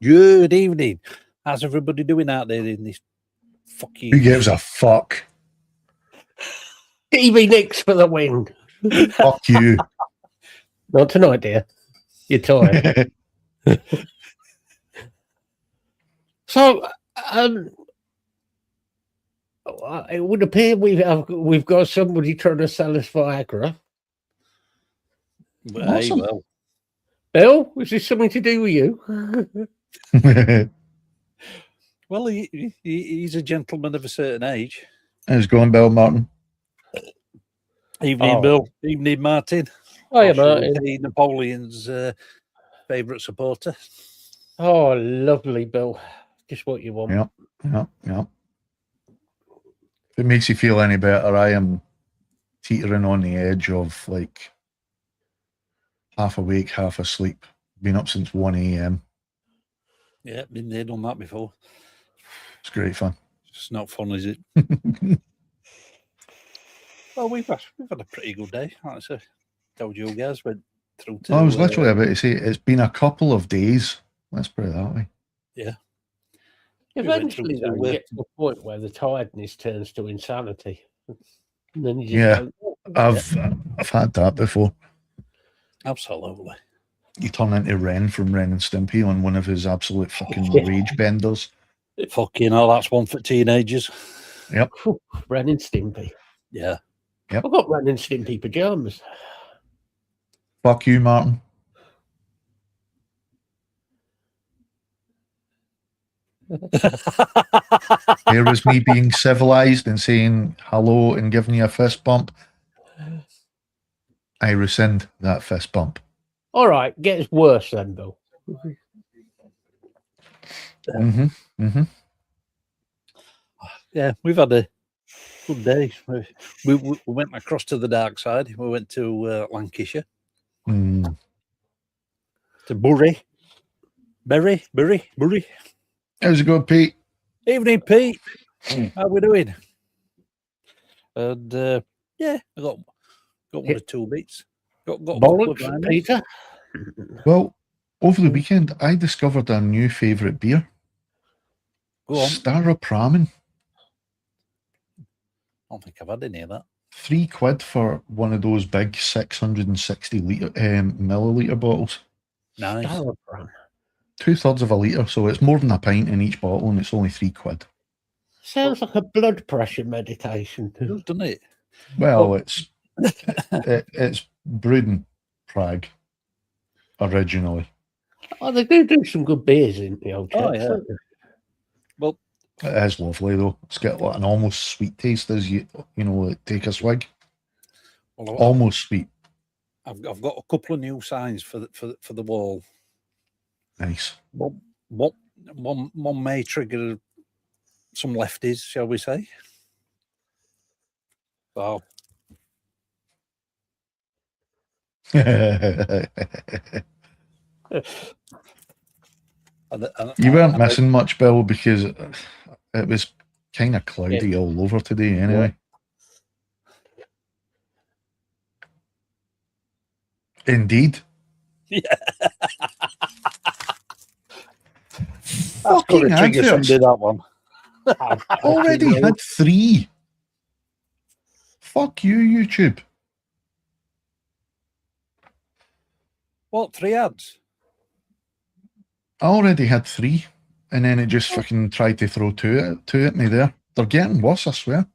Good evening. How's everybody doing out there in this fucking... Who gives a fuck? TV Nicks for the win. Fuck you. Not tonight, dear. You're tired. So, it would appear we've got somebody trying to sell us Viagra. Awesome. Well, Bill, is this something to do with you? well, he's a gentleman of a certain age. How's it going, Bill Martin? Evening, Bill. Evening, Martin. Hiya, Martin. Napoleon's favourite supporter. Oh, lovely, Bill. Just what you want. Yep. If it makes you feel any better, I am teetering on the edge of like half awake, half asleep. Been up since 1 a.m. Yeah, been there, done that before. It's great fun. It's not fun, is it? Well, we've had a pretty good day. Like I told you guys, went through to... I was literally about to say, it's been a couple of days. Let's put it that way. Yeah. Eventually, you get to the point where the tiredness turns to insanity. And then you just I've had that before. Absolutely. You turn into Ren from Ren and Stimpy on one of his absolute fucking rage benders. Fucking hell, that's one for teenagers. Yep. Ren and Stimpy. Yeah. Yep. I've got Ren and Stimpy pajamas. Fuck you, Martin. Here is me being civilized and saying hello and giving you a fist bump. I rescind that fist bump. All right, gets worse then, Bill. Yeah, we've had a good day. We went across to the dark side. We went to Lancashire. To Bury. How's it going, Pete? Evening, Pete. How we doing? And I got one or two beats. Got bollocks, Peter. Well, over the weekend, I discovered a new favourite beer. Go on. Staropramen. I don't think I've had any of that. £3 for one of those big 660 milliliter bottles. Nice. Staropramen. 2/3 of a litre, so it's more than a pint in each bottle, and it's only £3. Sounds like a blood pressure medication, doesn't it? Well, it's brewed in Prague originally. Oh, they do some good beers in the old Oh, chaps, yeah. don't they? Well, it is lovely though. It's got like an almost sweet taste as you like, take a swig. Well, almost sweet. I've got a couple of new signs for the wall. Nice. One may trigger some lefties, shall we say? So. You weren't missing much, Bill, because it was kind of cloudy all over today anyway. Yeah. Indeed. Yeah. Fucking adverts. That one. Already had 3. Fuck you, YouTube. What, 3 ads? I already had 3, and then it just fucking tried to throw two at me there. They're getting worse, I swear.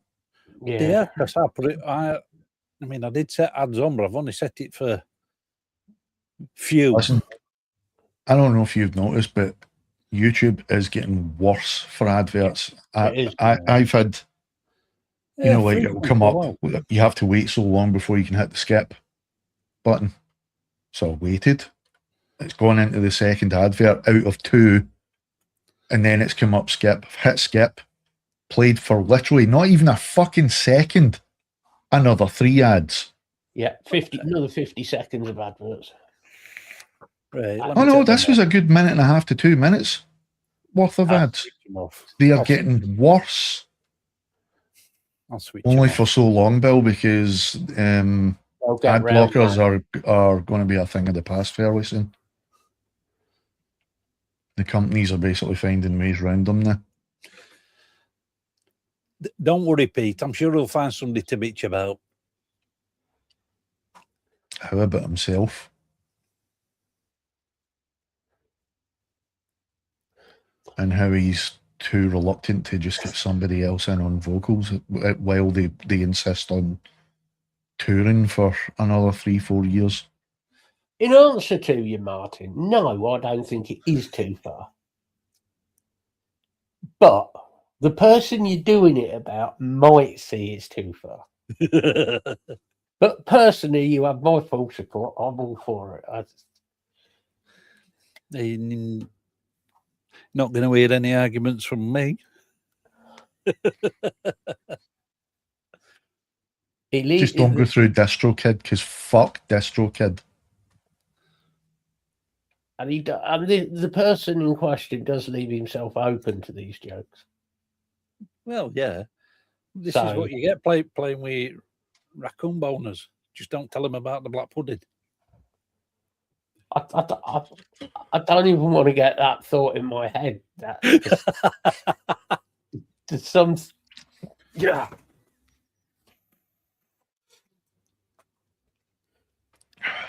Yeah, because I put it. I did set ads on, but I've only set it for few. Listen, I don't know if you've noticed, but YouTube is getting worse for adverts. I've had, like it'll come up. You have to wait so long before you can hit the skip button. So I waited. It's gone into the second advert out of 2, and then it's come up skip. Hit skip, played for literally not even a fucking second. Another 3 ads. Yeah, another 50 seconds of adverts. Right. Oh no, this was a good minute and a half to 2 minutes worth of ads. They are getting worse. Only for so long, Bill, because ad blockers are going to be a thing of the past fairly soon. The companies are basically finding ways around them now. Don't worry, Pete. I'm sure he'll find somebody to bitch about. How about himself? And how he's too reluctant to just get somebody else in on vocals while they insist on touring for another 3-4 years. In answer to you, Martin, no, I don't think it is too far. But the person you're doing it about might see it's too far. But personally, you have my full support. I'm all for it. Not going to hear any arguments from me. Just don't go through DistroKid, because fuck DistroKid. And the person in question does leave himself open to these jokes. Well, yeah. This is what you get playing with raccoon boners. Just don't tell them about the black pudding. I don't even want to get that thought in my head. Yeah.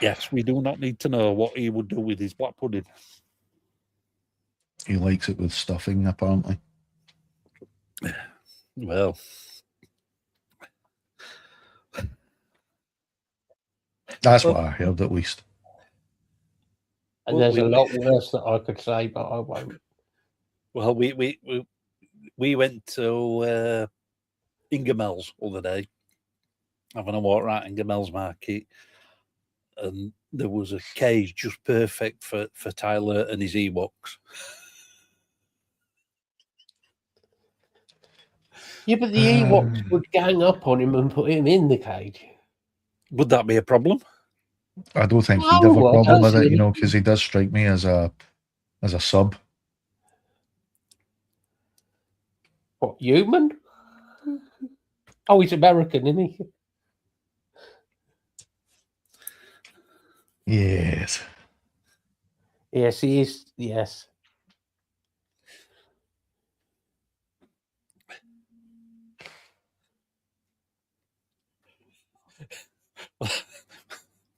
Yes, we do not need to know what he would do with his black pudding. He likes it with stuffing, apparently. Well, that's what I heard, at least. And there's a lot worse that I could say, but I won't. Well, we went to Ingemel's the other day, having a walk around Ingemel's market, and there was a cage just perfect for Tyler and his Ewoks. Yeah, but the Ewoks would gang up on him and put him in the cage. Would that be a problem? I don't think he'd have a problem with it, because he does strike me as a sub. What, human? Oh, he's American, isn't he? Yes. Yes, he is. Yes.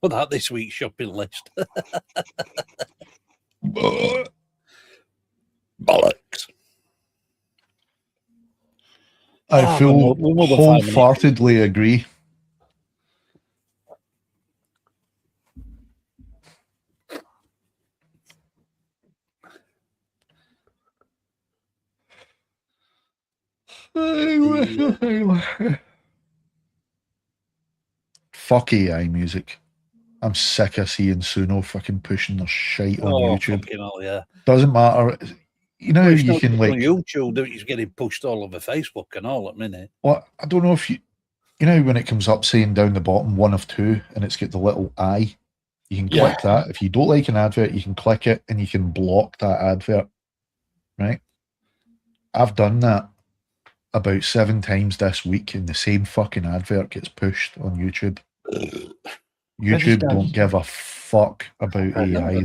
For that this week's shopping list. Bollocks. I wholeheartedly agree. Fuck AI music. I'm sick of seeing Suno fucking pushing their shite on YouTube. Hell, yeah. Doesn't matter. You know, you can like on YouTube, it's getting pushed all over Facebook and all at minute. Well, I don't know if you know when it comes up saying down the bottom 1 of 2 and it's got the little eye. You can click that. If you don't like an advert, you can click it and you can block that advert. Right? I've done that about 7 times this week and the same fucking advert gets pushed on YouTube. YouTube don't give a fuck about AI.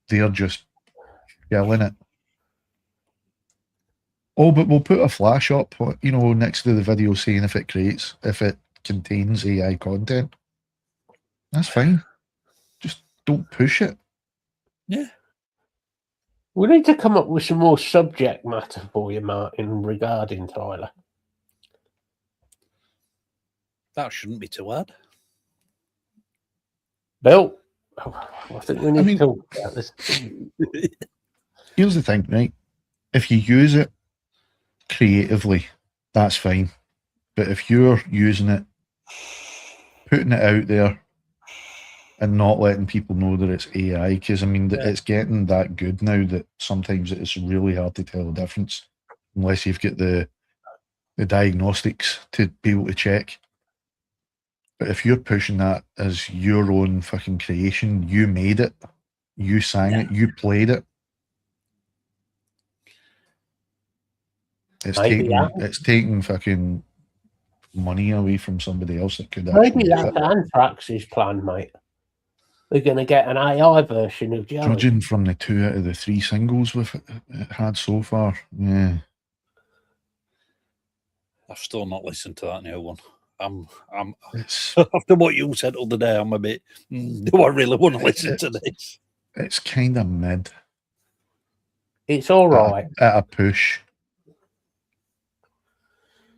They're just yelling it. Oh, but we'll put a flash up, next to the video saying if it contains AI content. That's fine. Just don't push it. Yeah. We need to come up with some more subject matter for you, Martin, regarding Tyler. That shouldn't be too hard. Bill, I think we need to talk about this. Here's the thing, right? If you use it creatively, that's fine. But if you're using it, putting it out there, and not letting people know that it's AI, because it's getting that good now that sometimes it's really hard to tell the difference unless you've got the diagnostics to be able to check. But if you're pushing that as your own fucking creation, you made it, you sang it, you played it. It's taking fucking money away from somebody else that could maybe that's Anthrax's plan, mate. We're going to get an AI version of Joey. Judging from the 2 out of the 3 singles we've had so far, yeah. I've still not listened to that new one. I'm It's, after what you said the other day, I'm a bit. Do I really want to listen to this? It's kind of mid. It's all right. At a push.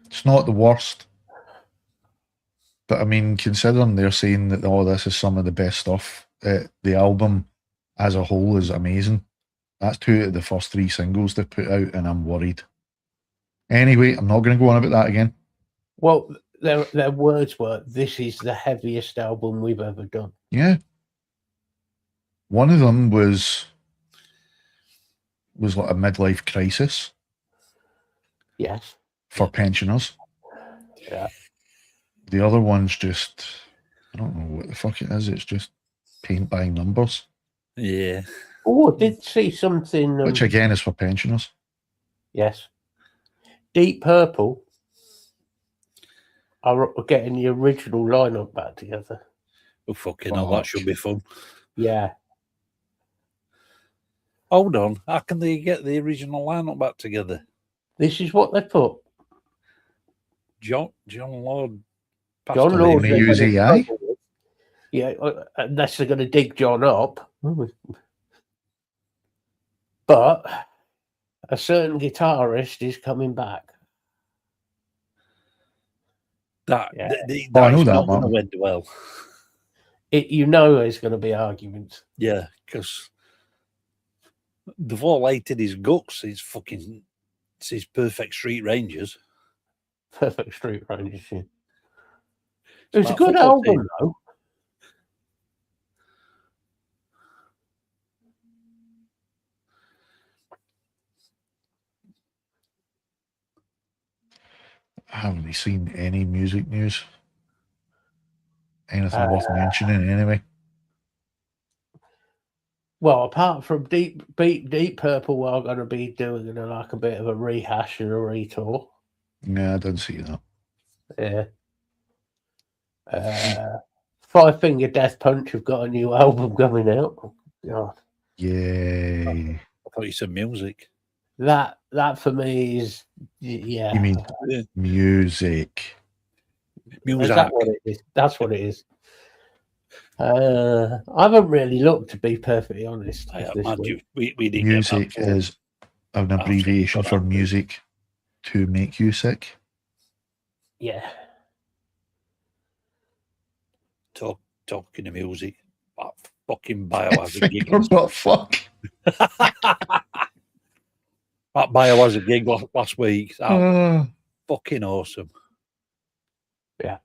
It's not the worst. But I mean, considering they're saying that this is some of the best stuff, the album as a whole is amazing. That's 2 of the first 3 singles they put out, and I'm worried. Anyway, I'm not going to go on about that again. Well, their words were, "This is the heaviest album we've ever done." Yeah. One of them was like a midlife crisis. Yes. For pensioners. Yeah. The other one's just, I don't know what the fuck it is. It's just paint by numbers. Yeah. Oh, I did see something. Which again is for pensioners. Yes. Deep Purple are getting the original lineup back together. Oh, fucking hell, that should be fun. Yeah. Hold on. How can they get the original lineup back together? This is what they put. John Lord. John Lord. They use AI? Yeah, unless they're going to dig John up. But a certain guitarist is coming back. That I know that, not going to end well. There's going to be arguments. Yeah, because they've all hated his guts. It's his Perfect Street Rangers. Perfect Street Rangers. Yeah. It was a good album, though. I haven't really seen any music news. Anything worth mentioning, anyway. Well, apart from Deep Purple, we're going to be doing like a bit of a rehash and a retour. Yeah, I didn't see that. Yeah. Five Finger Death Punch have got a new album coming out. Oh, God. Yay. I thought you said music. That for me is, yeah. You mean music? Is that what it is? That's what it is. I haven't really looked, to be perfectly honest. We didn't music is an abbreviation for music to make you sick. Yeah. Talking of music, that fucking Biohazard gig. What fuck? That Biohazard gig last week. Fucking awesome. Yeah.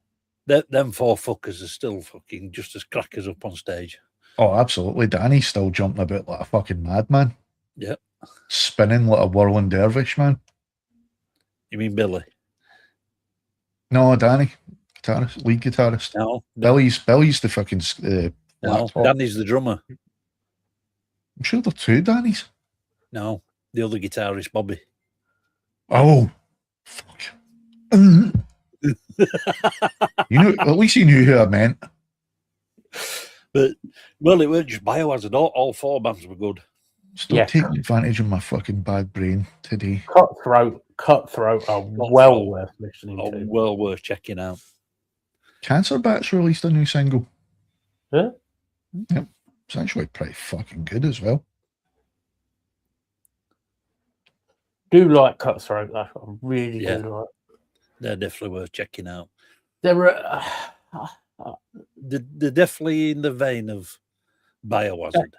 Them 4 fuckers are still fucking just as crackers up on stage. Oh, absolutely. Danny's still jumping about like a fucking madman. Yeah. Spinning like a whirling dervish, man. You mean Billy? No, Danny. Lead guitarist. No. Billy's the fucking no, Danny's the drummer. I'm sure there are 2 Dannys. No, the other guitarist, Bobby. Oh, fuck. At least you knew who I meant. But, well, it weren't just Biohazard. All 4 bands were good. Stop taking advantage of my fucking bad brain today. Cutthroat are well worth listening to. Well worth checking out. Cancer Bats released a new single. Huh? Yep. It's actually pretty fucking good as well. Do like Cutthroat. That's what I really do like. They're definitely worth checking out. They're definitely in the vein of Biohazard.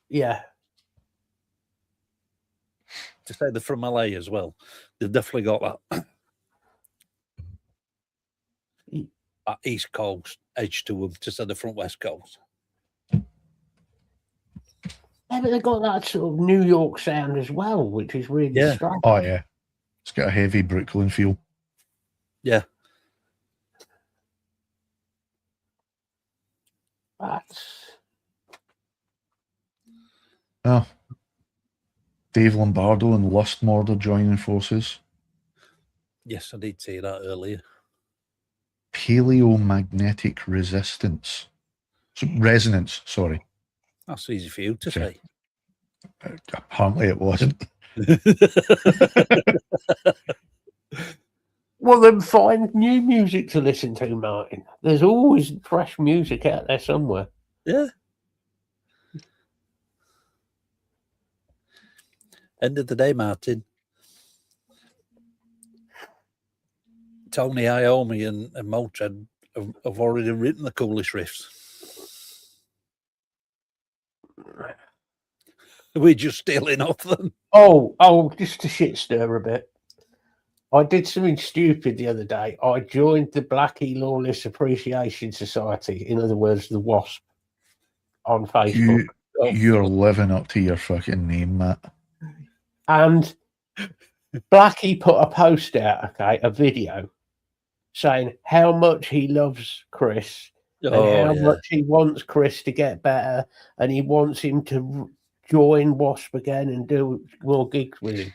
Yeah. To say they're from LA as well, they've definitely got that East Coast edge to them. To say they're from West Coast. Yeah, but they've got that sort of New York sound as well, which is really strong. Oh, yeah. It's got a heavy Brooklyn feel. Yeah. Dave Lombardo and Lustmord are joining forces. Yes, I did say that earlier. Paleomagnetic resistance. Resonance, sorry. That's easy for you to say. Apparently it wasn't. Well, then find new music to listen to, Martin. There's always fresh music out there somewhere. Yeah. End of the day, Martin. Tony Iommi and Motörhead have already written the coolest riffs. We're just stealing off them. Oh, just to shit stir a bit. I did something stupid the other day. I joined the Blackie Lawless Appreciation Society, in other words, the WASP, on Facebook. You're living up to your fucking name, Matt. And Blackie put a post out, okay, a video, saying how much he loves Chris and how much he wants Chris to get better, and he wants him to join WASP again and do more gigs with him.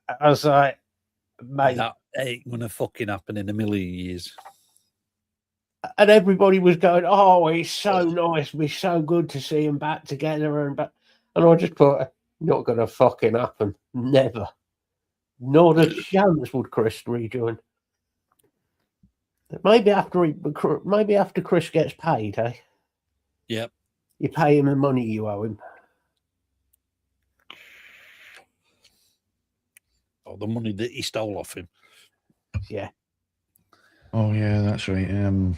I was like, mate, that ain't gonna fucking happen in a million years. And everybody was going, "Oh, it's so nice. It's so good to see him back together." And I just thought, not gonna fucking happen. Never. Not a chance would Chris rejoin. Maybe after Chris gets paid, eh? Yep. You pay him the money you owe him. Or the money that he stole off him. Yeah. Oh yeah, that's right. I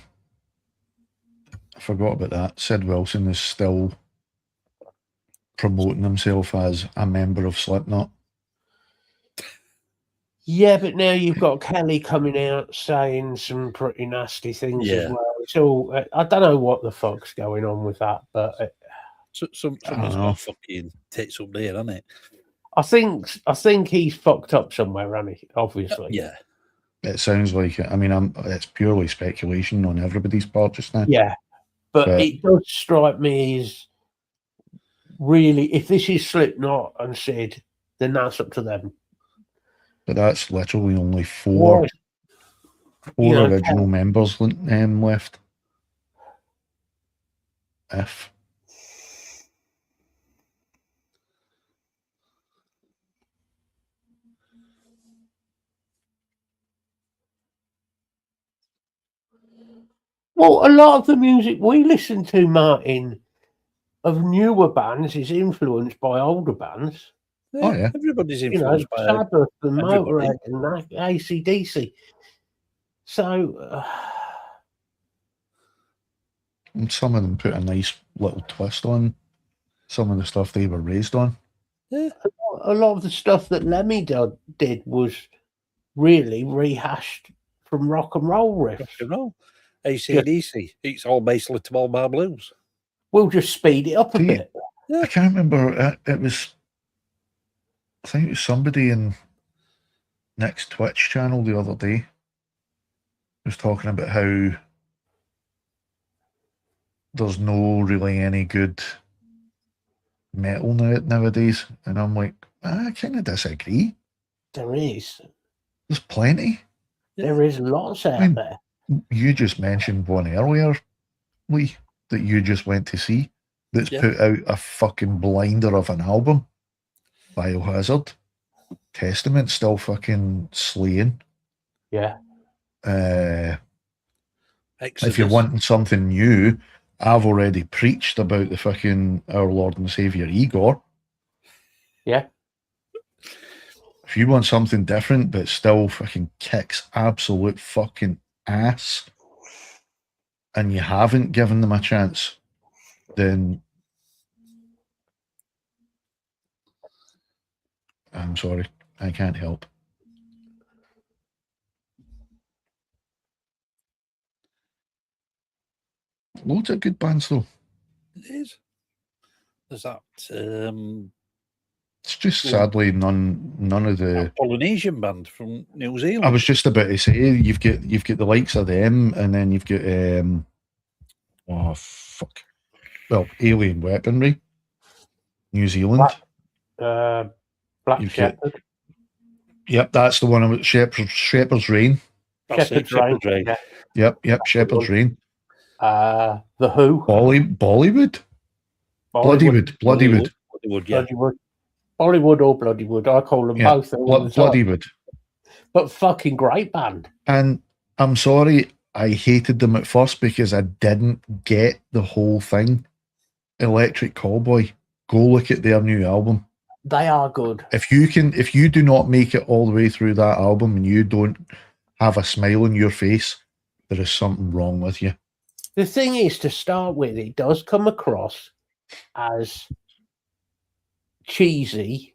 forgot about that. Sid Wilson is still promoting himself as a member of Slipknot. Yeah, but now you've got Kelly coming out saying some pretty nasty things as well. It's all, I don't know what the fuck's going on with that, but someone's got fucking tits up there, hasn't it? I think he's fucked up somewhere, hasn't he? Obviously. Yeah. It sounds like it. I mean, it's purely speculation on everybody's part just now. Yeah. But it does strike me as really, if this is Slipknot and Sid, then that's up to them. But that's literally only four original members left. If. Well, a lot of the music we listen to, Martin, of newer bands is influenced by older bands. Oh yeah, everybody's influenced by Sabbath and Motorhead and AC/DC. So, and some of them put a nice little twist on some of the stuff they were raised on. Yeah, a lot of the stuff that Lemmy did was really rehashed from rock and roll riffs. Rock and roll. AC/DC. It's all basically Small Bar Blues. We'll just speed it up a bit. I can't remember. It was, I think it was somebody in Nick's Twitch channel the other day was talking about how there's no really any good metal nowadays, and I'm like, I kind of disagree. There is. There's plenty. There is lots out there. You just mentioned one earlier, Lee, that you just went to see that's put out a fucking blinder of an album. Biohazard. Testament still fucking slaying. Yeah. If you're wanting something new, I've already preached about the fucking Our Lord and Saviour Igor. Yeah. If you want something different but still fucking kicks absolute fucking ass and you haven't given them a chance, then I'm sorry, I can't help. Loads of good bands though. It is. There's that it's just sadly none of the Polynesian band from New Zealand. I was just about to say you've got the likes of them, and then you've got Alien Weaponry, New Zealand. Black Shepherd. Yep, that's the one about Shepherd's Reign. Shepherd's Reign. Yep, Shepherd's Reign. The Who. Bollywood. Bloodywood. Yeah. Bollywood or Bloodywood. I call them both. Bloodywood. But fucking great band. And I'm sorry, I hated them at first because I didn't get the whole thing. Electric Callboy. Go look at their new album. They are good. If you do not make it all the way through that album and you don't have a smile on your face, there is something wrong with you. The thing is, to start with, it does come across as cheesy.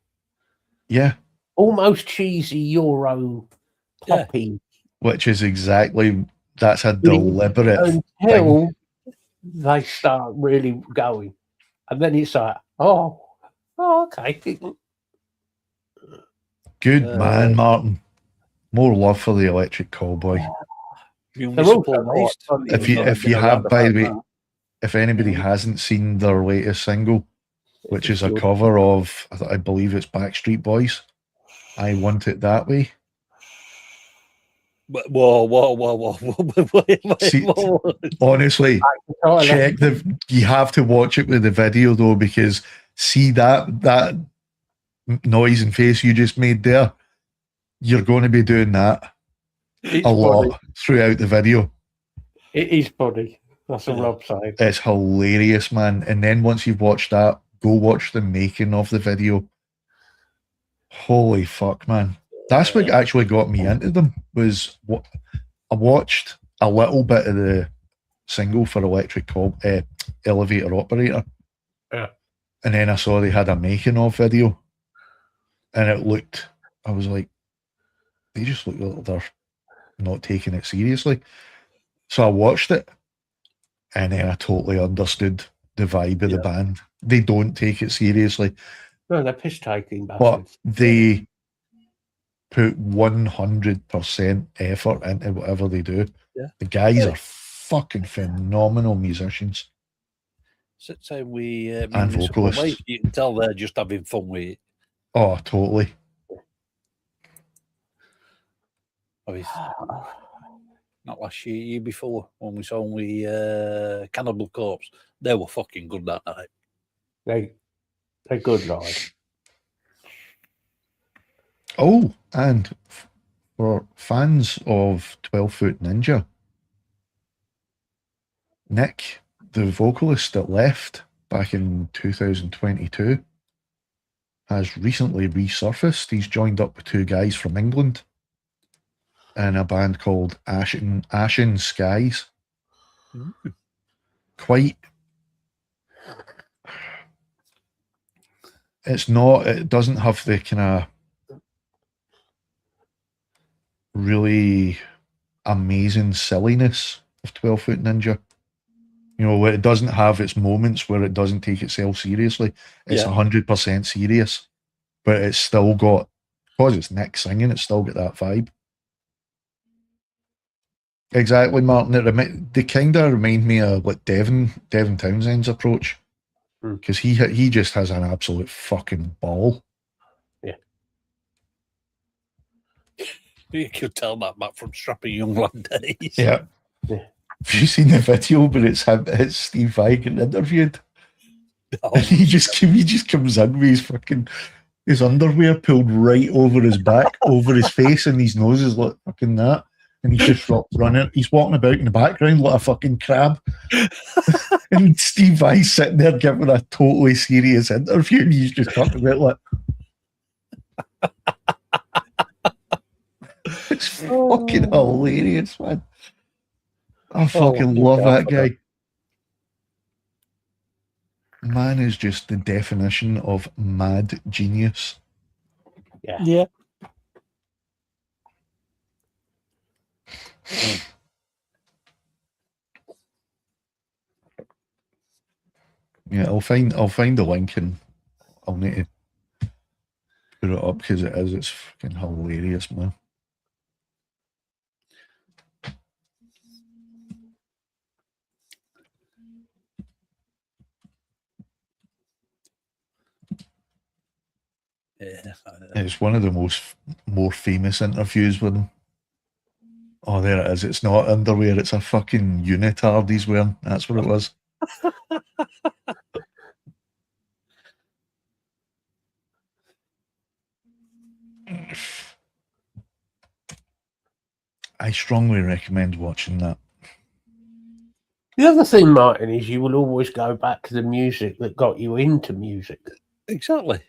Yeah. Almost cheesy Euro poppy. Yeah. Which is that's a deliberate until thing. They start really going. And then it's like, oh okay. Good man, Martin. More love for the Electric Callboy. If you have, by the way, if anybody hasn't seen their latest single, which is a cover of, I believe it's Backstreet Boys, I Want It That Way. Whoa. See, honestly, you have to watch it with the video though, because see that noise and face you just made there, you're going to be doing that a lot throughout the video. It is funny. That's what I'm saying. It's hilarious, man. And then once you've watched that, go watch the making of the video. Holy fuck, man. That's what actually got me into them, was what I watched a little bit of the single for Electric Elevator Operator. Yeah. And then I saw they had a making of video. And I was like, they just look like they're not taking it seriously. So I watched it, and then I totally understood the vibe of the band. They don't take it seriously. No, they're piss-taking But bastards. they put 100% effort into whatever they do. Yeah. The guys are fucking phenomenal musicians. So we and vocalists. You can tell they're just having fun with it. Oh, totally. Not last year, year before, when we saw Cannibal Corpse. They were fucking good that night. They're good night. Oh, and for fans of 12-Foot Ninja, Nick, the vocalist that left back in 2022, has recently resurfaced. He's joined up with two guys from England in a band called Ashen Skies. Quite. It doesn't have the kind of really amazing silliness of 12-Foot Ninja. You know, it doesn't have its moments where it doesn't take itself seriously. It's 100% serious, but it's still got, because it's Nick singing, it's still got that vibe. Exactly, Martin. They kind of remind me of like Devin Townsend's approach, because he just has an absolute fucking ball. Yeah. You could tell that back from Strapping Young Lad days. Yeah. Have you seen the video where it's Steve Vai getting interviewed? And he just comes in with his underwear pulled right over his back, over his face, and his nose is like fucking that. And he's just running. He's walking about in the background like a fucking crab. And Steve Vai's sitting there giving a totally serious interview, and he's just talking about like, it's fucking hilarious, man. I fucking love that guy. Man is just the definition of mad genius. Yeah. Yeah, I'll find the link and I'll need to put it up because it's fucking hilarious, man. Yeah, it's one of the more famous interviews with him. Oh, there it is. It's not underwear. It's a fucking unitard he's wearing. That's what it was. I strongly recommend watching that. The other thing, Martin, is you will always go back to the music that got you into music. Exactly.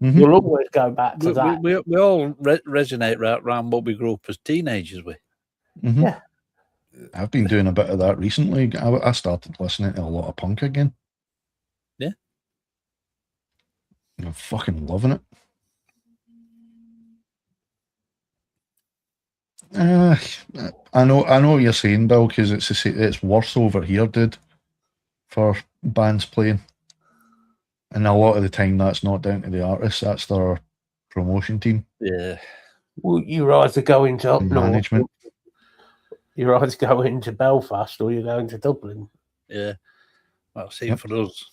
You'll always go back to that. We all resonate right around what we grew up as teenagers with. Yeah. I've been doing a bit of that recently. I started listening to a lot of punk again. Yeah. I'm fucking loving it. I know what you're saying, Bill, because it's worse over here, dude, for bands playing. And a lot of the time that's not down to the artists, that's their promotion team. Yeah. Well, you're either going to up management. You're either going to Belfast or you're going to Dublin. Yeah. Well, same for us.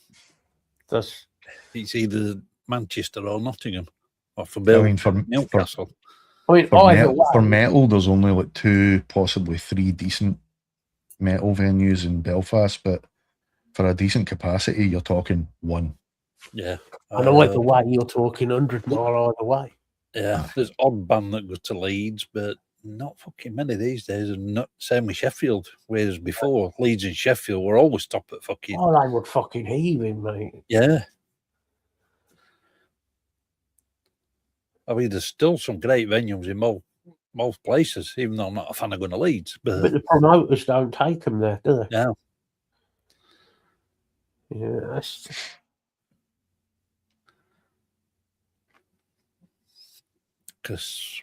It's either Manchester or Nottingham. Or for Newcastle. For metal, there's only like 2, possibly 3 decent metal venues in Belfast, but for a decent capacity, you're talking 1. Yeah. And either way, you're talking 100 mile either way. Yeah. There's odd band that goes to Leeds, but not fucking many these days. And not same with Sheffield, whereas before Leeds and Sheffield were always top at fucking. Oh, they would fucking heave him, mate. Yeah. I mean, there's still some great venues in most places, even though I'm not a fan of going to Leeds. But the promoters don't take them there, do they? No. Yeah, that's... Because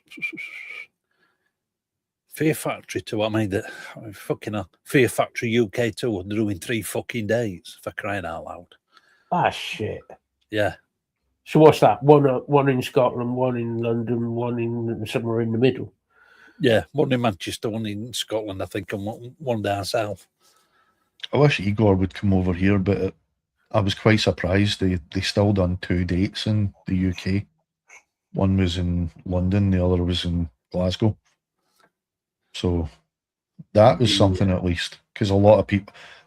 Fear Factory too, I mean, fucking hell, Fear Factory UK too, they're doing 3 fucking days, for crying out loud. Ah, shit. Yeah. So what's that? One in Scotland, one in London, one in somewhere in the middle. Yeah, one in Manchester, one in Scotland, I think, and one down south. I wish Igor would come over here, but I was quite surprised. They still done 2 dates in the UK. One was in London, the other was in Glasgow. So that was something at least, because a lot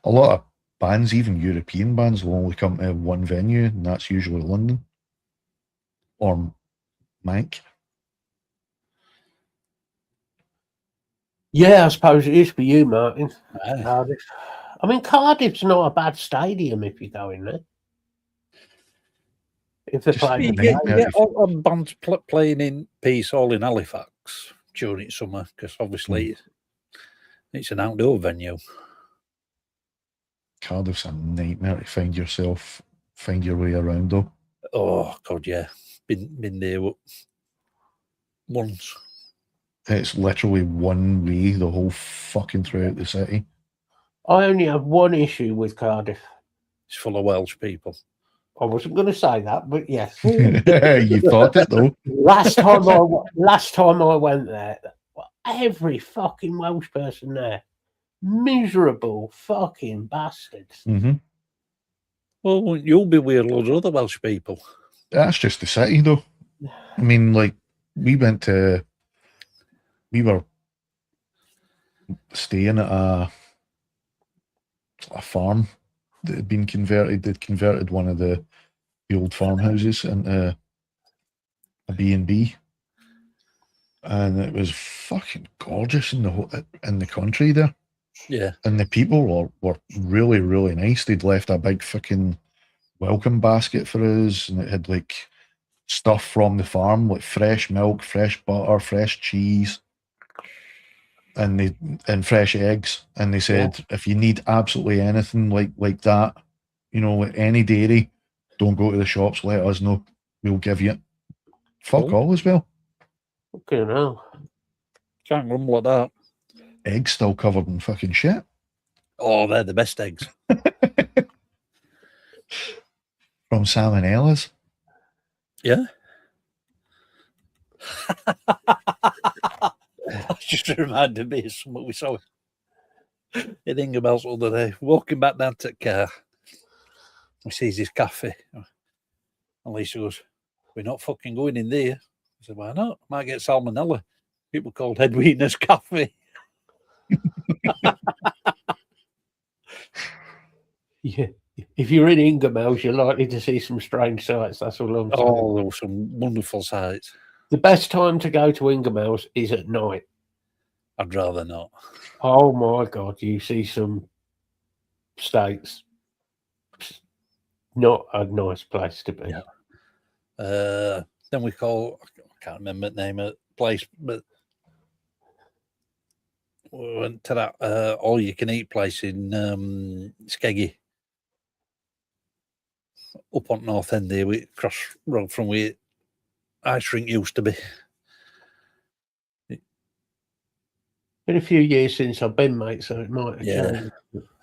of bands, even European bands, will only come to one venue, and that's usually London or Mank. Yeah, I suppose it is for you, Martin. Aye. Cardiff. I mean, Cardiff's not a bad stadium if you go in there. If they're playing, all bands playing in Peace, all in Halifax during summer, because obviously it's an outdoor venue. Cardiff's a nightmare to find your way around, though. Oh God, yeah, been there once. It's literally one way the whole fucking throughout the city. I only have one issue with Cardiff. It's full of Welsh people. I wasn't going to say that, but yes. You thought it though. Last time I went there, every fucking Welsh person there, miserable fucking bastards. Mm-hmm. Well, you'll be with loads of other Welsh people. That's just the city, though. I mean, like we were staying at a farm that had been converted. They'd converted one of the old farmhouses into a B&B, and it was fucking gorgeous in the country there. Yeah, and the people were really, really nice. They'd left a big fucking welcome basket for us, and it had like stuff from the farm, like fresh milk, fresh butter, fresh cheese, and fresh eggs. And they said, if you need absolutely anything like that, like any dairy, don't go to the shops, let us know, we'll give you it. Fuck all as well. Okay, now can't grumble at that. Eggs still covered in fucking shit. Oh, they're the best eggs. From salmonellas. Yeah. That just reminded me of something we saw in Ingemel's the other day. Walking back down to the car, we sees this cafe. And Lisa goes, we're not fucking going in there. I said, why not? Might get salmonella. People called Head Wiener's Cafe. Yeah. If you're in Ingermells, you're likely to see some strange sights. That's all I'm saying. Oh, there were some wonderful sights. The best time to go to Ingermells is at night. I'd rather not. Oh my God, you see some states. Not a nice place to be. Yeah. Then I can't remember the name of the place, but we went to that all-you-can-eat place in Skeggy, up on North End there, across road from where ice rink used to be. Been a few years since I've been, mate, so it might have changed.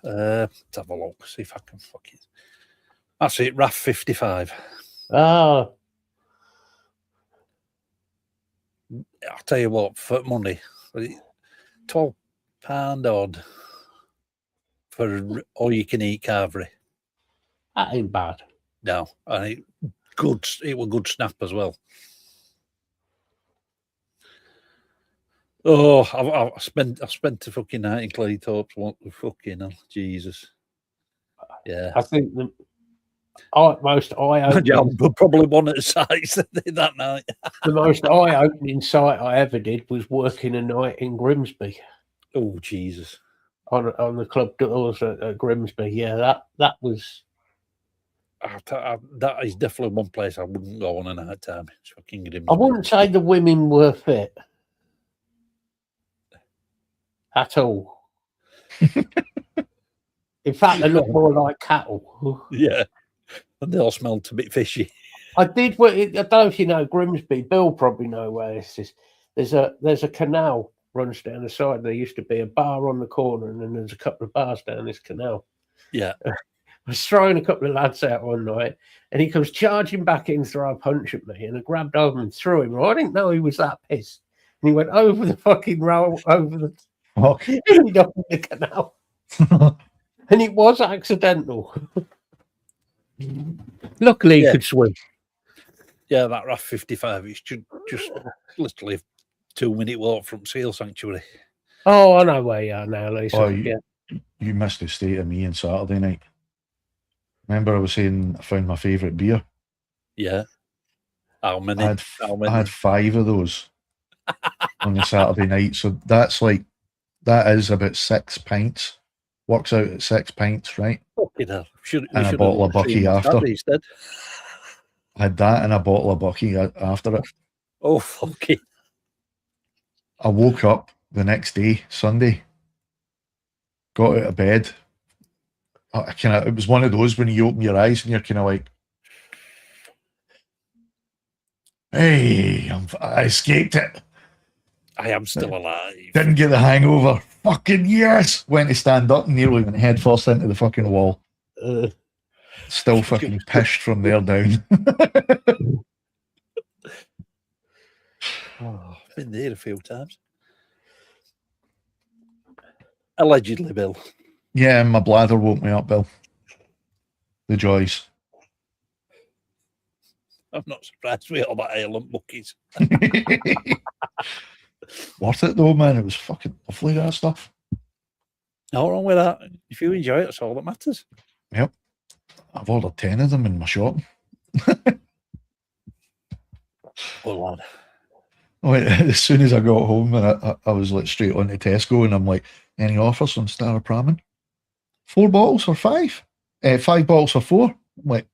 Let's have a look, see if I can fucking... That's it, RAF 55. Ah. I'll tell you what, for money, £12 odd for all-you-can-eat carvery. That ain't bad. No, and it was good snap as well. Oh, I spent the fucking night in Claythorpes. What the fucking hell, Jesus. Yeah. I think the most eye-opening... probably one of the sites that night. The most eye-opening sight I ever did was working a night in Grimsby. Oh, Jesus. On the club doors at Grimsby. Yeah, that was... that is definitely one place I wouldn't go on a night time. It's fucking Grimsby. I wouldn't say the women were fit. At all. In fact, they look more like cattle. Yeah. And they all smelled a bit fishy. I don't know if you know Grimsby. Bill probably know where this is. There's a canal runs down the side. There used to be a bar on the corner, and then there's a couple of bars down this canal. Yeah. I was throwing a couple of lads out one night, and he comes charging back in to throw a punch at me, and I grabbed over and threw him. I didn't know he was that pissed. And he went over the fucking row, over the... Okay. ended up in the canal. And it was accidental. Luckily, he could swim. Yeah, that RAF 55, it's just literally a 2-minute walk from Seal Sanctuary. Oh, I know where you are now, Lisa. Oh, you missed the state of me on Saturday night. Remember I was saying I found my favourite beer? Yeah. How many? I had 5 of those on the Saturday night. So that is about 6 pints. Works out at 6 pints, right? Fucking hell. And a bottle of Bucky after. I had that and a bottle of Bucky after it. Oh, fucking. I woke up the next day, Sunday, got out of bed. It was one of those when you open your eyes and you're kind of like, hey, I escaped it. I am still alive. Didn't get the hangover. Fucking yes. Went to stand up and nearly went head first into the fucking wall. Still fucking pissed from there down. I've been there a few times. Allegedly, Bill. Yeah, my bladder woke me up, Bill. The joys. I'm not surprised with all that ale and Buckies. Worth it though, man. It was fucking lovely, that stuff. No wrong with that. If you enjoy it, that's all that matters. Yep. I've ordered 10 of them in my shop. Oh, lad. As soon as I got home, and I was like straight on to Tesco, and I'm like, any offers on Star of Pramin? 4 bottles for 5? 5 bottles for 4? I'm like,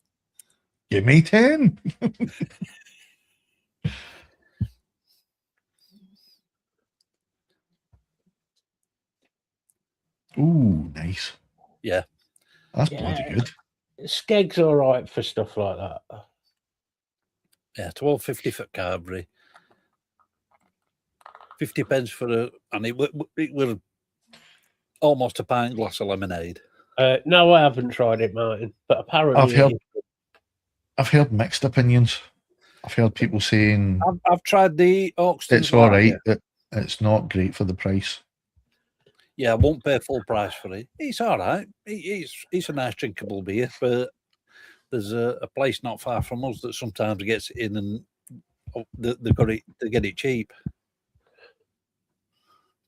give me 10. Ooh, nice. Yeah. That's bloody good. Skeg's all right for stuff like that. Yeah, £12.50 for Carberry. 50 pence for and it was almost a pint glass of lemonade. No, I haven't tried it, Martin, but apparently I've heard mixed opinions. I've heard people saying I've tried the Oxton. It's all right. It's not great for the price. Yeah, I won't pay full price for it. It's all right. It's a nice drinkable beer, but there's a place not far from us that sometimes gets it in and they get it cheap.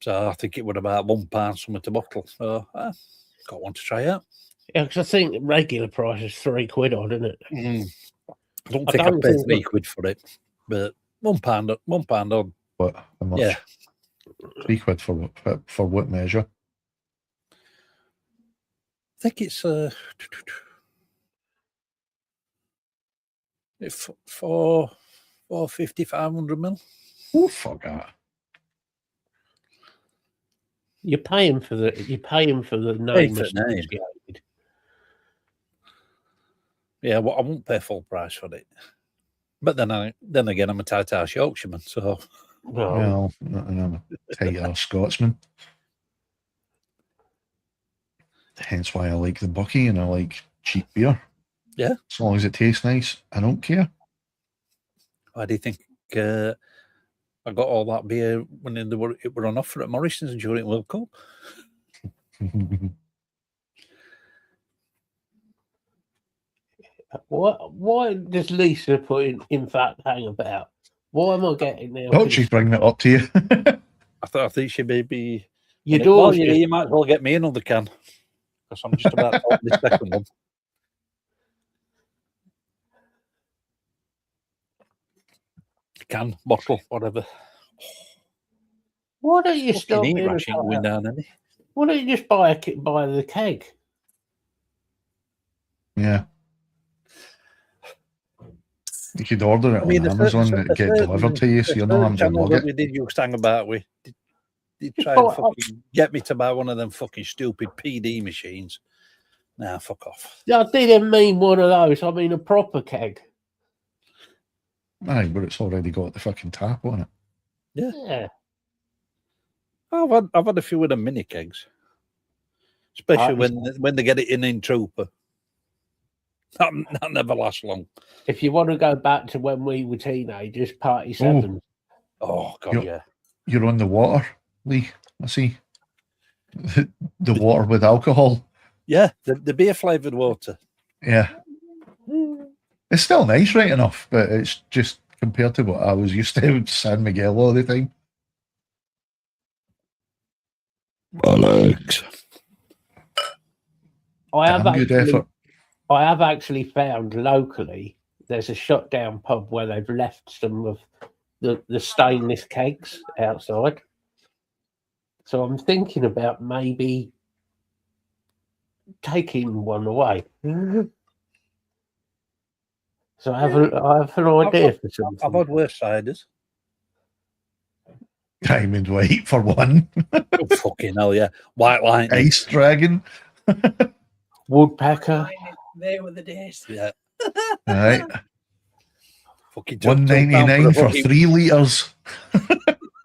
So I think it would about £1 something to bottle. So I got one to try out. Yeah, because I think regular price is £3 on, isn't it? I don't think I'd pay £3 for it, but £1 on. What? How much? Yeah. £3 for what measure? I think it's for 450, 500 ml. Oh, fuck that. You're paying for the name associated. Yeah, well, I won't pay full price for it. But then again, I'm a tight ass Yorkshireman, so. Well, I'm a tight ass Scotsman. Hence why I like the Bucky and I like cheap beer. Yeah. As long as it tastes nice, I don't care. Why do you think I got all that beer when it were on offer at Morrison's during World Cup? Why does Lisa put in fact hang about? Why am I getting there? Oh, she's bringing it up to you. I think she may be. You might as well get me another can because I'm just about to open the second one. Can, bottle, whatever. Why don't you stop going down, any? Why don't you just buy the keg? Yeah. You could order it on Amazon and get delivered to you, so you're not having to lug it. We did you sang about did try and fucking get me to buy one of them fucking stupid PD machines. Nah, fuck off. I didn't mean one of those. I mean a proper keg. Aye, but it's already got the fucking tap on it. Yeah. I've had a few of the mini kegs, especially when they get it in Trooper. That never lasts long. If you want to go back to when we were teenagers, Party 7. Oh God, yeah. You're on the water, Lee. I see. The water with alcohol. Yeah, the beer flavoured water. Yeah. It's still nice, right enough, but it's just compared to what I was used to with San Miguel all the time. Alex. I have actually found locally there's a shut down pub where they've left some of the stainless kegs outside. So I'm thinking about maybe taking one away. So I have an idea for something. I've had worse ciders. Diamond White for one. Oh, fucking hell, yeah. White Lightning. Ice Dragon. Woodpecker. They were the days. Yeah. All right. Fucking $1.99 for 3 litres.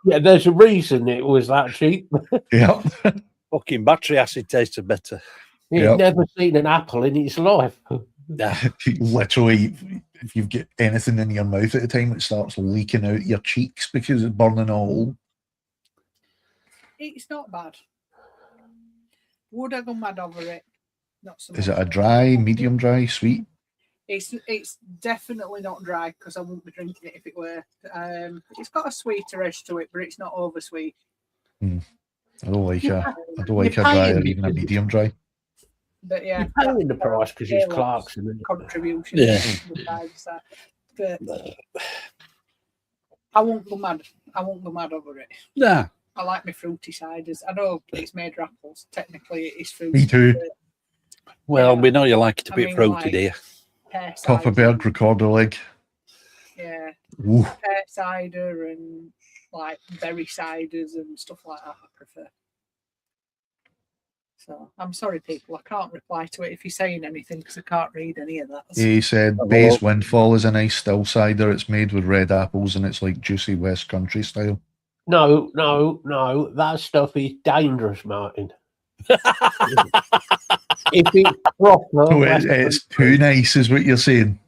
Yeah, there's a reason it was that cheap. Yeah. Fucking battery acid tasted better. He's never seen an apple in his life. Yeah. Literally, if you've got anything in your mouth at the time, it starts leaking out your cheeks because it's burning a hole. It's not bad. Would I go mad over it? Not so much. Is it a dry, medium dry, sweet? It's definitely not dry because I wouldn't be drinking it if it were. It's got a sweeter edge to it, but it's not over sweet. I don't like a dry or even a medium dry. But yeah, you're paying the price because it's Clarkson contribution. Yeah. But I won't go mad. I won't go mad over it. Nah. I like my fruity ciders. I know it's made of apples. Technically, it is fruity. Me too. Well, we know you like it a bit fruity, dear. Papa Berg recorder leg. Yeah. Ooh. Pear cider and like berry ciders and stuff like that. I prefer. So I'm sorry, people. I can't reply to it if you're saying anything because I can't read any of that. He said Bay's Windfall is a nice still cider. It's made with red apples and it's like juicy West Country style. No. That stuff is dangerous, Martin. If it's proper, So it's too nice, is what you're saying.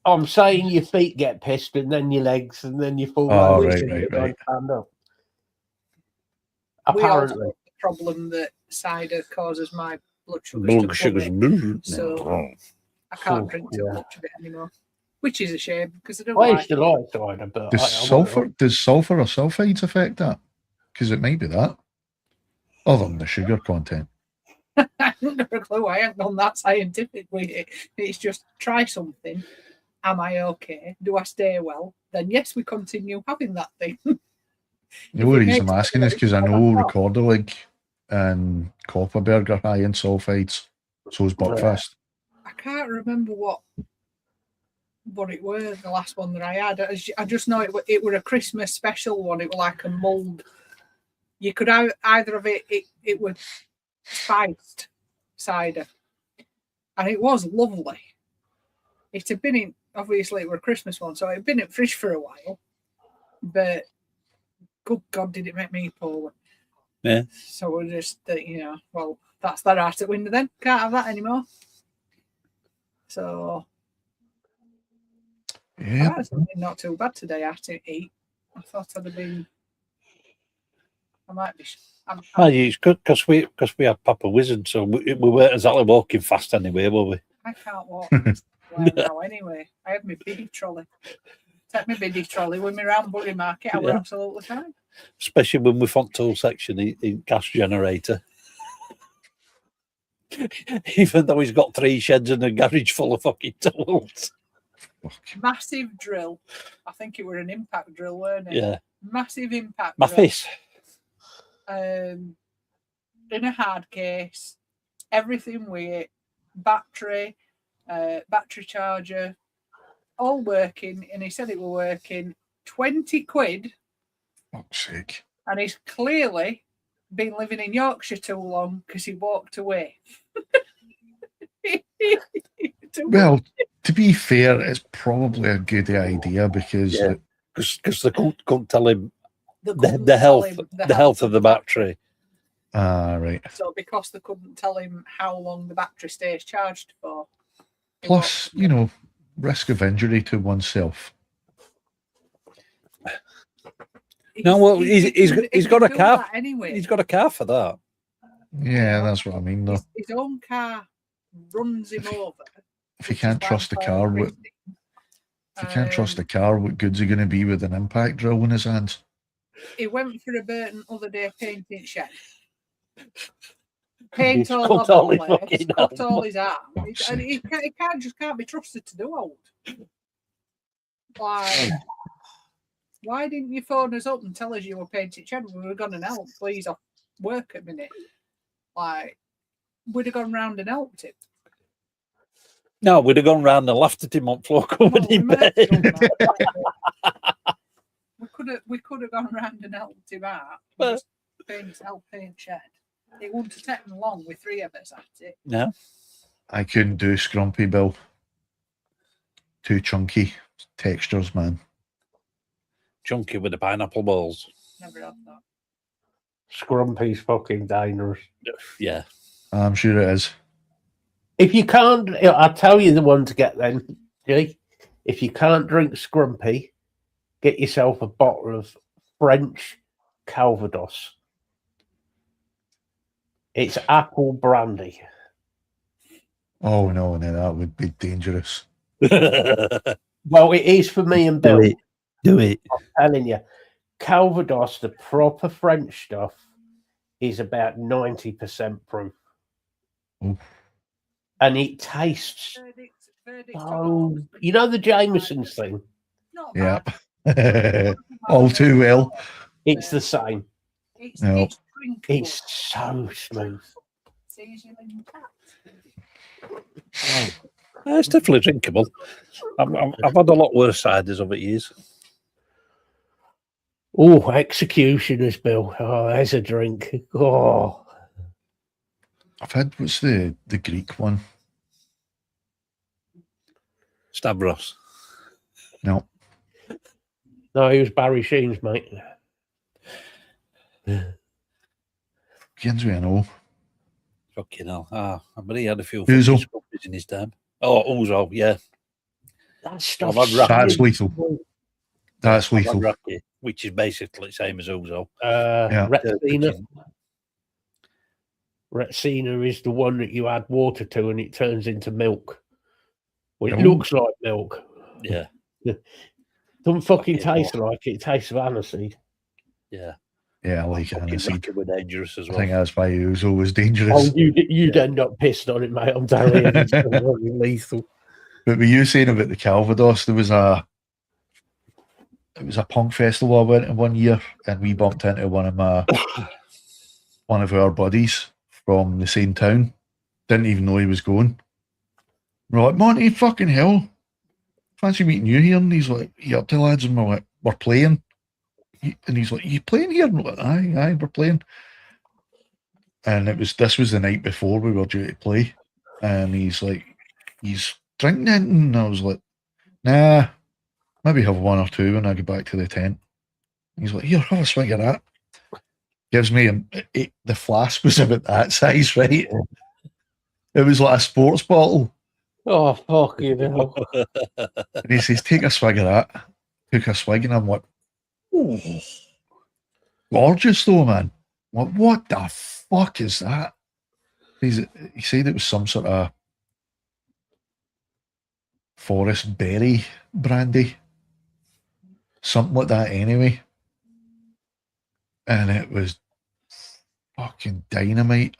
I'm saying your feet get pissed and then your legs and then you fall Oh, over. right. Stand up. We also Apparently, have the problem that cider causes my blood sugars. Blood sugars. So I can't drink too much of it anymore, which is a shame because I don't I like used to like cider, but Does sulfur or sulfides affect that? because it might be that. Other than the sugar content. I haven't got a clue. I haven't done that scientifically. It's just try something. Am I okay? Do I stay well? Then yes, we continue having that thing. The only reason I'm asking is because I know Recorder League and Copperberg are high in sulfides. So is Buckfast. I can't remember what it was, the last one that I had. I just know it were a Christmas special one. It was like a mulled. You could have either of it. It was spiced cider, and it was lovely. It had been in, obviously it were a Christmas one, so it had been in fridge for a while. But good God, did it make me poor? Yeah. So we're just, well, that's that out at window then. Can't have that anymore. So yeah, not too bad today. I had to eat. I thought I'd have been. I might be. It's good because we had Papa Wizard, so we weren't exactly walking fast anyway, were we? I can't walk now anyway. I had my biddy trolley. Take my biddy trolley with me around Bury Market. I were absolutely fine. Especially when we found tool section in gas generator. Even though he's got 3 sheds and a garage full of fucking tools. Massive drill. I think it were an impact drill, weren't it? Yeah. Massive impact My drill. face. In a hard case, everything with it, battery charger, all working, and he said it were working. 20 quid. Fuck's sake. And he's clearly been living in Yorkshire too long because he walked away. Well, to be fair, it's probably a good idea because they couldn't tell him the health of the battery. Right. So because they couldn't tell him how long the battery stays charged for. Plus, risk of injury to oneself. No, well, he's got a car. Anyway. He's got a car for that. Yeah, that's what I mean, though. His own car runs him over. If you can't trust the car, what good's he going to be with an impact drill in his hands? He went for a Burton other day painting shed. Paint all over the place, cut all his arm. And he can't be trusted to do old. Like, why didn't you phone us up and tell us you were painting shed? We were going to help. Please, off work a minute. Like, we'd have gone round and helped him. No, we'd have gone round and laughed at him on floor covered in bed. We could have gone round and helped him out. Just paint shed. It wouldn't have taken long with 3 of us at it. No. I couldn't do Scrumpy, Bill. Too chunky textures, man. Chunky with the pineapple balls. Never had that. Scrumpy's fucking dangerous. Yeah. I'm sure it is. If you can't, I'll tell you the one to get then. If you can't drink Scrumpy, get yourself a bottle of French Calvados. It's apple brandy. Oh, no, that would be dangerous. Well, it is for me and Bill. Do it. I'm telling you. Calvados, the proper French stuff, is about 90% proof. Oof. And it tastes verdict you know the Jameson's thing? Yeah. All too well. It's the same. It's so smooth. It's definitely drinkable. I've had a lot worse ciders over the years. Oh, Executioners, Bill. Oh, there's a drink. Oh. I've had, what's the Greek one? Stavros. No. No, he was Barry Sheen's mate. Begins with an O. Fucking hell. But he had a few Ouzo in his time. Oh, Ouzo, yeah. That's lethal. That's lethal. Rocky, which is basically the same as Ouzo. Retsina is the one that you add water to and it turns into milk. Well, it looks like milk. Yeah. Doesn't fucking taste like it. It tastes of aniseed. Yeah. Yeah, I like aniseed. Were dangerous as well. I think that's why he was always dangerous. Oh, you'd end up pissed on it, mate. I'm telling you, it's really lethal. But with you saying about the Calvados, it was a punk festival I went to one year, and we bumped into one of our buddies from the same town. Didn't even know he was going. We're like, Monty, fucking hell, fancy meeting you here. And he's like, you up to, lads? And we're like, we're playing. And he's like, you playing here? And we're like, aye, we're playing. And this was the night before we were due to play. And he's like, he's drinking it. And I was like, nah, maybe have one or two when I get back to the tent. He's like, here, have a swig of that. Gives me the flask was about that size, right? It was like a sports bottle. Oh, fuck you know. And he says, take a swig of that. Took a swig, and I'm like, oh, gorgeous though, man. I'm like, what the fuck is that? He said it was some sort of forest berry brandy. Something like that anyway. And it was fucking dynamite.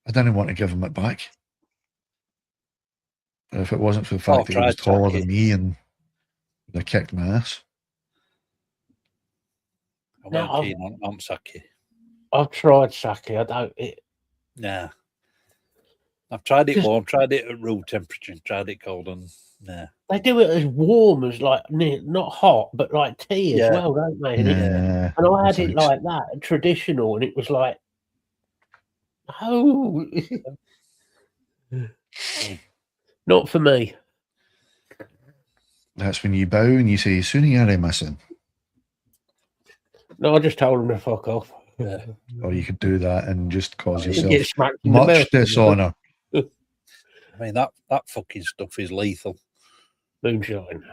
I didn't want to give him it back. But if it wasn't for the fact that he was taller than me and they kicked my ass. I'm not keen on sake. I've tried sake. I don't. Nah. I've tried it warm, tried it at room temperature, tried it cold, and nah. They do it as warm as like not hot, but like tea as well, don't they? Yeah, and I had it like that, traditional, and it was like, oh, not for me. That's when you bow and you say, "Soon you're missing." No, I just told him to fuck off. Yeah. Or you could do that and just cause Get yourself smacked in much the mouth. dishonour. I mean, that fucking stuff is lethal. Moonshine.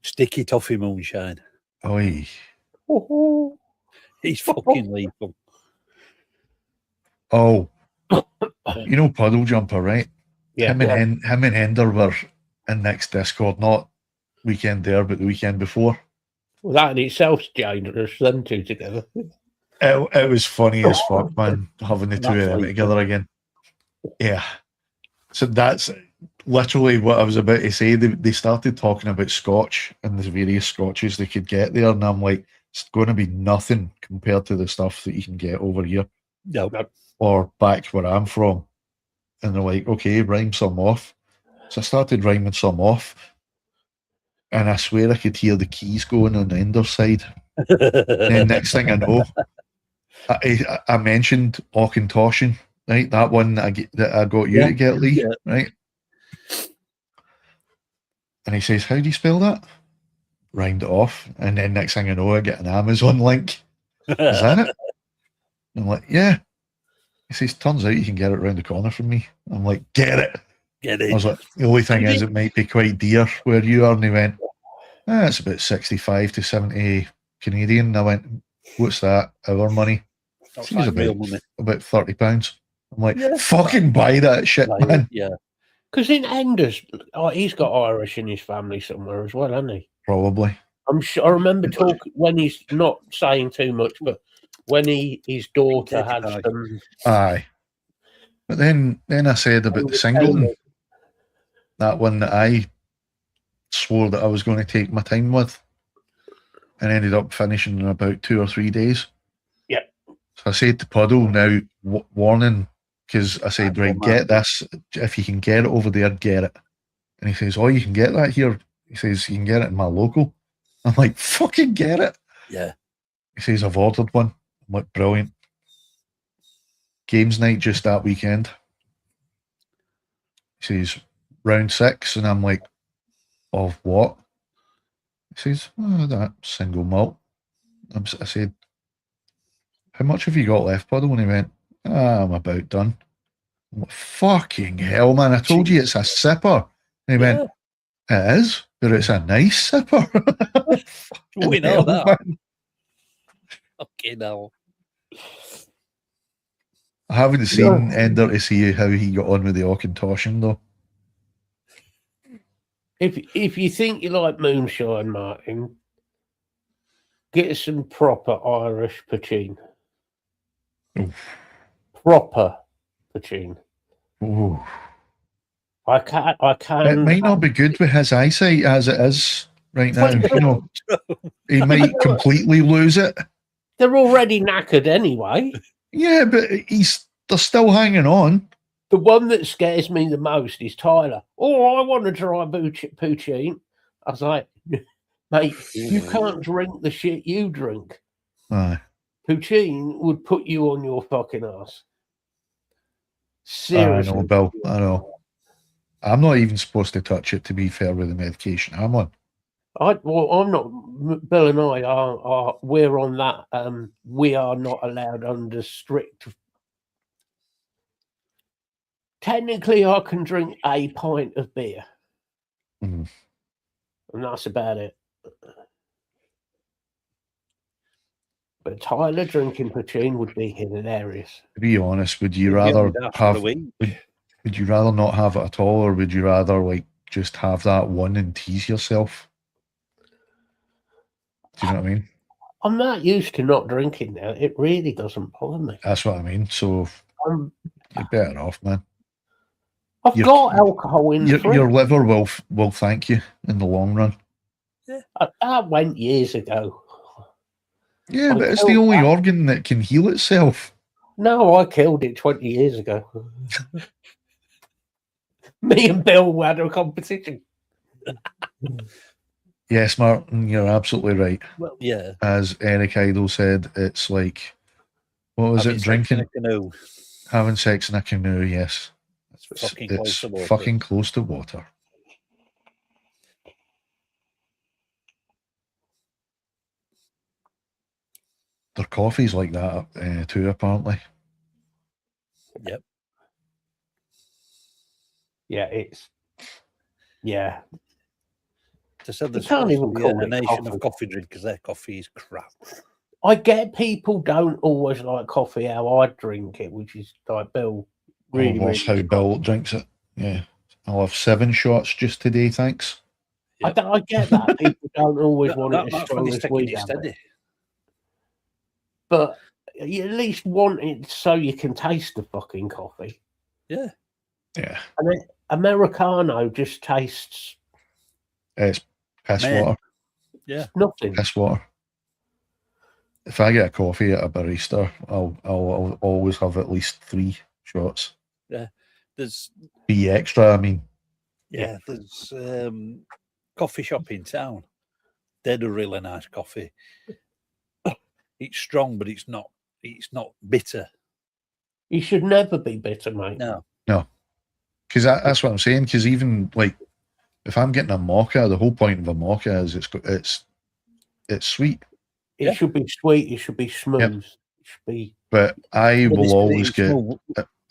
Sticky toffee moonshine. Oi. He's fucking lethal. Oh. You know Puddle Jumper, right? Yeah. Him and Ender were in Nick's Discord, not weekend there, but the weekend before. Well, that in itself's dangerous, them two together. It was funny as fuck, man, having the two of them together again. Yeah. So that's literally what I was about to say. They started talking about Scotch and the various Scotches they could get there, and I'm like, it's going to be nothing compared to the stuff that you can get over here. No. Or back where I'm from. And they're like, okay, rhyme some off. So I started rhyming some off. And I swear I could hear the keys going on the Ender's side. Then next thing I know, I mentioned Auchentoshan, right? That one that I got you to get, Lee, right? And he says, how do you spell that? Rhymed it off. And then next thing I know, I get an Amazon link. Is that it? And I'm like, yeah. He says, turns out you can get it around the corner from me. I'm like, get it. Get it. I was like, the only thing is it might be quite dear where you are. And he went, it's about 65 to 70 Canadian. And I went, what's that? Our money? That's Seems like real money. about £30. I'm like, fucking buy that shit, man. Yeah. Because in Enders, he's got Irish in his family somewhere as well, hasn't he? Probably. I'm sure. I remember talking when he's not saying too much, but when his daughter had some. Aye. But then I said about the Singleton, that one that I swore that I was going to take my time with, and ended up finishing in about 2 or 3 days. Yeah. So I said to Puddle, now warning, because I said, right, get this. If you can get it over there, get it. And he says, oh, you can get that here. He says, you can get it in my local. I'm like, fucking get it. Yeah. He says, I've ordered one. I'm like, brilliant. Games night just that weekend. He says, round 6. And I'm like, of what? He says, that single malt. I said, how much have you got left, Puddle? And he went, I'm about done. I'm like, fucking hell, man. I told you it's a sipper. And he went, it is, but it's a nice sipper. We know that. Man. Okay, now. I haven't seen Ender to see how he got on with the Auchentoshan, though. If you think you like moonshine, Martin, Get some proper Irish poutine. Oof. Proper poutine. Ooh. I can. It might not be good with his eyesight as it is right now. You know, he might completely lose it. They're already knackered anyway. Yeah, but they're still hanging on. The one that scares me the most is Tyler. Oh, I want to try poutine. I was like, mate, you can't drink the shit you drink. Aye. Poutine would put you on your fucking ass. Seriously. I know, Bill. I know. I'm not even supposed to touch it, to be fair, with the medication I'm on. I'm not. Bill and I are. We're on that. We are not allowed under strict. Technically, I can drink a pint of beer, Mm. and that's about it. But Tyler drinking poutine would be hilarious. To be honest, would you rather have? Would you rather not have it at all, or would you rather like just have that one and tease yourself? Do you know what I mean? I'm not used to not drinking now. It really doesn't bother me. That's what I mean. So you're better off, man. I've got alcohol in the fridge. Your liver will thank you in the long run. Yeah. That went years ago. Yeah, but it's the only organ that can heal itself. No, I killed it 20 years ago. Me and Bill had a competition. Yes, Martin, you're absolutely right. Well, yeah. As Eric Idle said, it's like, what was it? Drinking, having sex in a canoe. Yes, it's fucking close to water. Their coffee's like that too, apparently. Yep. Yeah, it's. Yeah. They said there's can't even call a nation of coffee drinkers. Their coffee is crap. I get people don't always like coffee how I drink it, which is like Bill. Really, that's how Bill drinks it. Yeah, I'll have 7 shots just today, thanks. Yep. I get that people don't always want it as strong as we do. But you at least want it so you can taste the fucking coffee. Yeah. Yeah. And then Americano just tastes. It's piss water. Yeah. Nothing. Piss water. If I get a coffee at a barista, I'll always have at least 3 shots. Yeah. There's 3 extra, I mean. Yeah, there's coffee shop in town. They do really nice coffee. It's strong, but it's not bitter. You should never be bitter, mate. No. Because that's what I'm saying. Because even like if I'm getting a mocha, the whole point of a mocha is it's sweet. It should be sweet. It should be smooth. Yep. It should be. But I will always get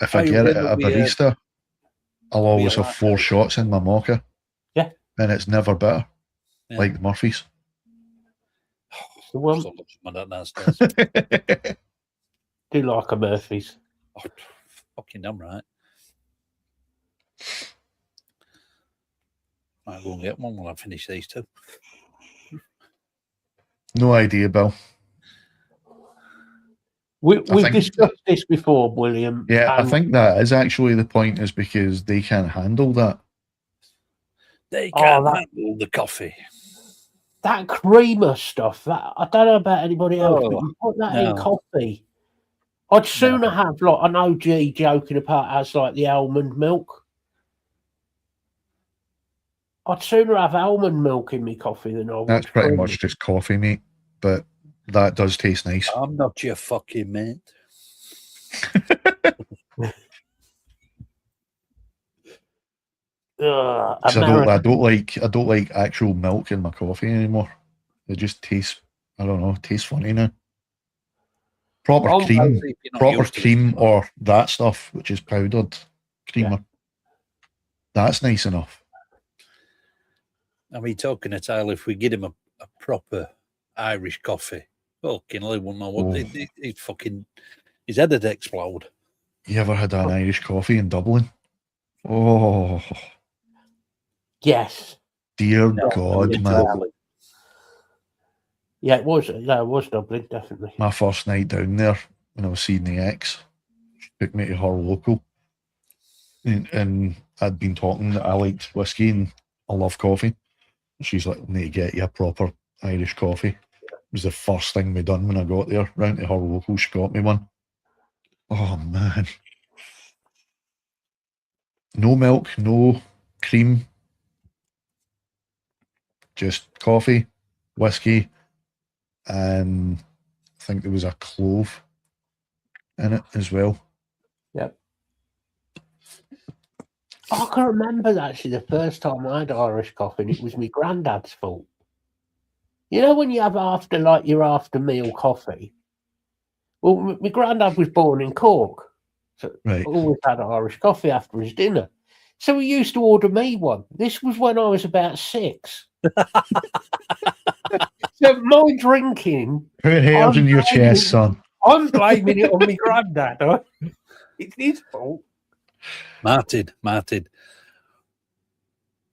if I get it at a barista, I'll always have 4 shots in my mocha. Yeah, and it's never bitter, like Murphy's. The one. Do like a Murphy's. Oh, fucking damn right. Might go and get one when I finish these 2. No idea, Bill. We've discussed this before, William. Yeah, I think that is actually the point, is because they can't handle that. They can't handle the coffee. That creamer stuff, I don't know about anybody else, but you put that in coffee. I'd sooner have like an OG joking apart as like the almond milk. I'd sooner have almond milk in my coffee than I would. That's pretty much just coffee, mate. But that does taste nice. I'm not your fucking mate. I don't like actual milk in my coffee anymore. It just tastes, I don't know, tastes funny now. Proper cream or that stuff, which is powdered creamer. Yeah. That's nice enough. I mean, talking to Tyler, if we get him a proper Irish coffee, fucking hell, he wouldn't know what he'd fucking, his head would explode. You ever had an Irish coffee in Dublin? Oh. Yes. Dear God, man. Yeah, it was. Yeah, it was Dublin, definitely. My first night down there when I was seeing the ex, she took me to her local, and I'd been talking that I liked whiskey and I love coffee. She's like, "Need to get you a proper Irish coffee." It was the first thing we done when I got there. Round to her local, she got me one. Oh man, no milk, no cream, just coffee, whiskey, and I think there was a clove in it as well. Yep. I can remember actually the first time I had Irish coffee, and it was my granddad's fault. You know when you have your after meal coffee? Well, my granddad was born in Cork, so Right. always had Irish coffee after his dinner. So he used to order me one. This was when I was about 6. So my drinking... Put hairs in your chest, son. I'm blaming it on my granddad. Huh? It's his fault. Martin.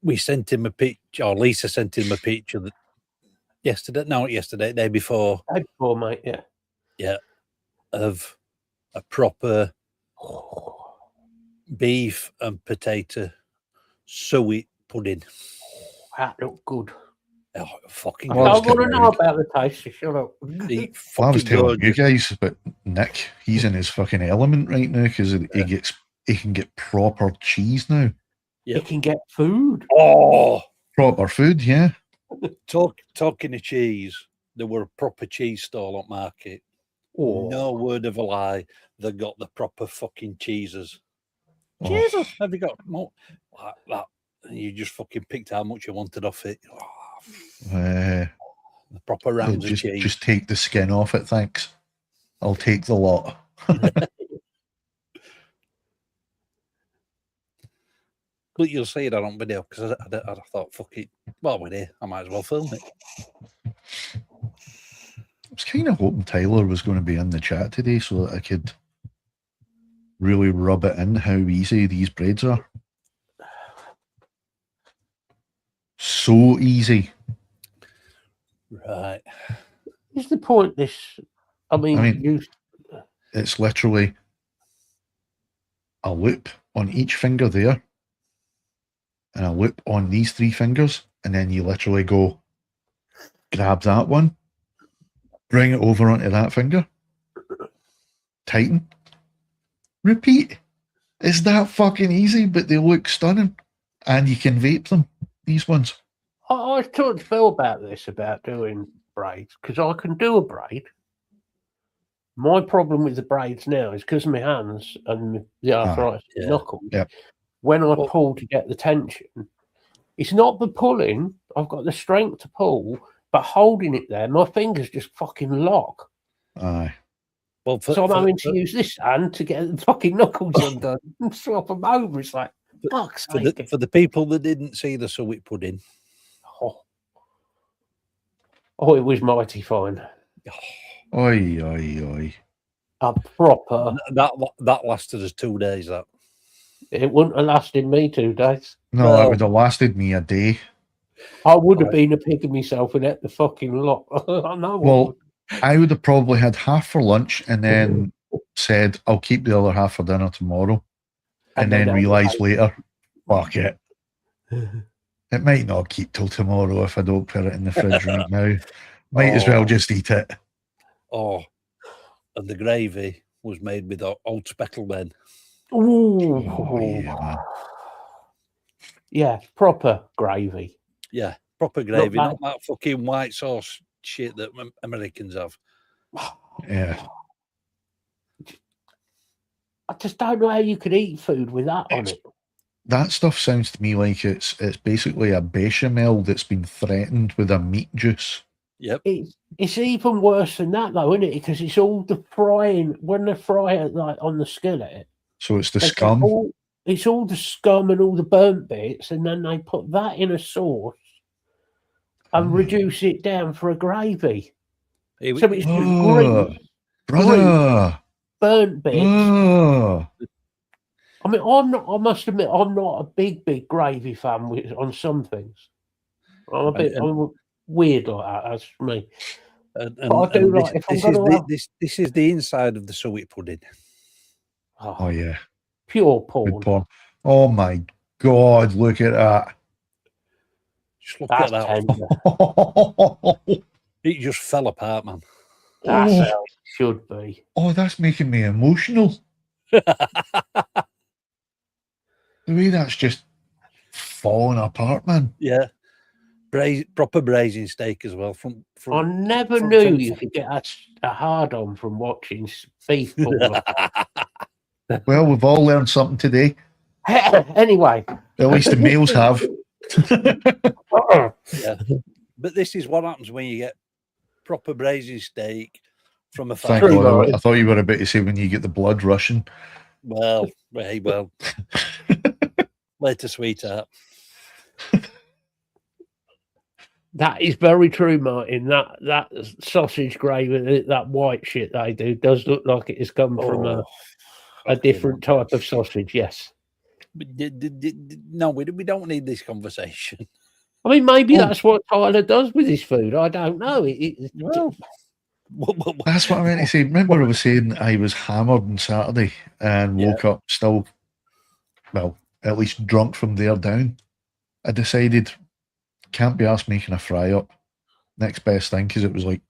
We sent him a picture, or Lisa sent him a picture yesterday, not yesterday, day before. Day before, mate, yeah. Yeah, of a proper beef and potato suet pudding. That looked good. Oh, fucking I good. want to know about the taste. Shut up. Well, I was telling you guys, but Nick, he's in his fucking element right now because he can get proper cheese now. Yep. He can get food. Oh, proper food, yeah. Talking of cheese, there were a proper cheese stall at market. Oh. No word of a lie, they got the proper fucking cheeses. Oh. Jesus, have you got more like that? You just fucking picked how much you wanted off it. Oh. The proper rounds of cheese. Just take the skin off it, thanks. I'll take the lot. But you'll see it on video because I thought, fuck it. While we're here, I might as well film it. I was kind of hoping Tyler was going to be in the chat today so that I could really rub it in how easy these breads are. So easy. Right. What's the point? I mean it's literally a loop on each finger there and a loop on these 3 fingers, and then you literally go grab that one, bring it over onto that finger, tighten, repeat. It's that fucking easy, but they look stunning, and you can vape them, these ones. I talked to Phil about this, about doing braids, because I can do a braid. My problem with the braids now is because of my hands and the arthritis knuckles. Yeah. When I pull to get the tension, it's not the pulling. I've got the strength to pull, but holding it there, my fingers just fucking lock. Aye. Well, so I'm having to use this hand to get the fucking knuckles undone and swap them over. It's like, fuck's sake. For the people that didn't see the suet pudding. Oh, it was mighty fine. Oi, oi, oi. A proper... That lasted us 2 days, that. It wouldn't have lasted me 2 days. No, it would have lasted me a day. I would have been a pig of myself and ate the fucking lot. I know. Well, I would have probably had half for lunch and then said, I'll keep the other half for dinner tomorrow. And then realised later, fuck it. It might not keep till tomorrow if I don't put it in the fridge right now. Might as well just eat it. Oh, and the gravy was made with old speckle men. Ooh. Oh, yeah, man. Yeah, proper gravy. Yeah, proper gravy, not that fucking white sauce shit that Americans have. Yeah. I just don't know how you could eat food with that on it. That stuff sounds to me like it's basically a bechamel that's been threatened with a meat juice. Yep. It's even worse than that though, isn't it? Because it's all the frying when they fry it like on the skillet. So it's the scum. It's all the scum and all the burnt bits, and then they put that in a sauce and reduce it down for a gravy. So it's just grease, burnt bits. I mean, I must admit, I'm not a big gravy fan on some things. I'm weird like that. That's me. This is the inside of the suet pudding. Oh yeah, pure porn. Good porn. Oh my God, look at that. Just look at that. Tender. It just fell apart, man. That's how it should be. Oh, that's making me emotional. The way that's just falling apart, man. Yeah. Proper braising steak as well. I never knew you could get a hard on from watching beef porn. Well, we've all learned something today. Anyway. At least the males have. Yeah. But this is what happens when you get proper braising steak from a Thank factory. God. I thought you were about to say when you get the blood rushing. Well, later, sweetheart. That is very true, Martin. That sausage gravy, that white shit they do, does look like it has come from a different type of sausage. Yes. No, we don't need this conversation. I mean, maybe that's what Tyler does with his food. I don't know. That's what I meant to say. Remember I was saying I was hammered on Saturday and woke up still, well, at least drunk from there down. I decided, can't be asked making a fry up. Next best thing, because it was like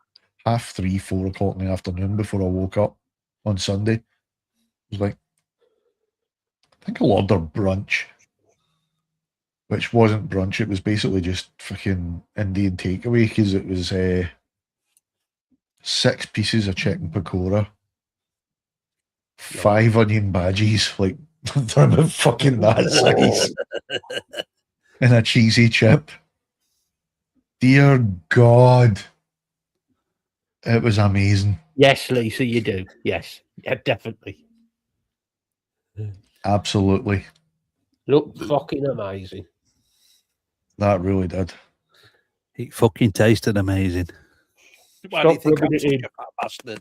3:30, 4 o'clock in the afternoon before I woke up on Sunday. It was like, I think I'll order brunch, which wasn't brunch. It was basically just fucking Indian takeaway because it was 6 pieces of chicken pakora, 5 onion bhajis, like they're about fucking that size, and a cheesy chip. Dear God, it was amazing. Yes, Lisa, you do. Yes, yeah, definitely. Absolutely. Look fucking amazing. That really did. It fucking tasted amazing. Why do you think I'm such a fat bastard?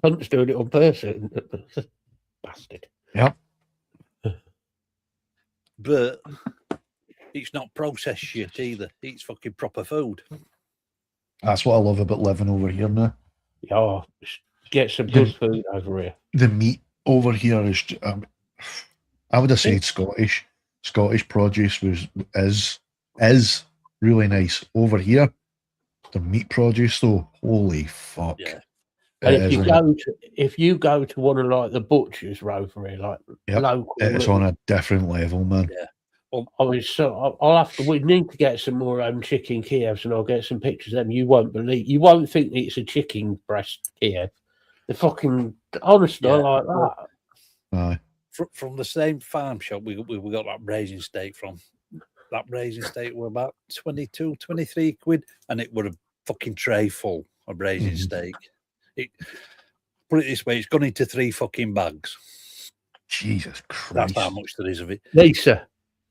Hunt's doing it on person. Bastard. Yep. But it's not processed shit either. It's fucking proper food. That's what I love about living over here now. Yeah, get some good food over here. The meat over here is, I would have said Scottish. Scottish produce is really nice. Over here, the meat produce though, holy fuck. Yeah. And if you go to one of like the butchers over here, like local, it's on a different level, man. Yeah. We need to get some more chicken Kievs, and I'll get some pictures of them. You won't think it's a chicken breast Kiev. The fucking honestly, I like that. Aye. From the same farm shop we got that braising steak from. That braising steak were about 22, 23 quid, and it were a fucking tray full of braising steak. Put it this way, it's gone into 3 fucking bags. Jesus Christ. That's how much there is of it. Lisa,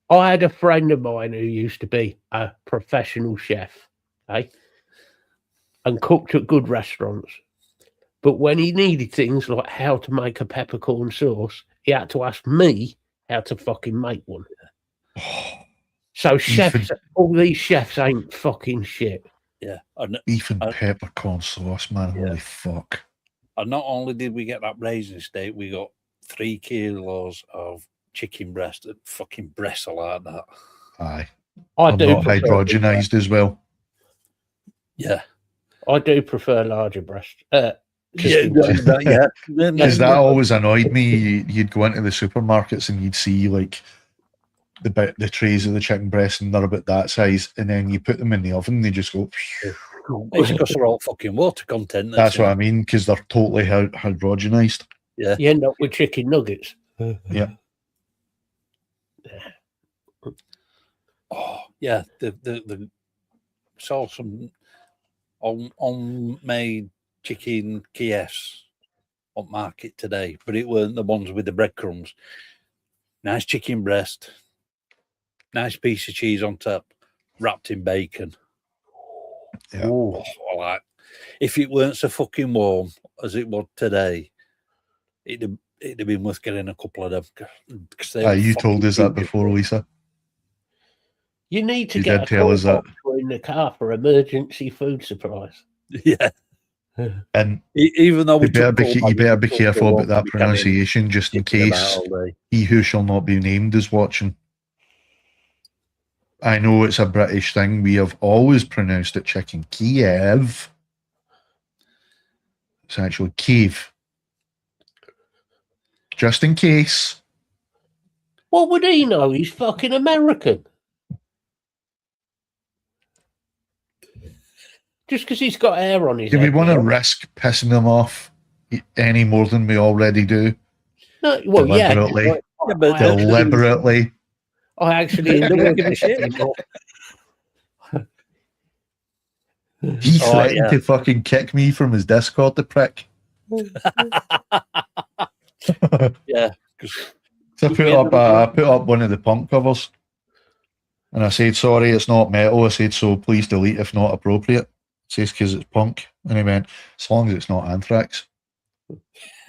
I had a friend of mine who used to be a professional chef, and cooked at good restaurants. But when he needed things like how to make a peppercorn sauce, he had to ask me how to fucking make one. So all these chefs ain't fucking shit. Yeah. Beef and peppercorn sauce, man. Holy fuck. And not only did we get that braising steak, we got 3 kilos of chicken breast. Fucking breasts are like that. Aye. I'm not hydrogenized as well. Yeah. I do prefer larger breasts. Because that always annoyed me. You'd go into the supermarkets and you'd see like the trays of the chicken breast, and they're about that size, and then you put them in the oven and they just go. It's because they're all fucking water content. That's what I mean, because they're totally hydrogenized. Yeah. You end up with chicken nuggets. Yeah. Oh yeah, the saw some homemade chicken Kievs on market today, but it weren't the ones with the breadcrumbs. Nice chicken breast, nice piece of cheese on top, wrapped in bacon. Yeah. Oh, like, if it weren't so fucking warm as it was today, it'd have been worth getting a couple of them. You told us that before, Lisa. You need to You get did a tell us that. in the car for emergency food supplies. Yeah. And even though we you better took be careful about that pronunciation, just in case he who shall not be named is watching. I know it's a British thing. We have always pronounced it chicken Kiev. It's actually Kiev. Just in case. What would he know? He's fucking American. Just because he's got hair on his head. Do we want to risk pissing them off any more than we already do? No, well, deliberately. Yeah, but deliberately. I actually don't give a shit. He threatened to fucking kick me from his Discord, the prick. Yeah. So I put up one of the punk covers, and I said, sorry, it's not metal. I said, so please delete if not appropriate. It says, because it's punk. And he went, as long as it's not Anthrax.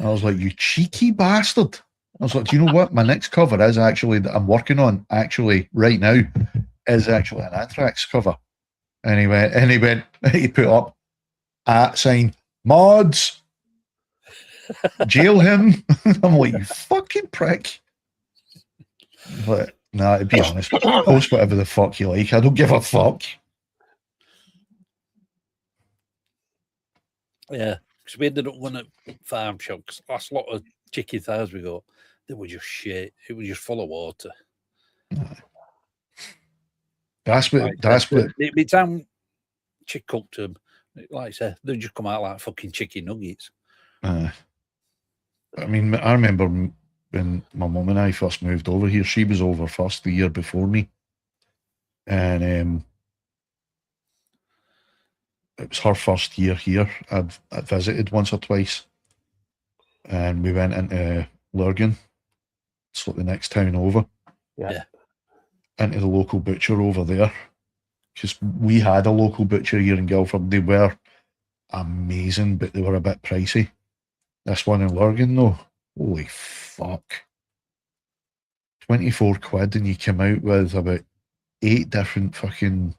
I was like, you cheeky bastard. I was like, do you know what? My next cover is actually, that I'm working on, actually, right now, is actually an Anthrax cover. And he put up @ mods, jail him. I'm like, you fucking prick. But nah, to be honest, post whatever the fuck you like. I don't give a fuck. Yeah, because we ended up one at Farm Shop. Cause last lot of chicken thighs we got, they were just shit. It was just full of water. That's what. The time chick cooked them, like I said, they just come out like fucking chicken nuggets. I mean, I remember when my mum and I first moved over here. She was over first the year before me, and it was her first year here. I'd visited once or twice, and we went into Lurgan, it's like the next town over. Yeah. Into the local butcher over there, because we had a local butcher here in Guildford. They were amazing, but they were a bit pricey. This one in Lurgan, though, holy fuck. 24 quid, and you come out with about 8 different fucking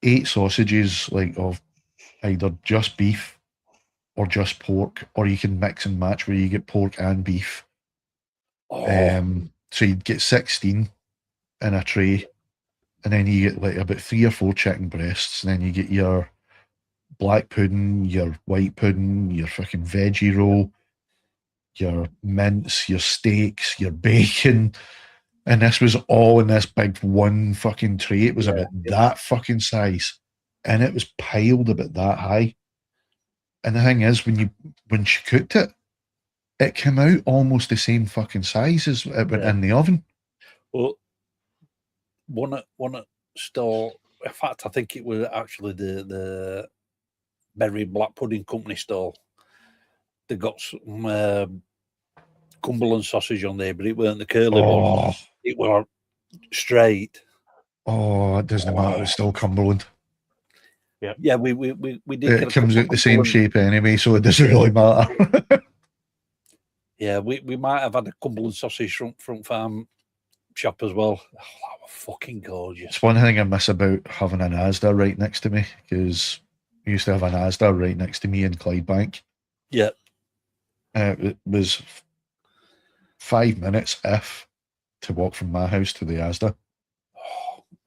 8 sausages, like of either just beef or just pork, or you can mix and match where you get pork and beef. So you'd get 16 in a tray, and then you get like about 3 or 4 chicken breasts, and then you get your black pudding, your white pudding, your fucking veggie roll, your mince, your steaks, your bacon. And this was all in this big one fucking tray. It was about that fucking size, and it was piled about that high. And the thing is, when she cooked it, it came out almost the same fucking size as it went in the oven. Well, one at store. In fact, I think it was actually the Berry Black Pudding Company store. They got some Cumberland sausage on there, but it weren't the curly one. It was straight. Oh, it doesn't matter. It's still Cumberland. Yeah, we did. It comes out the same shape anyway, so it doesn't really matter. Yeah, we might have had a Cumberland sausage from Farm Shop as well. Oh, that was fucking gorgeous. It's one thing I miss about having an Asda right next to me, because we used to have an Asda right next to me in Clydebank. Yeah. It was 5 minutes to walk from my house to the Asda.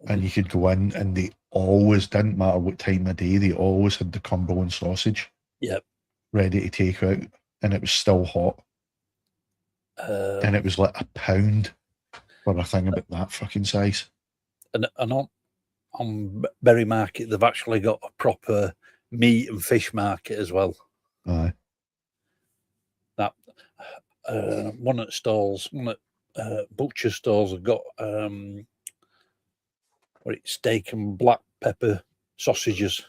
And you could go in, and they always, didn't matter what time of day, they always had the Cumberland sausage. Yep. Ready to take out, and it was still hot. And it was like £1 for a thing about that fucking size. And on Berry Market, they've actually got a proper meat and fish market as well. Aye. That one at stalls, one at butcher stalls have got steak and black pepper sausages.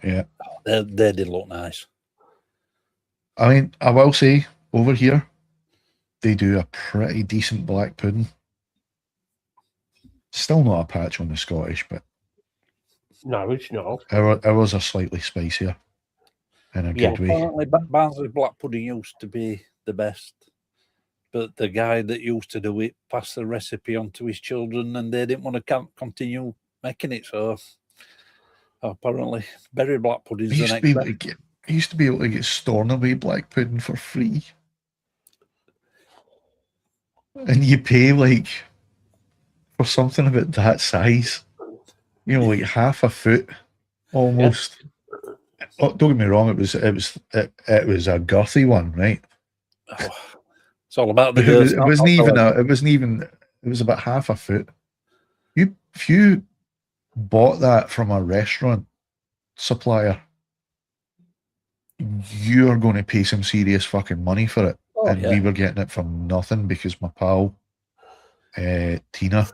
Yeah, they did look nice. I mean, I will say over here, they do a pretty decent black pudding. Still not a patch on the Scottish, but no, it's not. Ours are slightly spicier in a good way. Apparently, Barnsley black pudding used to be the best, but the guy that used to do it passed the recipe on to his children, and they didn't want to continue making it. So apparently, berry black pudding is the next best. I used to be able to get Stornoway black pudding for free, and you pay like for something about that size, you know, like half a foot almost. Yeah. Oh, don't get me wrong, it was a girthy one, right? Oh, it's all about the girth. It was about half a foot. If you bought that from a restaurant supplier, you're going to pay some serious fucking money for it. We were getting it for nothing because my pal Tina,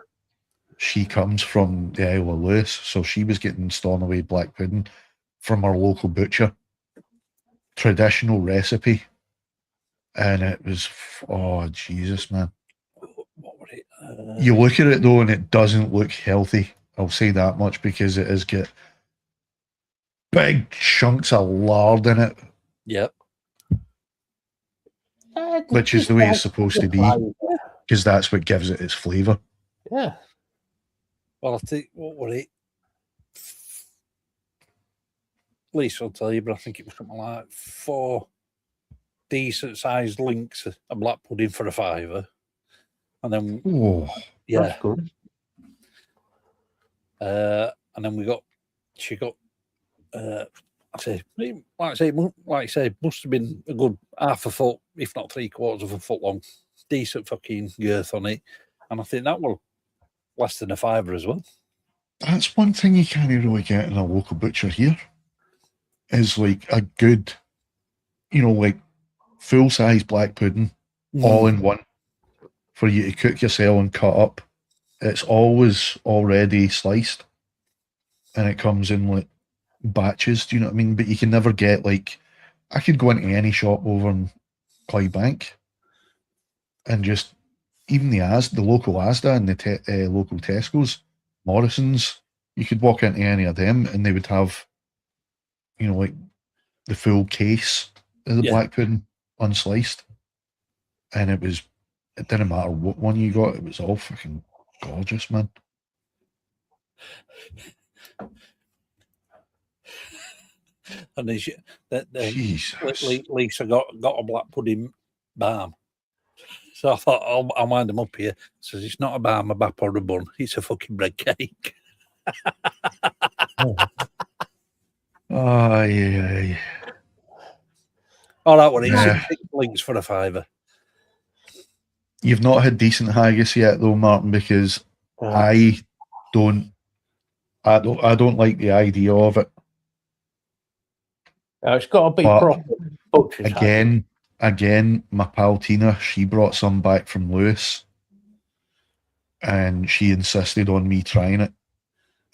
she comes from the Isle of Lewis, so she was getting Stornoway black pudding from our local butcher, traditional recipe, and it was, oh Jesus, man. What were it? You look at it though and it doesn't look healthy, I'll say that much, because it has got big chunks of lard in it. Yep. Which is the way it's supposed to be, because that's what gives it its flavour. Yeah. Well, I think, what were it? Lisa will tell you, but I think it was something like 4 decent sized links of black pudding for a £5. And then, that's good. And then she got, like I say, must have been a good half a foot, if not 3/4 of a foot long, decent fucking girth on it. And I think that will less than a £5 as well. That's one thing you can't really get in a local butcher here, is like a good, you know, like full-size black pudding, all in one, for you to cook yourself and cut up. It's always already sliced, and it comes in like batches, do you know what I mean? But you can never get, like, I could go into any shop over in Clydebank and just, even the local Asda and the local Tesco's, Morrison's, you could walk into any of them and they would have, you know, like the full case of the black pudding unsliced, and it didn't matter what one you got, it was all fucking gorgeous, man. And Jesus. Lisa got a black pudding balm. So I thought, I'll wind them up here. Says it's not a balm, a bap, or a bun. It's a fucking bread cake. Oh, yeah. All right, well, it's 6 links for a £5. You've not had decent haggis yet, though, Martin, because I don't like the idea of it. It's got to be proper. Again, my pal Tina, she brought some back from Lewis, and she insisted on me trying it.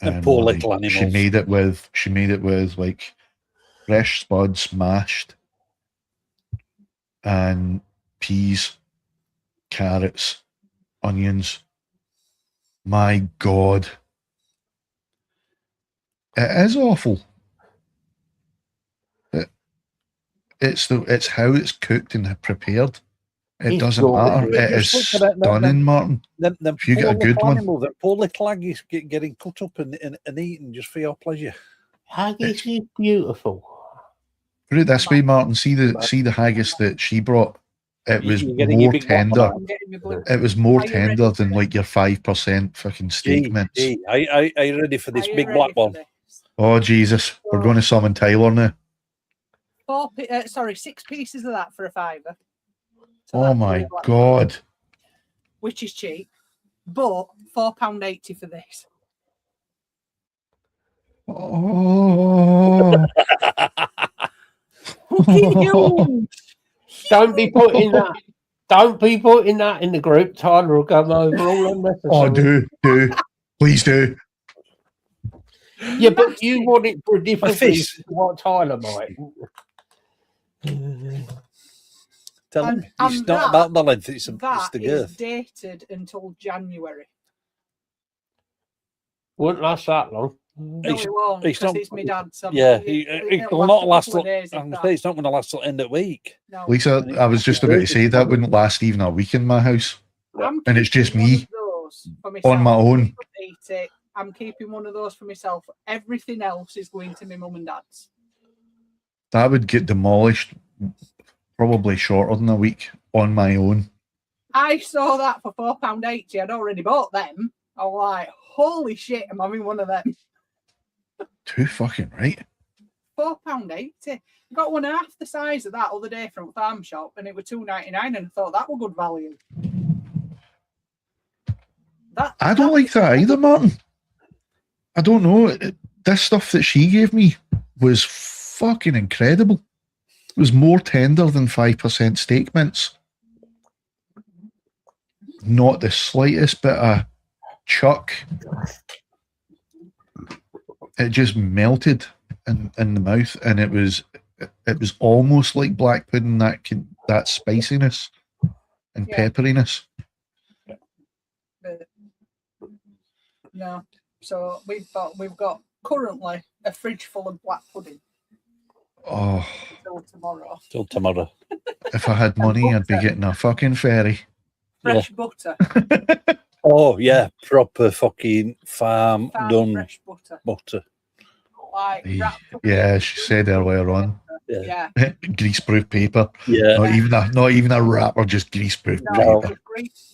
And poor little animals. She made it with like fresh spuds mashed, and peas, carrots, onions. My God, it is awful. It's how it's cooked and prepared. It doesn't matter. It is stunning, Martin. If you get a good one. That poor little haggis getting cut up and eaten just for your pleasure. Haggis is beautiful. Put it this way, Martin. See the haggis that she brought. It was more tender. It was more tender than like your 5% fucking steak mince. Are you ready for this big black one? Oh Jesus, we're going to summon Taylor now. 6 pieces of that for a £5. So oh my God. Which is cheap, but £4.80 for this. Oh. Don't be putting that. Don't be putting that in the group. Tyler will come over all unnecessary. Oh, do. Please do. Yeah, but you want it for a different reason to what Tyler might. Tell him it's not about the length, it's the girth. It's dated until January. Wouldn't last that long. No, it won't. It's Because not- it's my dad. So Yeah, it'll it'll not last. a couple of days, if I'm that. say it's not going to last till end of week. No. Lisa, I was just about to say that wouldn't last even a week in my house. And it's just keeping one me of those for myself. on my own. People eat it. I'm keeping one of those for myself. Everything else is going to my mum and dad's. That would get demolished probably shorter than a week on my own. I saw that for £4.80. I'd already bought them. I was like, holy shit, I'm having one of them. Too fucking right. £4.80. I got one half the size of that other day from Farm Shop, and it was $2.99, and I thought that was good value. I don't like that either, Martin. I don't know. This stuff that she gave me was fucking incredible. It was more tender than 5% steak mince. Not the slightest bit of chuck. It just melted in the mouth, and it was almost like black pudding, that spiciness and pepperiness. But, no. So we've got currently a fridge full of black pudding. Oh. Till tomorrow. If I had money, I'd be getting a fucking ferry. Fresh butter. Oh yeah, proper fucking farm done fresh butter. Like yeah, she said earlier on. Yeah. Greaseproof paper. Yeah. Not even a wrapper, just greaseproof paper.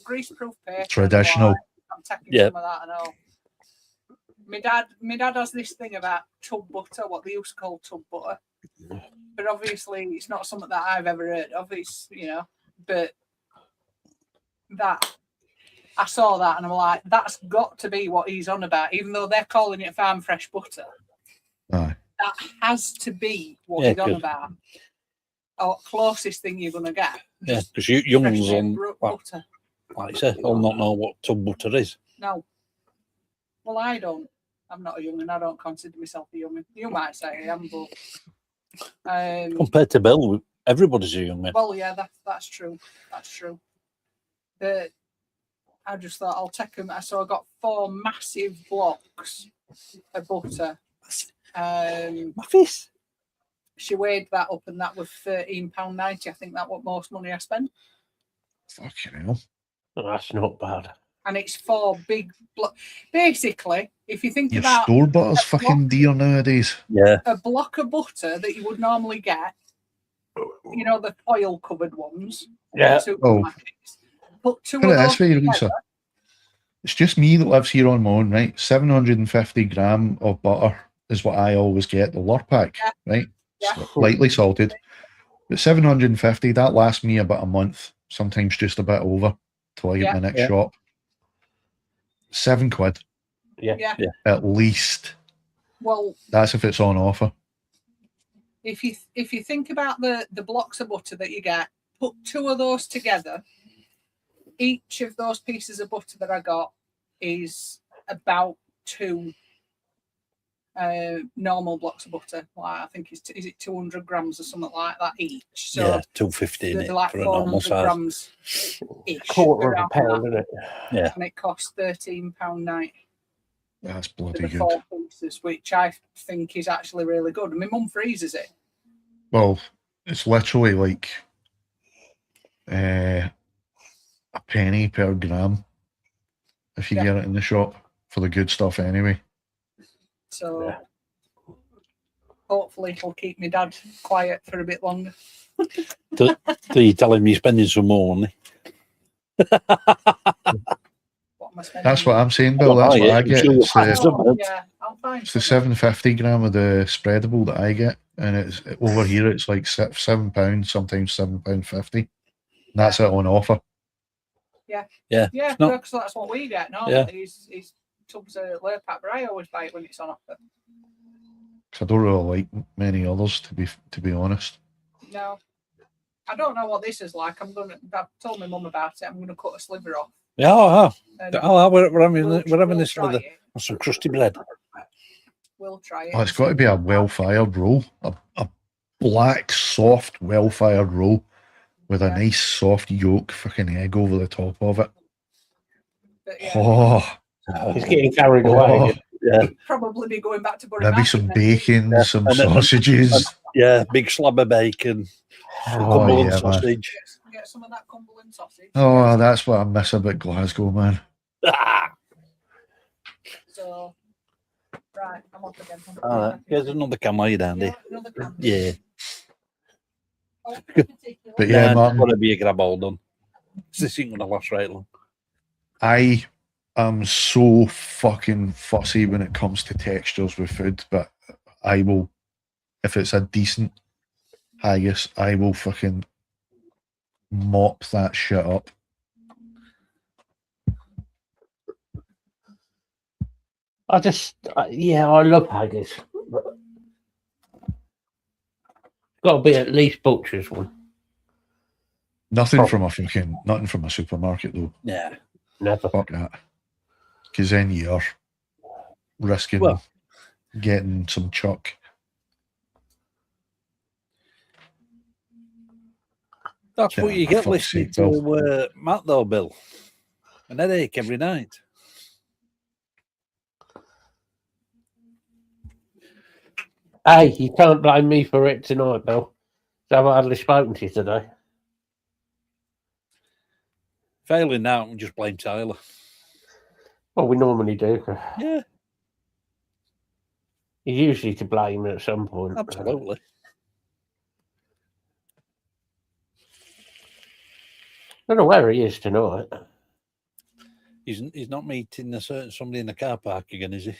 Greaseproof paper. Traditional. Like, I'm taking some of that and all. My dad has this thing about tub butter, what they used to call tub butter. But obviously it's not something that I've ever heard of. It's, but that I saw that and I'm like, that's got to be what he's on about, even though they're calling it farm fresh butter. Aye. That has to be what he's on about. Or closest thing you're gonna get. Yeah, because young ones on butter. Like I said, I'll not know what tub butter is. No. Well, I don't. I'm not a young'un. I don't consider myself a young'un. You might say I am, but compared to Bill, everybody's a young man. Well, yeah, that's true. That's true. But I just thought I'll take them. So I got 4 massive blocks of butter. My face. She weighed that up, and that was £13.90. I think that was most money I spent. Fucking hell. That's not bad. And it's 4 big blocks. Basically, if you think Your about store butter's fucking dear nowadays. Yeah. A block of butter that you would normally get, the oil covered ones. Yeah. Put 2 Put of it those this way, Lisa. It's just me that lives here on my own, right? 750 gram of butter is what I always get, the Lure pack, right? Yeah. Lightly salted. But 750, that lasts me about a month, sometimes just a bit over, till I get my next shop. £7. Yeah. At least. Well, that's if it's on offer. If you think about the blocks of butter that you get, put 2 of those together. Each of those pieces of butter that I got is about 2 normal blocks of butter. Like, I think is it 200 grams or something like that each? So yeah, 250 in it like for a normal 400 size. grams each. Quarter of a pound, isn't it? Yeah. And it costs £13.90. That's bloody good. 4 pieces, which I think is actually really good. And my mum freezes it. Well, it's literally like a penny per gram if you get it in the shop for the good stuff anyway. So hopefully it'll keep my dad quiet for a bit longer. Do you tell him you're spending some more money? What am I spending? That's what I'm saying, Bill. That's what I get. It's I'll find the 750 gram of the spreadable that I get, and it's over here. It's like £7, sometimes £7.50. That's it on offer. Yeah, Not... because that's what we get normally. Is tubs of Lure pack, but I always buy it when it's on offer. Because I don't really like many others, to be honest. No, I don't know what this is like. I've told my mum about it. I'm gonna cut a sliver off. Yeah, we're having this with some crusty bread. We'll try it. Oh, it's got to be a well-fired roll, a black, soft, well-fired roll with a nice, soft yolk fucking egg over the top of it. But, He's getting carried away. Yeah. Probably be going back to Bury Maybe Market some then. bacon, Yeah. some And- sausages. Yeah, big slab of bacon, some Oh, Cumberland yeah, man. sausage. Get some of that Cumberland sausage. Oh, that's what I miss about Glasgow, man. Ah! So, right, I'm off again. Here's another can while you're down there. Another can. Yeah. Oh, particular. But yeah, It's Martin, got to be a grab all done. This ain't going to last right long. I am so fucking fussy when it comes to textures with food, but I will, if it's a decent haggis, I will fucking mop that shit up. I love haggis. Got to be at least butcher's one. Nothing from a supermarket though. Yeah. Never. Fuck that. Because then you're risking getting some chuck. That's what you get listening to Matt, though, Bill. An headache every night. Hey, you can't blame me for it tonight, Bill. I haven't hardly spoken to you today. Failing now, and just blame Tyler. Well, we normally do. Yeah. He's usually to blame at some point. Absolutely. I don't know where he is tonight. He's not meeting somebody in the car park again, is he?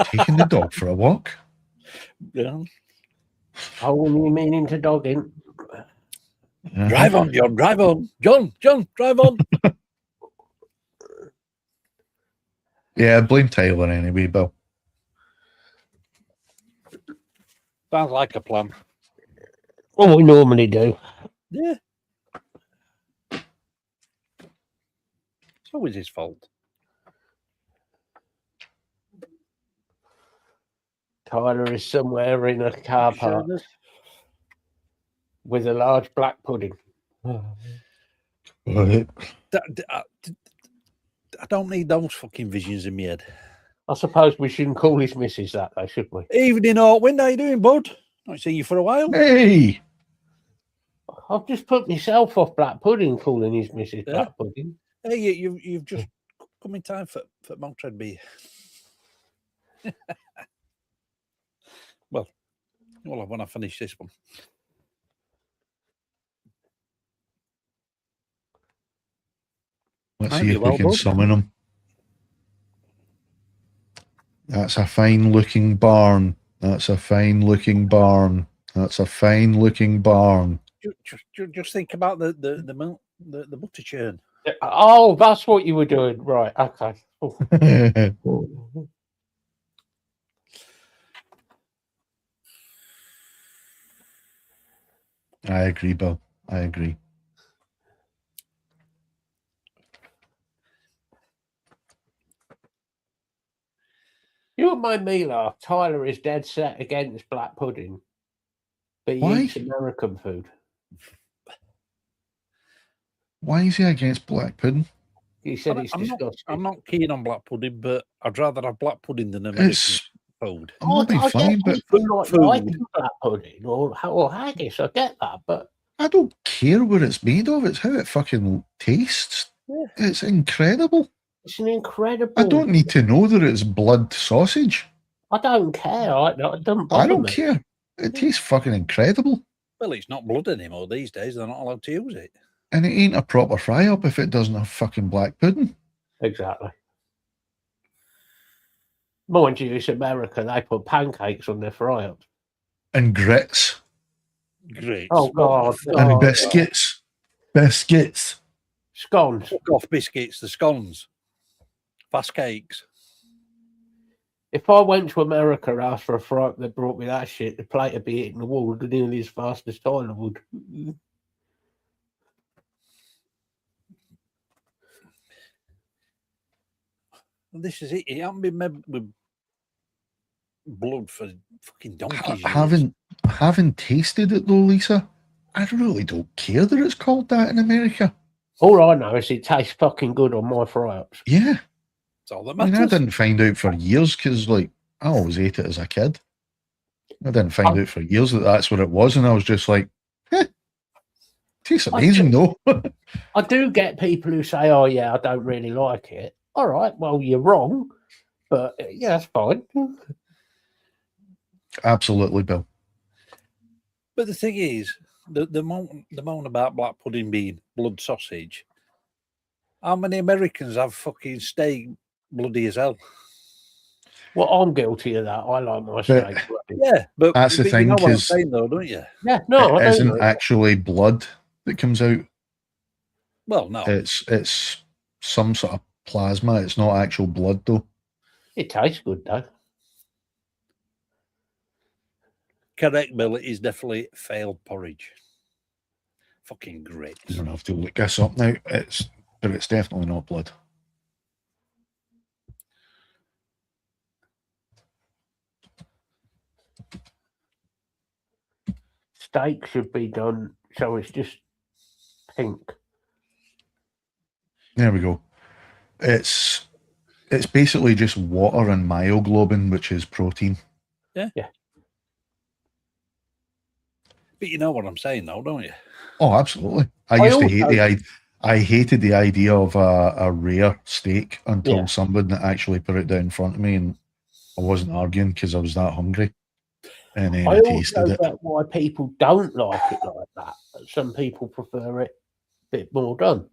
Taking the dog for a walk? Yeah. Oh, you meaning to dog in? Drive on, John. Drive on. John, drive on. Yeah, blame Tyler anyway, Bill. Sounds like a plan. Well, we normally do. Yeah. It's always his fault. Tyler is somewhere in a car park with a large black pudding. Right. I don't need those fucking visions in my head. I suppose we shouldn't call his missus that, though, should we? Evening, Ortwind. How you doing, bud? Not seen you for a while. Hey! I've just put myself off black pudding, calling his missus black pudding. Hey, you've just come in time for Maltread beer. Well, when I finish this one. Let's see if we can summon him. That's a fine-looking barn. That's a fine-looking barn. That's a fine-looking barn. Just think about the butter churn. Oh, that's what you were doing, right? Okay. I agree, Bill. I agree. You won't mind me laugh. Tyler is dead set against black pudding, but he eats American food. Why is he against black pudding? He said it's disgusting. I'm not keen on black pudding, but I'd rather have black pudding than American food. I fine, get but like black pudding or haggis. I get that, but I don't care what it's made of. It's how it fucking tastes. Yeah. It's incredible. It's an incredible. I don't need to know that it's blood sausage. I don't care. I don't care. It tastes fucking incredible. Well, it's not blood anymore these days. They're not allowed to use it. And it ain't a proper fry up if it doesn't have fucking black pudding. Exactly. Mind you, it's America. They put pancakes on their fry ups. And grits. Grits. Oh, God. And biscuits. Biscuits. Scones. Fuck off biscuits, the scones. Fast cakes. If I went to America, asked for a fry up, they brought me that shit, the plate would be hitting the wall nearly as fast as Tyler would. This is it. It hasn't been made with blood for fucking donkeys. Having tasted it though, Lisa, I really don't care that it's called that in America. All I know is it tastes fucking good on my fry-ups. Yeah. That's all that I mean, matters. I didn't find out for years because, like, I always ate it as a kid. I didn't find out for years that that's what it was, and I was just like, tastes amazing, though. I do get people who say, "Oh yeah, I don't really like it." All right, well you're wrong, but yeah, that's fine. Absolutely, Bill. But the thing is, the moan about black pudding being blood sausage. How many Americans have fucking steak bloody as hell? Well, I'm guilty of that. I like my steak bloody. Yeah, but that's the thing, you know what I'm because saying, though, don't you? Yeah, no, it I isn't don't know. actually blood that comes out. Well, no, It's some sort of plasma. It's not actual blood, though. It tastes good though. correct, Bill. It is definitely failed porridge. Fucking great. I'm gonna have to look this up now. But it's definitely not blood. Steak should be done so it's just pink. There we go. It's basically just water and myoglobin, which is protein. Yeah. But you know what I'm saying, though, don't you? Oh, absolutely. I used to hate I hated the idea of a rare steak until someone actually put it down in front of me, and I wasn't arguing because I was that hungry. And then I tasted it. Get why people don't like it like that. Some people prefer it a bit more done.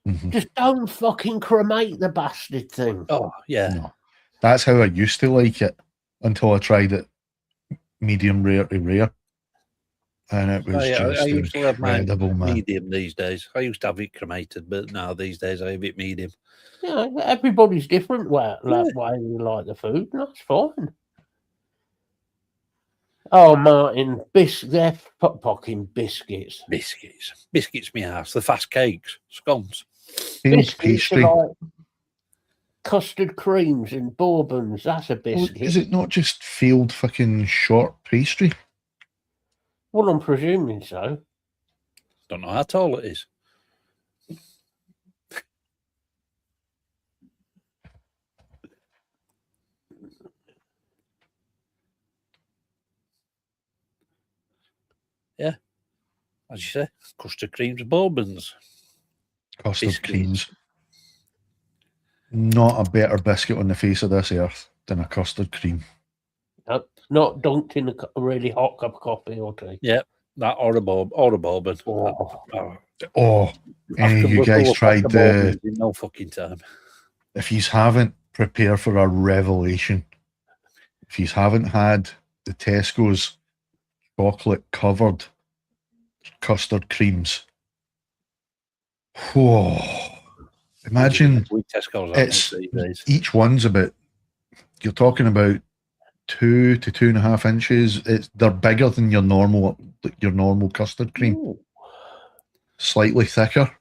Mm-hmm. Just don't fucking cremate the bastard thing. Oh, yeah. No. That's how I used to like it until I tried it medium rare to rare. And it was I used to have mine incredible, man. medium these days. I used to have it cremated, but now these days I have it medium. Yeah, everybody's different way you like the food, and that's fine. Oh, Martin, they're fucking biscuits. Biscuits, me ass. The fast cakes, scones. Biscuits pastry. are like custard creams and bourbons. That's a biscuit. Well, is it not just failed fucking short pastry? Well, I'm presuming so. Don't know how tall it is. Yeah, as you say, custard creams, bourbons. Custard Biscuits. creams. Not a better biscuit on the face of this earth than a custard cream. Not dunked in a really hot cup of coffee or tea. Yeah, that or a bourbon. Any of you guys tried the... No fucking time. If you haven't, prepare for a revelation. If you haven't had the Tesco's chocolate-covered custard creams, whoa! Imagine each one's about. You're talking about 2 to 2.5 inches. They're bigger than your normal custard cream. Ooh. Slightly thicker,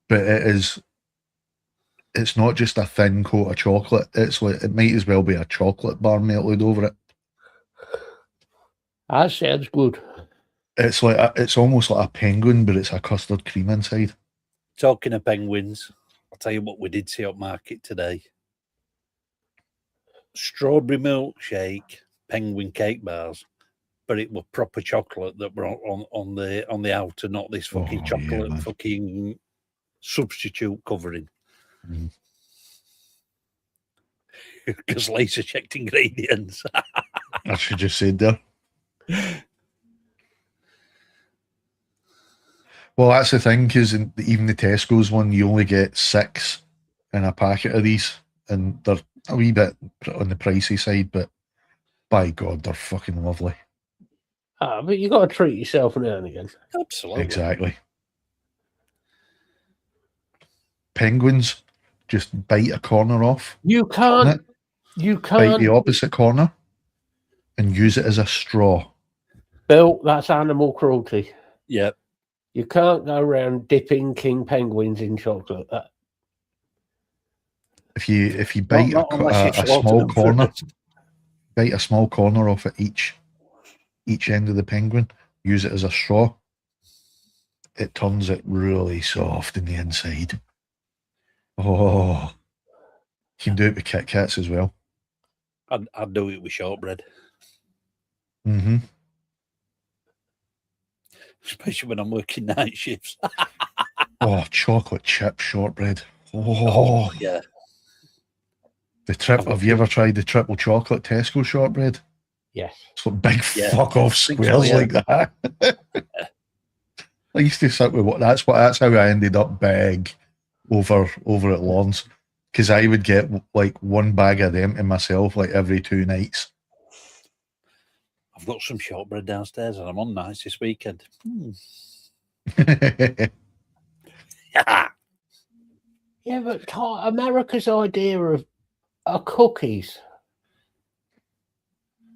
but it's not just a thin coat of chocolate. It's like it might as well be a chocolate bar melted over it. That sounds good. It's almost like a penguin, but it's a custard cream inside. Talking of penguins, I'll tell you what we did see at market today. Strawberry milkshake penguin cake bars, but it were proper chocolate that were on the outer, not this fucking chocolate fucking substitute covering. Because Lisa checked ingredients. I should just said there. Well, that's the thing, because even the Tesco's one, you only get 6 in a packet of these, and they're a wee bit on the pricey side, but by God, they're fucking lovely. But you got to treat yourself now and again. Absolutely. Exactly. Penguins, just bite a corner off. You can't. Bite the opposite corner and use it as a straw. Bill, that's animal cruelty. Yep. You can't go around dipping king penguins in chocolate. If you bite a small corner, bite a small corner off at each end of the penguin, use it as a straw. it turns it really soft in the inside. Oh, you can do it with Kit Kats as well. I'd do it with shortbread. Mm-hmm. Especially when I'm working night shifts. Oh, chocolate chip shortbread. Oh, yeah. Have you ever tried the triple chocolate Tesco shortbread? Yes. It's like big fuck off squares like that. I used to sit with that's how I ended up big over at Lawrence, because I would get like one bag of them to myself like every 2 nights. I've got some shortbread downstairs and I'm on nights this weekend. Yeah, but America's idea of cookies.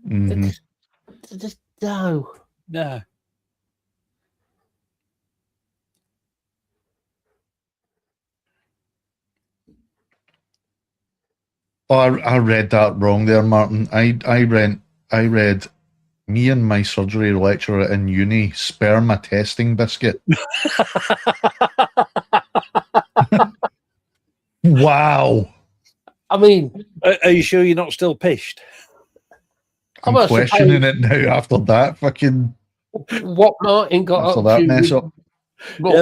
Mm-hmm. Just no. No. Oh, I read that wrong there, Martin. I read me and my surgery lecturer in uni sperma testing biscuit. Wow. I mean, are you sure you're not still pissed? I'm questioning it now after that fucking. What Martin got after up that to. mess up. What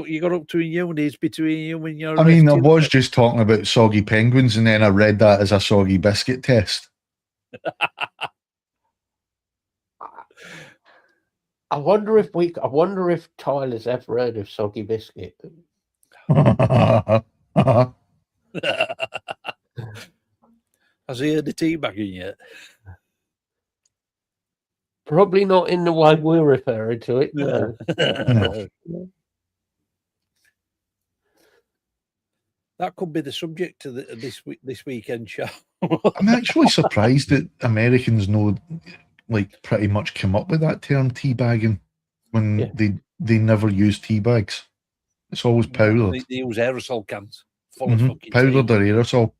you got up to in uni is between you and your. I mean, I was just talking about soggy penguins, and then I read that as a soggy biscuit test. I wonder if Tyler's ever heard of soggy biscuit. Has he heard the teabagging yet? Probably not in the way we're referring to it. No. No. That could be the subject of this weekend show. I'm actually surprised that Americans know, like, pretty much came up with that term teabagging when they never use tea bags. It's always powdered. They use aerosol cans full of fucking powdered or aerosol.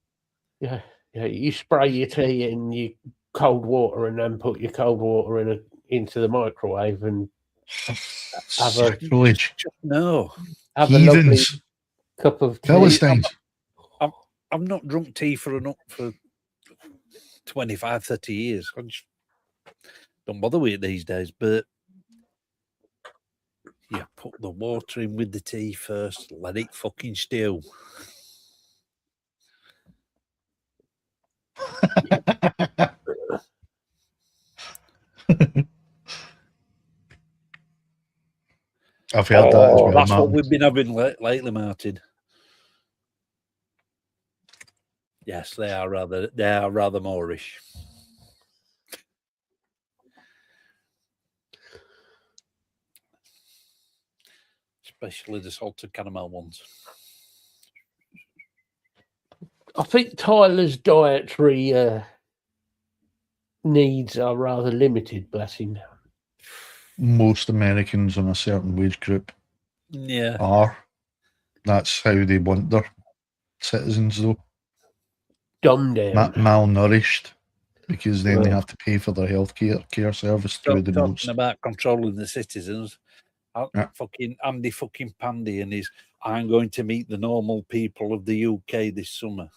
Yeah. You spray your tea in your cold water and then put your cold water into the microwave and have a lovely cup of tea. Philistines. I've not drunk tea for 25, 30 years. I just don't bother with it these days. But you put the water in with the tea first, let it fucking stew. I've heard that as well. That's Martin. what we've been having lately, Martin. Yes, they are rather Moorish. Especially the salted caramel ones. I think Tyler's dietary needs are rather limited, bless him. Most Americans in a certain wage group are. That's how they want their citizens, though. Dumbed down. Malnourished, because then they have to pay for their health care service through the nose. Talking about controlling the citizens, fucking Andy fucking Pandy and his, I'm going to meet the normal people of the UK this summer.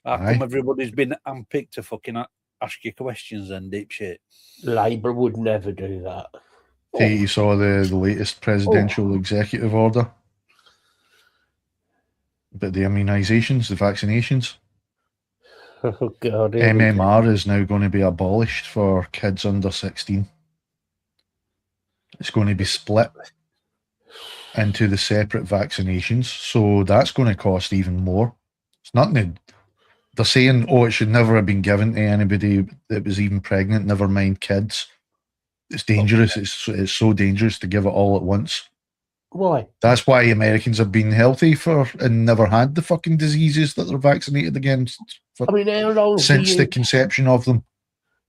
How come everybody's been handpicked to fucking ask you questions and dipshit? Labour would never do that. You saw the latest presidential executive order about the immunisations, the vaccinations. Oh God! MMR is now going to be abolished for kids under 16. It's going to be split into the separate vaccinations, so that's going to cost even more. It's nothing. They're saying, it should never have been given to anybody that was even pregnant, never mind kids. It's dangerous. It's so dangerous to give it all at once. Why? That's why Americans have been healthy and never had the fucking diseases that they're vaccinated against. I mean, how long since the conception of them?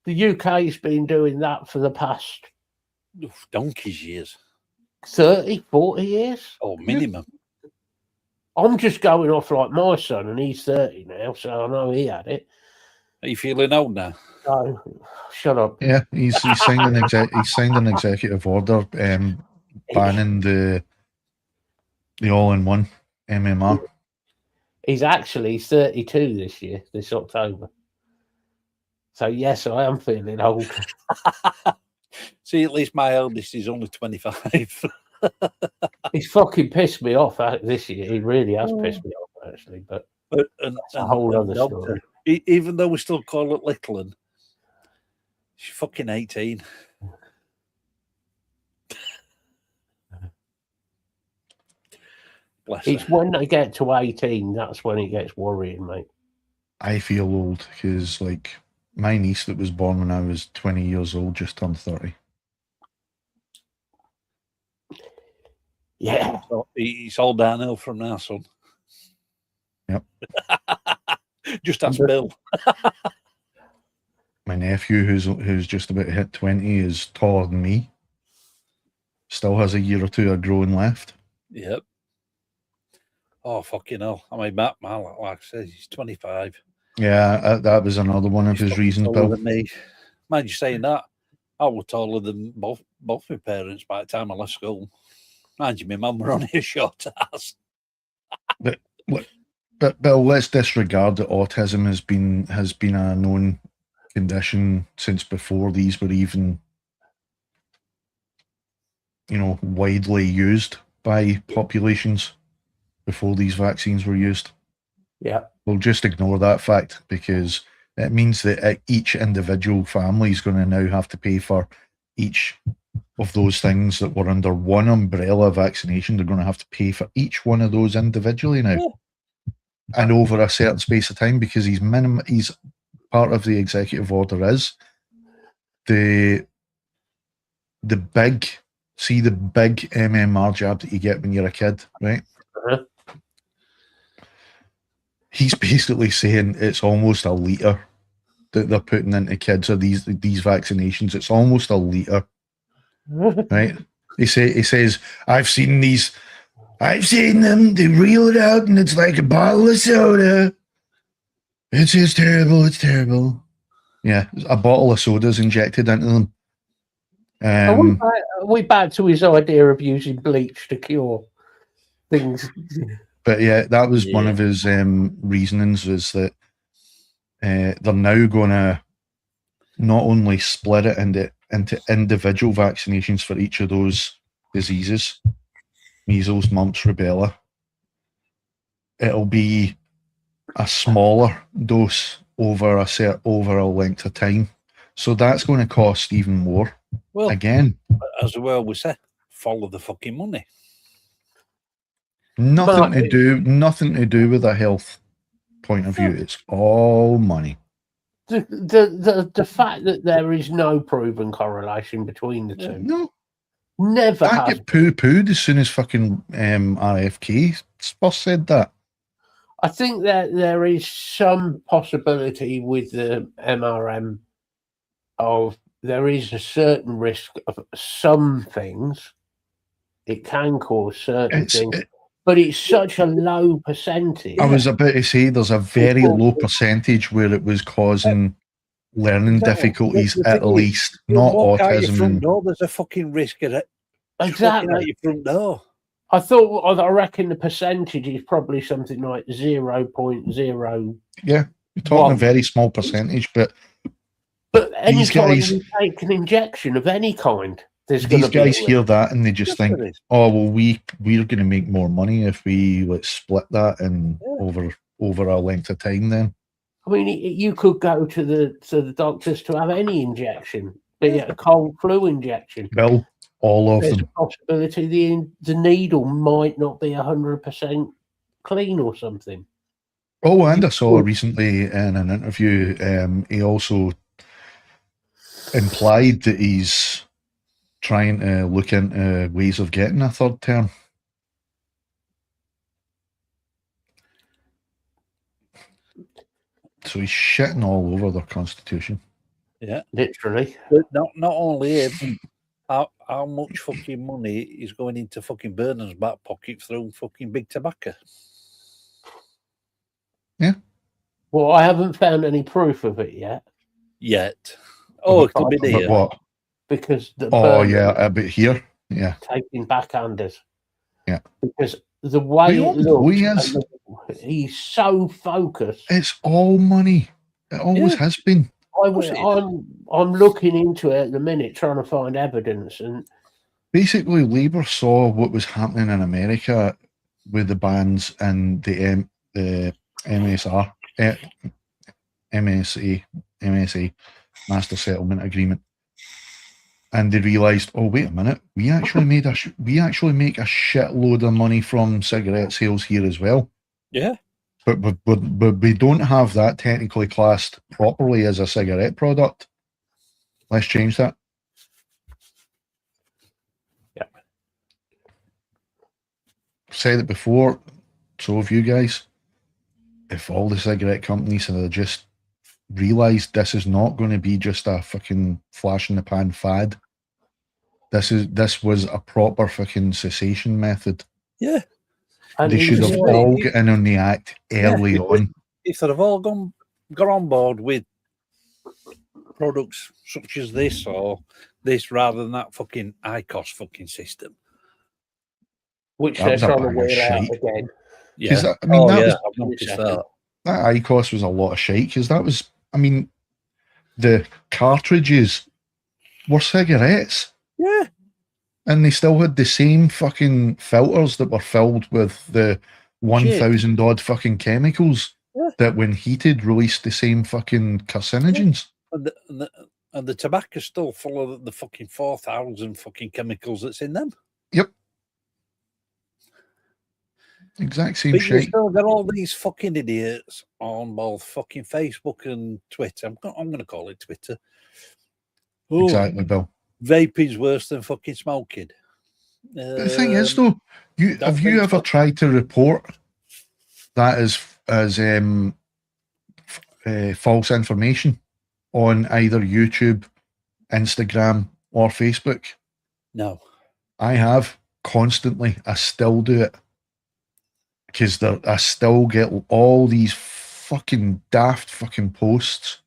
The UK's been doing that for the past donkey's years. 30, 40 years? Oh, minimum. I'm just going off like my son, and he's 30 now, so I know he had it. Are you feeling old now? Oh, shut up. Yeah, he's signed an executive order banning the all-in-one MMR. He's actually 32 this October. So yes, I am feeling old. See, at least my eldest is only 25. He's fucking pissed me off this year. He really has pissed me off, actually. But and a whole other Doctor, story. even though we still call it Little 'un, she's fucking 18. Bless It's her. when they get to 18 that's when it gets worrying, mate. I feel old because, like, my niece that was born when I was 20 years old just turned 30. Yeah. So it's all downhill from now, son. Yep. Just ask Bill. My nephew, who's just about to hit 20, is taller than me. Still has a year or two of growing left. Yep. Oh, fucking hell. I mean, Matt, like I said, he's 25. Yeah, that was another one of his reasons, taller Bill. than me. Mind you saying that, I was taller than both my parents by the time I left school. Mind you, my mum were only a short ass. But Bill, let's disregard that autism has been a known condition since before these were even, widely used by populations, before these vaccines were used. Yeah. We'll just ignore that fact because it means that each individual family is going to now have to pay for each of those things that were under one umbrella vaccination. They're going to have to pay for each one of those individually now. Yeah. And over a certain space of time, because he's part of the executive order is the big MMR jab that you get when you're a kid, right? Uh-huh. He's basically saying it's almost a litre that they're putting into kids or these vaccinations. It's almost a litre, right? He says, I've seen them, they reel it out and it's like a bottle of soda. It's just terrible, it's terrible. Yeah, a bottle of soda's injected into them. Are we back to his idea of using bleach to cure things? But yeah, that was one of his reasonings, was that they're now going to not only split it into individual vaccinations for each of those diseases, measles, mumps, rubella. It'll be a smaller dose over a length of time. So that's going to cost even more. Well, again, as we always say, follow the fucking money. Nothing to do with a health point of view. It's all money. The fact that there is no proven correlation between the two. No. Never I get poo-pooed as soon as fucking RFK first said that. I think that there is some possibility with the MRM of there is a certain risk of some things. It can cause certain things, but it's such a low percentage. I was about to say there's a very low percentage where it was causing learning difficulties at least, not autism. No, there's a fucking risk of it. Exactly. Out your front door. I reckon the percentage is probably something like 0.0. Yeah, you're talking a very small percentage, but any time you take an injection of any kind, these guys hear that and they just think, oh well, we're going to make more money if we split that and over a length of time. Then I mean, you could go to the doctors to have any injection, be it a cold flu injection. Well, all of There's them. a possibility the needle might not be 100% clean or something. Oh, and I saw recently in an interview, he also implied that he's trying to look into ways of getting a third term. So he's shitting all over their constitution. Yeah, literally. But not only him. How much fucking money is going into fucking Burnham's back pocket through fucking big tobacco? Yeah. Well, I haven't found any proof of it yet. Oh, it could be But there. what? because the A bit here. Yeah. taking backhanders. Yeah. Because the way it looks, he is. He's so focused. It's all money. It always has been. I'm looking into it at the minute, trying to find evidence, and basically, Labour saw what was happening in America with the bans and the MSA, Master Settlement Agreement, and they realised, oh wait a minute, we actually make a shitload of money from cigarette sales here as well. Yeah. But we don't have that technically classed properly as a cigarette product. Let's change that. Yeah. Said it before, so have you guys. If all the cigarette companies had just realised this is not going to be just a fucking flash in the pan fad. This was a proper fucking cessation method. Yeah. and They should have all got in on the act early on. If they'd have all gone on board with products such as this or this rather than that fucking ICOS fucking system. Which they're trying to wheel out again. Yeah. That, I mean, I've noticed that. That ICOS was a lot of shite because that was, I mean, the cartridges were cigarettes. Yeah. And they still had the same fucking filters that were filled with the 1,000 odd fucking chemicals that, when heated, released the same fucking carcinogens. And the tobacco's still full of the fucking 4,000 fucking chemicals that's in them. Yep. Exact same but shit. You still got all these fucking idiots on both fucking Facebook and Twitter. I'm going to call it Twitter. Oh, exactly, Bill. Vaping's worse than fucking smoking. The thing is, though, have you ever tried to report that as false information on either YouTube, Instagram, or Facebook? No. I have constantly. I still do it. Because I still get all these fucking daft fucking posts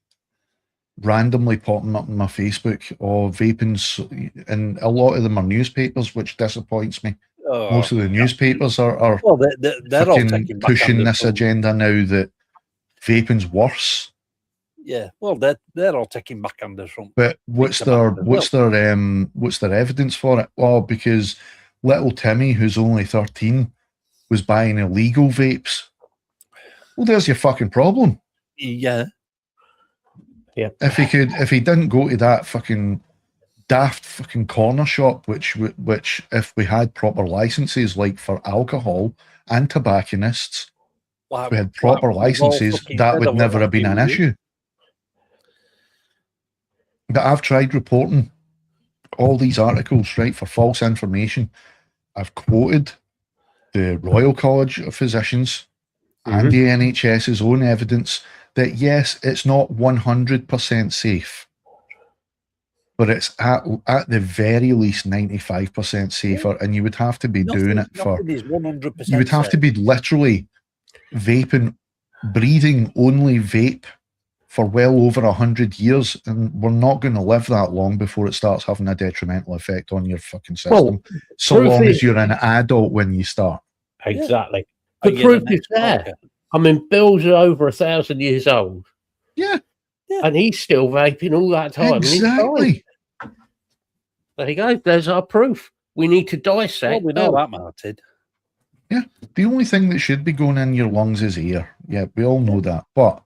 randomly popping up on my Facebook or vaping's, and a lot of them are newspapers, which disappoints me. Most of the newspapers are they're fucking pushing this agenda now that vaping's worse. Yeah, well, they're all taking backhanders from. But what's their evidence for it? Well, because little Timmy, who's only 13, was buying illegal vapes. Well, there's your fucking problem. Yeah. Yeah. If he didn't go to that fucking daft fucking corner shop, which if we had proper licenses, like for alcohol and tobacconists, if we had proper licenses, that would never have been an issue. But I've tried reporting all these articles, right, for false information. I've quoted the Royal College of Physicians and the NHS's own evidence that, yes, it's not 100% safe, but it's at the very least 95% safer, and you would have to be doing it for... Is 100% you would have to be literally vaping, breathing only vape for well over 100 years, and we're not going to live that long before it starts having a detrimental effect on your fucking system. So long as you're an adult when you start. Exactly. The proof is there. I mean, Bill's over 1,000 years old. Yeah. And he's still vaping all that time. Exactly. There you go. There's our proof. We need to dissect. Well, we know that, Martin. Yeah. The only thing that should be going in your lungs is air. Yeah, we all know that. But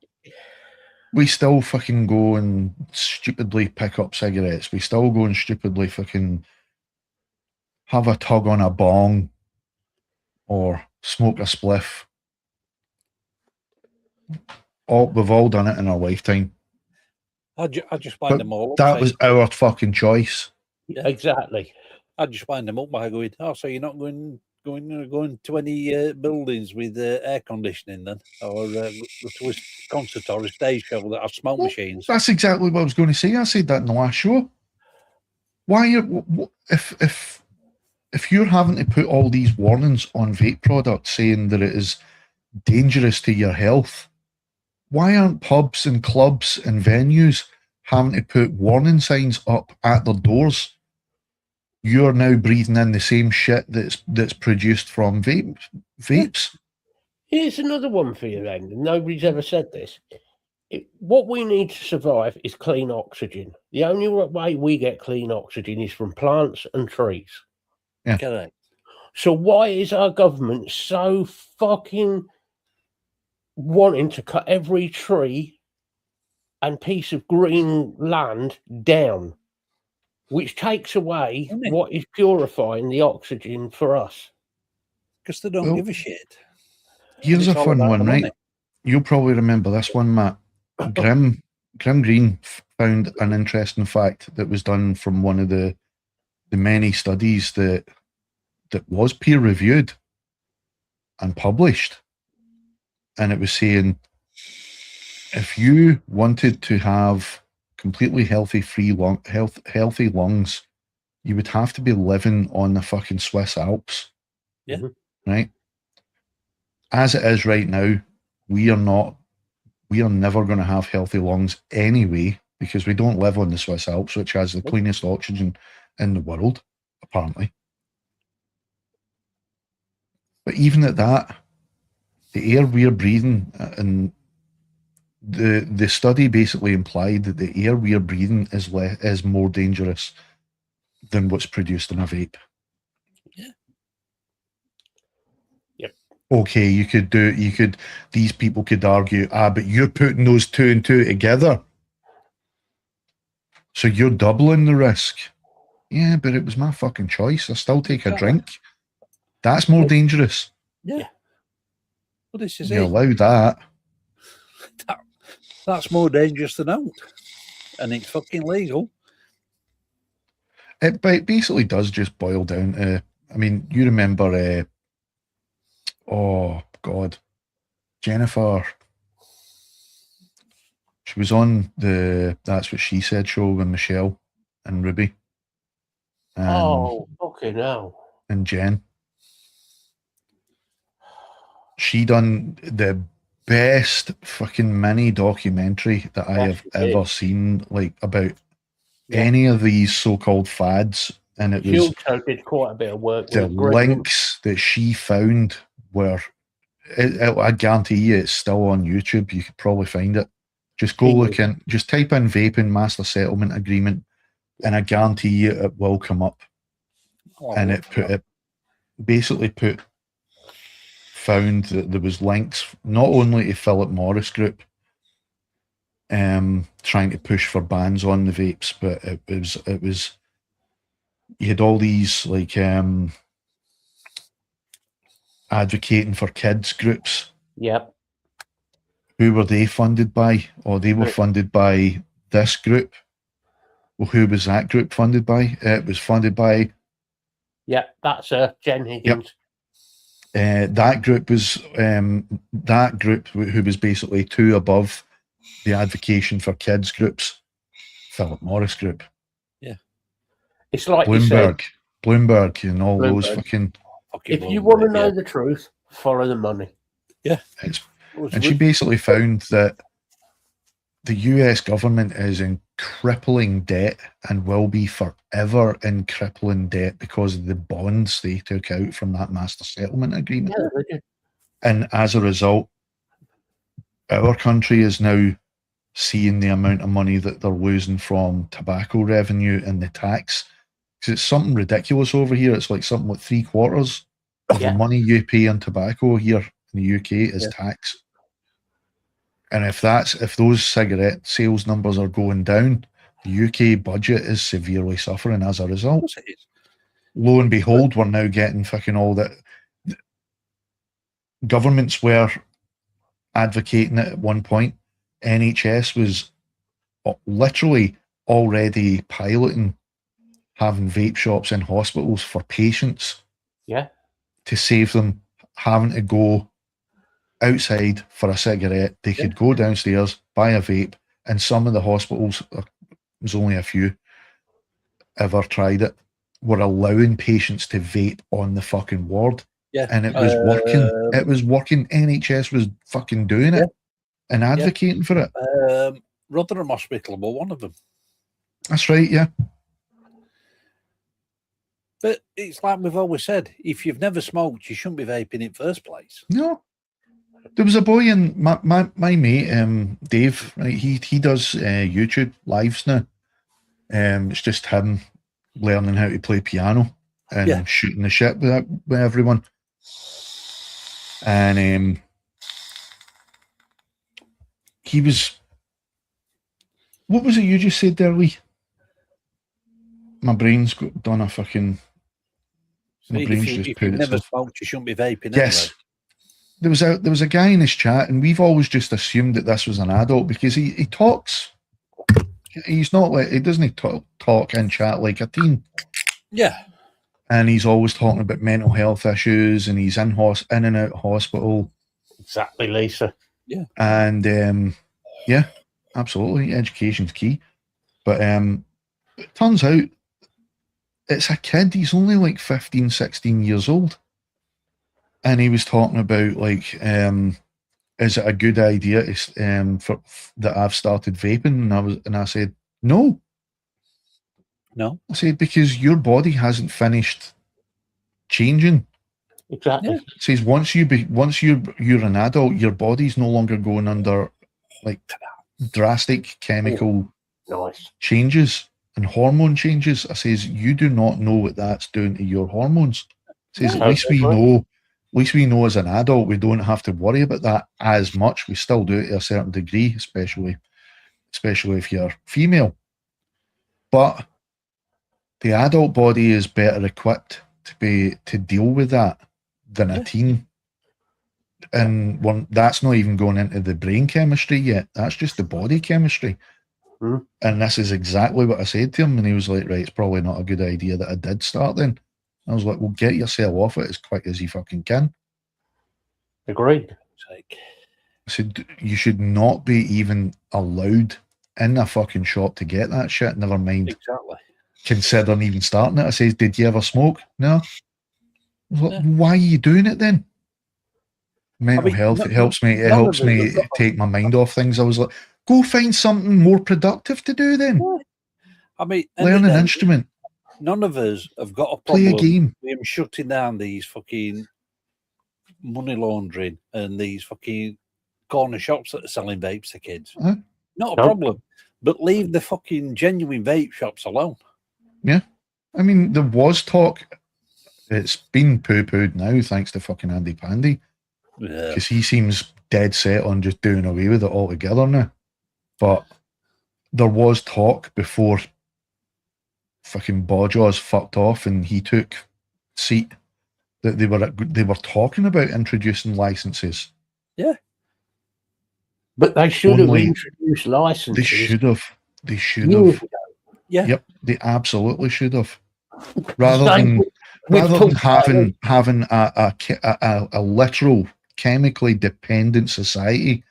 we still fucking go and stupidly pick up cigarettes. We still go and stupidly fucking have a tug on a bong or smoke a spliff. We've all done it in our lifetime. I just wind them all up. That was our fucking choice. Yeah. Exactly. I just wind them up by going, oh, so you're not going to any buildings with air conditioning then, or to a concert or a stage show that have smoke machines. That's exactly what I was going to say. I said that in the last show. Why, if you're having to put all these warnings on vape products saying that it is dangerous to your health, Why aren't pubs and clubs and venues having to put warning signs up at their doors? You're now breathing in the same shit that's produced from vapes. Here's another one for you then. Nobody's ever said this. What we need to survive is clean oxygen. The only way we get clean oxygen is from plants and trees. Yeah. Correct. So why is our government so fucking wanting to cut every tree and piece of green land down, which takes away what is purifying the oxygen for us? Because they don't give a shit. Here's a fun one, right? You'll probably remember this one, Matt. Grim Green found an interesting fact that was done from one of the many studies that was peer reviewed and published, and it was saying if you wanted to have completely healthy healthy lungs, you would have to be living on the fucking Swiss Alps. Yeah. Right? As it is right now, we are never going to have healthy lungs anyway, because we don't live on the Swiss Alps, which has the cleanest oxygen in the world, apparently. But even at that, the air we're breathing, and the study basically implied that the air we're breathing is more dangerous than what's produced in a vape. Yeah. Yep. Okay, these people could argue, but you're putting those two and two together, so you're doubling the risk. Yeah, but it was my fucking choice. I still take a drink. That's more dangerous. Yeah. Well, this is you allow that. That's more dangerous than out. And it's fucking legal. It basically does just boil down to, I mean, you remember, oh, God, Jennifer. She was on the That's What She Said show with Michelle and Ruby. Fucking hell. And Jen. She done the best fucking mini documentary that I have ever seen, like, about any of these so-called fads. And it was, also did quite a bit of work. The links that she found were, I guarantee you it's still on YouTube. You could probably find it. Just go look in, just type in vaping master settlement agreement, and I guarantee you it will come up. And it basically found that there was links not only to Philip Morris Group trying to push for bans on the vapes, but it was you had all these like advocating for kids groups. Yep. Who were they funded by? Or they were funded by this group. Well, who was that group funded by? It was funded by... Yeah, that's Jen Higgins. Yep. That group who was basically two above the advocation for kids groups, Philip Morris Group. Yeah. It's like Bloomberg and all those fucking... If you want to know the truth, follow the money. Yeah. And she basically found that the US government is in crippling debt and will be forever in crippling debt because of the bonds they took out from that master settlement agreement. Yeah, they did. And as a result, our country is now seeing the amount of money that they're losing from tobacco revenue and the tax. Because it's something ridiculous over here. It's like something like 3/4 of the money you pay on tobacco here in the UK is tax. And if those cigarette sales numbers are going down, the UK budget is severely suffering as a result. Lo and behold, we're now getting fucking all that. Governments were advocating it at one point. NHS was literally already piloting having vape shops in hospitals for patients. Yeah. To save them having to go outside for a cigarette. They could go downstairs, buy a vape, and some of the hospitals, there's only a few ever tried it, were allowing patients to vape on the fucking ward. Yeah. And it was working. It was working. NHS was fucking doing it. and advocating for it. Rotherham Hospital were one of them. That's right, yeah. But it's like we've always said, if you've never smoked, you shouldn't be vaping in first place. No. There was a boy in my mate, Dave, right? He does YouTube lives now. It's just him learning how to play piano and shooting the shit with everyone. And he was... What was it you just said there, Lee? My brain's done a fucking... My brain's just if put you've never itself... smoked, you shouldn't be vaping Yes. anyway. There was a guy in his chat, and we've always just assumed that this was an adult because he talks. He's not like... He doesn't talk and chat like a teen. Yeah. And he's always talking about mental health issues, and he's in and out of hospital. Exactly, Lisa. Yeah. And yeah, absolutely, education's key. But it turns out it's a kid. He's only like 15, 16 years old, and he was talking about like, is it a good idea that I've started vaping? And I said no. No. I said, because your body hasn't finished changing. Exactly. Yeah. It says once you're an adult, your body's no longer going under like drastic chemical changes and hormone changes. I says, you do not know what that's doing to your hormones. I says, at least we know as an adult we don't have to worry about that as much. We still do it to a certain degree, especially if you're female. But the adult body is better equipped to deal with that than a teen. And that's not even going into the brain chemistry yet. That's just the body chemistry. And this is exactly what I said to him. And he was like, right, it's probably not a good idea that I did start then. I was like, well, get yourself off it as quick as you fucking can. Agreed. I said, you should not be even allowed in a fucking shop to get that shit. Never mind. Exactly. Considering even starting it. I says, did you ever smoke? No. I was like, why are you doing it then? Mental health, it helps me take my mind off things. I was like, go find something more productive to do then. I mean, learn an instrument. None of us have got a problem play a game. with him shutting down these fucking money laundering and these fucking corner shops that are selling vapes to kids. Not a problem. But leave the fucking genuine vape shops alone. Yeah. I mean, there was talk. It's been poo-pooed now, thanks to fucking Andy Pandy. Because he seems dead set on just doing away with it altogether now. But there was talk before fucking Bawjaws fucked off and he took seat that they were talking about introducing licenses. Yeah. But they should have introduced licenses. They should have. They should have. Yeah. Yep. They absolutely should have. Rather than having a literal chemically dependent society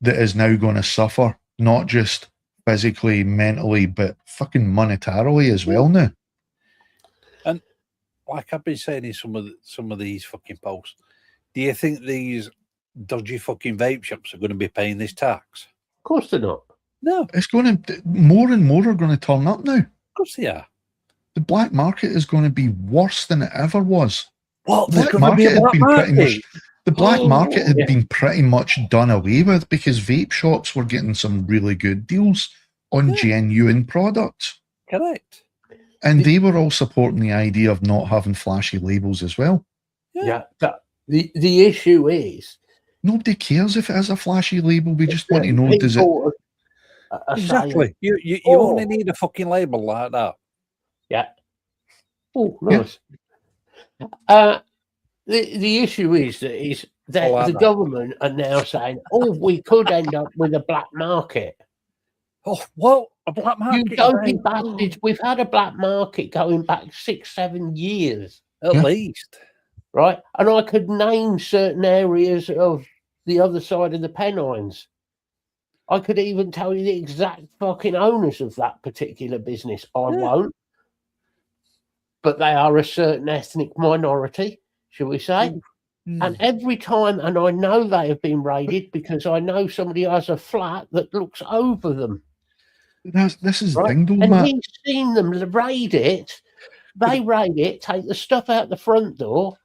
that is now going to suffer, not just physically, mentally, but fucking monetarily as well now. And like I've been saying in some of these fucking posts, do you think these dodgy fucking vape shops are going to be paying this tax? Of course they're not. No. It's going to, more and more are going to turn up now. Of course they are. The black market is going to be worse than it ever was. What? The black market had been pretty much done away with because vape shops were getting some really good deals on genuine products. Correct. And they were all supporting the idea of not having flashy labels as well. Yeah. The issue is nobody cares if it has a flashy label. We just want to know, does it... Exactly. You only need a fucking label like that. Yeah. Oh, nice. Yeah. The issue is that the government are now saying, we could end up with a black market. Oh, well, a black market. You don't be bastards. We've had a black market going back 6-7 years. At least. Right? And I could name certain areas of the other side of the Pennines. I could even tell you the exact fucking owners of that particular business. I won't. But they are a certain ethnic minority, shall we say? And every time, and I know they have been raided because I know somebody has a flat that looks over them. This is right? Dingle, And Matt. he's seen them raid it. They raid it, take the stuff out the front door.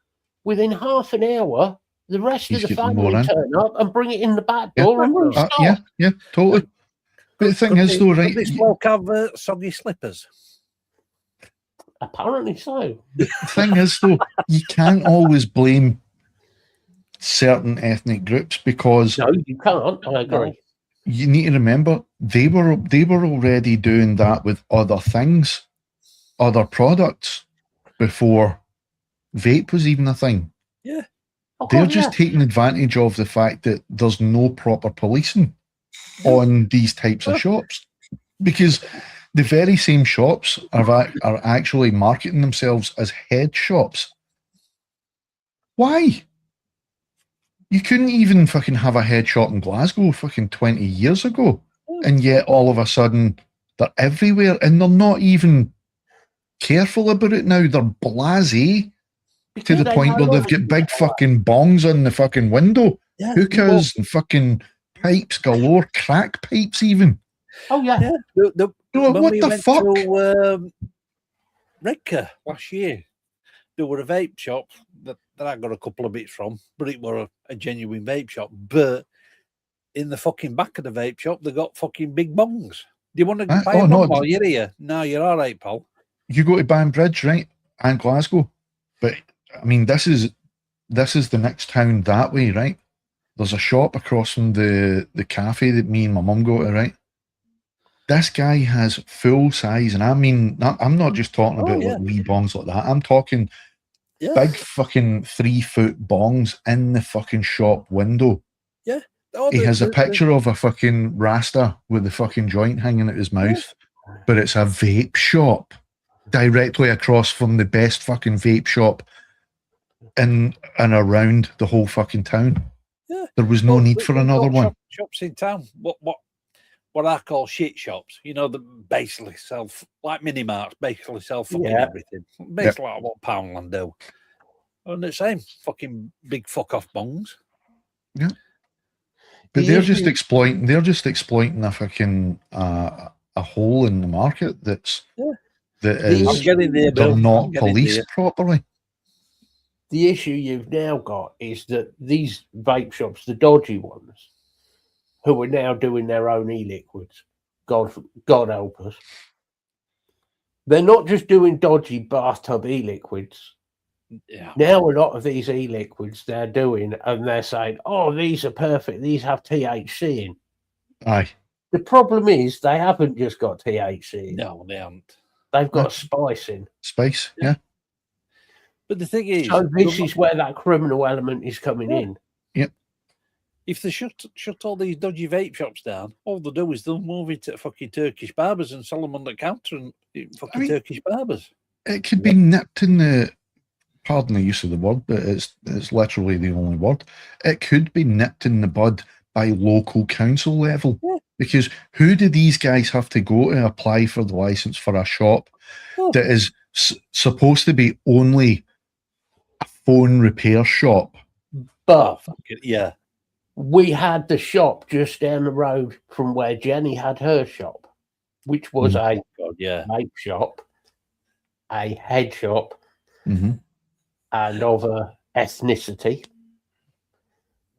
Within half an hour, the rest of the family turn up and bring it in the back door and restock. Yeah, totally. But the thing is, though, right? Could this bloke have soggy slippers? Apparently so. The thing is, though, you can't always blame certain ethnic groups because no, you can't. I agree. You need to remember they were already doing that with other things, other products before vape was even a thing. Yeah, they're just taking advantage of the fact that there's no proper policing on these types of shops, because the very same shops are actually marketing themselves as head shops. Why? You couldn't even fucking have a head shop in Glasgow fucking 20 years ago, and yet all of a sudden they're everywhere, and they're not even careful about it now. They're blasé to the point where they've got big fucking bongs on the fucking window, hookahs and fucking pipes galore, crack pipes even. Oh yeah. What the fuck? To Redcar last year, there were a vape shop that I got a couple of bits from, but it were a genuine vape shop. But in the fucking back of the vape shop, they got fucking big bongs. Do you want to buy a bong while you're here? No, you're all right, pal. You go to Banbridge, right, and Glasgow, but I mean, this is the next town that way, right? There's a shop across from the cafe that me and my mum go to, right? This guy has full size, and I mean, I'm not just talking about like wee bongs like that. I'm talking big fucking 3-foot bongs in the fucking shop window. Yeah. He has a picture of a fucking Rasta with the fucking joint hanging out his mouth, but it's a vape shop directly across from the best fucking vape shop in and around the whole fucking town. Yeah. There was no need for another one. Shops in town. What I call shit shops, you know, that basically sell, like mini marts, basically sell fucking everything. Basically like what Poundland do. And the same fucking big fuck off bongs. Yeah. But they're just exploiting a fucking a hole in the market that is they're not policed properly. The issue you've now got is that these vape shops, the dodgy ones, who are now doing their own e-liquids, God help us. They're not just doing dodgy bathtub e-liquids. Yeah. Now a lot of these e-liquids they're doing, and they're saying, "Oh, these are perfect. These have THC in." Aye. The problem is they haven't just got THC in. No, they haven't. They've got spice in. Spice, yeah. But the thing is, so this is where that criminal element is coming in. Yep. If they shut all these dodgy vape shops down, all they'll do is they'll move it to fucking Turkish barbers and sell them on the counter and fucking Turkish barbers. It could be nipped in the, pardon the use of the word, but it's literally the only word. It could be nipped in the bud by local council level. Yeah. Because who do these guys have to go to apply for the license for a shop that is supposed to be only a phone repair shop? But yeah, we had the shop just down the road from where Jenny had her shop, which was a vape shop, a head shop, and of a ethnicity.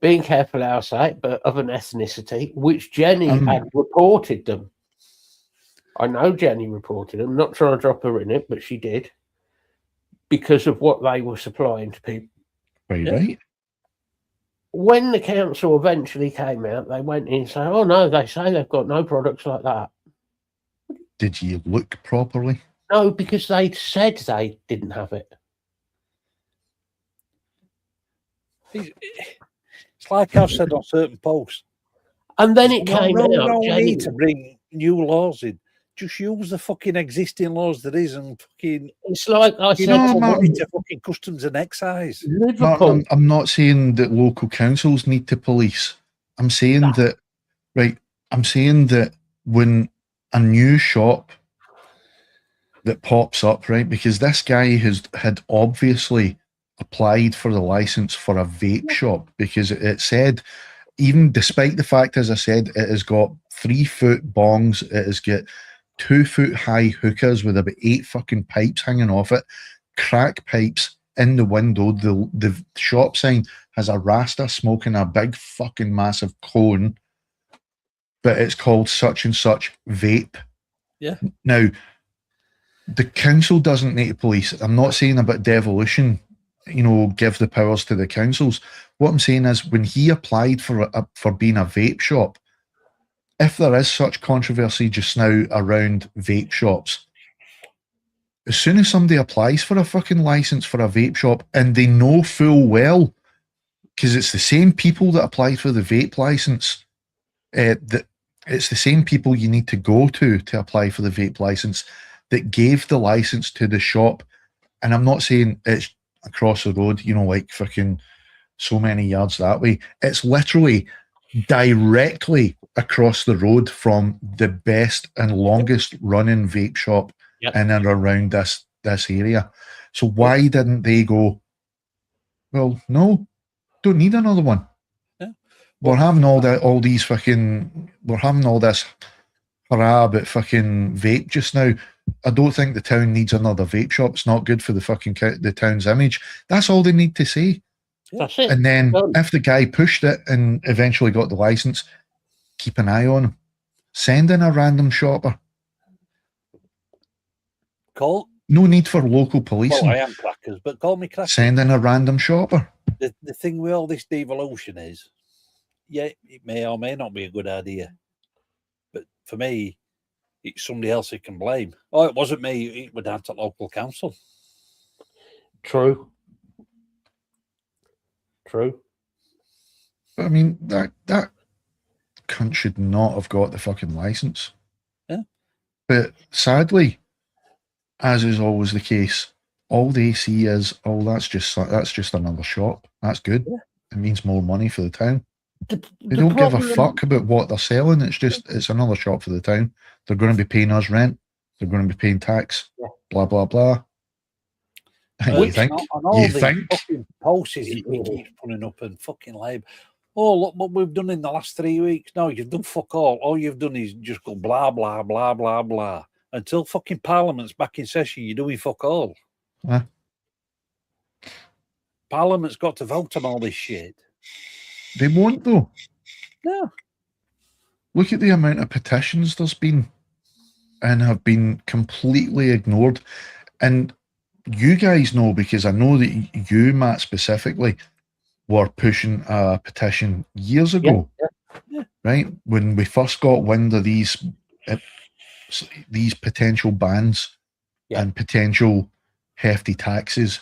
Being careful how I say it, but of an ethnicity, which Jenny had reported them. I know Jenny reported them. I'm not trying to drop her in it, but she did. Because of what they were supplying to people. Right. When the council eventually came out, they went in and said, "Oh no, they say they've got no products like that." Did you look properly? No, because they said they didn't have it. It's like I've said on certain posts. And then it came out. No need to bring new laws in. Just use the fucking existing laws there is and fucking. It's like I said, to fucking customs and excise. Liverpool. Martin, I'm not saying that local councils need to police. I'm saying that, right? I'm saying that when a new shop that pops up, right? Because this guy had obviously applied for the license for a vape shop because it said, even despite the fact, as I said, it has got 3-foot bongs, it has got 2-foot high hookahs with about 8 fucking pipes hanging off it, crack pipes in the window. The shop sign has a Rasta smoking a big fucking massive cone, but it's called such and such vape. Yeah. Now, the council doesn't need to police. I'm not saying about devolution, give the powers to the councils. What I'm saying is, when he applied for being a vape shop, if there is such controversy just now around vape shops, as soon as somebody applies for a fucking license for a vape shop and they know full well, because it's the same people that applied for the vape license, that it's the same people you need to go to apply for the vape license that gave the license to the shop. And I'm not saying it's across the road, like fucking so many yards that way. It's literally directly across the road from the best and longest running vape shop in and around this area. So why didn't they go, well, no, don't need another one. Yeah. We're having all this hurrah about fucking vape just now. I don't think the town needs another vape shop. It's not good for the fucking the town's image. That's all they need to say. That's it. And then if the guy pushed it and eventually got the license, keep an eye on him. Send in a random shopper. No need for local policing. Well, I am crackers, but call me crackers. Send in a random shopper. The thing with all this devolution is, it may or may not be a good idea. But for me, it's somebody else who can blame. Oh, it wasn't me. It was down to local council. True. I mean, that cunt should not have got the fucking license. Yeah. But sadly, as is always the case, all they see is, that's just another shop. That's good. Yeah. It means more money for the town. They don't give a fuck about what they're selling. It's another shop for the town. They're going to be paying us rent. They're going to be paying tax. Blah blah blah. You think? Fucking posters he keeps putting up and fucking label. Oh, look what we've done in the last 3 weeks. No, you've done fuck all. All you've done is just go blah blah blah blah blah. Until fucking Parliament's back in session, you're doing fuck all. Parliament's got to vote on all this shit. They won't, though. No. Look at the amount of petitions there's been and have been completely ignored. And you guys know, because I know that you, Matt, specifically, were pushing a petition years ago, right? When we first got wind of these potential bans and potential hefty taxes,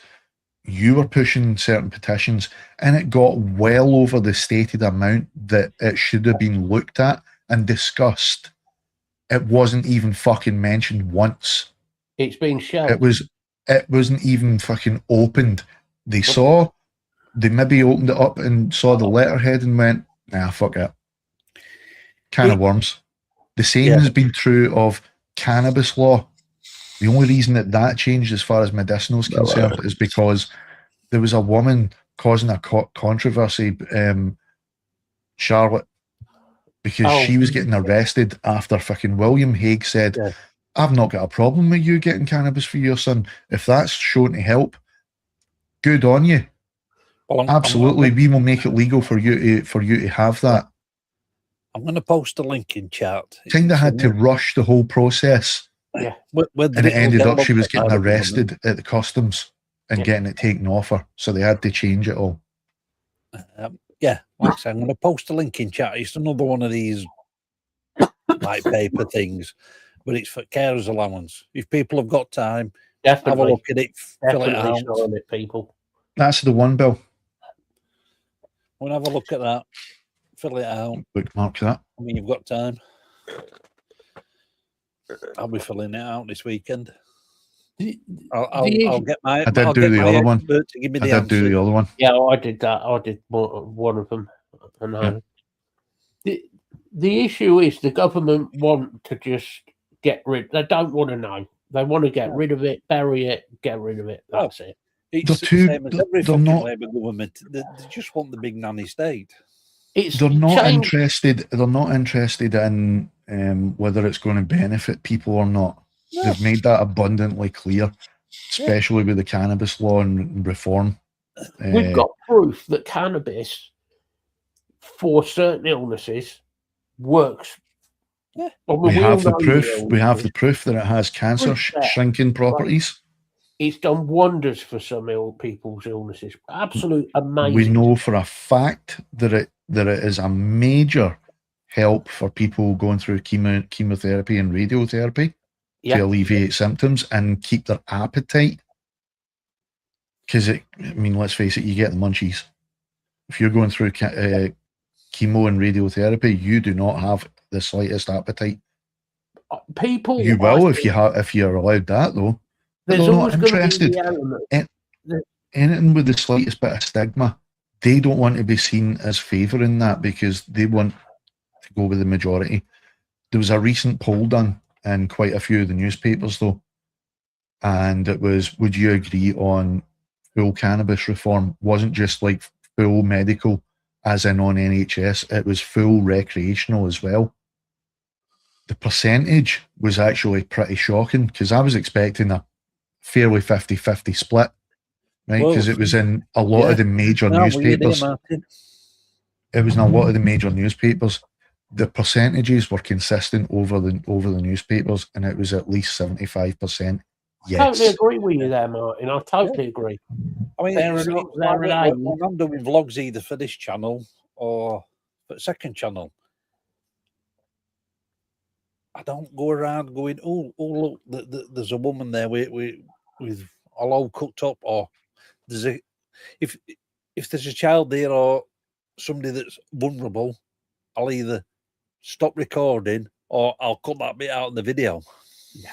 you were pushing certain petitions, and it got well over the stated amount that it should have been looked at and discussed. It wasn't even fucking mentioned once. It's been shelved. It wasn't even fucking opened. They maybe opened it up and saw the letterhead and went, nah, fuck it. Can of worms. The same has been true of cannabis law. The only reason that changed as far as medicinal is concerned is because there was a woman causing a controversy, Charlotte, because she was getting arrested after fucking William Hague said, I've not got a problem with you getting cannabis for your son. If that's shown to help, good on you. Well, absolutely, we will make it legal for you to have that. I'm going to post a link in chat. Kind of had to rush the whole process. Yeah. And it ended up she was getting arrested at the customs and getting it taken off her. So they had to change it all. Like I said, I'm going to post a link in chat. It's another one of these white paper things, but it's for carers allowance. If people have got time, have a look at it, fill it out. People. That's the one, Bill. We'll have a look at that. Fill it out. Bookmark that. I mean, you've got time. I'll be filling it out this weekend. I'll get my. I did do the other one. To give me the I did do the other one. Yeah, I did that. I did one of them. The issue is the government want to just get rid. They don't want to know. They want to get rid of it, bury it, get rid of it. That's it. It's the same as every fucking Labour government. They just want the big nanny state. They're not interested in whether it's going to benefit people or not. No. They've made that abundantly clear, especially with the cannabis law and reform. We've got proof that cannabis for certain illnesses works. Yeah. We have the proof. We have the proof that it has cancer shrinking properties. It's done wonders for some people's illnesses. Absolute amazing. We know for a fact that it is a major help for people going through chemotherapy and radiotherapy to alleviate symptoms and keep their appetite. Because let's face it, you get the munchies. If you're going through chemo and radiotherapy, you do not have the slightest appetite. People, you will if you're allowed that though. There's always interested in anything with the slightest bit of stigma. They don't want to be seen as favouring that because they want to go with the majority. There was a recent poll done in quite a few of the newspapers though, and it was, would you agree on full cannabis reform? Wasn't just like full medical as in on NHS, it was full recreational as well. The percentage was actually pretty shocking because I was expecting a fairly 50-50 split, right? Because it was in a lot of the major newspapers. It was in a lot of the major newspapers. The percentages were consistent over the newspapers, and it was at least 75%. Yes. I totally agree with you there, Martin. I totally agree. I mean, when I'm doing vlogs either for this channel or for the second channel, I don't go around going, oh look, there's a woman there with all cooked up, or if there's a child there or somebody that's vulnerable, I'll either stop recording or I'll cut that bit out in the video. Yeah.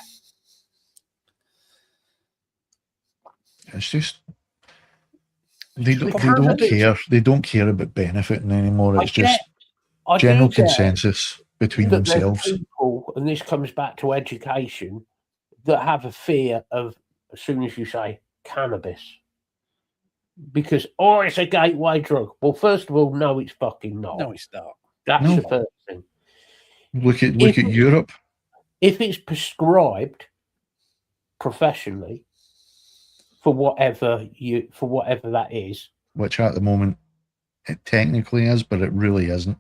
It's just they don't care. They don't care about benefiting anymore. It's just general consensus between themselves. People, and this comes back to education, that have a fear of as soon as you say cannabis, because it's a gateway drug. Well, first of all, no, it's fucking not. No, it's not. That's the first thing. Look at Europe. If it's prescribed professionally for whatever that is, which at the moment it technically is, but it really isn't.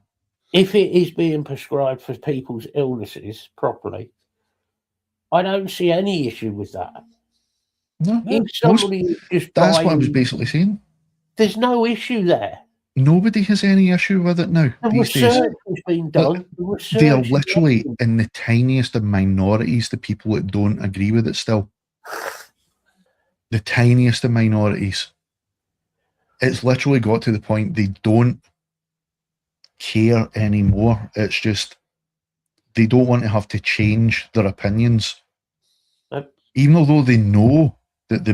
If it is being prescribed for people's illnesses properly, I don't see any issue with that. No, if somebody that's what I was basically saying. There's no issue there. Nobody has any issue with it now. The research has been done. They are literally in the tiniest of minorities, the people that don't agree with it still. The tiniest of minorities. It's literally got to the point they don't care anymore. It's just they don't want to have to change their opinions. Even though they know that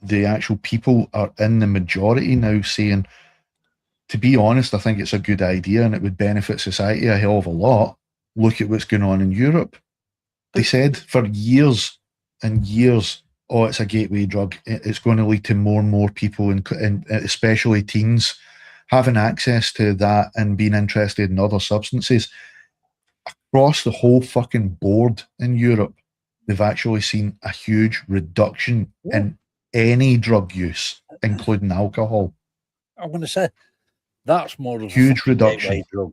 the actual people are in the majority now saying, to be honest, I think it's a good idea and it would benefit society a hell of a lot. Look at what's going on in Europe. They said for years and years, it's a gateway drug. It's going to lead to more and more people, and especially teens, having access to that and being interested in other substances. Across the whole fucking board in Europe, they've actually seen a huge reduction in any drug use, including alcohol. I'm going to say, that's more of a huge reduction. Drug.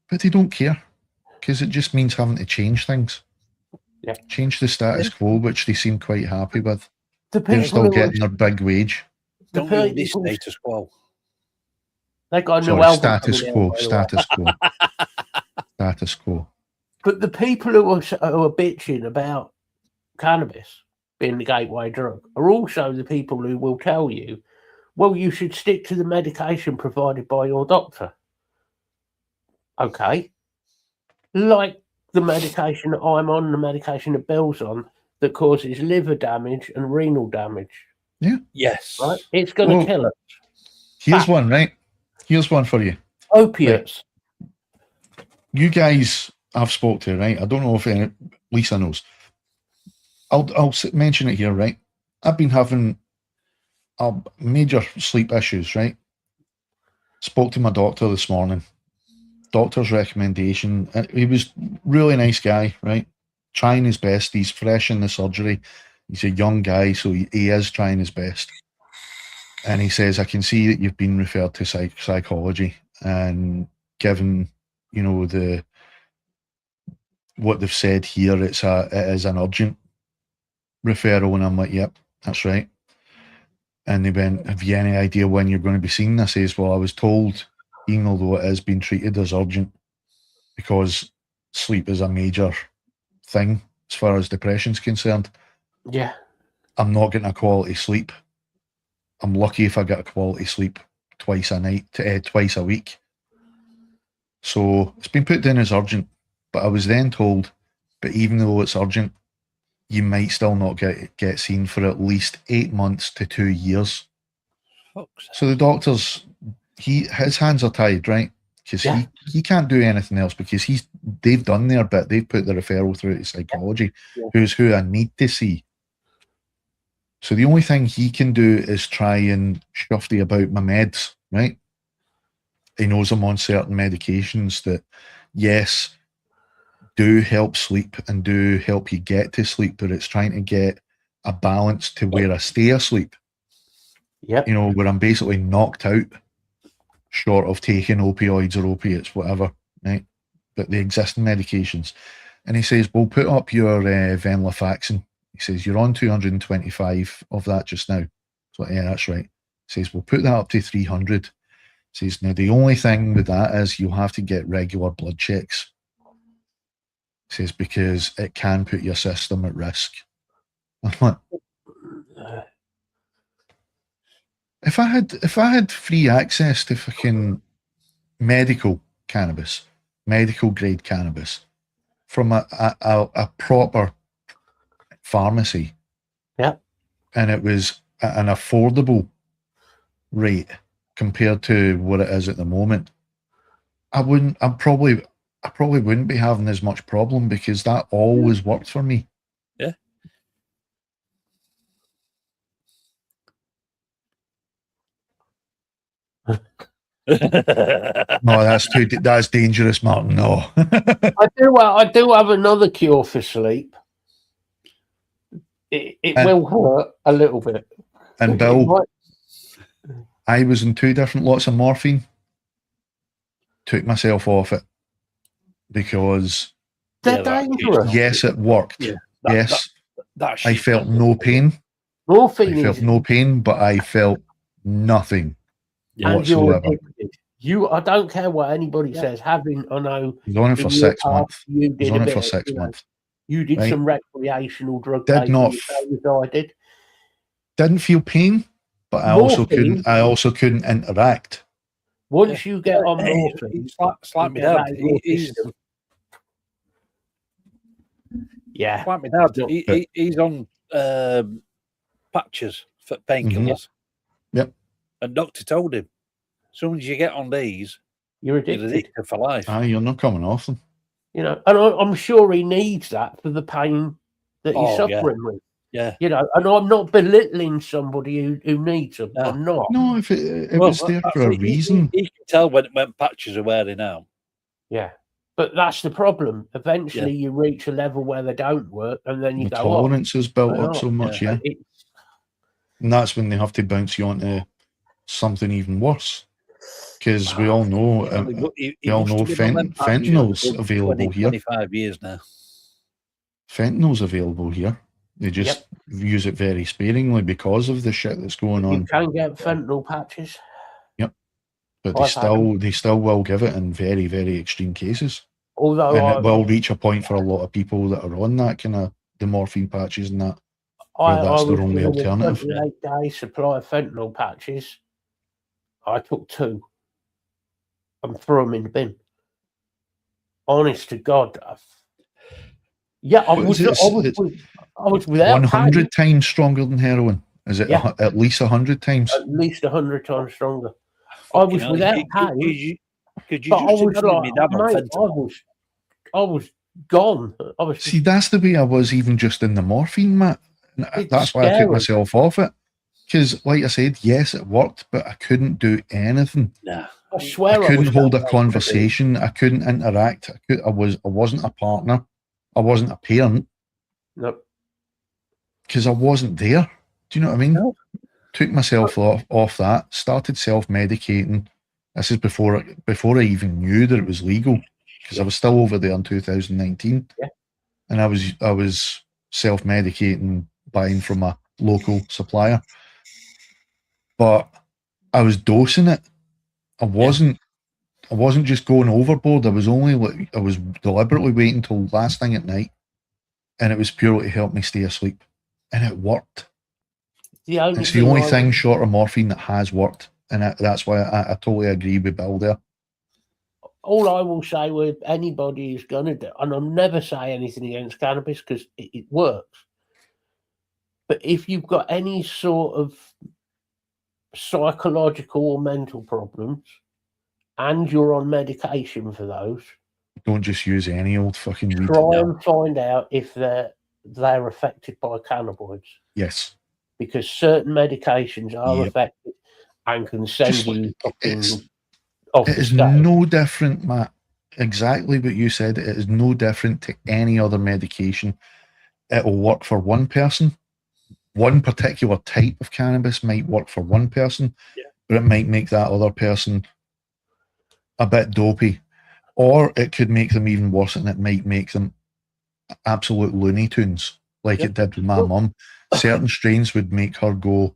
But they don't care, because it just means having to change things. Yeah. Change the status quo, which they seem quite happy with. They're still getting their big wage. Don't do this status quo. They got a new album. Status quo. Status quo. But the people who are bitching about cannabis being the gateway drug are also the people who will tell you, well, you should stick to the medication provided by your doctor. Okay. Like the medication that I'm on, the medication that Bill's on, that causes liver damage and renal damage. Yeah. Yes. Right? It's going to kill us. Here's one, right? Here's one for you. Opiates. Right. You guys I've spoke to, right? I don't know if Lisa knows. I'll mention it here, right? I've been having major sleep issues, right? Spoke to my doctor this morning. Doctor's recommendation. He was really nice guy, right? Trying his best. He's fresh in the surgery. He's a young guy, so he is trying his best. And he says, I can see that you've been referred to psychology, and given, you know, what they've said here, it is an urgent referral. And I'm like, yep, that's right. And they went, have you any idea when you're going to be seen? I says, well, I was told, even although it is being treated as urgent, because sleep is a major thing as far as depression's concerned. Yeah. I'm not getting a quality sleep. I'm lucky if I get a quality sleep twice a week. So it's been put down as urgent. But I was then told, but even though it's urgent, you might still not get seen for at least 8 months to 2 years. So the doctors, his hands are tied, right? Because he can't do anything else, because they've done their bit. They've put the referral through to psychology, who's who I need to see. So the only thing he can do is try and shufty about my meds, right? He knows I'm on certain medications that, yes, do help sleep and do help you get to sleep, but it's trying to get a balance to where I stay asleep. Yep. You know, where I'm basically knocked out, short of taking opioids or opiates, whatever, right? But the existing medications. And he says, we'll put up your venlafaxine. He says, you're on 225 of that just now. So, yeah, that's right. He says, we'll put that up to 300. He says, now the only thing with that is you'll have to get regular blood checks. He says, because it can put your system at risk. I'm like, if I had free access to fucking medical cannabis, medical grade cannabis from a proper pharmacy, and it was at an affordable rate compared to what it is at the moment, I probably wouldn't be having as much problem, because that always worked for me. Yeah. No, that's dangerous, Martin. No. I do have another cure for sleep. It will hurt a little bit. And Bill, I was in 2 different lots of morphine. Took myself off it because yes, it worked. Yeah, I felt no pain. Morphine. I felt no pain, but I felt nothing whatsoever. I don't care what anybody says. I know. He's on it for 6 months. He's on it for 6 months. You did some recreational drug. I did. Didn't feel pain, but I also couldn't interact. Once you get on morphine, like my dad. Like my dad. He's on patches for painkillers. Yep. And doctor told him, as soon as you get on these, you're addicted for life. You're not coming off them. You know, and I'm sure he needs that for the pain that he's suffering with. Yeah. You know, and I'm not belittling somebody who needs them. No. I'm not. No, if it was there for a reason. He can tell when patches are wearing out. Yeah. But that's the problem. Eventually you reach a level where they don't work, and then you go, tolerance is built up so much, and that's when they have to bounce you onto something even worse. Because we all know, fentanyl's available here. 25 years now. Fentanyl's available here. They just use it very sparingly because of the shit that's going on. You can get fentanyl patches. Yep, but they still will give it in very, very extreme cases. Although it will reach a point for a lot of people that are on that kind of the morphine patches and that. That's their only alternative. 28-day supply of fentanyl patches. I took 2. And threw them in the bin. Honest to God. I was without 100 times stronger than heroin. Is it at least 100 times? At least 100 times stronger. I was without pain. Could you just imagine me dad on fentanyl? I was gone. See, that's the way I was even just in the morphine, Matt. That's why I took myself off it. Because, like I said, yes, it worked, but I couldn't do anything. Nah. I swear I couldn't hold a conversation. I couldn't interact. I wasn't a partner. I wasn't a parent. Nope. Because I wasn't there. Do you know what I mean? No. Took myself off that. Started self-medicating. This is before I even knew that it was legal. Because I was still over there in 2019. Yeah. And I was self-medicating, buying from a local supplier. But I was dosing it. I wasn't just going overboard. I was deliberately waiting till last thing at night, and it was purely to help me stay asleep, and it worked. It's the only thing short of morphine that has worked, and that's why I totally agree with Bill there. All I will say with anybody who's going to do, and I'll never say anything against cannabis because it works, but if you've got any sort of psychological or mental problems and you're on medication for those, don't just use any old fucking weed. Try and find out if they're affected by cannabinoids. Yes. Because certain medications are affected and can send you fucking off the It is stage. no different, Matt. Exactly what you said. It is no different to any other medication. It will work for one person. One particular type of cannabis might work for one person, but it might make that other person a bit dopey. Or it could make them even worse, and it might make them absolute Looney Tunes, like it did with my mum. Certain strains would make her go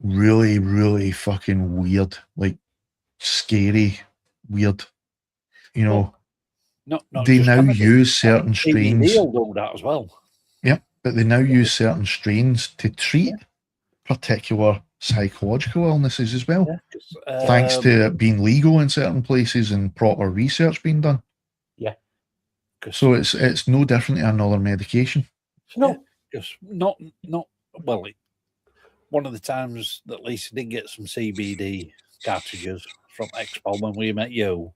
really, really fucking weird, like scary weird. You know, they now use certain strains. They'll do that as well. Yep, but they now use certain strains to treat particular psychological illnesses as well. Thanks to it being legal in certain places and proper research being done. Yeah. So it's no different to another medication. It's not. Just not well. One of the times that Lisa did get some CBD cartridges from Expo when we met you,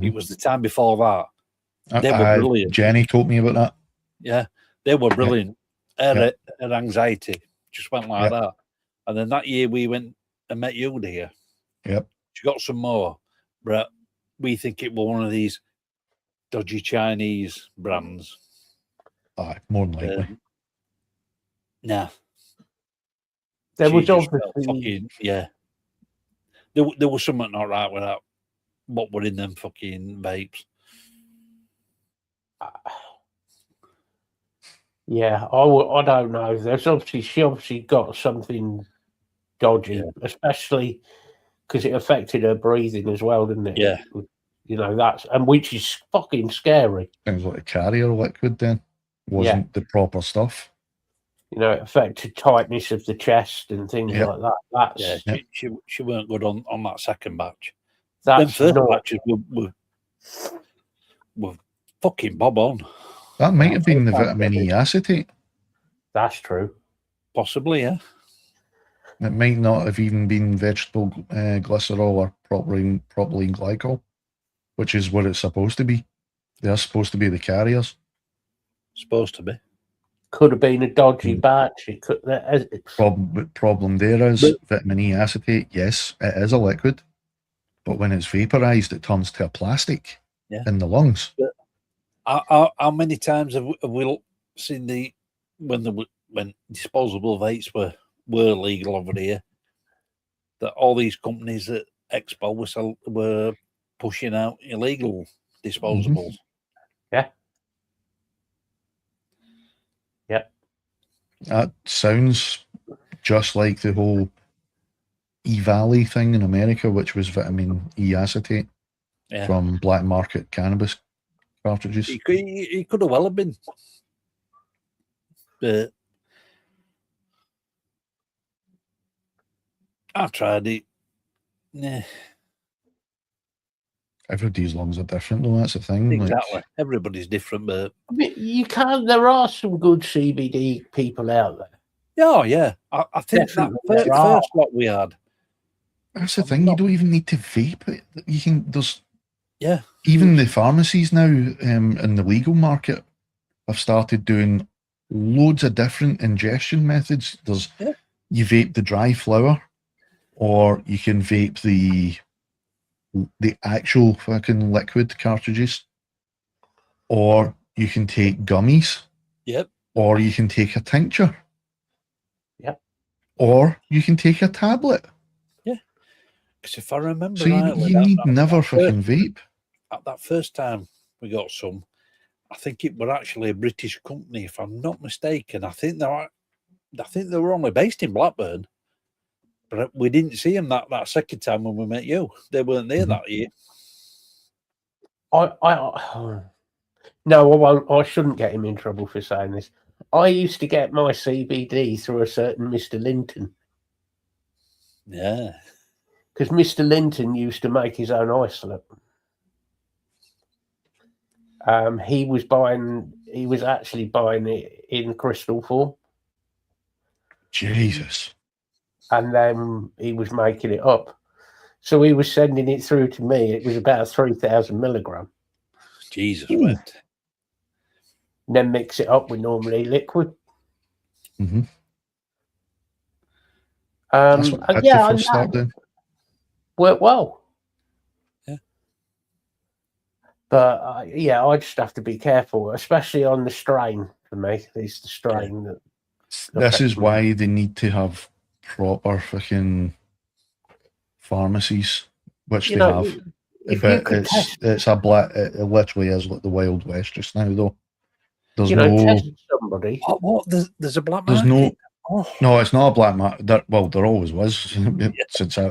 it was the time before that. They were brilliant. Jenny told me about that. Yeah, they were brilliant. Her anxiety just went like that. And then that year we went and met you there. Yep. She got some more, but we think it was one of these dodgy Chinese brands. More than likely. Nah. There was obviously There was something not right with that. What were in them fucking vapes? Yeah, I don't know. She obviously got something dodgy, especially because it affected her breathing as well, didn't it? Yeah. You know, which is fucking scary. Things like a carrier liquid then wasn't the proper stuff. You know, it affected tightness of the chest and things like that. She weren't good on that second batch. Them first batches were fucking bob on. That might have been the vitamin E acetate. That's true. Possibly, yeah. It might not have even been vegetable glycerol or propylene glycol, which is what it's supposed to be. They're supposed to be the carriers. Supposed to be. Could have been a dodgy batch. It could. Problem there is vitamin E acetate. Yes, it is a liquid, but when it's vaporized, it turns to a plastic in the lungs. But how many times have we seen when disposable vapes were legal over here, that all these companies at Expo were pushing out illegal disposables? Yeah. That sounds just like the whole E-Valley thing in America, which was vitamin E acetate from black market cannabis cartridges. He could have well have been. But I've tried it. Nah. Everybody's lungs are different, though. That's the thing. Exactly. Everybody's different, but I mean, you can't. There are some good CBD people out there. Oh yeah, I think that first lot we had. That's the thing. You don't even need to vape it. You can. There's Yeah. Even the pharmacies now in the legal market have started doing loads of different ingestion methods. There's you vape the dry flower, or you can vape the actual fucking liquid cartridges, or you can take gummies. Yep. Or you can take a tincture. Yep. Or you can take a tablet. Yeah. Because if I remember so rightly, you need never fucking vape. At that first time we got some, I think it were actually a British company, if I'm not mistaken. I think they were only based in Blackburn, but we didn't see them that second time when we met you. They weren't there that year. No, I won't. I shouldn't get him in trouble for saying this. I used to get my CBD through a certain Mr. Linton. Yeah. Because Mr. Linton used to make his own isolate. He was actually buying it in crystal form. Jesus. And then he was making it up. So he was sending it through to me. It was about 3,000 milligram. Jesus, went. And then mix it up with normally liquid. Mm-hmm. That's what I had to first start doing. Worked well. Yeah. But I just have to be careful, especially on the strain. For me, it's the strain that. This is why they need to have proper fucking pharmacies, which they have. It's a black. It literally is like the Wild West just now, though. There's test somebody. What? There's a black market. There's no, it's not a black market. There always was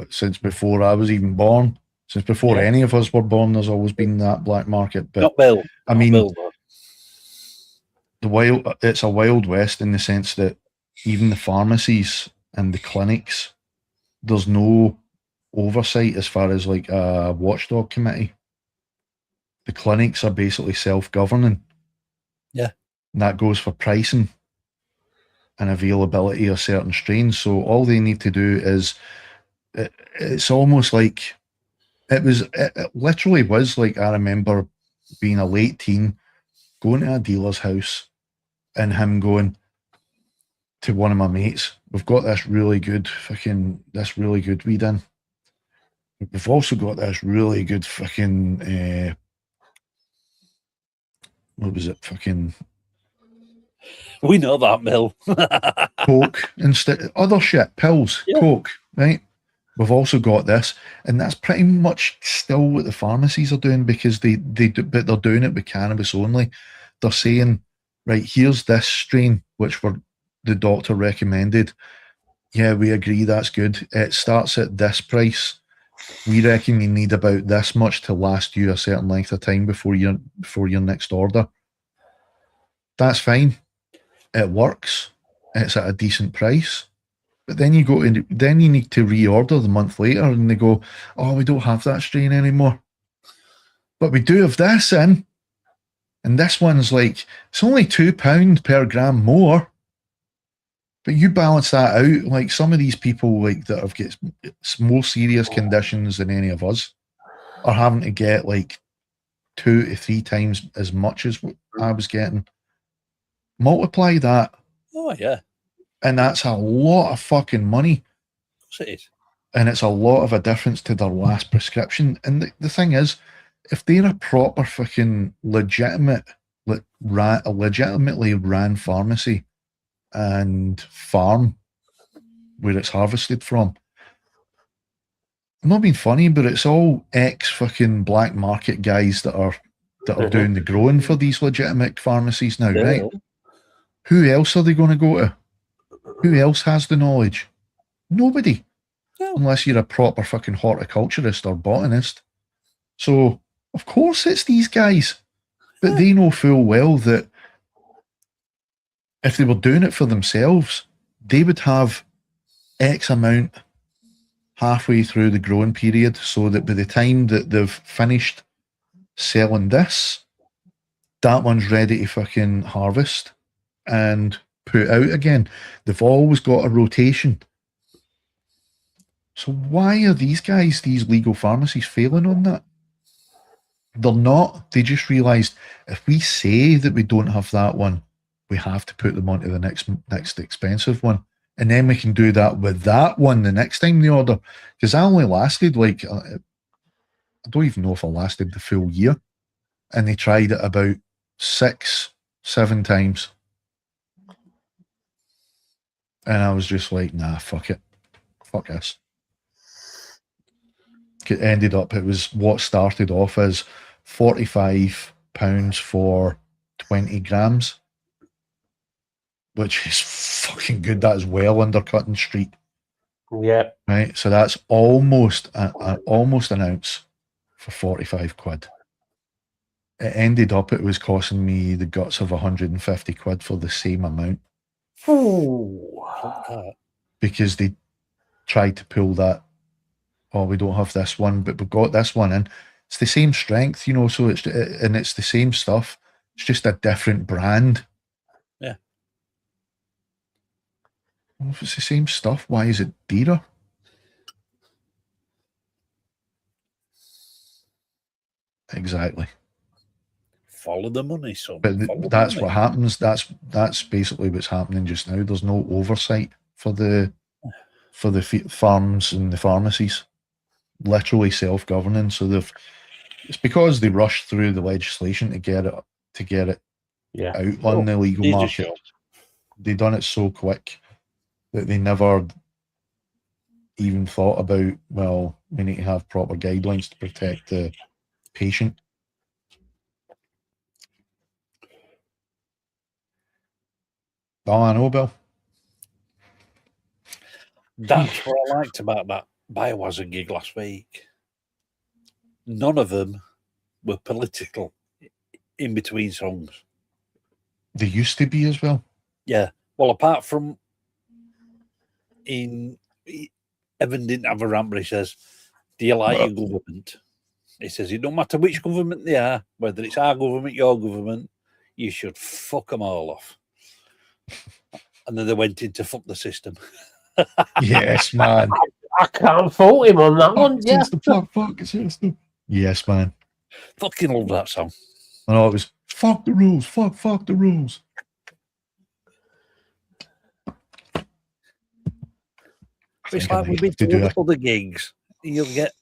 since before I was even born. Since before any of us were born, there's always been that black market. But not Bill. I mean, it's a Wild West in the sense that even the pharmacies and the clinics, there's no oversight as far as like a watchdog committee. The clinics are basically self-governing. Yeah. And that goes for pricing and availability of certain strains. So all they need to do is, it's almost like, it literally was like, I remember being a late teen, going to a dealer's house and him going to one of my mates, we've got this really good weed in. We've also got this really good fucking, what was it, fucking... We know that, Mill. Coke, instead, other shit, pills, Coke, right? We've also got this, and that's pretty much still what the pharmacies are doing, because they do, but they're doing it with cannabis only. They're saying, right, here's this strain, which the doctor recommended. Yeah, we agree, that's good. It starts at this price. We reckon you need about this much to last you a certain length of time before your next order. That's fine. It works. It's at a decent price. But then you need to reorder the month later, and they go, oh, we don't have that strain anymore. But we do have this in. And this one's like, it's only £2 per gram more. But you balance that out, like some of these people like that have got more serious conditions than any of us are having to get like 2 to 3 times as much as what I was getting. Multiply that. Oh, yeah. And that's a lot of fucking money. Of course it is. And it's a lot of a difference to their last prescription. And the thing is, if they're a proper fucking legitimately ran pharmacy and farm where it's harvested from, I'm not being funny, but it's all fucking black market guys that are doing the growing for these legitimate pharmacies now, right? Who else are they going to go to? Who else has the knowledge? Nobody. No. Unless you're a proper fucking horticulturist or botanist. So, of course it's these guys. But they know full well that if they were doing it for themselves, they would have X amount halfway through the growing period, so that by the time that they've finished selling this, that one's ready to fucking harvest and put out again. They've always got a rotation. So why are these guys, these legal pharmacies, failing on that? They're not. They just realised if we say that we don't have that one, we have to put them onto the next expensive one. And then we can do that with that one the next time they order. Because I only lasted I don't even know if I lasted the full year. And they tried it about 6-7 times. And I was just like, nah, fuck it. Fuck this. It ended up, it was what started off as £45 for 20 grams, which is fucking good. That is well undercutting street. Yeah. Right. So that's almost almost an ounce for 45 quid. It ended up, it was costing me the guts of 150 quid for the same amount. Ooh. Because they tried to pull that, oh, we don't have this one, but we've got this one, and it's the same strength, so it's the same stuff. It's just a different brand. Yeah. Well, if it's the same stuff, why is it dearer? Exactly. Follow the money, son. But that's what happens. That's basically what's happening just now. There's no oversight for the farms and the pharmacies. Literally self-governing. So it's because they rushed through the legislation to get it out on the legal market. They done it so quick that they never even thought about, well, we need to have proper guidelines to protect the patient. Oh, I know, Bill. That's what I liked about that Biohazard gig last week. None of them were political in between songs. They used to be as well. Yeah. Well, apart from Evan didn't have a rant, but he says, do you like your government? He says, it don't matter which government they are, whether it's our government, your government, you should fuck them all off. And then they went into fuck the system. Yes, man. I can't fault him on that one. Yeah. Yes, man. Fucking love that song. I know, it was fuck the rules, fuck the rules. It's like we've been to other gigs. You'll get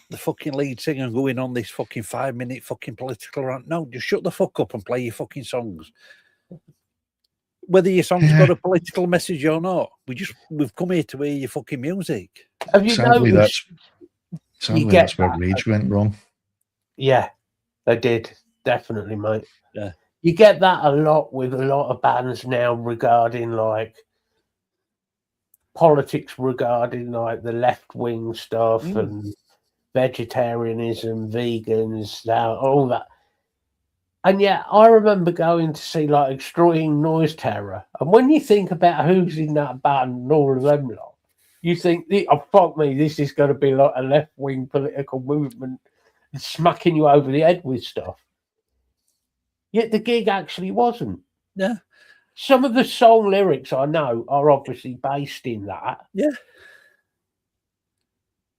the fucking lead singer going on this fucking 5-minute fucking political rant. No, just shut the fuck up and play your fucking songs. Whether your song's got a political message or not, we've come here to hear your fucking music. Have you noticed? Sadly, that's where Rage went wrong. Yeah, they did. Definitely, mate. Yeah. You get that a lot with a lot of bands now regarding like politics, regarding like the left wing stuff and vegetarianism, vegans, all that. And yeah, I remember going to see like Extreme Noise Terror. And when you think about who's in that band and all of them lot, you think, oh, fuck me, this is going to be like a left-wing political movement smacking you over the head with stuff. Yet the gig actually wasn't. Yeah. Some of the song lyrics I know are obviously based in that. Yeah.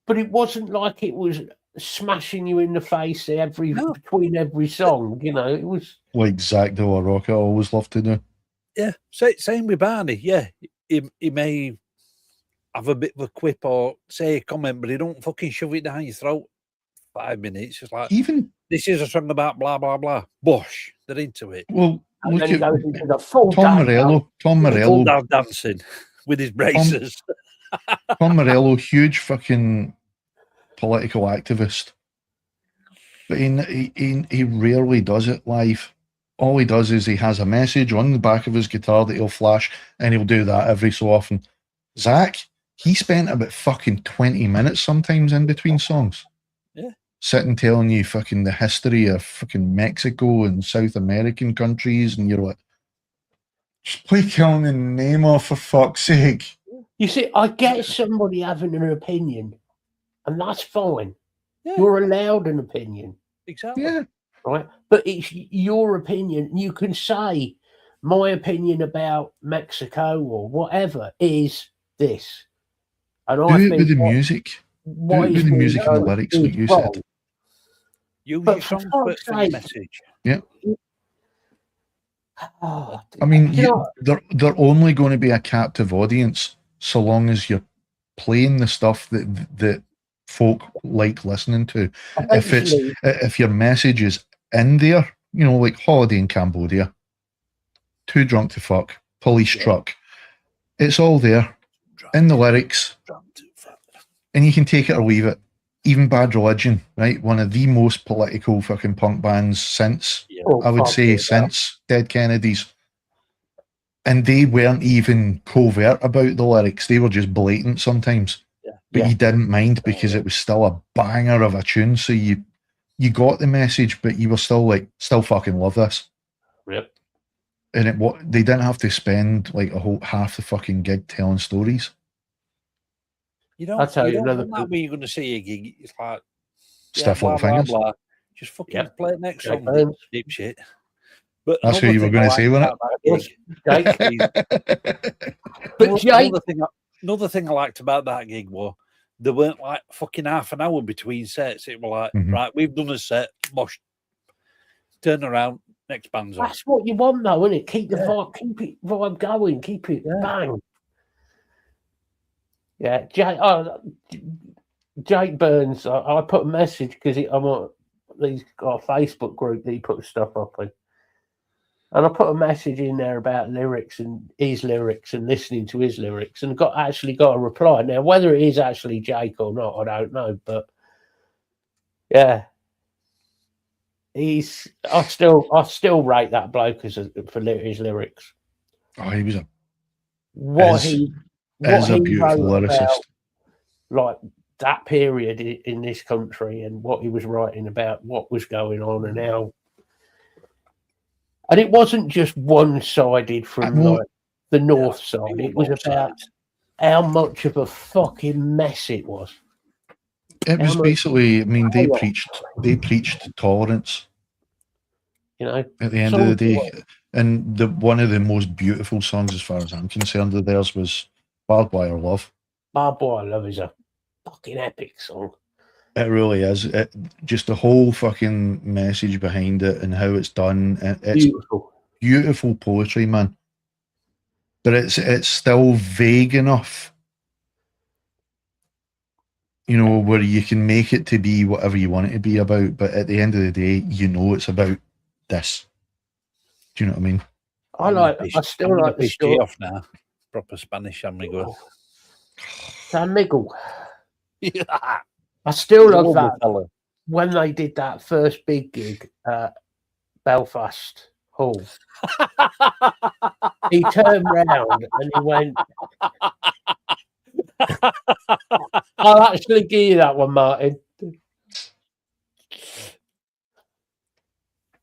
But it wasn't like it was smashing you in the face between every song, it was like Zach De La Rocca always loved to do. Yeah, same with Barney. Yeah, he may have a bit of a quip or say a comment, but he don't fucking shove it down your throat. 5 minutes, it's like this is a song about blah blah blah. Bosh, they're into it. Well, and look at goes into the full Tom Morello. Full down dancing with his braces. Tom Morello, huge fucking political activist, but he rarely does it live. All he does is he has a message on the back of his guitar that he'll flash, and he'll do that every so often. Zach, he spent about fucking 20 minutes sometimes in between songs. Yeah. Sitting telling you fucking the history of fucking Mexico and South American countries, and you're like, just play Killing the Name off, for fuck's sake. You see, I get somebody having an opinion, and that's fine. Yeah. You're allowed an opinion. Exactly. Yeah. Right? But it's your opinion. You can say, my opinion about Mexico or whatever is this. And do it with the music. Do it with the music and the lyrics, like you said. Use But your for song fuck's for your sake. message. Yeah. Oh, I mean, you know, they're only going to be a captive audience so long as you're playing the stuff that folk like listening to. eventually, If your message is in there, you know, like Holiday in Cambodia, Too Drunk to Fuck, Police Truck, it's all there in the lyrics, and you can take it or leave it. Even Bad Religion, right? One of the most political fucking punk bands since, I would say, since Dead Kennedys. And they weren't even covert about the lyrics. They were just blatant sometimes. But you didn't mind because it was still a banger of a tune. So you got the message, but you were still like, still fucking love this. Yep. And they didn't have to spend like a whole half the fucking gig telling stories. You don't want that when you're going to see a gig. It's like Stiff little fingers. Blah. Just fucking play it next song, dipshit. But that's who you were going to say, wasn't it? But Jake, another thing I liked about that gig was there weren't like fucking half an hour between sets. It was like, right, we've done a set, bosh, turn around, next band's on. That's what you want, though, isn't it? Keep the vibe, keep it vibe going, keep it bang. Yeah, Jake Burns. I put a message because he's got a Facebook group that he puts stuff up in, and I put a message in there about lyrics and his lyrics and listening to his lyrics, and actually got a reply. Now, whether it is actually Jake or not, I don't know, but yeah, I still rate that bloke for his lyrics. Oh, he was a beautiful lyricist. Like that period in this country and what he was writing about, what was going on, and how. And it wasn't just one-sided from like the north side. It was about how much of a fucking mess it was. It was basically, I mean, they preached tolerance. You know, at the end of the day, and one of the most beautiful songs, as far as I'm concerned, of theirs was "Barbed Wire Love." "Barbed Wire Love" is a fucking epic song. It really is. Just the whole fucking message behind it and how it's done. It's beautiful poetry, man. But it's still vague enough, you know, where you can make it to be whatever you want it to be about. But at the end of the day, you know it's about this. Do you know what I mean? I still like the story off now. Proper Spanish amigo. Amigo. Yeah. I still love that when they did that first big gig at Belfast Hall. He turned round and he went, I'll actually give you that one, Martin.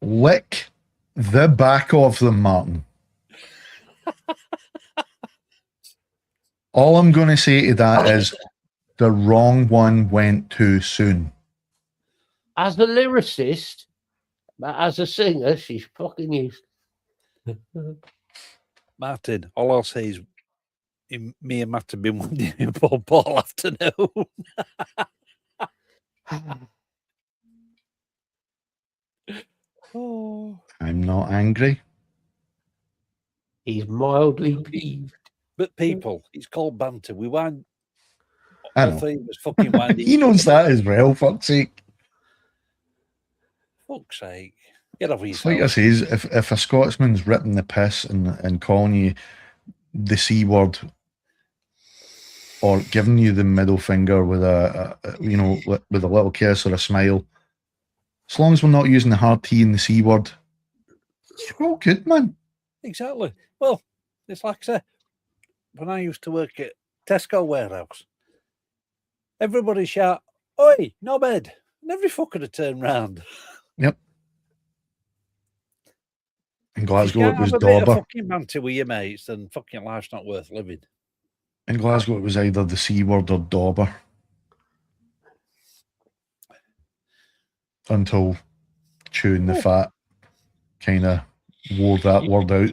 Lick the back of them, Martin. All I'm going to say to that is the wrong one went too soon. As a lyricist, but as a singer, she's fucking used. Martin, all I'll say is me and Matt have been wondering for Paul afternoon. I'm not angry. He's mildly peeved. But people, it's called banter. We wind. I know. Was fucking winding. He knows that as well, fuck's sake. Fuck's sake. Get over yourself. Like I says, if a Scotsman's ripping the piss and calling you the C word or giving you the middle finger with with a little kiss or a smile, as long as we're not using the hard T and the C word, you're all good, man. Exactly. Well, it's like I said, when I used to work at Tesco warehouse, everybody shout, "Oi, no bed!" and every fucker would turn round. Yep. In Glasgow, it was Dauber. Dauber. Fucking banter with your mates, and fucking life's not worth living. In Glasgow, it was either the C word or Dauber. Until chewing the fat kind of wore that word out.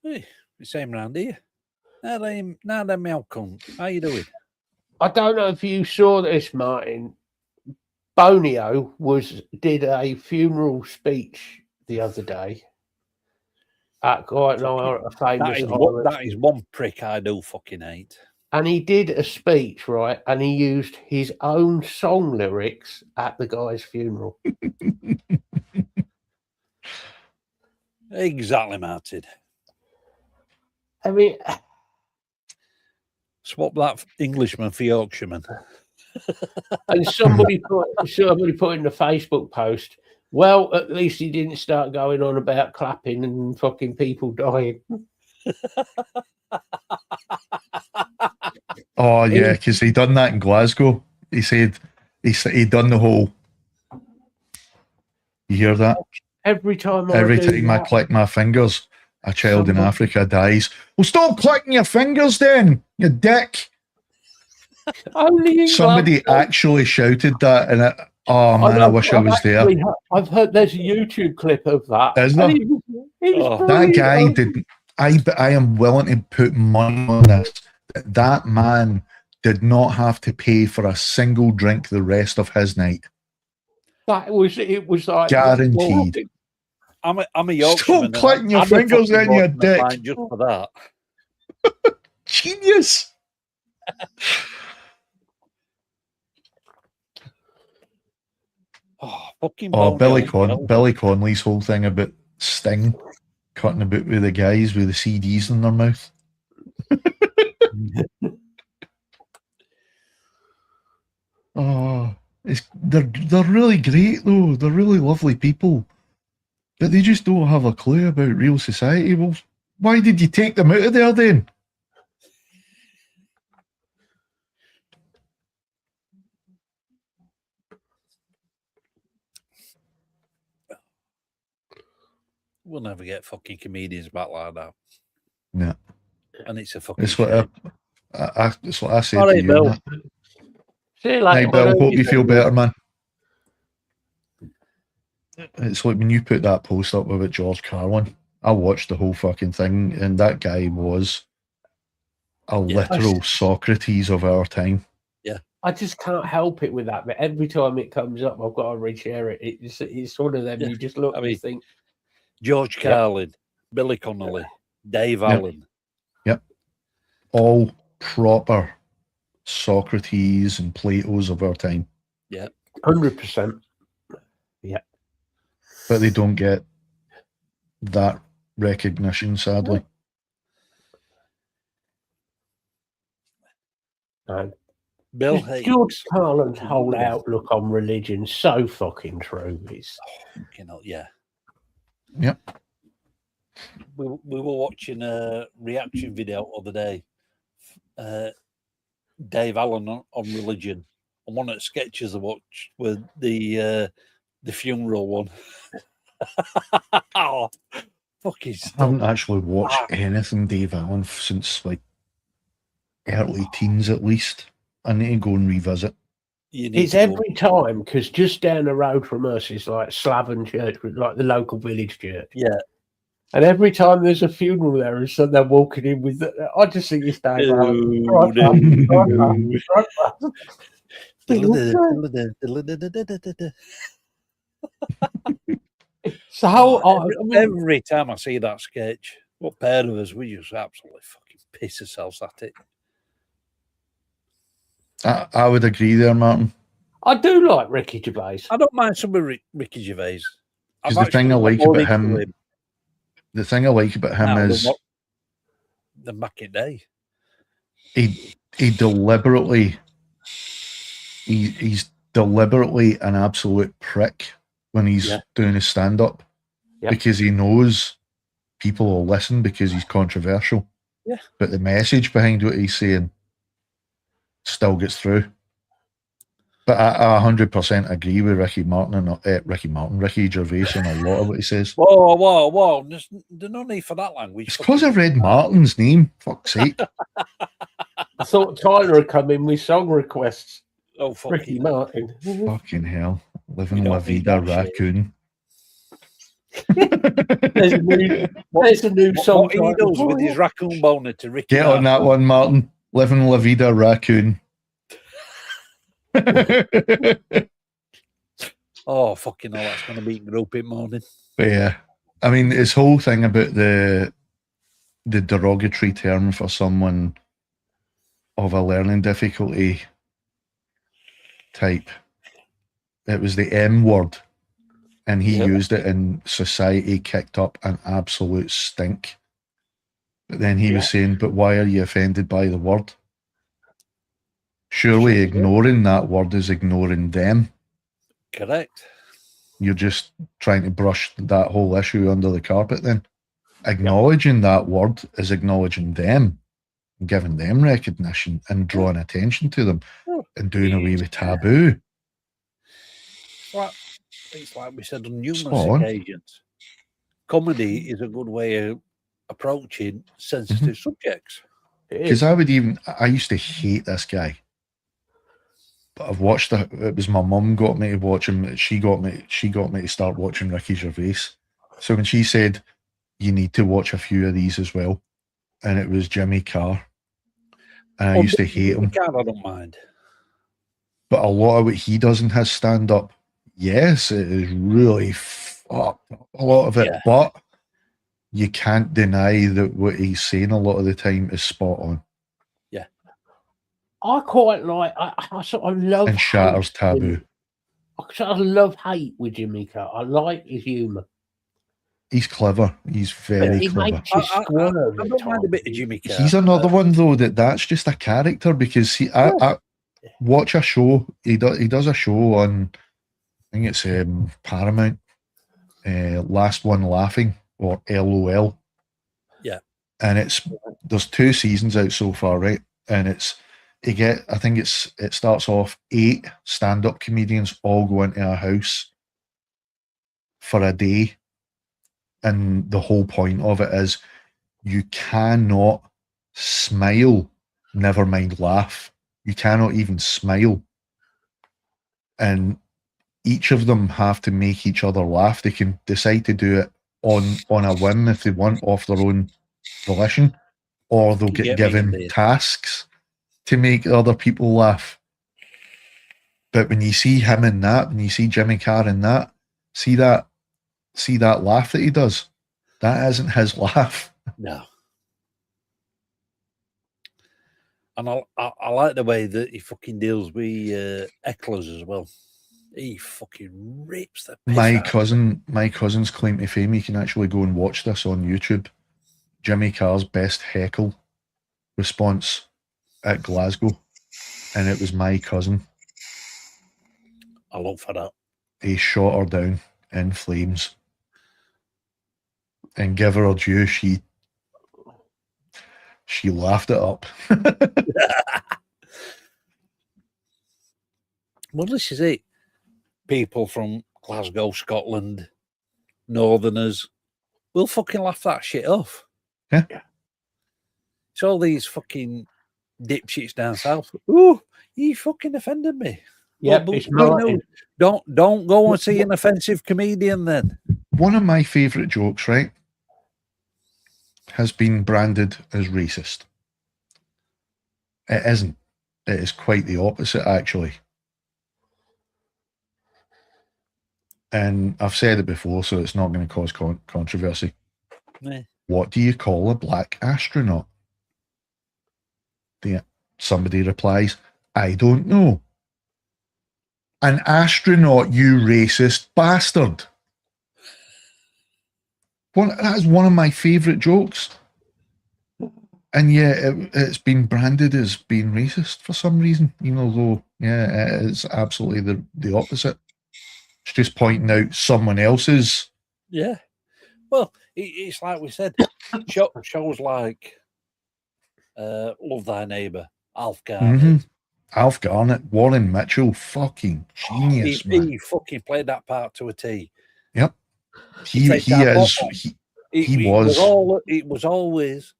Hey, the same round here. Now then, Malcolm, how you doing? I don't know if you saw this, Martin, Bonio did a funeral speech the other day at quite a famous that is one prick I do fucking hate. And he did a speech, right? And he used his own song lyrics at the guy's funeral. Exactly, Martin. I mean, swap that Englishman for Yorkshireman. And somebody put in the Facebook post, well, at least he didn't start going on about clapping and fucking people dying. Oh yeah, because he done that in Glasgow. He said he done the whole. You hear that? Every time I click my fingers, a child in Africa dies. Well, stop clicking your fingers then, you dick. Somebody actually shouted that, and oh man, I wish I was there. I've heard there's a YouTube clip of that. Isn't there? That guy didn't. I am willing to put money on this. That man did not have to pay for a single drink the rest of his night. It was like guaranteed. I'm a Yorkshireman. Stop clicking your fingers in, you dick. Just for that. Genius. Billy Connolly's whole thing about Sting cutting about with the guys with the CDs in their mouth. They're really great though. They're really lovely people, but they just don't have a clue about real society. Well, why did you take them out of there then? We'll never get fucking comedians back like that. No. And it's a fucking it's what I said to you. Bill. See you later. Hey, Bill, hope you feel better, man. It's like when you put that post up about George Carlin, I watched the whole fucking thing, and that guy was a literal Socrates of our time. Yeah. I just can't help it with that, but every time it comes up, I've got to reshare it. It's one of them, you just look and think. George Carlin, Billy Connolly, Dave Allen. Yep. All proper Socrates and Plato's of our time. Yeah. 100%. Yeah. But they don't get that recognition, sadly. Bill, George Carlin's whole outlook on religion so fucking true. It's yeah. Yep. We were watching a reaction video the other day. Dave Allen on religion. And one of the sketches I watched was the funeral one. Oh, fucking stuff. I haven't actually watched anything Dave Allen since like early teens at least. I need to go and revisit. It's every time, because just down the road from us is like Slaven Church, like the local village church. Yeah. And every time there's a funeral there, and so they're walking in with I just think it's Dave Allen. So every time I see that sketch, what pair of us, we just absolutely fucking piss ourselves at it. I would agree there, Martin. I do like Ricky Gervais. I don't mind some of Ricky Gervais. Because the thing I like about him, is the back in the day. He deliberately, he's deliberately an absolute prick when he's doing his stand-up, because he knows people will listen because he's controversial. Yeah. But the message behind what he's saying still gets through. But I 100% agree with Ricky Gervais on a lot of what he says. Whoa. There's no need for that language. It's because I've read Martin's name. Fuck's sake. I thought Tyler had come in with song requests. Oh, Ricky Martin. Fucking hell. Living La Vida Raccoon. There's a new song. What he does with his raccoon boner to Ricky. Get on that one, Martin. Living La Vida Raccoon. Oh, fucking hell, that's going to be groping morning. But yeah, I mean, his whole thing about the derogatory term for someone of a learning difficulty type, it was the M word, and he used it, and society kicked up an absolute stink. But then he was saying, but why are you offended by the word? Surely ignoring that word is ignoring them. Correct. You're just trying to brush that whole issue under the carpet then. Acknowledging that word is acknowledging them, giving them recognition and drawing attention to them and doing away with taboo. It's like we said on numerous occasions. Comedy is a good way of approaching sensitive subjects. Because I used to hate this guy. But I've watched it was my mum got me to watch him. She got me to start watching Ricky Gervais. So when she said, you need to watch a few of these as well, and it was Jimmy Carr. And I used to hate him. Carr, I don't mind. But a lot of what he does in his stand-up, yes, it is really fucked up, a lot of it. Yeah. But you can't deny that what he's saying a lot of the time is spot on. Yeah. I quite like, I sort of love... And shatters taboo. I sort of love hate with Jimmy Carr. I like his humour. He's clever. He's very clever. I don't mind a bit of Jimmy Carr. He's another one though that's just a character, because I watch a show. He does a show on, I think it's Paramount. Last One Laughing, or LOL. Yeah. And there's 2 seasons out so far, right? And I think it starts off 8 stand-up comedians all go into a house for a day. And the whole point of it is you cannot smile, never mind laugh. You cannot even smile. And each of them have to make each other laugh. They can decide to do it on a whim if they want, off their own volition, or they'll get given tasks to make other people laugh. But when you see him in that, when you see Jimmy Carr in that, see that laugh that he does, that isn't his laugh. No. And I like the way that he fucking deals with hecklers as well. He fucking rips the piss my cousin's claim to fame, you can actually go and watch this on YouTube. Jimmy Carr's best heckle response at Glasgow, and it was my cousin. I look for that. He shot her down in flames. And give her due, she laughed it up. Well, this is it. People from Glasgow, Scotland, Northerners, will fucking laugh that shit off. Yeah. It's all these fucking dipshits down south. Ooh, you fucking offended me. Yeah, well, don't go and see an offensive comedian then. One of my favourite jokes, right, has been branded as racist. It isn't. It is quite the opposite, actually. And I've said it before, so it's not going to cause controversy. Yeah. What do you call a black astronaut? Somebody replies, I don't know. An astronaut, you racist bastard. That is one of my favourite jokes. And yeah, it's been branded as being racist for some reason, even though, yeah, it's absolutely the opposite. It's just pointing out someone else's. Yeah. Well, it's like we said, shows like Love Thy Neighbour, Alf Garnett. Mm-hmm. Alf Garnett, Warren Mitchell, fucking genius, man. He fucking played that part to a T. Yep. He was. It was always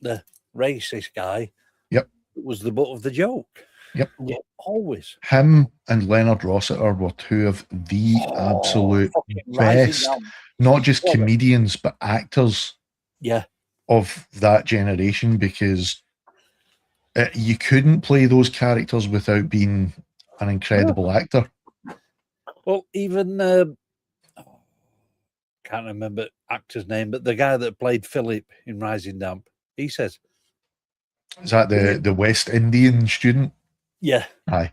the racist guy. Yep. It was the butt of the joke. Yep. Yeah, always. Him and Leonard Rossiter were 2 of the absolute best, not just comedians, but actors of that generation, because you couldn't play those characters without being an incredible actor. Well, even can't remember actor's name, but the guy that played Philip in Rising Damp, he says, "Is that the West Indian student?" Yeah, aye.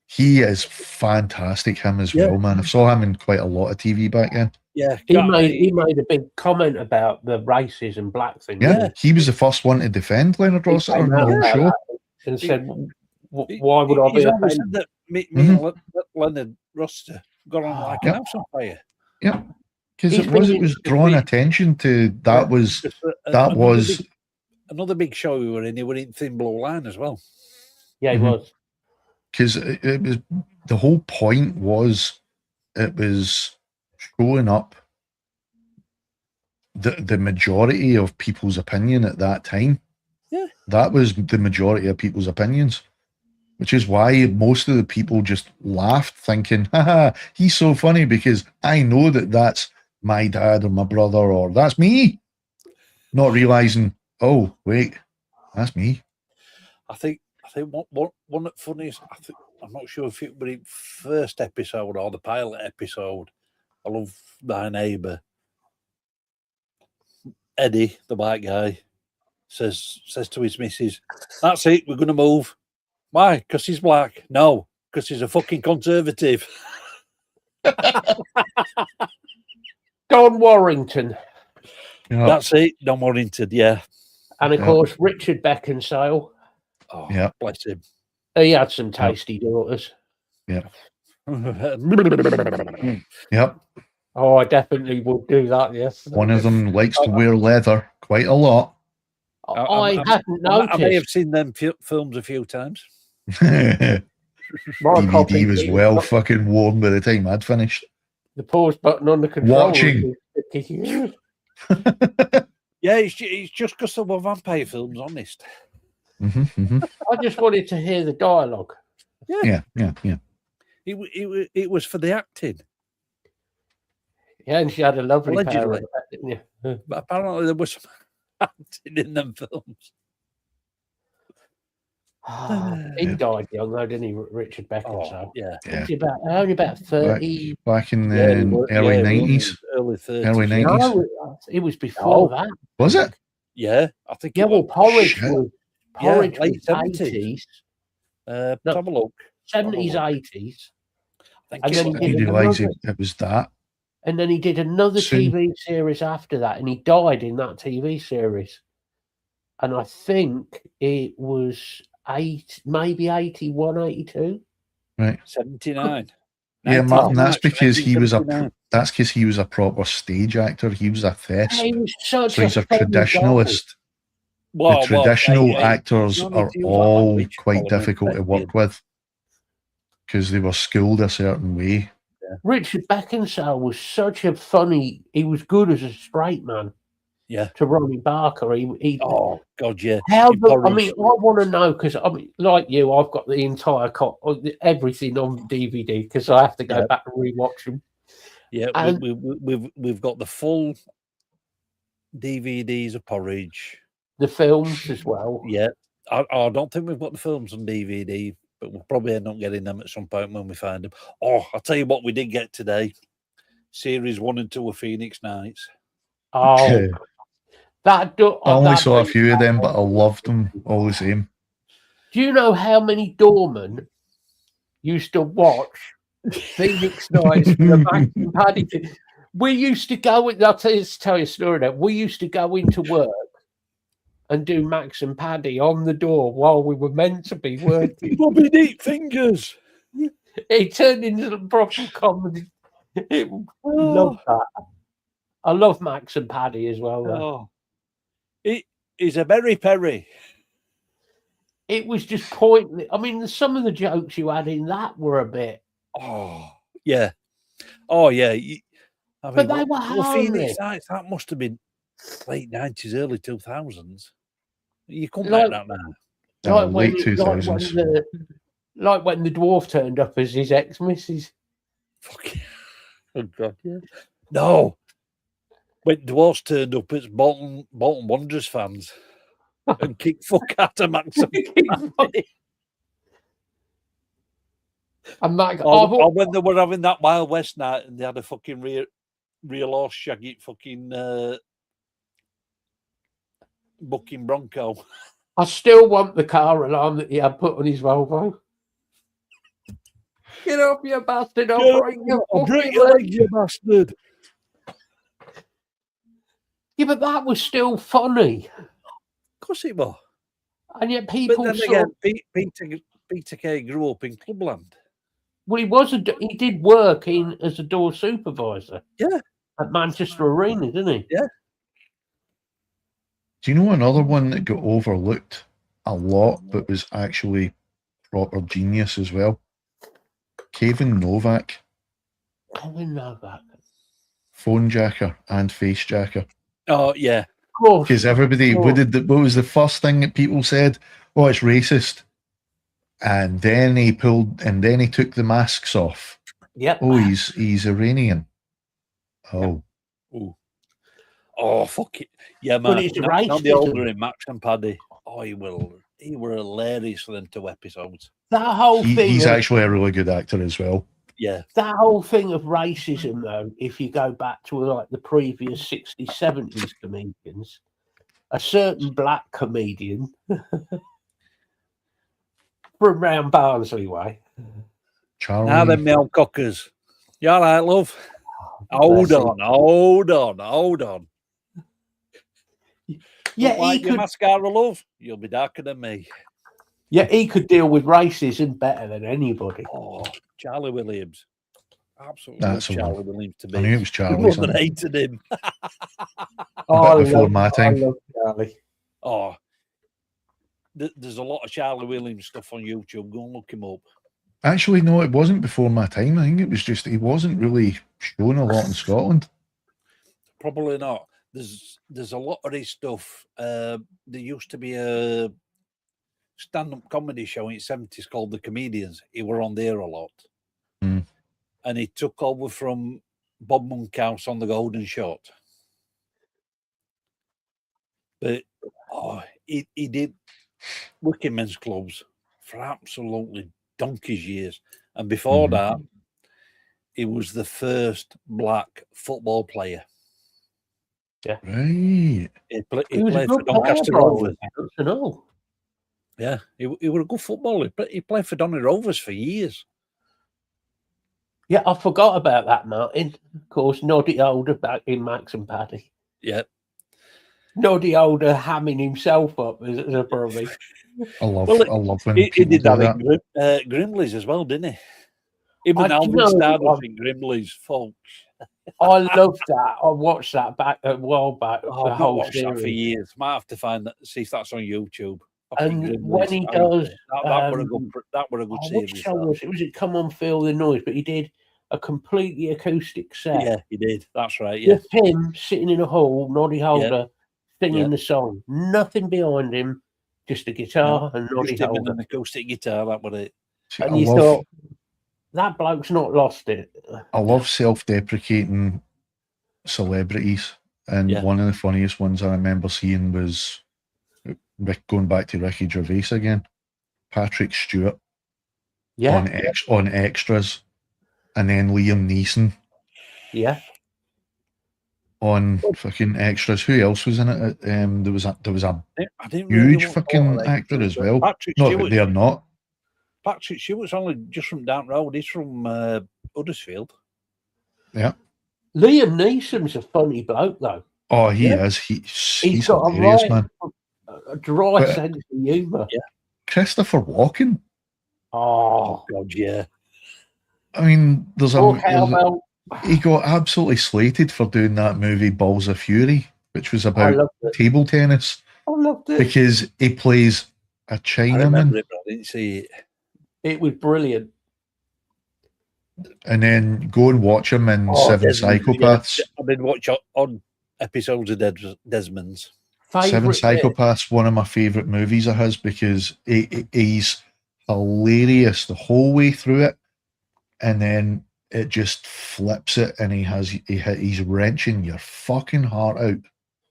He is fantastic. Him as well, man. I saw him in quite a lot of TV back then. Yeah, he made a big comment about the races and black things. Yeah, he was the first one to defend Leonard Rossiter on the whole show, and said, "Why would I be offended?" That me and Leonard Rossiter got on like an house on fire. Yeah, because it was drawing attention to that. Was another big show we were in. He were in Thin Blue Line as well. Yeah, he was. Because it was the whole point was it was showing up the majority of people's opinion at that time. Yeah, that was the majority of people's opinions, which is why most of the people just laughed, thinking, "Haha, he's so funny," because I know that's my dad or my brother or that's me, not realizing, oh wait, that's me. I think one of the funniest. I'm not sure if it was the first episode or the pilot episode. I love my neighbour. Eddie, the white guy, says to his missus, "That's it, we're going to move." Why? Because he's black? No, because he's a fucking conservative. Don Warrington. That's it, Don Warrington, yeah. And of course, Richard Beckinsale. Oh, yeah, bless him. He had some tasty daughters. Yeah. Yep. Oh, I definitely would do that, yes. One of them likes to wear leather quite a lot. I hadn't noticed. I may have seen them films a few times. DVD was well fucking worn by the time I'd finished. The pause button on the controller. Watching. Yeah, it's just because there were vampire films, honest. I just wanted to hear the dialogue. Yeah. It was for the acting. Yeah, and she had a lovely Allegedly. pair, didn't you? But apparently there was some acting in them films. He died young, though, didn't he, Richard Beckinsale? Yeah. Only about 30. Back in the early 90s. Early 30s. Early 90s. No, it was before that. Was it? Yeah, I think. Yeah, well, Porridge was late was 70s. Have a look. 70s, 80s. And then he realised it was that. And then he did another TV series after that, and he died in that TV series. And I think it was maybe 81, 82. Right. 79. Yeah, Martin, that's because he was a proper stage actor. He was a thesp. He was so he's a traditionalist. The traditional actors are all quite difficult to work with because they were schooled a certain way. Richard Beckinsale was such a funny. He was good as a straight man. Yeah. To Ronnie Barker, oh God, yeah. I want to know because like you, I've got the entire everything on DVD because I have to go back and rewatch them. Yeah, and we've got the full DVDs of Porridge, the films as well. Yeah, I don't think we've got the films on DVD. But we'll probably end up getting them at some point when we find them. Oh, I'll tell you what we did get today. Series 1 and 2 of Phoenix Nights. Oh, I only saw a few of them, but I loved them all the same. Do you know how many doormen used to watch Phoenix Nights for the Max and Paddy thing? We used to go, I'll tell you a story now. We used to go into work and do Max and Paddy on the door while we were meant to be working. Bobby Neat Fingers. It turned into a proper comedy. Love that. I love Max and Paddy as well. Oh. It is a berry perry. It was just pointless. I mean, some of the jokes you had in that were a bit. Oh, yeah. Oh, yeah. But they were harmless. Phoenix Nights, that must have been late 90s, early 2000s. You couldn't make that now. Late 2000s. Like when the dwarf turned up as his ex-missus. Fuck yeah. Oh, God, yeah. No. When dwarfs turned up as Bolton Wanderers fans and kicked fuck out of Max. And that, or when they were having that Wild West night and they had a fucking real horse shaggy fucking bucking bronco. I still want the car alarm that he had put on his Volvo. Get up, you bastard! I'll break your leg, you bastard. Yeah, but that was still funny. Of course it was. And yet people But then again, Peter Kay grew up in Clubland. Well, he did work as a door supervisor. Yeah. At Manchester Arena, didn't he? Yeah. Do you know another one that got overlooked a lot, but was actually proper genius as well? Kevin Novak. Kevin Novak. Phone jacker and face jacker. Oh, yeah. Because everybody, what was the first thing that people said? Oh, it's racist. And then he took the masks off. Yep. Oh, he's Iranian. Oh. Yep. Oh, fuck it. Yeah, man. Not the older in Max and Paddy. Oh, he were hilarious for them 2 episodes. That whole thing. He's actually a really good actor as well. Yeah. That whole thing of racism, though, if you go back to like the previous 60s, 70s comedians, a certain black comedian from round Barnsley way. Charlie. Now them male cockers. You all right, love? Hold on. Yeah, like your mascara, love. You'll be darker than me. Yeah, he could deal with racism better than anybody. Oh, Charlie Williams. Absolutely. That's Charlie Williams to be. I knew it was Charlie. I hated him. Before my time. I love Charlie. Oh, there's a lot of Charlie Williams stuff on YouTube. Go and look him up. Actually, no, it wasn't before my time. I think it was just he wasn't really shown a lot in Scotland. Probably not. There's a lot of his stuff. There used to be a stand-up comedy show in the 70s called The Comedians. He were on there a lot. Mm. And he took over from Bob Monkhouse on The Golden Shot. But he did working men's clubs for absolutely donkey's years. And before that, he was the first black football player. Yeah. Right. He played for Doncaster Rovers. Yeah, he was a good footballer. He played for Donny Rovers for years. Yeah, I forgot about that, Martin. Of course, Noddy Older back in Max and Paddy. Yeah. Noddy Older hamming himself up as a brummy. I love when he did that in Grimley's as well, didn't he? Even Alvin Stardust in Grimley's, folks. I loved that. I watched that back a while back. Oh, the I've whole watched series. that for years. Might have to find that, see if that's on YouTube. And when he does, that were a good series. Which show was it? Was it Come On Feel the Noise? But he did a completely acoustic set. Yeah, he did. That's right. Yeah, with him sitting in a hall, Noddy Holder, singing the song. Nothing behind him, just a guitar and Noddy Holder. An acoustic guitar. That was it. And you thought that bloke's not lost it. I love self-deprecating celebrities, and one of the funniest ones I remember seeing was going back to Ricky Gervais again, Patrick Stewart, on extras, and then Liam Neeson, on fucking extras. Who else was in it? There was a huge fucking actor as well. No, they're not. Patrick Stewart's only just from down the road. He's from Huddersfield. Yeah. Liam Neeson's a funny bloke, though. Oh, he is. He's got hilarious, man. A dry sense of humour. Yeah. Christopher Walken. Oh God, yeah. I mean, he got absolutely slated for doing that movie Balls of Fury, which was about table tennis. I loved it because he plays a Chinaman. I remember it, but I didn't see it. It was brilliant. And then go and watch him in Seven Psychopaths. Yeah. I've been watching odd episodes of Desmond's. Seven Psychopaths, one of my favourite movies of his, because he's hilarious the whole way through it, and then it just flips it, and he's wrenching your fucking heart out.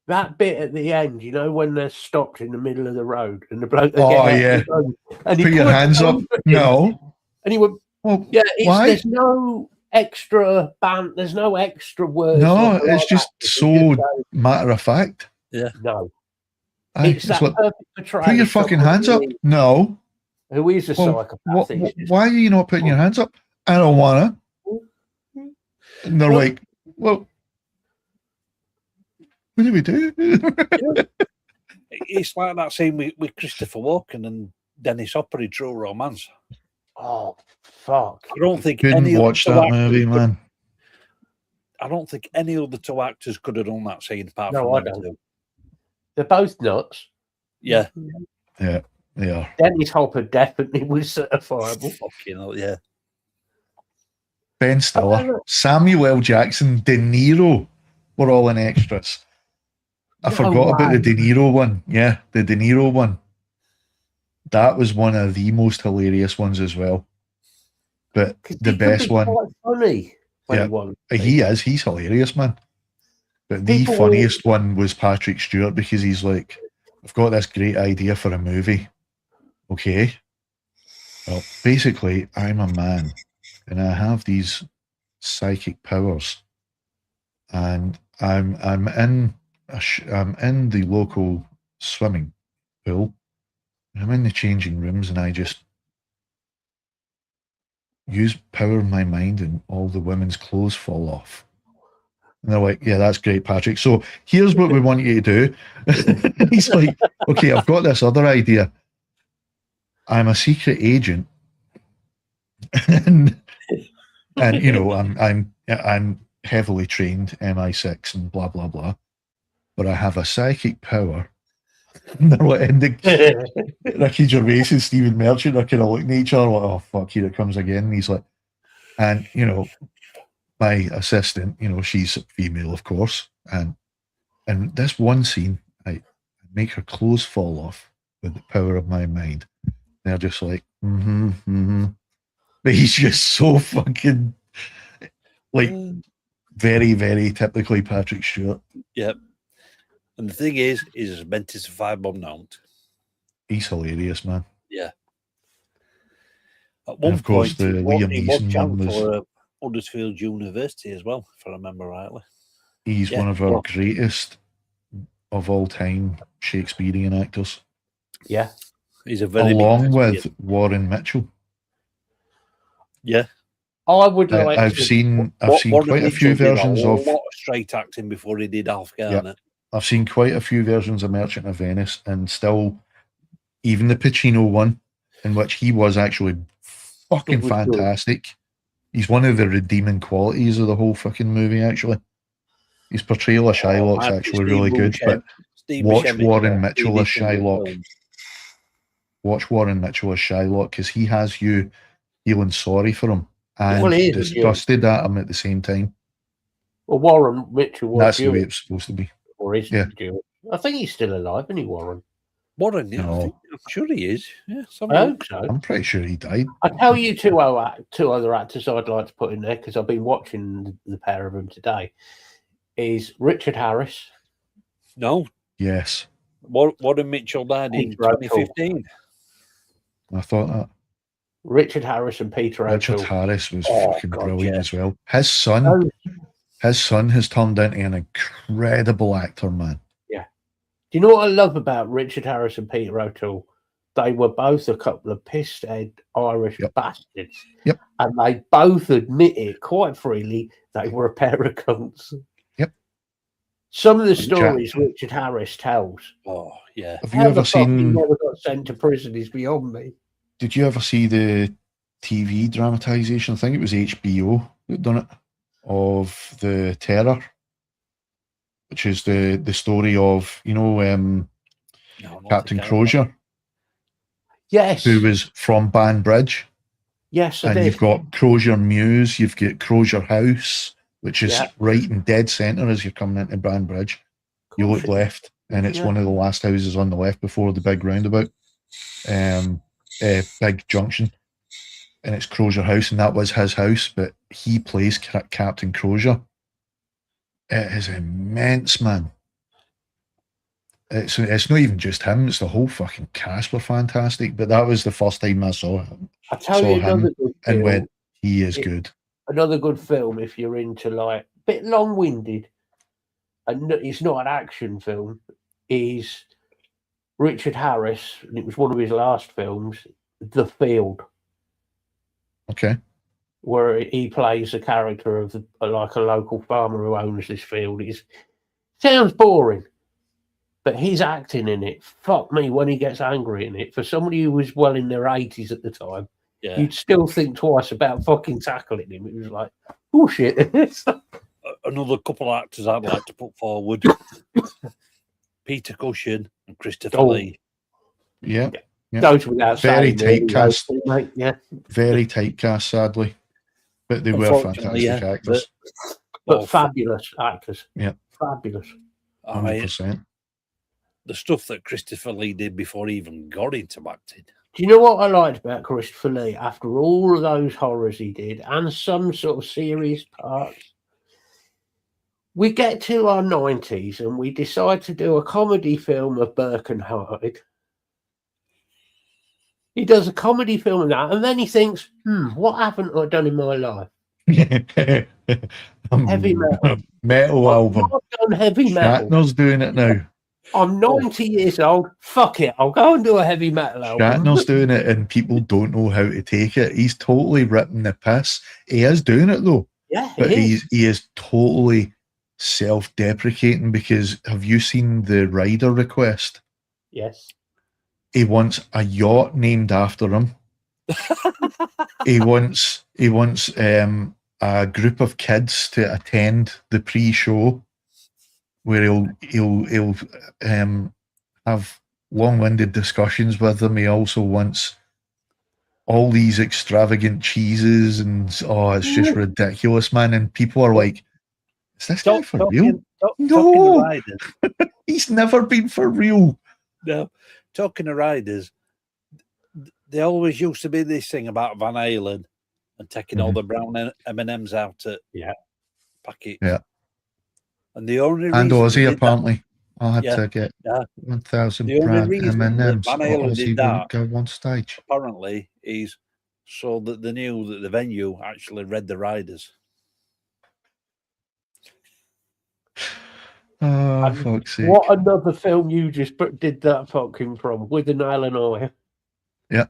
That bit at the end, you know, when they're stopped in the middle of the road and the bloke... And he put your hands up. No. And he went, Well, Yeah, why? There's no extra there's no extra words. No, it's just so matter of fact. Yeah. No. It's that like, perfect portrayal. put your fucking hands up. No. Who is a psychopath? Why are you not putting your hands up? I don't want to. And they're like, well, what do we do? It's like that scene with Christopher Walken and Dennis Hopper in True Romance. Oh, fuck. I don't think Couldn't watch that movie, man. I don't think any other two actors could have done that scene apart from I them don't. two. They're both nuts. Yeah. Yeah, they are. Dennis Hopper definitely was certifiable. Fucking hell, yeah. Ben Stiller, Samuel L. Jackson, De Niro were all in extras. I forgot about the De Niro one. Yeah, the De Niro one. That was one of the most hilarious ones as well. But the best one. Quite funny. Yeah, he is. He's hilarious, man. But the funniest one was Patrick Stewart, because he's like, I've got this great idea for a movie. Okay. Well, basically, I'm a man and I have these psychic powers, and I'm in the local swimming pool. I'm in the changing rooms, and I just use power of my mind, and all the women's clothes fall off. And they're like, yeah, that's great, Patrick. So here's what we want you to do. He's like, okay, I've got this other idea. I'm a secret agent, and you know, I'm heavily trained MI6 and blah blah blah, but I have a psychic power. And they're like, Ricky Gervais and Stephen Merchant are kind of looking at each other like, oh fuck, here it comes again. And he's like, and you know, my assistant, you know, she's female, of course, and in this one scene, I make her clothes fall off with the power of my mind. They're just like, But he's just so fucking, like, very, very typically Patrick Stewart. Yep. And the thing is, he's meant to survive unknown. He's hilarious, man. Yeah. At one and of course, point, the Liam Neeson one was for Huddersfield University as well, if I remember rightly. He's one of our greatest of all time Shakespearean actors. Yeah. He's a very along with Warren Mitchell. Yeah. I would like I've seen quite a few versions of a lot of straight acting before he did Alf Garnett. Yeah. I've seen quite a few versions of Merchant of Venice, and still, even the Pacino one, in which he was actually fucking fantastic. Good. He's one of the redeeming qualities of the whole fucking movie, actually. His portrayal of Shylock's actually really good, but watch Warren Mitchell as Shylock. Watch Warren Mitchell as Shylock, because he has you feeling sorry for him and disgusted at him at the same time. Well, Warren Mitchell was That's the way it's supposed to be. Or is I think he's still alive, isn't he, Warren? Warren, yeah, I'm sure he is. Yeah, I hope so. I'm pretty sure he died. I tell you two other actors I'd like to put in there, because I've been watching the pair of them today. Is Richard Harris? No. Yes. Warren Mitchell died in 2015. I thought that. Richard Harris and Peter O'Toole. Richard Harris was fucking brilliant as well. His son has turned into an incredible actor, man. Yeah. Do you know what I love about Richard Harris and Peter O'Toole? They were both a couple of pissed-head Irish bastards. Yep. And they both admitted quite freely they were a pair of cunts. Yep. Some of the stories Richard Harris tells. Oh, yeah. Have you ever seen... He never got sent to prison is beyond me. Did you ever see the TV dramatisation? I think it was HBO that done it, of The Terror, which is the story of, you know, Captain Crozier. Yes. Who was from Banbridge. Yes, I and did. You've got Crozier Mews, you've got Crozier House, which is right in dead centre as you're coming into Banbridge. You look left, and it's one of the last houses on the left before the big roundabout. Big junction, and it's Crozier House, and that was his house, but he plays Captain Crozier. It is immense, man. It's not even just him, it's the whole fucking cast were fantastic, but that was the first time I saw him. I tell you him and went, He is good. Another good film if you're into like a bit long-winded, and it's not an action film, is Richard Harris, and it was one of his last films, The Field. Okay. Where he plays a character of like a local farmer who owns this field. It sounds boring, but his acting in it, fuck me, when he gets angry in it, for somebody who was well in their 80s at the time, you'd still think twice about fucking tackling him. It was like, oh shit. Another couple of actors I'd like to put forward. Peter Cushing and Christopher Lee. Yeah. Goes without very saying. Typecast. Yeah. Very typecast, sadly. But they were fantastic actors. But fabulous actors. Yeah. Fabulous. 100%. The stuff that Christopher Lee did before he even got into acting. Do you know what I liked about Christopher Lee? After all of those horrors he did, and some sort of serious parts, we get to our 90s and we decide to do a comedy film of Burke and Hyde. He does a comedy film of that, and then he thinks, what haven't I done in my life? Heavy metal. Metal album. I've done heavy metal. Shatner's doing it now. I'm 90 years old. Fuck it. I'll go and do a heavy metal album. Shatner's doing it, and people don't know how to take it. He's totally ripping the piss. He is doing it, though. Yeah, but he is totally self-deprecating, because have you seen the rider request? Yes. He wants a yacht named after him. he wants a group of kids to attend the pre-show, where he'll have long-winded discussions with them. He also wants all these extravagant cheeses, and it's just ridiculous, man. And people are like, "Is this guy for real?" No, he's never been for real. No, talking of riders, they always used to be this thing about Van Halen and taking all the brown M&Ms out at packets. Yeah. And the only and reason Ozzy apparently, I had to get 1,000 brand M&Ms. Van Halen did that go on stage. Apparently, is so that they knew that the venue actually read the riders. Oh, fuck's sake. What another film you just did that fucking from, With an Illinois? Yeah.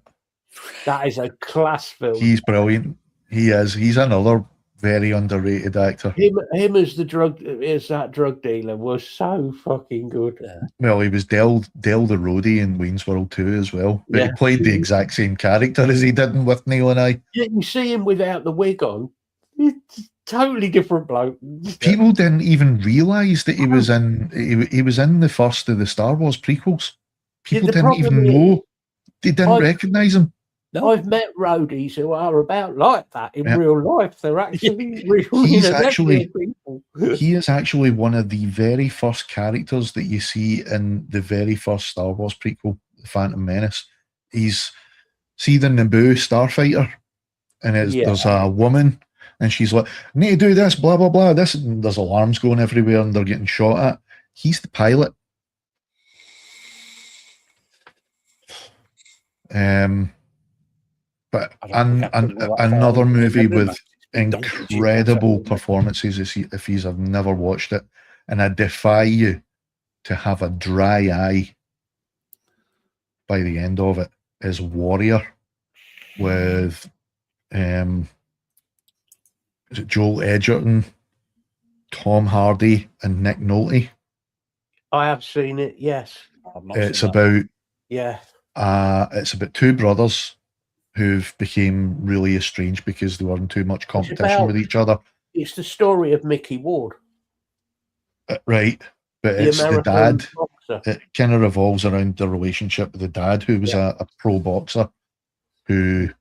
That is a class film. He's brilliant. He is. He's another very underrated actor. Him as that drug dealer was so fucking good. Yeah. Well, he was Del the roadie in Wayne's World 2 as well. But he played the exact same character as he did in With Neil and I. Yeah, you see him without the wig on. It's totally different bloke. People didn't even realise that he was in the first of the Star Wars prequels. People didn't even know. They didn't recognise him. No. I've met roadies who are about like that in real life. They're actually real. He is actually one of the very first characters that you see in the very first Star Wars prequel, The Phantom Menace. See the Naboo starfighter, and there's a woman, and she's like, "I need to do this, blah blah blah." And there's alarms going everywhere, and they're getting shot at. He's the pilot. But another movie with incredible performances, if you have never watched it, and I defy you to have a dry eye by the end of it, is Warrior with is it Joel Edgerton, Tom Hardy, and Nick Nolte. I have seen it, yes. It's about it's about two brothers who've became really estranged because they were in too much competition with each other. It's the story of Mickey Ward. Right. But it's the dad. Boxer. It kind of revolves around the relationship with the dad, who was a pro boxer, whose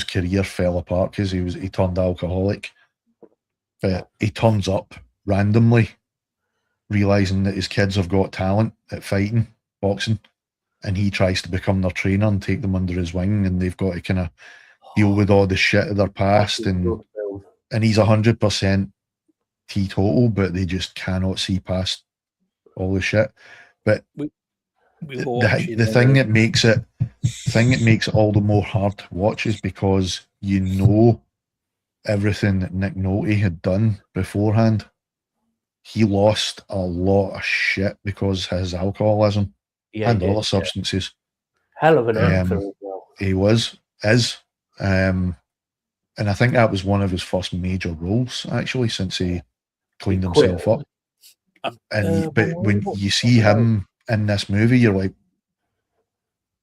career fell apart because he turned alcoholic. But he turns up randomly, realising that his kids have got talent at fighting, boxing, and he tries to become their trainer and take them under his wing, and they've got to kind of deal with all the shit of their past, and he's 100% teetotal, but they just cannot see past all the shit. But the thing that makes it all the more hard to watch is because you know everything that Nick Nolte had done beforehand. He lost a lot of shit because of his alcoholism and other substances. Hell of an actor as well. He is. And I think that was one of his first major roles, actually, since he cleaned himself up. But when you see him in this movie, you're like,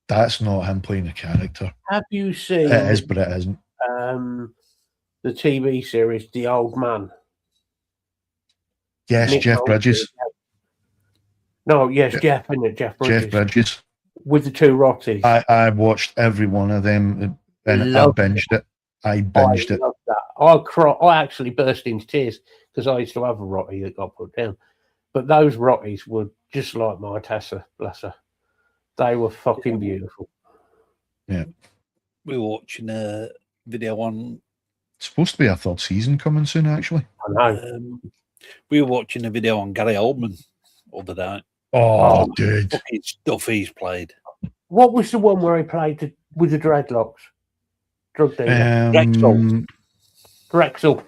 that's not him playing a character. Have you seen? It is, but it isn't. The TV series, The Old Man. Yes, Nick Jeff Bridges. No, yes, Jeff, isn't it? Jeff Bridges. Jeff Bridges. With the two Rotties. I watched every one of them and I binged it. I loved that. I actually burst into tears because I used to have a Rottie that got put down. But those Rotties were just like my Tessa, bless her. They were fucking beautiful. Yeah. We were watching a video on... It's supposed to be a third season coming soon, actually. I know. We were watching a video on Gary Oldman the other day. Oh, dude. Fucking stuff he's played. What was the one where he played with the dreadlocks? Drug dealer. Drexel.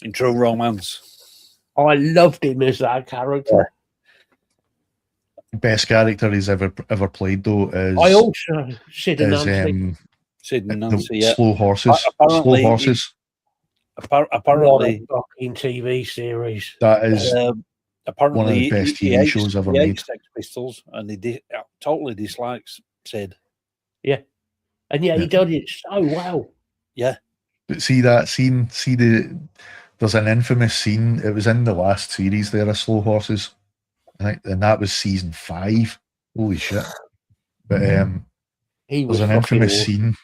In True Romance. I loved him as that character. Best character he's ever played, though, is... I also Sid and Nancy. Sid and Nancy, yeah. Slow Horses. Slow Horses. Apparently... fucking TV series. That is apparently one of the best TV shows ever made. He hates Sex Pistols, and he totally dislikes Sid. Yeah. And yeah, he did it so well. Yeah. But see that scene, there's an infamous scene, it was in the last series there of Slow Horses, and that was season 5. Holy shit. But there's an infamous scene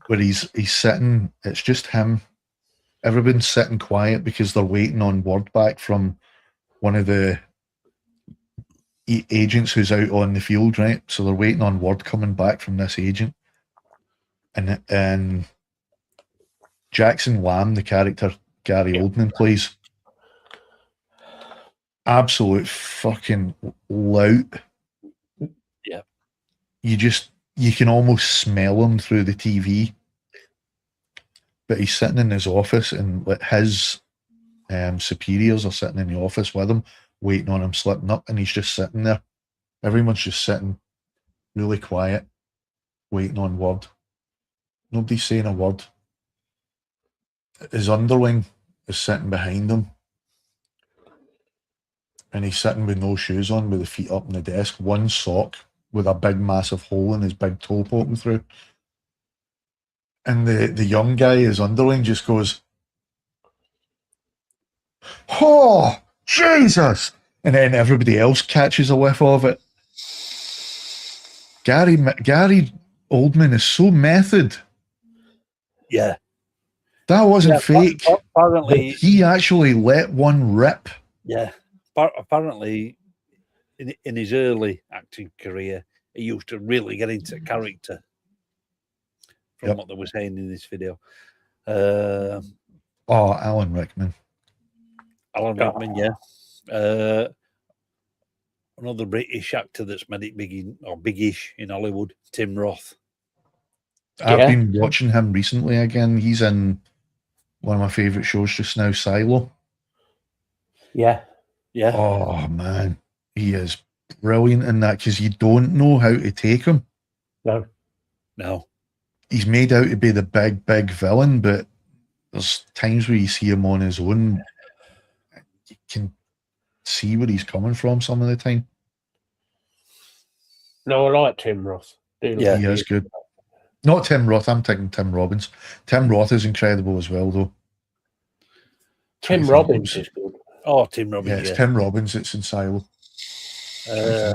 where he's sitting, it's just him, everyone's sitting quiet because they're waiting on word back from one of the agents who's out on the field, right? So they're waiting on word coming back from this agent. And Jackson Lamb, the character Gary Oldman plays, absolute fucking lout. Yeah. You can almost smell him through the TV. But he's sitting in his office and his superiors are sitting in the office with him, waiting on him slipping up, and he's just sitting there. Everyone's just sitting really quiet, waiting on word. Nobody's saying a word. His underling is sitting behind him, and he's sitting with no shoes on, with the feet up on the desk, one sock with a big massive hole in his big toe poking through. And the young guy, his underling, just goes, "Oh, Jesus!" And then everybody else catches a whiff of it. Gary Oldman is so method. Yeah. That wasn't fake. Apparently, he actually let one rip. Yeah. Apparently, in his early acting career, he used to really get into character. From what they were saying in this video. Alan Rickman. Alan Rickman, yeah. Another British actor that's made it big-ish in Hollywood, Tim Roth. I've been watching him recently again. He's in one of my favourite shows just now, Silo. Yeah. Yeah. Oh, man. He is brilliant in that because you don't know how to take him. No. He's made out to be the big villain, but there's times where you see him on his own. You can see where he's coming from some of the time. No, I like Tim Roth. Yeah, he is good. Not Tim Roth, I'm thinking Tim Robbins. Tim Roth is incredible as well, though. Tim Robbins is good. Oh, Tim Robbins. Yeah, it's Tim Robbins, it's in Silo. I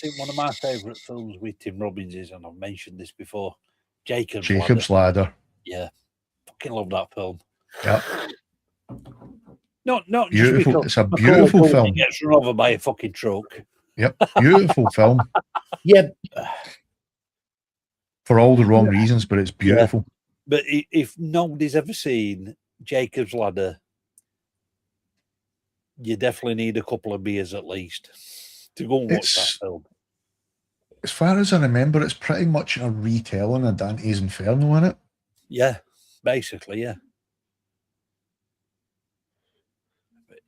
think one of my favourite films with Tim Robbins is, and I've mentioned this before, Jacob's Ladder. Yeah. Fucking love that film. Yeah. Not beautiful. It's a beautiful film. He gets run over by a fucking truck. Yep. Beautiful film. Yeah. For all the wrong reasons, but it's beautiful. Yeah. But if nobody's ever seen Jacob's Ladder, you definitely need a couple of beers at least to go and watch that film. As far as I remember, it's pretty much a retelling of Dante's Inferno, isn't it? Yeah, basically, yeah.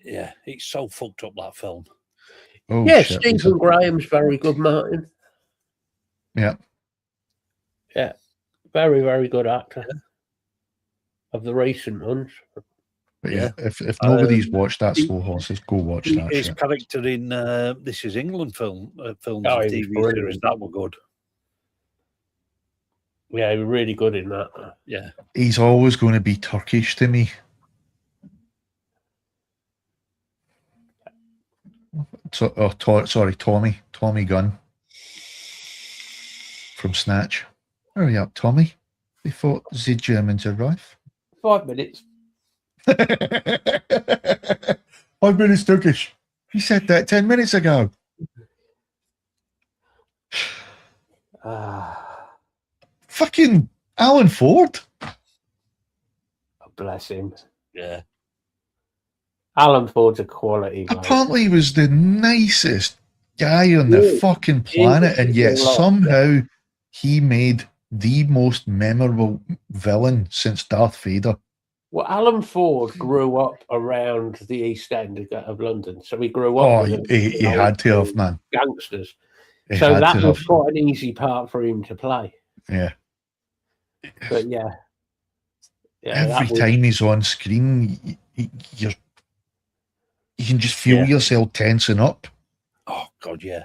Yeah, it's so fucked up, that film. Oh, yeah, shit, Stephen Graham's very good, Martin. Yeah. Yeah, very, very good actor. Of the recent ones. But yeah, if nobody's watched that Slow Horses, go watch that his shit. character in This Is England films and TV series, that were good. Yeah, he was really good in that. Yeah. He's always going to be Turkish to me. Sorry, Tommy Gunn from Snatch. Hurry up, Tommy, before the Germans arrive. 5 minutes. 5 minutes Turkish. He said that 10 minutes ago. Fucking Alan Ford. Bless him. Yeah. Alan Ford's a quality guy. Apparently he was the nicest guy on the fucking planet, and yet somehow he made the most memorable villain since Darth Vader. Well, Alan Ford grew up around the East End of London, so he grew up with he had to have, man. Gangsters. So that was quite an easy part for him to play. Yeah. But yeah. Every time he's on screen, you can just feel yourself tensing up. Oh, God, yeah.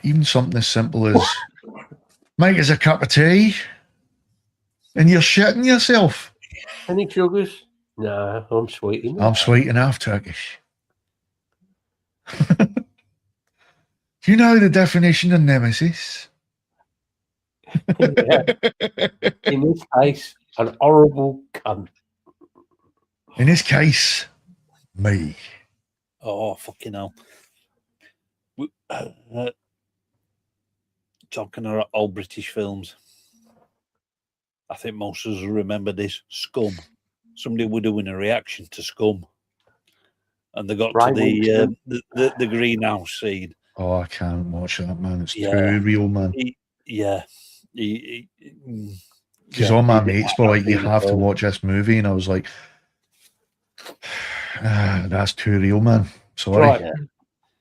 Even something as simple as, Mike, is a cup of tea? And you're shitting yourself. Any sugars? No, I'm sweet enough. I'm sweet enough, Turkish. Do you know the definition of nemesis? Yeah. In this case, an horrible cunt. In this case, me. Oh, fucking hell. Talking about old British films, I think most of us remember this. Scum. Somebody were doing a reaction to Scum, and they got to the greenhouse scene. Oh, I can't watch that, man. It's too real, man. Because all my mates were like, you have to watch this movie, and I was like, that's too real, man. Sorry. Right.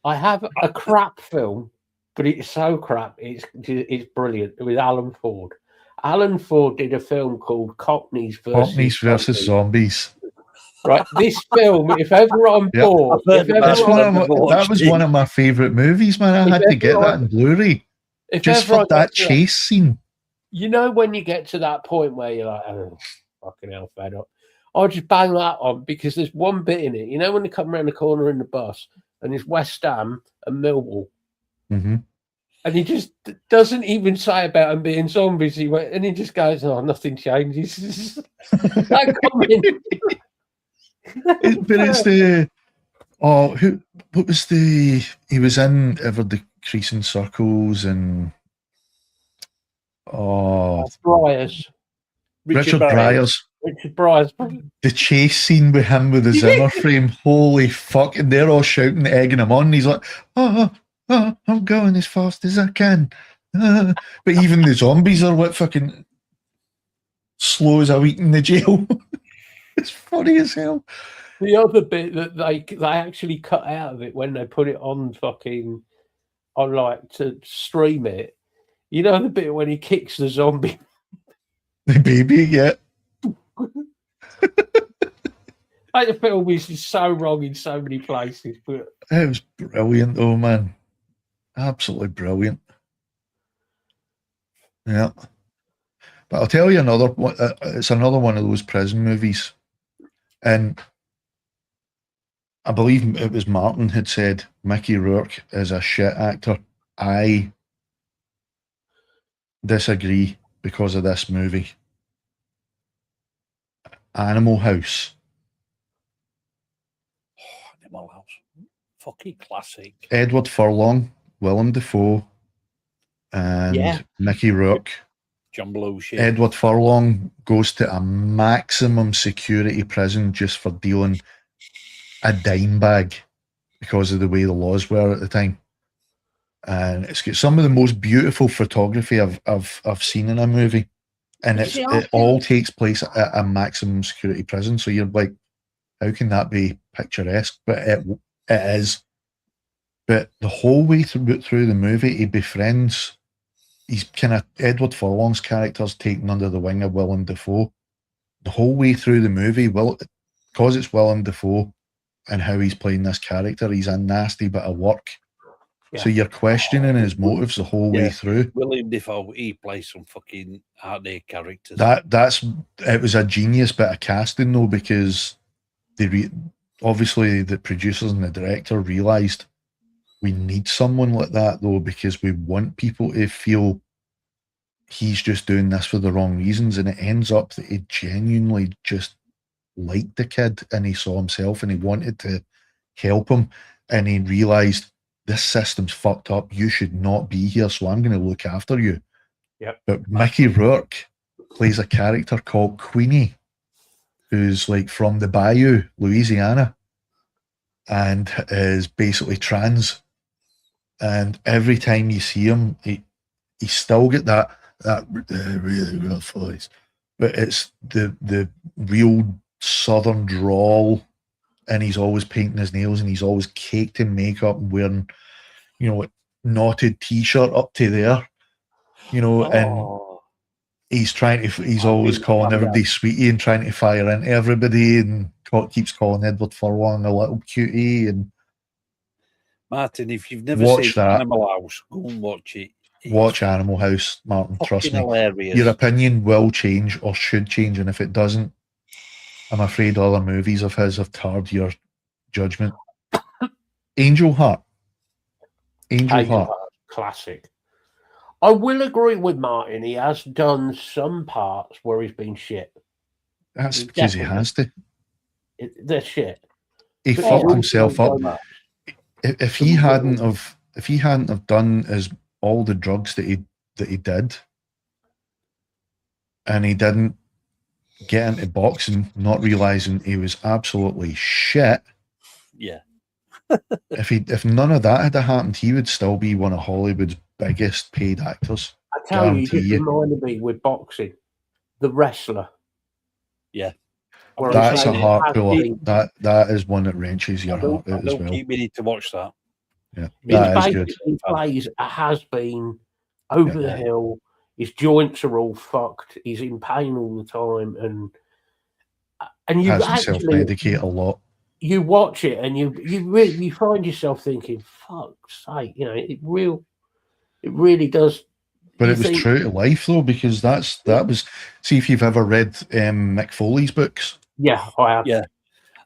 I have a crap film, but it's so crap. It's brilliant with Alan Ford. Alan Ford did a film called Cockneys versus Zombies. Right, this film, if ever I'm bored, that was one of my favourite movies, man. I had to get that in Blu-ray just for that chase scene. You know, when you get to that point where you're like, oh, fucking hell, fed up. I'll just bang that on because there's one bit in it. You know, when they come around the corner in the bus and it's West Ham and Millwall. Mm-hmm. And he just doesn't even say about them being zombies. He just goes, "Oh, nothing changes." That comment. But it's the what was the he was in Ever Decreasing Circles and Briars. Richard Briars. Richard Briars. The chase scene with him with the Zimmer frame. Holy fuck! And they're all shouting, egging him on. And he's like, "Oh, I'm going as fast as I can." But even the zombies are what fucking slow as a wheat in the jail. It's funny as hell. The other bit that they actually cut out of it when they put it on to stream it. You know the bit when he kicks the zombie, the baby, yeah. Like the film is just so wrong in so many places, but it was brilliant, though, man. Absolutely brilliant. Yeah, but I'll tell you another one. It's another one of those prison movies, and I believe it was Martin had said Mickey Rourke is a shit actor. I disagree because of this movie. Animal House. Oh, Animal House. Fucking classic. Edward Furlong, Willem Dafoe, and Mickey Rourke. John Belushi. Edward Furlong goes to a maximum security prison just for dealing a dime bag because of the way the laws were at the time. And it's got some of the most beautiful photography I've seen in a movie. And it all takes place at a maximum security prison. So you're like How can that be picturesque? But it is. But the whole way through the movie, he befriends. He's kind of Edward Furlong's character's taken under the wing of Willem Dafoe. The whole way through the movie, because it's Willem Dafoe and how he's playing this character, he's a nasty bit of work. Yeah. So you're questioning his motives the whole way through. Willem Dafoe, he plays some fucking hard characters. It was a genius bit of casting though, because obviously the producers and the director realised we need someone like that though, because we want people to feel he's just doing this for the wrong reasons, and it ends up that he genuinely just liked the kid and he saw himself and he wanted to help him, and he realised this system's fucked up, you should not be here, so I'm going to look after you. Yep. But Mickey Rourke plays a character called Queenie, who's like from the Bayou, Louisiana, and is basically trans. And every time you see him, he still get that really rough voice, but it's the real southern drawl, and he's always painting his nails, and he's always caked in makeup and wearing, a knotted t-shirt up to there, and he's always calling everybody sweetie and trying to fire into everybody, and keeps calling Edward Furlong a little cutie. And Martin, if you've never seen Animal House, go and watch it. Watch Animal House, Martin. Trust me. Hilarious. Your opinion will change or should change, and if it doesn't, I'm afraid other movies of his have tarred your judgment. Angel Heart. Angel Heart. Classic. I will agree with Martin. He has done some parts where he's been shit. That's because he has to. They're shit. He fucked himself up. If he hadn't have done all the drugs that he did, and he didn't get into boxing, not realizing he was absolutely shit. Yeah. if none of that had happened, he would still be one of Hollywood's biggest paid actors. I tell you, it reminded me with boxing, The Wrestler. Yeah. That's a heart puller. That is one that wrenches your heart out as well. We need to watch that. Yeah, that is good. He plays a has-been over the hill. His joints are all fucked. He's in pain all the time, and you has actually self-medicate a lot. You watch it and you find yourself thinking, "Fuck's sake!" It really does. But it was true to life though, because that was. See if you've ever read Mick Foley's books. Yeah, I have. Yeah.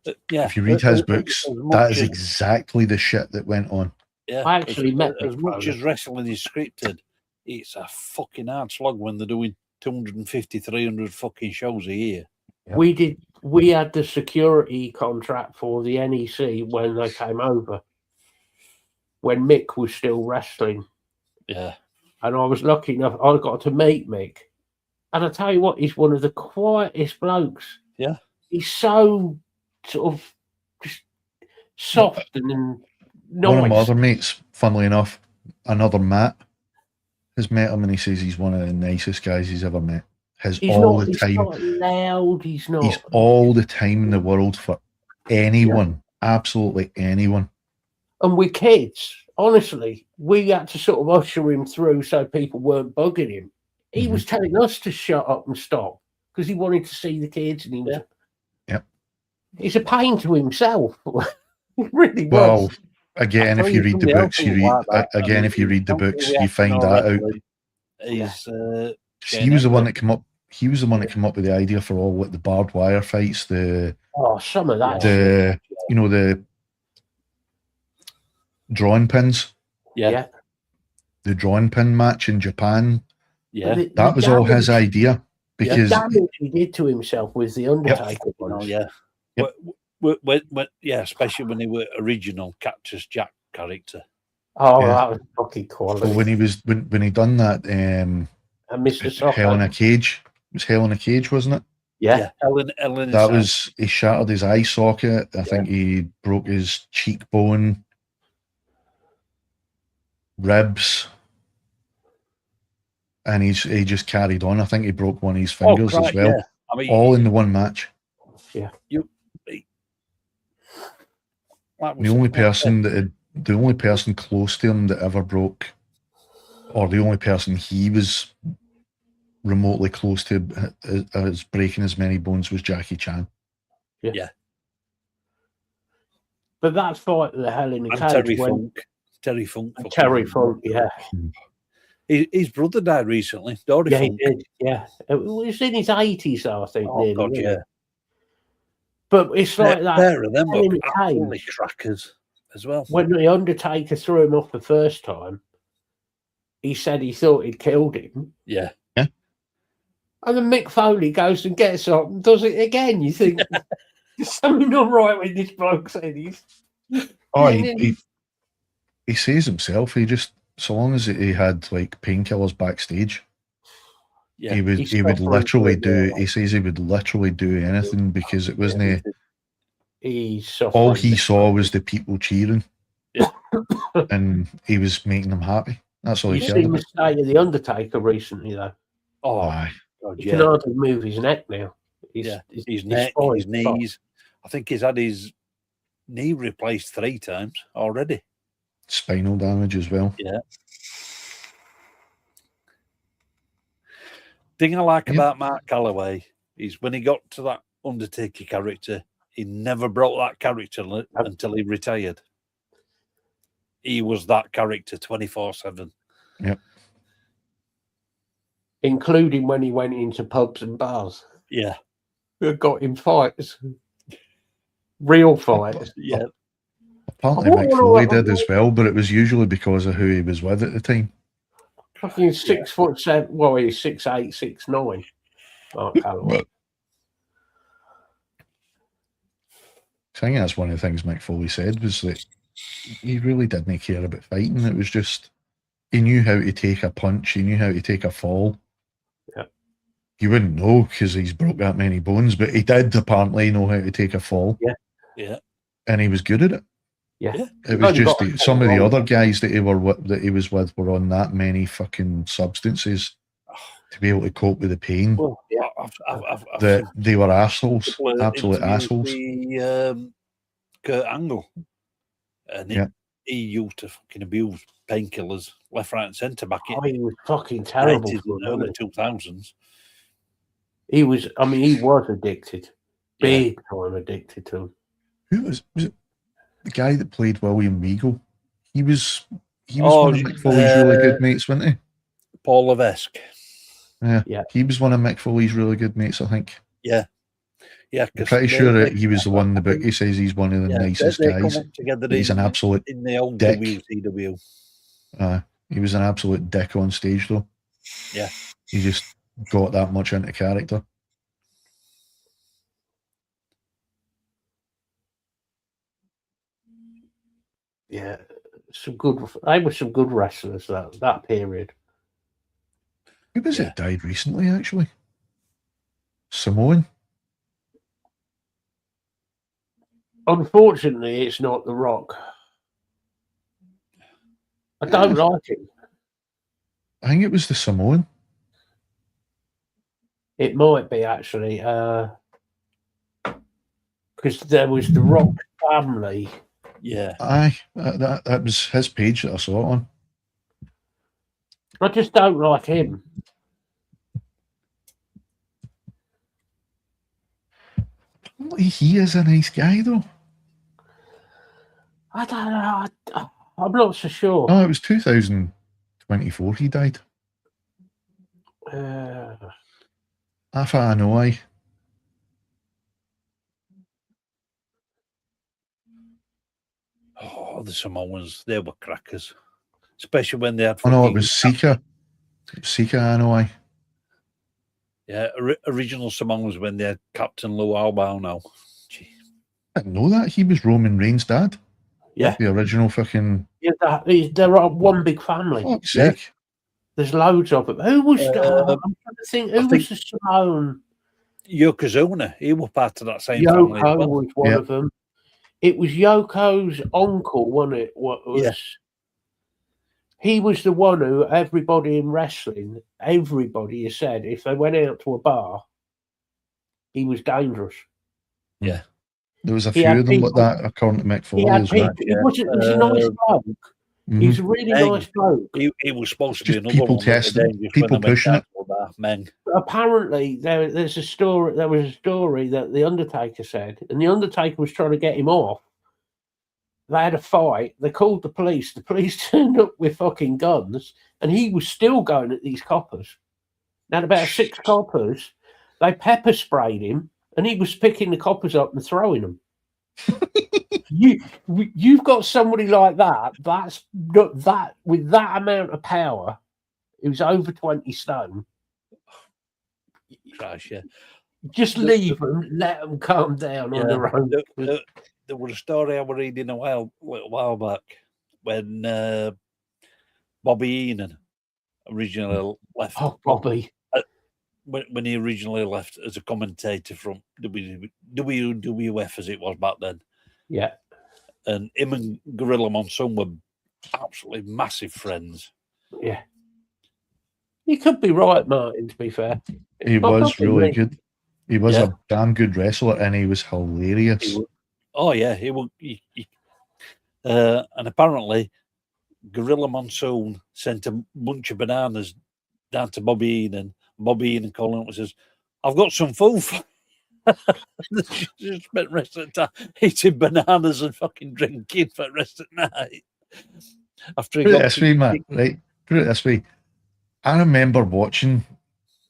If you read his books, that is exactly the shit that went on. Yeah, I actually met as much as wrestling is scripted, it's a fucking hard slog when they're doing 250, 300 fucking shows a year. Yep. We had the security contract for the NEC when they came over, when Mick was still wrestling. Yeah. And I was lucky enough, I got to meet Mick. And I tell you what, he's one of the quietest blokes. Yeah. He's so sort of just soft and nice. One of my other mates, funnily enough, another Matt, has met him and he says he's one of the nicest guys he's ever met. He's not loud, he's not. He's all the time in the world for anyone, absolutely anyone. And we're kids, honestly, we had to sort of usher him through so people weren't bugging him. He was telling us to shut up and stop because he wanted to see the kids, and he was. Yep. He's a pain to himself. He really was. Well, again, if you read the books, you find that out. He was the one that came up. He was the one that came up with the idea for all the barbed wire fights. Some of that. The drawing pins. Yeah. The drawing pin match in Japan. Yeah. That was all his idea. Because the damage he did to himself with the Undertaker. Especially when he were original Cactus Jack character. Oh, that was fucking quality. Well, when he done that, and Mr. Soccer. Hell in a Cage. It was Hell in a Cage, wasn't it? Yeah. That was, he shattered his eye socket. I think he broke his cheekbone, ribs, and he just carried on. I think he broke one of his fingers as well. Yeah. I mean, all in the one match. Yeah. the only person close to him that ever broke, or the only person he was remotely close to as breaking as many bones was Jackie Chan. Yeah. But that fight at the Hell in a Cage. Terry Funk. Terry Funk, yeah. His brother died recently. Dory Funk. He did, yeah. It was in his 80s, I think, nearly. God, yeah. But it's like that. Pair of them were absolutely crackers as well. When the Undertaker threw him off the first time, he said he thought he'd killed him. Yeah. And then Mick Foley goes and gets up and does it again. You think there's something not right with this bloke said he's. He says himself, he just, so long as he had like painkillers backstage, he would literally do. He says he would literally do anything because it wasn't. All he saw was the people cheering, and he was making them happy. That's all he cared about. You've seen the state of the Undertaker recently, though. God, he can hardly move his neck now. His neck, his knees. I think he's had his knee replaced 3 times already. Spinal damage as well. Yeah. Thing I like about Mark Calloway is when he got to that Undertaker character, he never broke that character until he retired. He was that character 24/7. Yep. Including when he went into pubs and bars. Yeah. Got in fights. Real fights. Yeah. Apparently Mick Foley did as well, but it was usually because of who he was with at the time. Fucking 6'7". Well, he's 6'8", 6'9". Mark Calloway. I think that's one of the things Mick Foley said was that he really didn't care about fighting. It was just he knew how to take a punch, he knew how to take a fall. Yeah. You wouldn't know because he's broke that many bones, but he did apparently know how to take a fall. Yeah. Yeah. And he was good at it. Yeah. It was just some of the other guys that he was with were on that many fucking substances to be able to cope with the pain. Well, yeah, that they were assholes, absolute assholes. Kurt Angle, and he used to fucking abuse painkillers left, right, and centre back in. He was fucking terrible. In the early 2000s. He was. I mean, he was addicted, big time addicted to him. Who was it? The guy that played William Regal. He was one of Mick Foley's really good mates, wasn't he? Paul Levesque. Yeah. He was one of Mick Foley's really good mates, I think. Yeah. Yeah. I'm pretty sure that he was the one in the book. He says he's one of the nicest guys. He's an absolute in the old dick. WCW. He was an absolute dick on stage, though. Yeah. He just got that much into character. Yeah, they were some good wrestlers that period. Who was it died recently, actually? Samoan? Unfortunately, it's not The Rock. I don't like him. I think it was the Samoan. It might be, actually. Because there was the Rock family. Yeah. Aye, that was his page that I saw it on. I just don't like him. He is a nice guy, though. I don't know. I'm not so sure. No, it was 2024 he died. I thought I know why. Oh, the Samoans, they were crackers. Especially when they had... Oh, no, it was Sika. Sika, I know why. Yeah, original Samoans when they had Captain Lou Albano. Gee. I didn't know that. He was Roman Reigns' dad. Yeah. The original fucking... Yeah, they're one big family. Fuck's sake. There's loads of them. Who was... I'm trying to think. Who was the Samoan? Yokozuna. He was part of that same family. Yoko was one of them. It was Yoko's uncle, wasn't it? He was the one who everybody in wrestling, everybody has said, if they went out to a bar, he was dangerous. Yeah. There was a few of them like that, according to Mick Foley as well. He was a nice bloke. He was a really nice bloke. He was supposed to be Just another people one. That testing, people pushing it. Men. Apparently, there's a story. There was a story that the Undertaker said, and the Undertaker was trying to get him off. They had a fight. They called the police. The police turned up with fucking guns, and he was still going at these coppers. Now, about 6 coppers, they pepper sprayed him, and he was picking the coppers up and throwing them. You've got somebody like that. That's that with that amount of power. Who's over 20 stone. Gosh, yeah. Just leave them, let them calm down on their own. There was a story I was reading a little while back when Bobby Heenan originally left. Oh, Bobby. When he originally left as a commentator from WWF as it was back then. Yeah. And him and Gorilla Monsoon were absolutely massive friends. Yeah. You could be right, Martin, to be fair. He was really good. He was a damn good wrestler, and he was hilarious. He would. And apparently, Gorilla Monsoon sent a bunch of bananas down to Bobby Heenan. Bobby Heenan calling up and says, "I've got some food for you." Just spent the rest of the time eating bananas and fucking drinking for the rest of the night. After Put it this way, Matt, right? Put it this way. I remember watching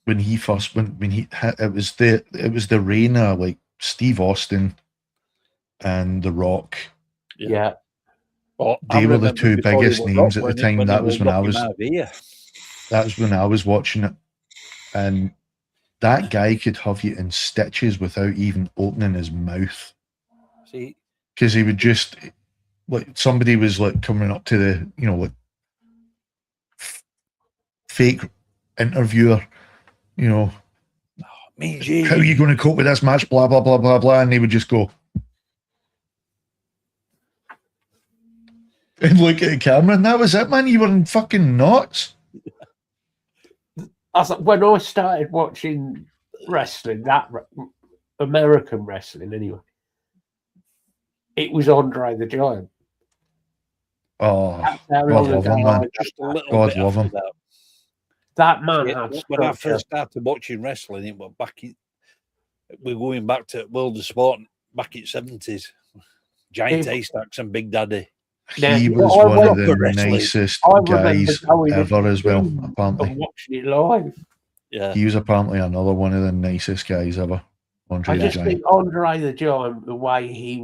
when he first when he it was the reign of like Steve Austin and The Rock. Yeah. They were the 2 biggest names at the time. That was when I was watching it. And that guy could have you in stitches without even opening his mouth. See, because he would just like somebody was like coming up to the like fake interviewer, how are you going to cope with this match? Blah blah blah blah blah, and they would just go and look at the camera, and that was it, man. You were in fucking knots. When I started watching wrestling, that American wrestling anyway, it was Andre the Giant. Oh, God love him, man. God love him. That man had when I first started watching wrestling, it was we're going back to World of Sport back in the 70s. Giant Haystacks and Big Daddy. He was one of the nicest guys ever as well, apparently. Watching it live. Yeah. He was apparently another one of the nicest guys ever. I just think Andre the Giant, the way he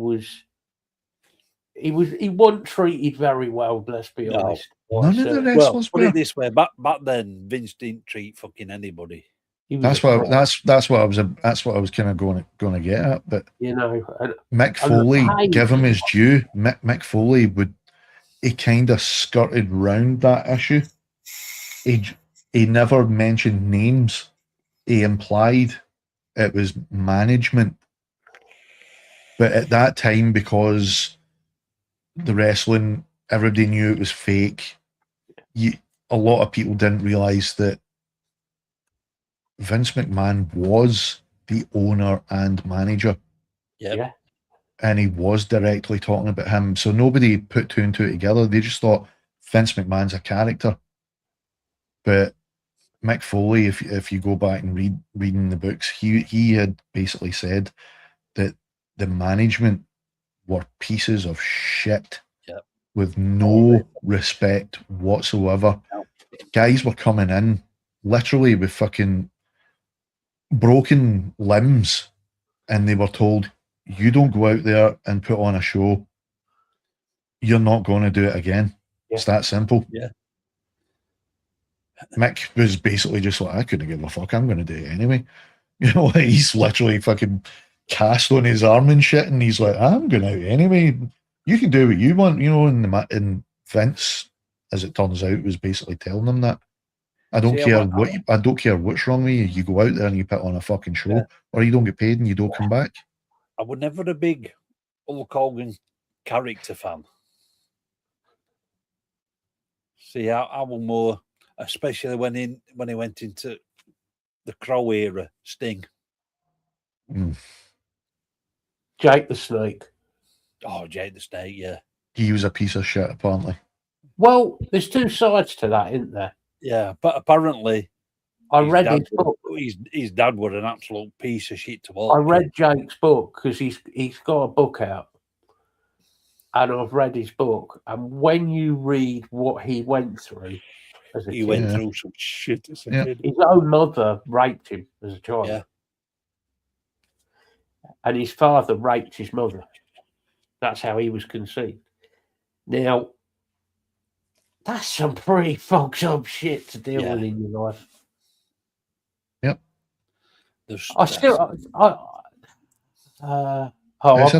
wasn't treated very well, let's be honest. None of the wrestlers put it this way, back then Vince didn't treat fucking anybody. That's what I was kind of going to get at. But Mick Foley, give him his due. Mick Foley he kind of skirted round that issue. He never mentioned names. He implied it was management. But at that time, because the wrestling, everybody knew it was fake. A lot of people didn't realize that Vince McMahon was the owner and manager. Yeah. And he was directly talking about him. So nobody put 2 and 2 together. They just thought Vince McMahon's a character. But Mick Foley, if you go back and reading the books, he had basically said that the management were pieces of shit with no respect whatsoever. Guys were coming in literally with fucking broken limbs, and they were told, you don't go out there and put on a show, you're not going to do it again. It's that simple. Yeah. Mick was basically just like, I couldn't give a fuck, I'm going to do it anyway. He's literally fucking cast on his arm and shit, and he's like, I'm going out anyway. You can do what you want, and Vince, as it turns out, was basically telling them that. I don't care what's wrong with you. You go out there and you put on a fucking show, or you don't get paid and you don't come back. I was never a big Hulk Hogan character fan. See, I was more, especially when he went into the Crow era, Sting. Jake the Snake. Oh, Jake the Snake, yeah. He was a piece of shit, apparently. Well, there's two sides to that, isn't there? Yeah, but apparently I read his book. His dad was an absolute piece of shit to all. I read Jake's book because he's got a book out, and I've read his book. And when you read what he went through as a kid, went through some shit as a kid. His own mother raped him as a child. Yeah. And his father raped his mother. That's how he was conceived. Now, that's some pretty fucked up shit to deal with in your life. Yep. It's a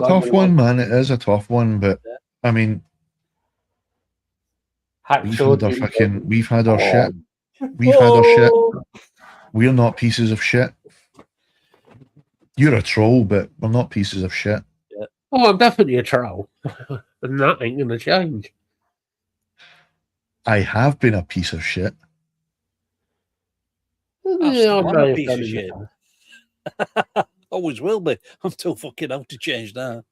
tough one, man. It is a tough one, but I mean, we've had our shit. We've had our shit. We're not pieces of shit. You're a troll, but we're not pieces of shit. Yeah. Oh, I'm definitely a troll. And that ain't going to change. I have been a piece of shit. I'm a piece of shit. Always will be. I'm too fucking out to change that.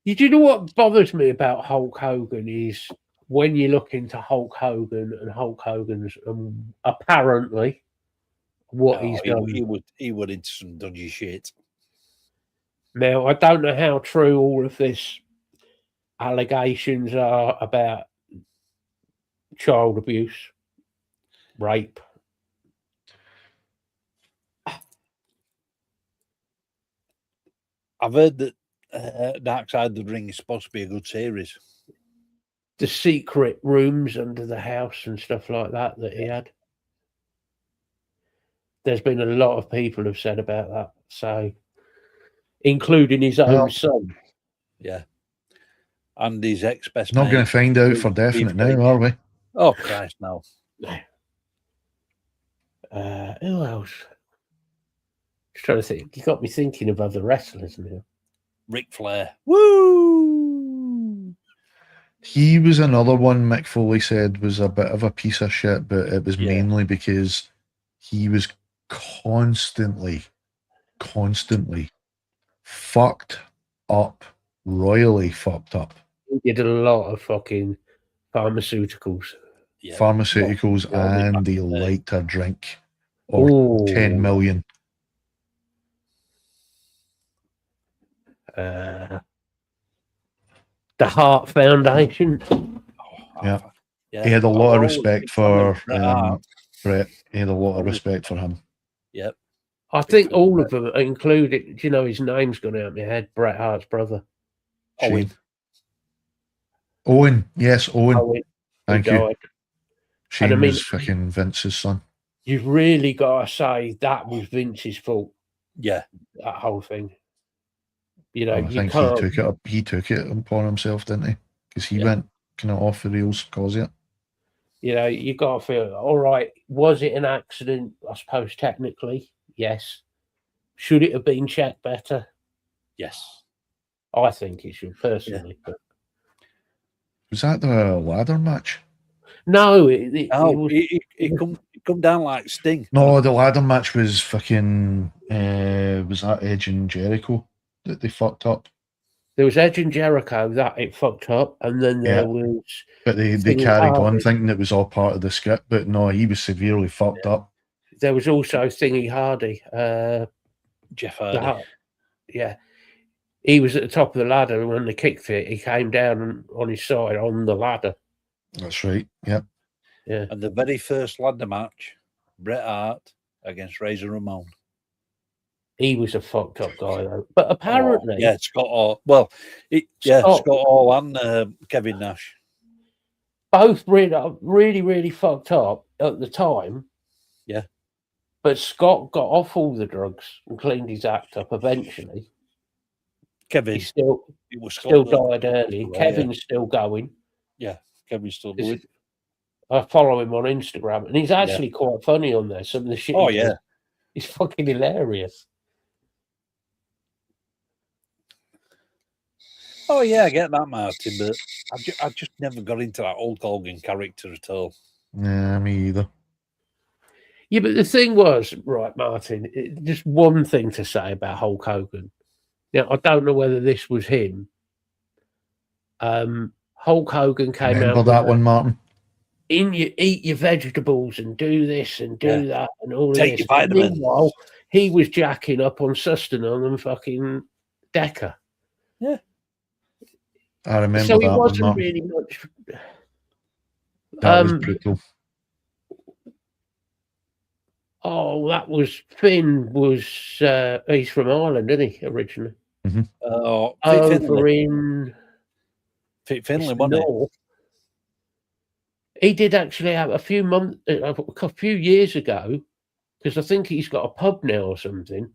You know what bothers me about Hulk Hogan is when you look into Hulk Hogan and Hulk Hogan's apparently what he's done. He would into some dodgy shit. Now, I don't know how true all of this allegations are about child abuse, rape. I've heard that Dark Side of the Ring is supposed to be a good series. The secret rooms under the house and stuff like that he had. There's been a lot of people who've said about that, so including his own son. Yeah. And his ex-best Not going to find out for definite now, are we? Oh, Christ, no. Who else? Just trying to think. You got me thinking of other wrestlers now. Ric Flair. Woo! He was another one Mick Foley said was a bit of a piece of shit, but it was mainly because he was constantly fucked up, royally fucked up. He did a lot of fucking pharmaceuticals. Yeah. Pharmaceuticals, and he liked a drink or 10 million. The Heart Foundation. Yeah. He had a lot of respect for Bret. He had a lot of respect for him. Yep. I think all of them included, you know, his name's gone out of my head, Bret Hart's brother. Owen. Yes, Owen. Thank you. Shane I mean, was fucking Vince's son. You've really got to say that was Vince's fault. Yeah. That whole thing. You know, I think he took it upon himself, didn't he? Because he went kind of off the rails because of it. You know, you got to feel, all right, was it an accident? I suppose technically, yes. Should it have been checked better? Yes. I think it should, personally. But... Was that the ladder match? No, it come down like Sting. No, the ladder match was fucking, was that Edge and Jericho that they fucked up? There was Edge and Jericho that it fucked up, and then there was... But they carried on thinking it was all part of the script, but no, he was severely fucked up. There was also Thingy Hardy. Jeff Hardy. Yeah. He was at the top of the ladder, and when they kicked it, he came down on his side on the ladder. That's right, yep. Yeah. And the very first ladder match, Bret Hart against Razor Ramon. He was a fucked up guy, though. But apparently... Scott Hall. Well, Scott Hall and Kevin Nash. Both really, really fucked up at the time. Yeah. But Scott got off all the drugs and cleaned his act up eventually. Kevin. He still died early. Kevin's still going. Yeah, Kevin's still doing. I follow him on Instagram, and he's actually quite funny on there. Some of the shit. He's fucking hilarious. Oh yeah, I get that, Martin, but I just never got into that Hulk Hogan character at all. Nah, me either. Yeah, but the thing was, right, Martin, just one thing to say about Hulk Hogan Now, I don't know whether this was him. Hulk Hogan came Remember out. that one, Martin? Eat your vegetables and do this and do that and all of Take this. your vitamins. Meanwhile, he was jacking up on Sustanon and fucking Decker. Yeah. I remember So he that one, wasn't Martin. really much. That was brutal. Oh, that was Finn. He's from Ireland, isn't he, originally? Mm-hmm. Over in Finland, wasn't it? He did actually have a few years ago, because I think he's got a pub now or something.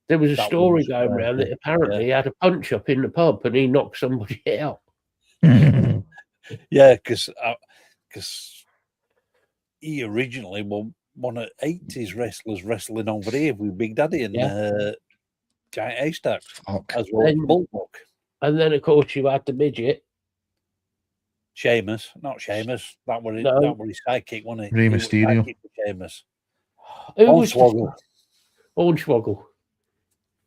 There was a story going around that apparently he had a punch up in the pub and he knocked somebody out. Yeah, because he originally was one of 80s wrestlers wrestling over here with Big Daddy and Giant Haystacks as well as Bulldog. And then, of course, you had the midget. Sheamus, not Sheamus. That was his sidekick, wasn't it? Rey Mysterio. Sheamus. Hornswoggle.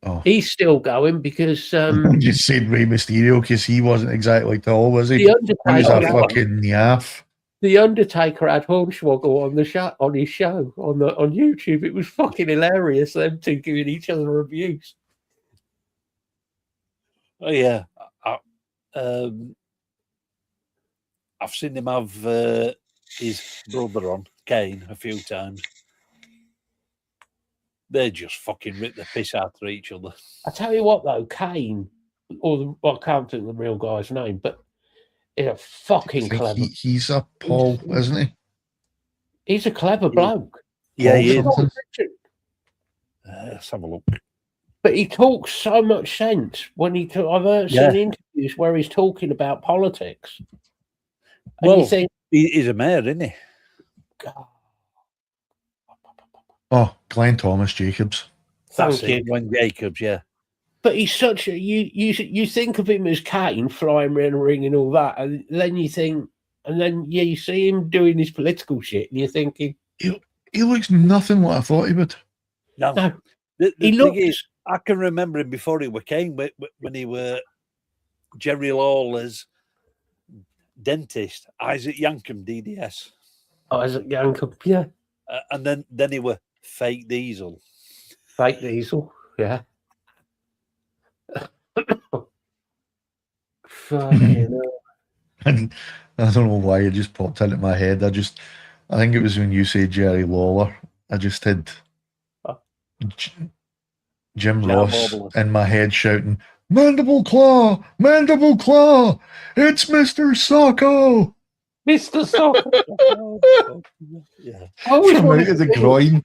Oh. He's still going because you said Rey Mysterio because he wasn't exactly tall, was he? The Undertaker, he was a fucking yaff. The Undertaker had Hornswoggle on his show on YouTube. It was fucking hilarious. Them two giving each other abuse. Oh yeah, I've seen him have his brother on Kane a few times. They just fucking rip the piss out of each other. I tell you what, though, Kane, I can't think of the real guy's name, but he's a fucking clever. He's a Paul, isn't he? He's a clever bloke. Yeah, he is. Let's have a look. But he talks so much sense when I've seen interviews where he's talking about politics. And you think, he's a mayor, isn't he? God. Oh, Glenn Thomas Jacobs. Thank you. Glenn Jacobs, yeah. But he's such a you think of him as Kane flying around the ring and all that, and then you think, and then you see him doing his political shit, and you're thinking he looks nothing like I thought he would. No. The thing is, I can remember him before he were Kane, when he were Jerry Lawler's dentist, Isaac Yankum, DDS. Isaac Yankum, yeah. And then he were Fake Diesel. Fake Diesel, yeah. Fucking hell. And I don't know why it just popped into my head. I think it was when you said Jerry Lawler. I just had Jim Ross in my head shouting, Mandible Claw! Mandible Claw! It's Mr. Socko! Mr. Socko! Yeah. From out of the groin.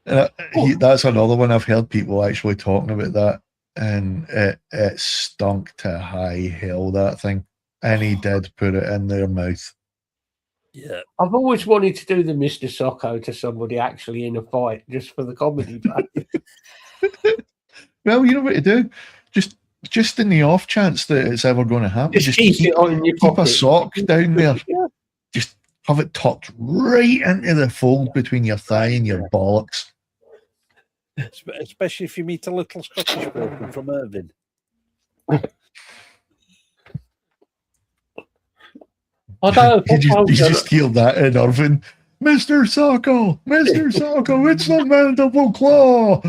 That's another one I've heard people actually talking about that, and it stunk to high hell, that thing. And he did put it in their mouth. Yeah. I've always wanted to do the Mr. Socko to somebody actually in a fight, just for the comedy value. Well, you know what to do? Just in the off chance that it's ever going to happen, just keep it on your pocket. Keep a sock down there. Yeah. Just have it tucked right into the fold between your thigh and your bollocks. Especially if you meet a little Scottish person from Irvine. You just hear that in Irvine. Mr. Socko! Mr. Socko! It's the Mandible Claw!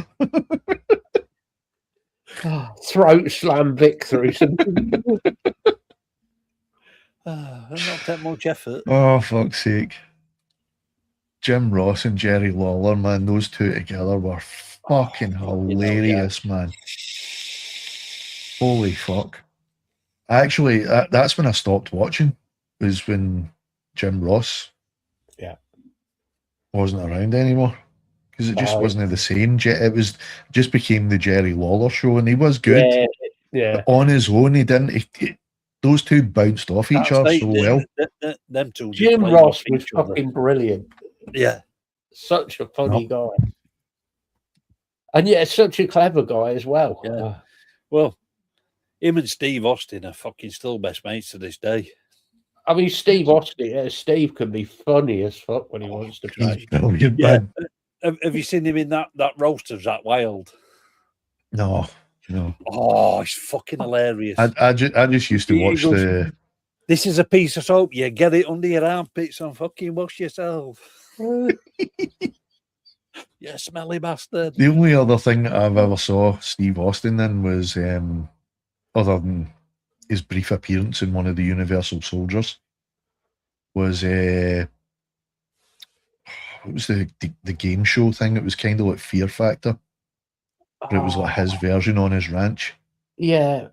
Throat slam victory. Not that much effort. Oh, fuck's sake. Jim Ross and Jerry Lawler, man, those two together were fucking hilarious, man. Holy fuck. Actually, that's when I stopped watching, was when Jim Ross wasn't around anymore. Because it just wasn't the same. It just became the Jerry Lawler show, and he was good. Yeah. But on his own, he didn't. Those two bounced off each other so well. Them two. Jim Ross was fucking brilliant. Yeah. Such a funny guy. And such a clever guy as well. Yeah. Well, him and Steve Austin are fucking still best mates to this day. I mean, Steve Steve can be funny as fuck when he wants to play. Yeah. Have you seen him in that roast of Zach Wilde? No. No. Oh, it's fucking hilarious. I just used to watch the. This is a piece of soap. You get it under your armpits and fucking wash yourself. You smelly bastard. The only other thing that I've ever saw Steve Austin in was, other than his brief appearance in one of the Universal Soldiers, was what was the game show thing? It was kind of like Fear Factor, but it was like his version on his ranch. Yeah,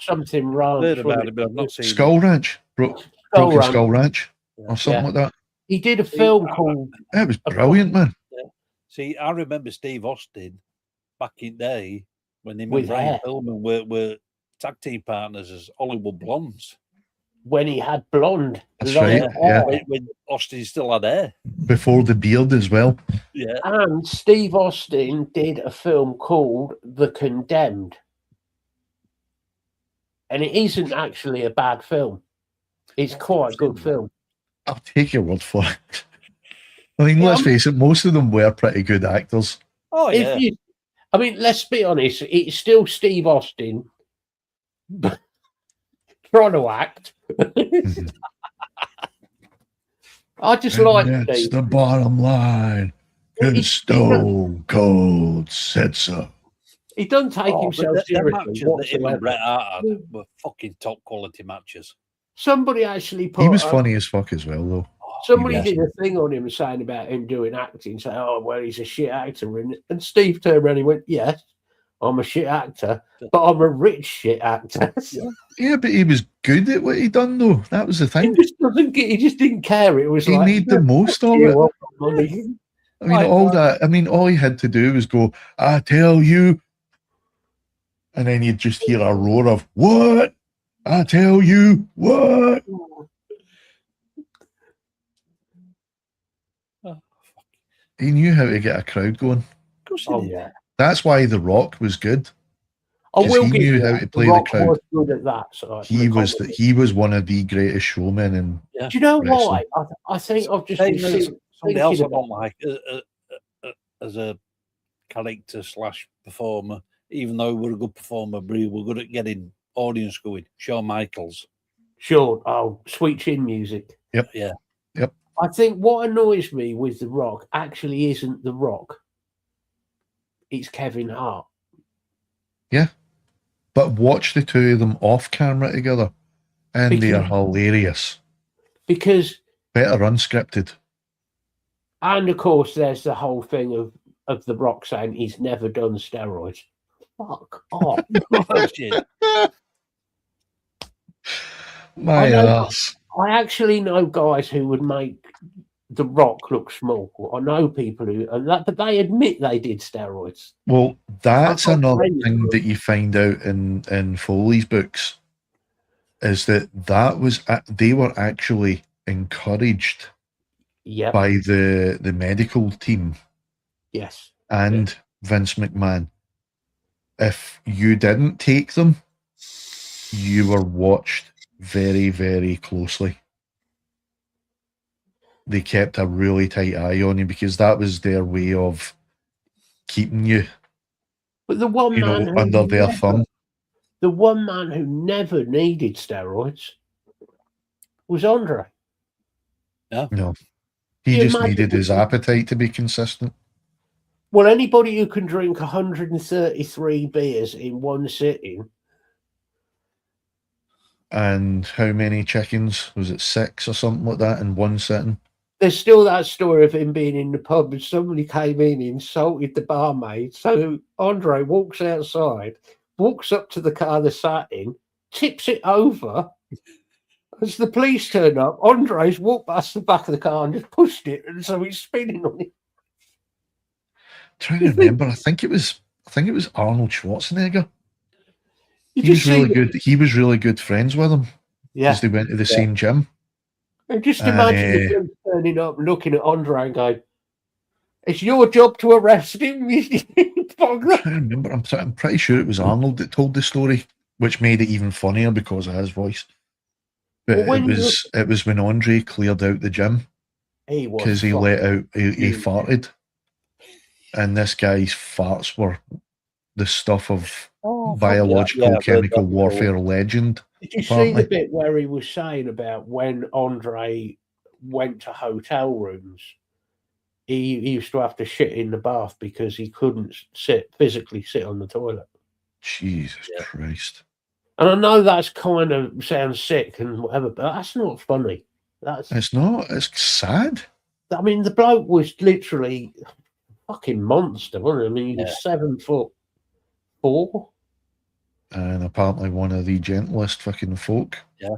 something wrong. Heard about it, but I've not seen Skull Ranch, Broken Skull Ranch, or something like that. He did a film called. It was brilliant, man. See, I remember Steve Austin back in the day when him With and Brian hair. Pillman were tag team partners as Hollywood Blondes. When he had blonde. That's long right, hair. yeah. When Austin still had hair. Before the beard as well. Yeah. And Steve Austin did a film called The Condemned. And it isn't actually a bad film. It's quite a good film. I'll take your word for it. I mean, let's face it, most of them were pretty good actors. Oh, yeah. I mean, let's be honest, it's still Steve Austin trying to act. I just like That's Steve. the bottom line. Because Stone Cold said so. He doesn't take himself Them seriously. matches that him whatsoever. and Bret Hart had were fucking top quality matches. Somebody actually put. He was funny as fuck as well, though. Somebody did a thing on him saying about him doing acting, saying, "Oh, well, he's a shit actor." And Steve turned around and he went, "Yes, I'm a shit actor, but I'm a rich shit actor." Yeah, but he was good at what he done, though. That was the thing. He just didn't care. It was he like made the most of it. Money. I mean, all he had to do was go, "I tell you," and then you'd just hear a roar of "What? I tell you what." He knew how to get a crowd going. Of course Oh yeah. That's why The Rock was good. I will he give knew you how that. to play The Rock the crowd. was good at that. So He was one of the greatest showmen. And do you know wrestling. why? I think I've just Same been as thinking somebody else I about- don't like as a character / performer, even though we're a good performer, but we're good at getting audience going. Shawn Michaels. Sure. Oh, sweet chin music. Yep. Yeah. Yep. I think what annoys me with The Rock actually isn't The Rock. It's Kevin Hart. Yeah. But watch the two of them off camera together, and they are hilarious. Because better unscripted. And of course, there's the whole thing of The Rock saying he's never done steroids. Fuck off. My ass. I actually know guys who would make The Rock look small. I know people who, but they admit they did steroids. Well, that's another thing that you find out in Foley's books, is that was they were actually encouraged by the medical team. Yes. And Vince McMahon. If you didn't take them, you were watched very, very closely. They kept a really tight eye on you because that was their way of keeping you, but the one man under their thumb. The one man who never needed steroids was Andre. No. He just needed his appetite to be consistent. Well, anybody who can drink 133 beers in one sitting. And how many chickens? Was it 6 or something like that in one sitting? There's still that story of him being in the pub and somebody came in, insulted the barmaid. So Andre walks outside, walks up to the car they sat in, tips it over. As the police turn up, Andre's walked past the back of the car and just pushed it, and so he's spinning on it. Trying to remember, I think it was Arnold Schwarzenegger. He was really good. He was really good friends with him. Yeah, because they went to the same gym. And just imagine the police turning up, and looking at Andre, and going, "It's your job to arrest him." I'm trying to remember. I'm pretty sure it was Arnold that told the story, which made it even funnier because of his voice. But it was when Andre cleared out the gym because he let out he farted, and this guy's farts were the stuff of Oh, biological, chemical warfare legend. Did you see the bit where he was saying about when Andre went to hotel rooms? He used to have to shit in the bath because he couldn't physically sit on the toilet. Jesus Christ. And I know that's kind of sounds sick and whatever, but that's not funny. It's not. It's sad. I mean, the bloke was literally a fucking monster, wasn't he? I mean, he was 7'4". And apparently one of the gentlest fucking folk. Yeah.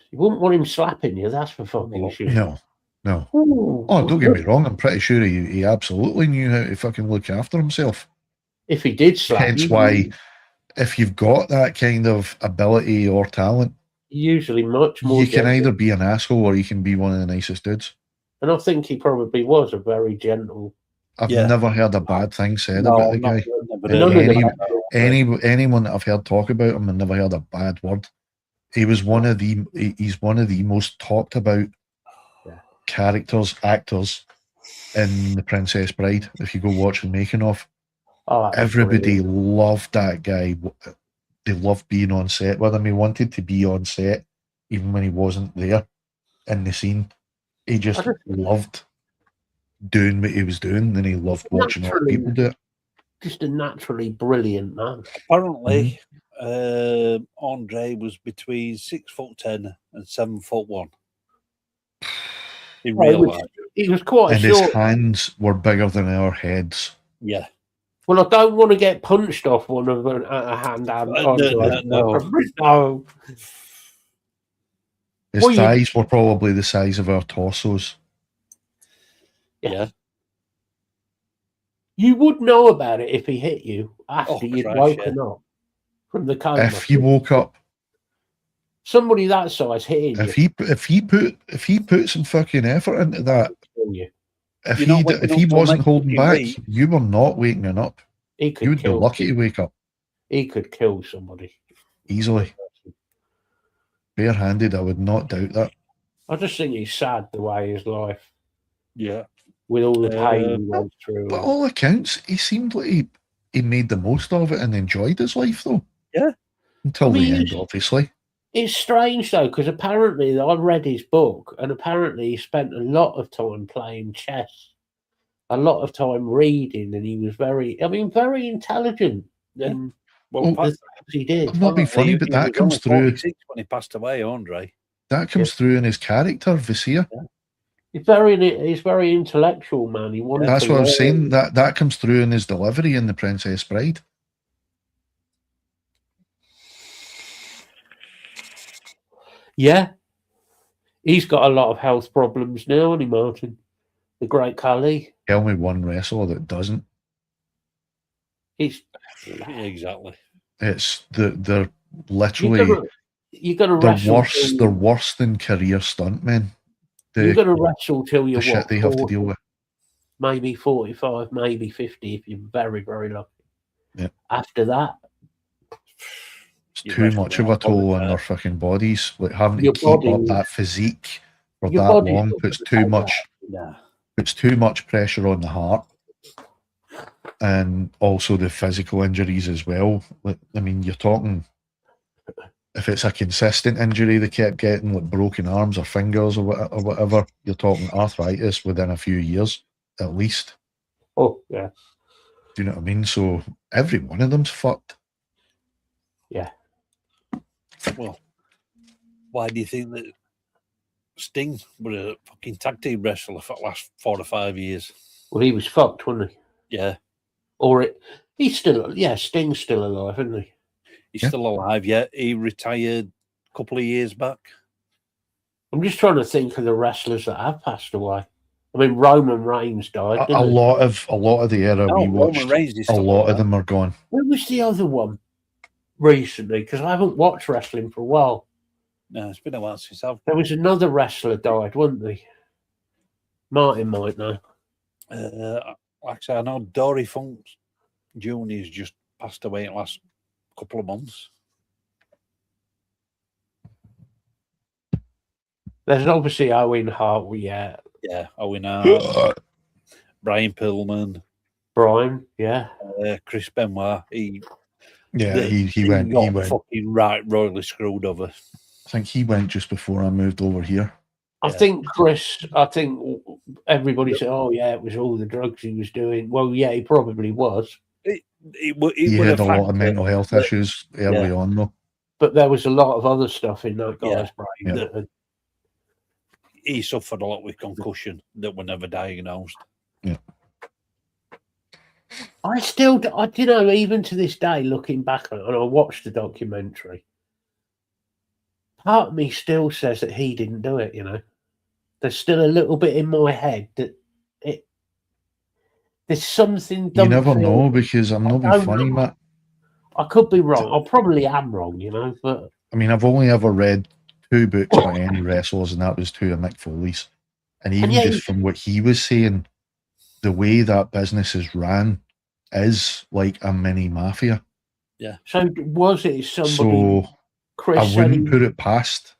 You wouldn't want him slapping you, that's for fucking sure. No. Ooh. Oh, don't get me wrong. I'm pretty sure he absolutely knew how to fucking look after himself. If he did slap you. Hence why, if you've got that kind of ability or talent, usually much more. You can either be an asshole or you can be one of the nicest dudes. And I think he probably was a very gentle. I've never heard a bad thing said about the guy. Anyone that I've heard talk about him, I've never heard a bad word. He's one of the most talked about actors in The Princess Bride. If you go watch the making of, everybody loved that guy. They loved being on set with him. He wanted to be on set even when he wasn't there in the scene. He just loved doing what he was doing, and he loved watching other people do it. Just a naturally brilliant man. Apparently, Andre was between 6'10" and 7'1". In real life, he was quite short. His hands were bigger than our heads. Yeah. Well, I don't want to get punched off one of a hand. No. His thighs were probably the size of our torsos. Yeah. You would know about it if he hit you after you'd woken up from the coma. If you woke up, somebody that size hitting you. If he put some fucking effort into that, if he wasn't holding back, you were not waking up. You would be lucky to wake up. He could kill somebody easily, barehanded. I would not doubt that. I just think he's sad the way his life. Yeah. With all the pain he went through. By all accounts, he seemed like he made the most of it and enjoyed his life, though. Yeah. Until the end, obviously. It's strange, though, because apparently I read his book, and apparently he spent a lot of time playing chess, a lot of time reading, and he was very intelligent. Yeah. He did. I'm not being funny, but that comes through. When he passed away, Andre. That comes through in his character, Vizier. Yeah. He's very intellectual, man. That's what I was saying. That comes through in his delivery in The Princess Bride. Yeah. He's got a lot of health problems now, hasn't he, Martin? The great Khali. Tell me one wrestler that doesn't. Exactly. They're literally they're worse than career stuntmen. You're going to wrestle till you're shit they have to deal with. Maybe 45, maybe 50 if you're very, very lucky. Yeah. After that, it's too much of a toll on their fucking bodies. Like having to keep up that physique for that long puts too much pressure on the heart. And also the physical injuries as well. Like, I mean, you're talking, if it's a consistent injury they kept getting, like broken arms or fingers or whatever, you're talking arthritis within a few years, at least. Oh, yeah. Do you know what I mean? So every one of them's fucked. Yeah. Well, why do you think that Sting was a fucking tag team wrestler for the last 4 to 5 years? Well, he was fucked, wasn't he? Yeah. He's still, Sting's still alive, isn't he? He's still alive, yeah. He retired a couple of years back. I'm just trying to think of the wrestlers that have passed away. I mean, Roman Reigns died. A lot of the era we watched, a lot of them are gone. Where was the other one recently? Because I haven't watched wrestling for a while. No, it's been a while since I've. There was another wrestler died, wasn't he? Martin might know. Like I say, I know Dory Funk Jr.'s just passed away in the last couple of months. There's obviously Owen Hart, Yeah, Owen Hart, Brian Pillman. Brian, yeah. Chris Benoit. He went fucking right royally screwed over. I think he went just before I moved over here. I think everybody said, "Oh yeah, it was all the drugs he was doing." Well, yeah, he probably was. He had a lot of mental health issues early on, though. But there was a lot of other stuff in that guy's brain. Yeah. He suffered a lot with concussion that were never diagnosed. Yeah. Even to this day, looking back on it, and I watched the documentary, part of me still says that he didn't do it, There's still a little bit in my head that there's something. You never know, because I'm not being funny, Matt. I could be wrong. I probably am wrong, but I mean, I've only ever read 2 books by any wrestlers, and that was 2 of Mick Foley's. And even just from what he was saying, the way that business is ran is like a mini mafia. Yeah. So was it somebody? So Chris, I wouldn't put it past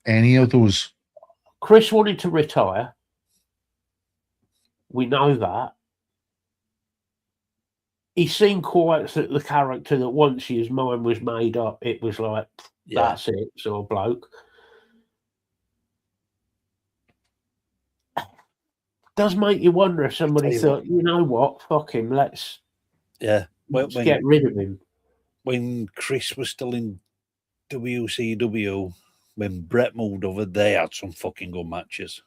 any of those. Chris wanted to retire. We know that. He seemed quite the character that once his mind was made up, it was like, that's it, sort of bloke. Does make you wonder if somebody thought, you know what, fuck him, let's get rid of him. When Chris was still in WCW, when Brett moved over, they had some fucking good matches.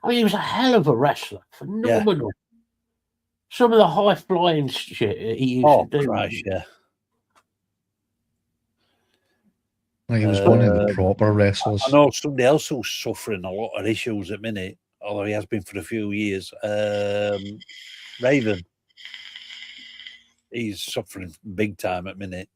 I mean, he was a hell of a wrestler, phenomenal. Yeah. Some of the high flying shit he used to do. Christ, yeah. He was one of the proper wrestlers. I know somebody else who's suffering a lot of issues at the minute, although he has been for a few years. Raven. He's suffering big time at the minute.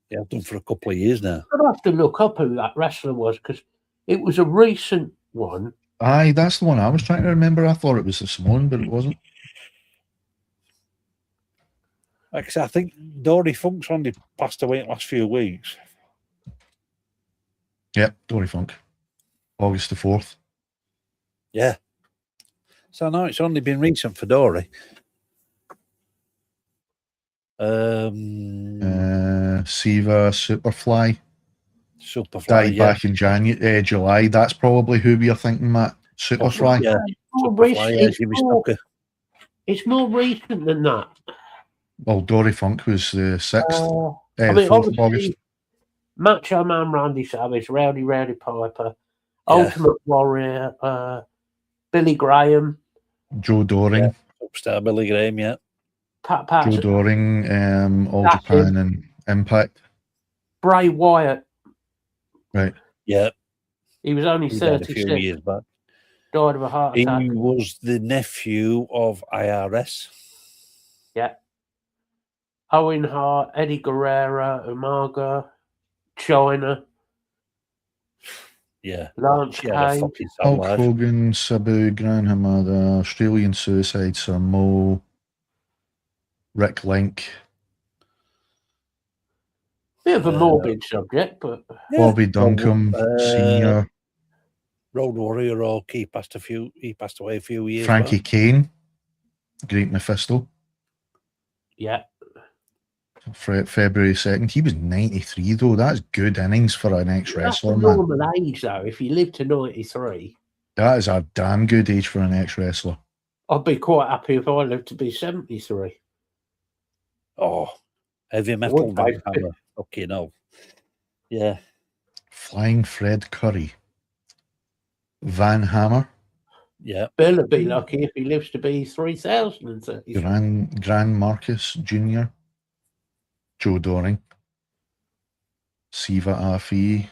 Yeah, I've done for a couple of years now. I'd have to look up who that wrestler was, because it was a recent one. Aye, that's the one I was trying to remember. I thought it was the Simone, but it wasn't. Like I said, I think Dory Funk's only passed away in the last few weeks. Yep, Dory Funk. August the 4th. Yeah. So no, it's only been recent for Dory. Siva Superfly died back in July. That's probably who we are thinking, Matt. Superfly. Yeah. It's more recent than that. Well, Dory Funk was the 6th. 4th of August. Macho Man Randy Savage, Rowdy Piper, Ultimate Warrior, Billy Graham, Joe Doring. Upstar Billy Graham, yeah. Pat Joe Doring, All Japan and Impact. Bray Wyatt. Right. Yeah. He was only 36. A few years back. Died of a heart attack. He was the nephew of IRS. Yeah. Owen Hart, Eddie Guerrero, Umaga, China. Yeah. Lance Kane. Hulk Hogan, Sabu, Gran Hamada, Australian Suicide, Samoa, Rick Link. Bit of a morbid subject, but Bobby Duncombe, Senior. Road Warrior Oak, he passed away a few years Frankie Kane, Great Mephisto. Yeah. February 2nd. He was 93 though. That's good innings for an ex-wrestler, man. That's a normal age though. If you live to 93. That is a damn good age for an ex-wrestler. I'd be quite happy if I lived to be 73. Oh, heavy metal. Okay, no. Yeah. Flying Fred Curry. Van Hammer. Yeah. Bill would be lucky if he lives to be 3,030. Gran Marcus Jr. Joe Doring. Siva Afi.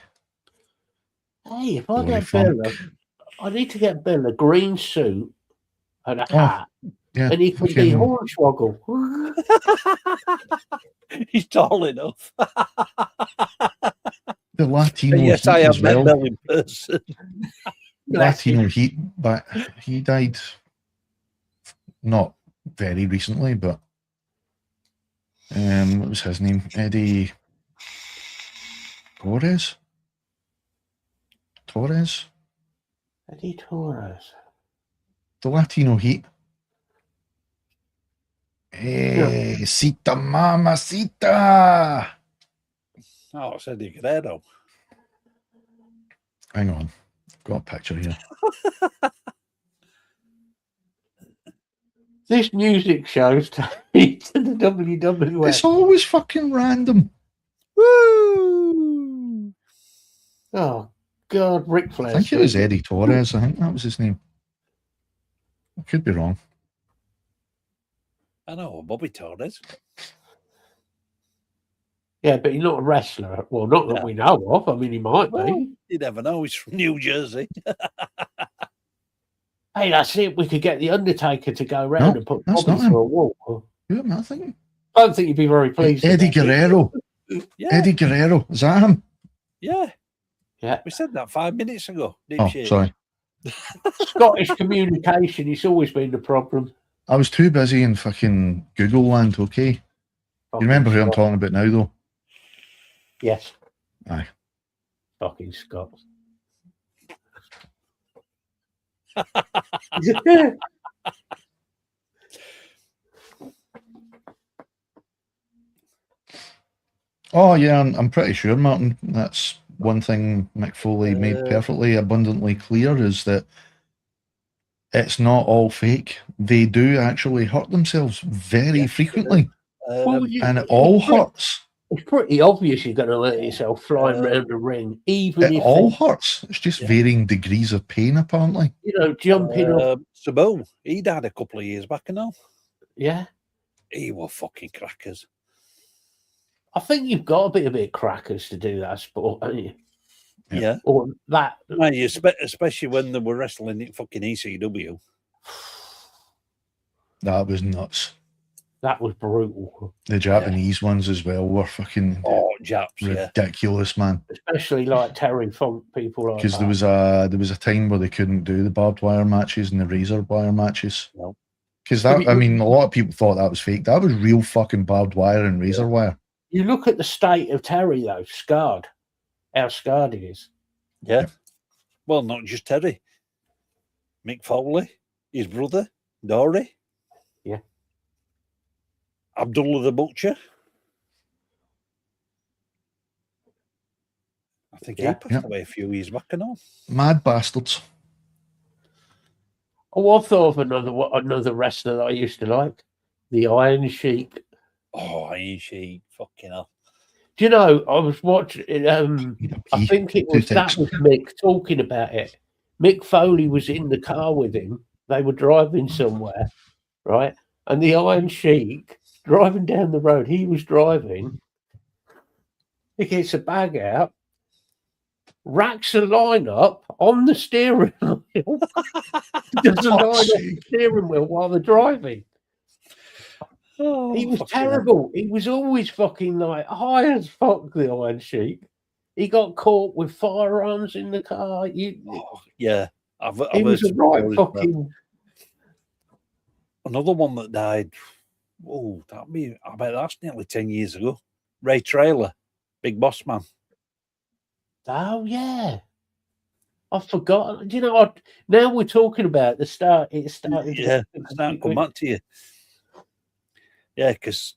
Hey, if I get Bill, I need to get Bill a green suit and a hat. Yeah, and he can be Hornswoggle. He's tall enough. The Latino yes, Heat I have as met well. Bill in person. Latino Heat, but he died not very recently, but what was his name? Eddie Torres? Eddie Torres. The Latino Heat. Hey, Sita Mamacita. Oh, it's Eddie Guerrero. Hang on. Got a picture here. This music show's to the WWF. It's always fucking random. Woo! Oh, God, Ric Flair. I think it was Eddie Torres. I think that was his name. I could be wrong. I know, Bobby Torres. Yeah, but he's not a wrestler. Well, not that we know of. I mean, he might be. You never know. He's from New Jersey. Hey, that's it. We could get the Undertaker to go around and put Bobby not through a wall. Yeah, I think. I don't think you'd be very pleased. Eddie Guerrero. Yeah. Eddie Guerrero. Is that him? Yeah. Yeah. We said that 5 minutes ago. Sorry. Scottish communication, it's always been the problem. I was too busy in fucking Google land, okay? You remember who I'm talking about now, though? Yes. Aye. Fucking Scots. Oh, yeah, I'm pretty sure, Martin. That's one thing Mick Foley made perfectly abundantly clear is that it's not all fake. They do actually hurt themselves very frequently. And it all hurts. It's pretty obvious you're going to let yourself flying around the ring, even if it all hurts. It's just varying degrees of pain, apparently. You know, jumping off. Sabu, he died a couple of years back now. Yeah. He were fucking crackers. I think you've got to be a bit crackers to do that sport, haven't you? Yeah. Or that. Especially when they were wrestling in fucking ECW. That was nuts. That was brutal. The Japanese ones as well were fucking Japs, ridiculous, man. Especially like Terry Funk, people like because there was a time where they couldn't do the barbed wire matches and the razor wire matches. No. Because that, I mean, a lot of people thought that was fake. That was real fucking barbed wire and razor wire. You look at the state of Terry, though, scarred. How scarred he is. Yeah. Well, not just Terry. Mick Foley, his brother, Dory. Yeah. Abdullah the Butcher. I think he passed away a few years back and all. Mad bastards. Oh, I thought of another wrestler that I used to like. The Iron Sheik. Oh, Iron Sheik. Fucking hell. Do you know, I was watching, I think that was Mick talking about it. Mick Foley was in the car with him. They were driving somewhere, right? And the Iron Sheik, driving down the road, he was driving. He gets a bag out, racks a line up on the steering wheel. Does a line on the steering wheel while they're driving. Oh, he was terrible. He was always fucking like high as fuck, the Iron Sheik. He got caught with firearms in the car. Yeah. He was a right fucking... Another one that died, I bet that's nearly 10 years ago. Ray Traylor, Big Boss Man. Oh, yeah. I forgot. Do you know, now we're talking about the start. It started. Yeah, it's not come back to you. Yeah, because...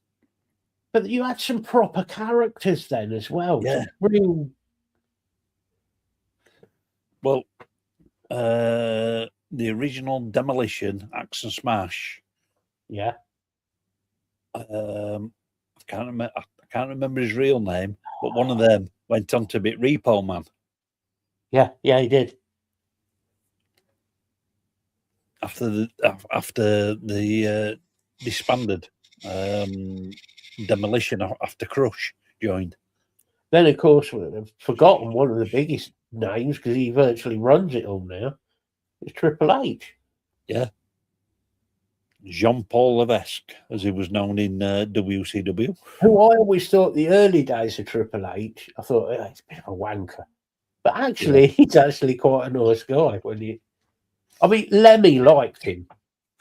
But you had some proper characters then as well. Yeah. Real... Well, the original Demolition, Axe and Smash. Yeah. I can't remember his real name, but one of them went on to be Repo Man. Yeah, he did. After the disbanded Demolition after Crush joined. Then, of course, I've forgotten one of the biggest names because he virtually runs it all now. It's Triple H. Yeah. Jean-Paul Levesque, as he was known in WCW. Who I always thought the early days of Triple H, I thought, it's a bit of a wanker. But actually, he's actually quite a nice guy. I mean, Lemmy liked him.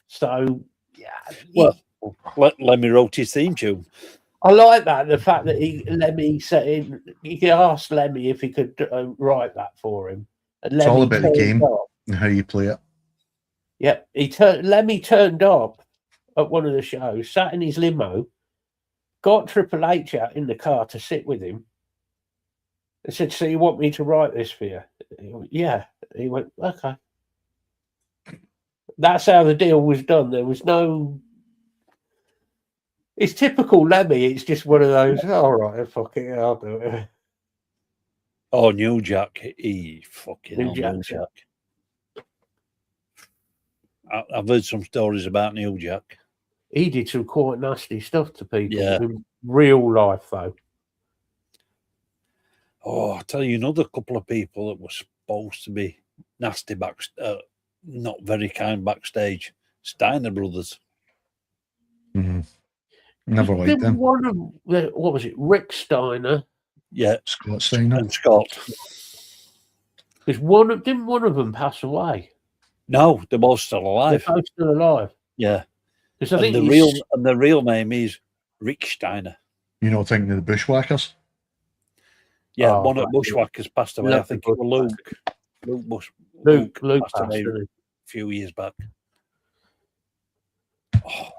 So, yeah. Well, Lemmy wrote his theme tune. I like that, the fact that he asked Lemmy if he could write that for him. And it's all about the game and how you play it. Yeah, Lemmy turned up at one of the shows, sat in his limo, got Triple H out in the car to sit with him, and said, "So you want me to write this for you?" He went, "Yeah." He went, "Okay." That's how the deal was done. There was no. It's typical Lemmy. It's just one of those. All right, fuck it, I'll do it. Oh, New Jack, he fucking New New Jack's Jack. I've heard some stories about New Jack. He did some quite nasty stuff to people in real life, though. Oh, I'll tell you another couple of people that were supposed to be nasty not very kind backstage. Steiner brothers. Mm-hmm. Never liked them. One of what was it? Rick Steiner. Yeah, Scott Steiner and Scott. Because didn't one of them pass away? No, they're both still alive. They're both still alive. Yeah. Because I think the real name is Rick Steiner. You know, thinking of the Bushwhackers. Yeah, one of the Bushwhackers passed away. I think it was Luke. Luke passed away a few years back. Oh.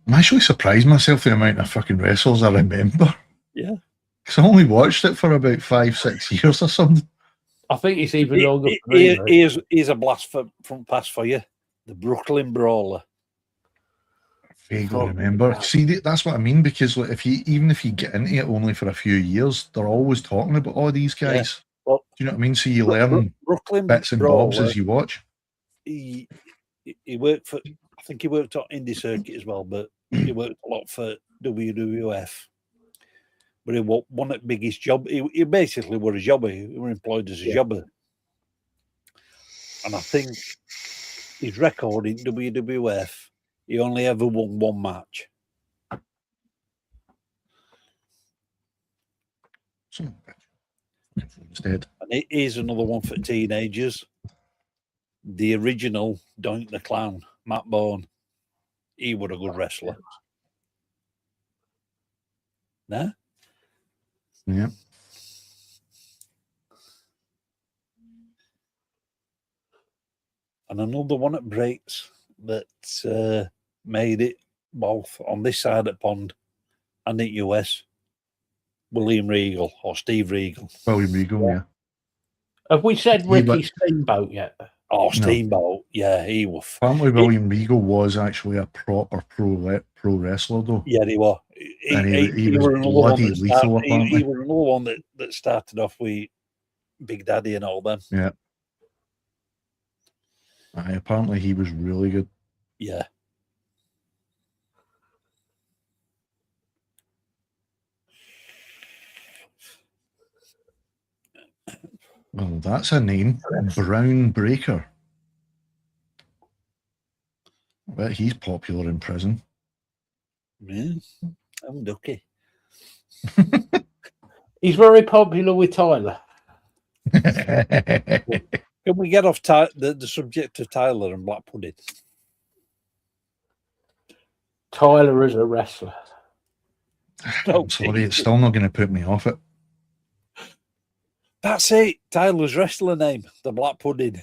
I'm actually surprised myself the amount of fucking wrestlers I remember. Yeah. Because I only watched it for about 5-6 years or something. I think it's even longer. Here's a blast from past for you. The Brooklyn Brawler. Vaguely remember. See, that's what I mean, because like, even if you get into it only for a few years, they're always talking about all these guys. Yeah. Well, do you know what I mean? So you learn Brooklyn bits and Brawler, bobs as you watch. He worked for, I think he worked on Indie Circuit as well, but he worked a lot for WWF. But he was one of the biggest job. He basically was a jobber. He was employed as a jobber. And I think his record in WWF, he only ever won one match. Instead. And here's another one for teenagers. The original Doink the Clown, Matt Bourne. He was a good wrestler. Nah? Yeah. And another one at breaks that made it both on this side of the pond and in US. William Regal or Steve Regal. William Regal, yeah. Have we said Ricky Steamboat yet? Oh, Steamboat, yeah, he was. Apparently, William Regal was actually a proper pro wrestler, though. Yeah, he was. He was bloody lethal, apparently. He was another one that started off with Big Daddy and all them. Yeah. Apparently, he was really good. Yeah. Well, that's a name. Brown Breaker. I bet he's popular in prison. Yeah, I'm ducky. He's very popular with Tyler. Can we get off the subject of Tyler and Black Pudding? Tyler is a wrestler. I'm sorry, it's still not going to put me off it. That's it. Tyler's wrestler name, the Black Pudding.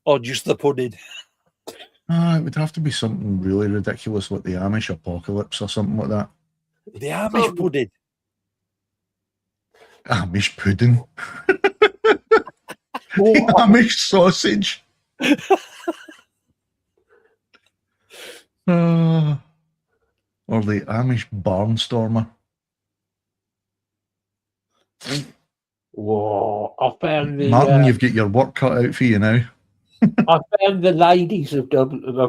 Or just the pudding. It would have to be something really ridiculous like the Amish apocalypse or something like that. The Amish pudding. Amish pudding. The Amish sausage. Or the Amish barnstormer. Whoa! I found the Martin, you've got your work cut out for you now. I found the ladies of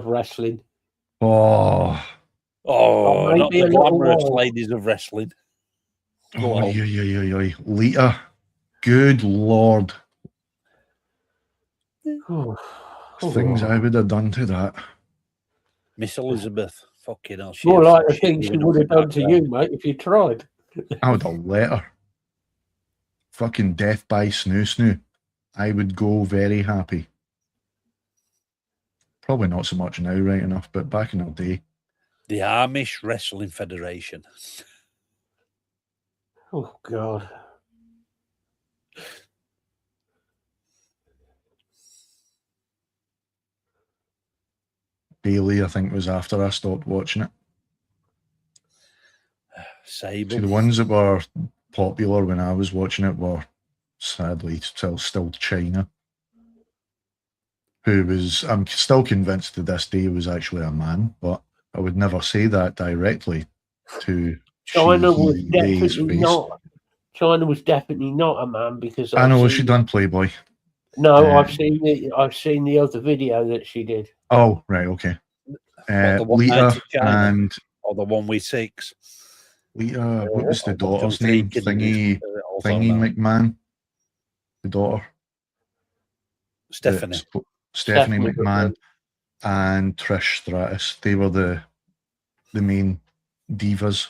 wrestling. Not the glamorous ladies of wrestling. Lita. Good Lord. Things I would have done to that. Miss Elizabeth. Fucking hell. More like the things she would have done to you, mate, if you tried. I would have let her. Fucking death by snoo. I would go very happy. Probably not so much now, right enough, but back in the day. The Amish Wrestling Federation. Oh, God. Bailey, I think, was after I stopped watching it. Sable. See, the ones that were popular when I was watching it were sadly still China, who was, I'm still convinced to this day, was actually a man, but I would never say that directly to China was they's definitely face. not. China was definitely not a man because I know she done Playboy. No, I've seen the other video that she did. Oh, right, okay. The Lita and or the one with 6. Lita, what was the daughter's name? Thingy McMahon. The daughter. Stephanie McMahon and Trish Stratus. They were the main divas.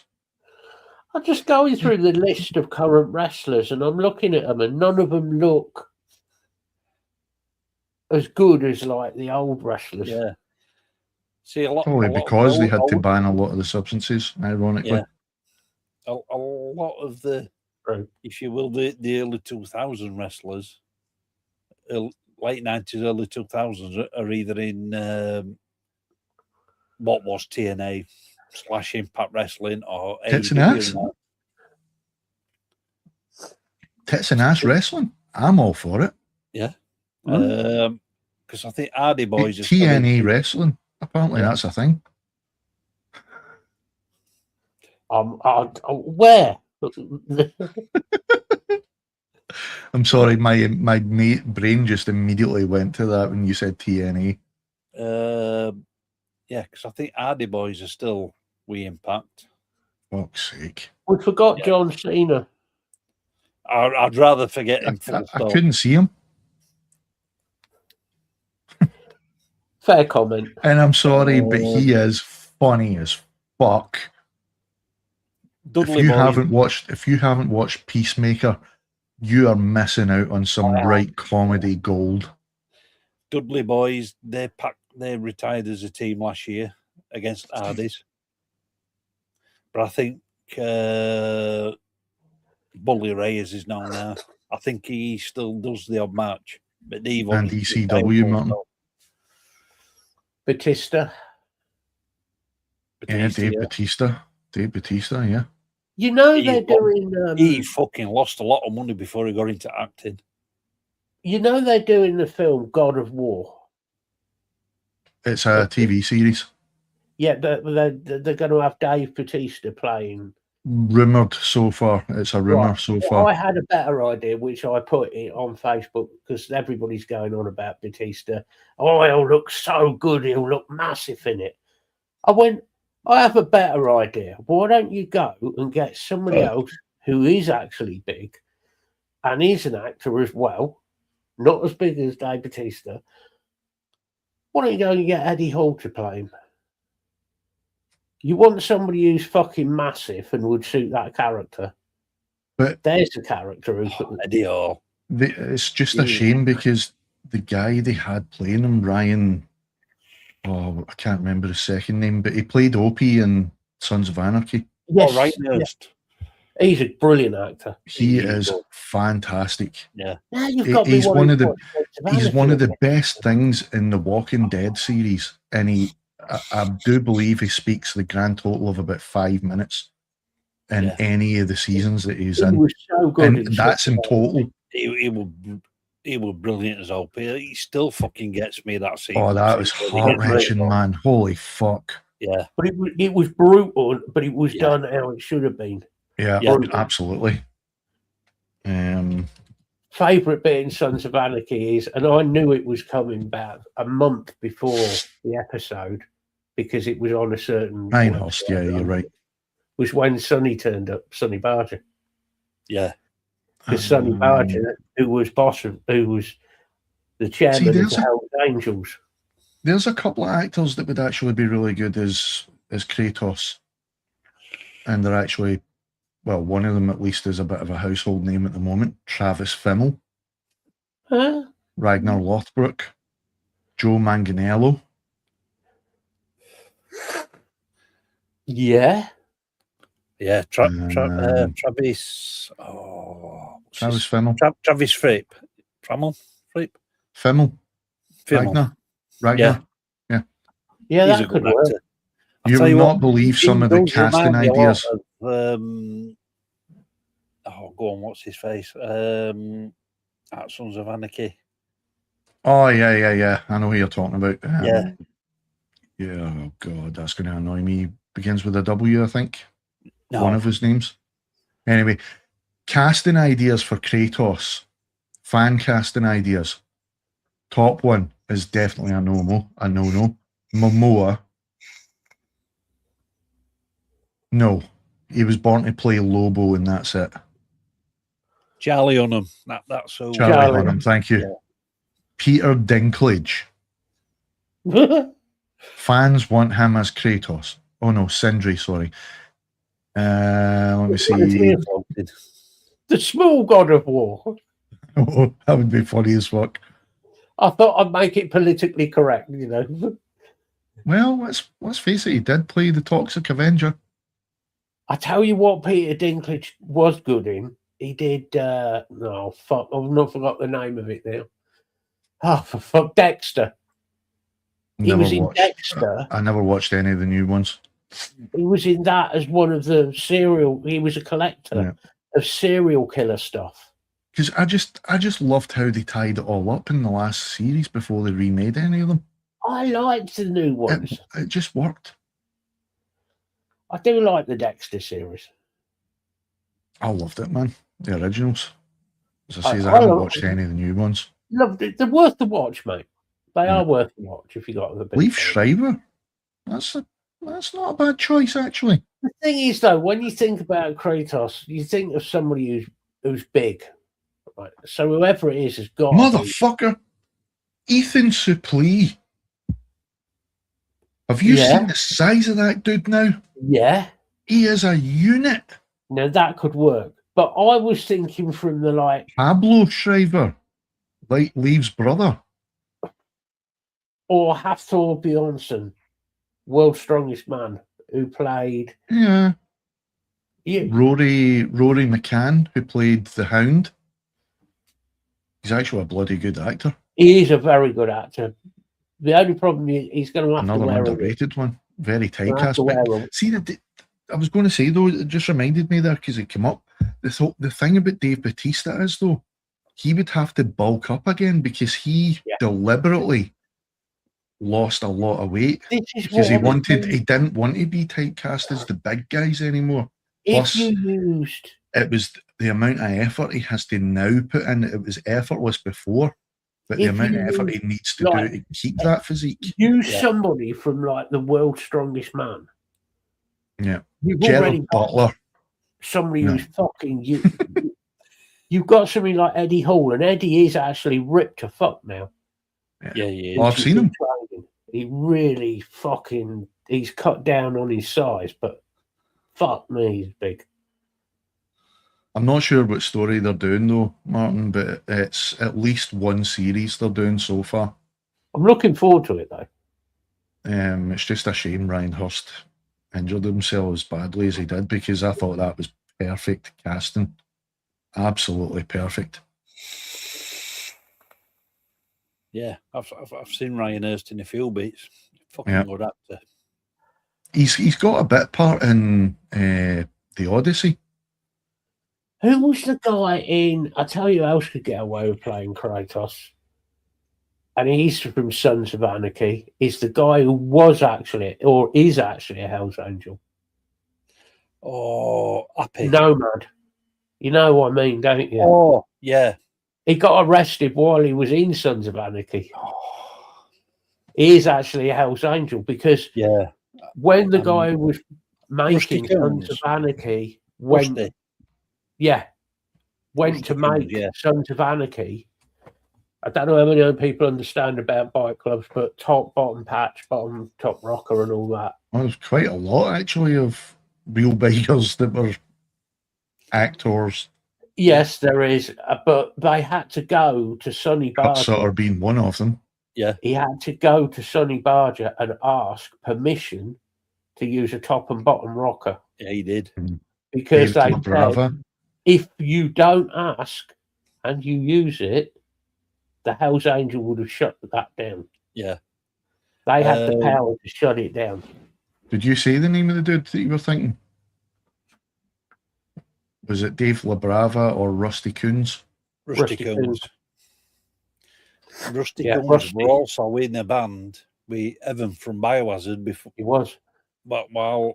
I'm just going through the list of current wrestlers and I'm looking at them and none of them look as good as like the old wrestlers. Yeah. See, Probably because they had to ban a lot of the substances, ironically. Yeah. A lot of the, if you will, the early 2000 wrestlers, late 90s, early 2000s, are either in what was TNA / Impact Wrestling or Tits and ass. Tits and ass wrestling. I'm all for it. Yeah. Because I think Hardy Boys is TNA wrestling. Apparently, that's a thing. Where? I'm sorry, my brain just immediately went to that when you said TNA. Yeah, because I think Hardy Boys are still We Impact. Fuck's sake. We forgot John Cena. I'd rather forget him. I couldn't see him. Fair comment. And I'm sorry, but he is funny as fuck. If you haven't watched Peacemaker, you are missing out on some right comedy gold. Dudley Boys, they retired as a team last year against Hardys. But I think Bully Ray is his known now. I think he still does the odd match. But and ECW, Martin. Batista. Yeah, Dave Batista. Dave Batista, yeah. You know they're doing... he fucking lost a lot of money before he got into acting. You know they're doing the film God of War. It's a TV series. Yeah, they're going to have Dave Batista playing. Rumoured so far. It's a rumour so far. I had a better idea, which I put it on Facebook because everybody's going on about Batista. Oh, he'll look so good. He'll look massive in it. I went, I have a better idea. Why don't you go and get somebody else who is actually big and is an actor as well, not as big as Dave Batista. Why don't you go and get Eddie Hall to play him? You want somebody who's fucking massive and would suit that character. But there's a character who Eddie Hall. It's just a shame because the guy they had playing him, Ryan, I can't remember his second name, but he played Opie in Sons of Anarchy. Yes, right. Yes. He's a brilliant actor. He is fantastic. Yeah. He's one of the best things in the Walking Dead series, and I do believe he speaks the grand total of about 5 minutes in any of the seasons that he's in. Was so good, and that's in total. He was brilliant as OP. He still fucking gets me that scene. Oh, that was heart-wrenching, man. Holy fuck. Yeah. But it was brutal, but it was done how it should have been. Yeah, absolutely. Favourite bit in Sons of Anarchy is, and I knew it was coming about a month before the episode because it was on a certain... Pinehurst, yeah, you're right. Was when Sonny turned up, Sonny Barger. Yeah. Because Sonny Barger, who was the chairman of the Hells Angels. There's a couple of actors that would actually be really good as Kratos. And they're actually... Well, one of them at least is a bit of a household name at the moment. Travis Fimmel. Huh? Ragnar Lothbrok. Joe Manganiello. Yeah. Yeah, Travis... Travis Fimmel. Travis Fripp. Fimmel? Ragnar. Yeah. Yeah, he's that a good could work. actor. You will not believe some of the casting ideas. Oh, go on, what's his face? At Sons of Anarchy. Oh, yeah. I know who you're talking about. Yeah. Yeah, oh God, that's going to annoy me. Begins with a W, I think. No. One of his names. Anyway, casting ideas for Kratos. Fan casting ideas. Top one is definitely a no-no. Momoa. No. He was born to play Lobo, and that's it. Charlie Hunnam. That's so. Charlie Hunnam, thank you. Yeah. Peter Dinklage. Fans want him as Kratos. Oh no, Sindri, sorry. Let me see. The small god of war. Oh, that would be funny as fuck. I thought I'd make it politically correct, you know. Well, let's face it, he did play the Toxic Avenger. I tell you what Peter Dinklage was good in. He did I've not forgot the name of it now. Oh, for fuck, Dexter. He was in Dexter. I never watched any of the new ones. He was in that as one of the he was a collector of serial killer stuff. Because I just loved how they tied it all up in the last series before they remade any of them. I liked the new ones. It just worked. I do like the Dexter series. I loved it, man. The originals. As I say, I haven't watched any of the new ones. Loved it. They're worth the watch, mate. They are worth the watch if you got the big Liev Schreiber. That's not a bad choice, actually. The thing is, though, when you think about Kratos, you think of somebody who's big. Right? So whoever it is has got motherfucker. Ethan Suplee. Have you seen the size of that dude now? Yeah. He is a unit. Now that could work. But I was thinking from the Pablo Schreiber, like Liev's brother. Or Hafthor Bjornsson, World's Strongest Man, who played Rory McCann, who played the Hound. He's actually a bloody good actor. He is a very good actor. The only problem is he's going to have another to wear underrated one. Very typecast. See, I was going to say though, it just reminded me there because it came up. The thing about Dave Bautista is though, he would have to bulk up again because he deliberately lost a lot of weight because he didn't want to be typecast as the big guys anymore. Plus, it was the amount of effort he has to now put in. It was effortless before, but the amount of effort he needs to do to keep that physique. Somebody from the World's Strongest Man. Yeah, Gerald Butler. Somebody who's fucking you. You've got somebody like Eddie Hall, and Eddie is actually ripped to fuck now. Yeah, he is. Well, I've seen him. He really he's cut down on his size, but fuck me, he's big. I'm not sure what story they're doing though, Martin, but it's at least one series they're doing so far. I'm looking forward to it though. It's just a shame Ryan Hurst injured himself as badly as he did because I thought that was perfect casting. Absolutely perfect. Yeah, I've seen Ryan Hurst in a few bits. Fucking good actor. He's got a bit part in the Odyssey. Who was the guy in? I tell you, who else could get away with playing Kratos, and he's from Sons of Anarchy. Is the guy who was actually or is actually a Hell's Angel? Oh, Happy Nomad. You know what I mean, don't you? Oh, yeah. He got arrested while he was in Sons of Anarchy. Oh. He is actually a Hell's Angel because when the guy was making Sons of Anarchy went to make Sons of Anarchy. I don't know how many people understand about bike clubs, but top, bottom patch, bottom, top rocker and all that. Well, there's quite a lot actually of real bikers that were actors. Yes, there is, but they had to go to Sonny Barger. Cutter being one of them. Yeah, he had to go to Sonny Barger and ask permission to use a top and bottom rocker. Yeah, he did because they said, if you don't ask and you use it, the Hell's Angel would have shut that down. Yeah, They had the power to shut it down. Did you say the name of the dude that you were thinking? Was it Dave LaBrava or Rusty Coons? Rusty Coons. Rusty Yeah, Coons Rusty. were also in a band with Evan from Biohazard before. He was. But while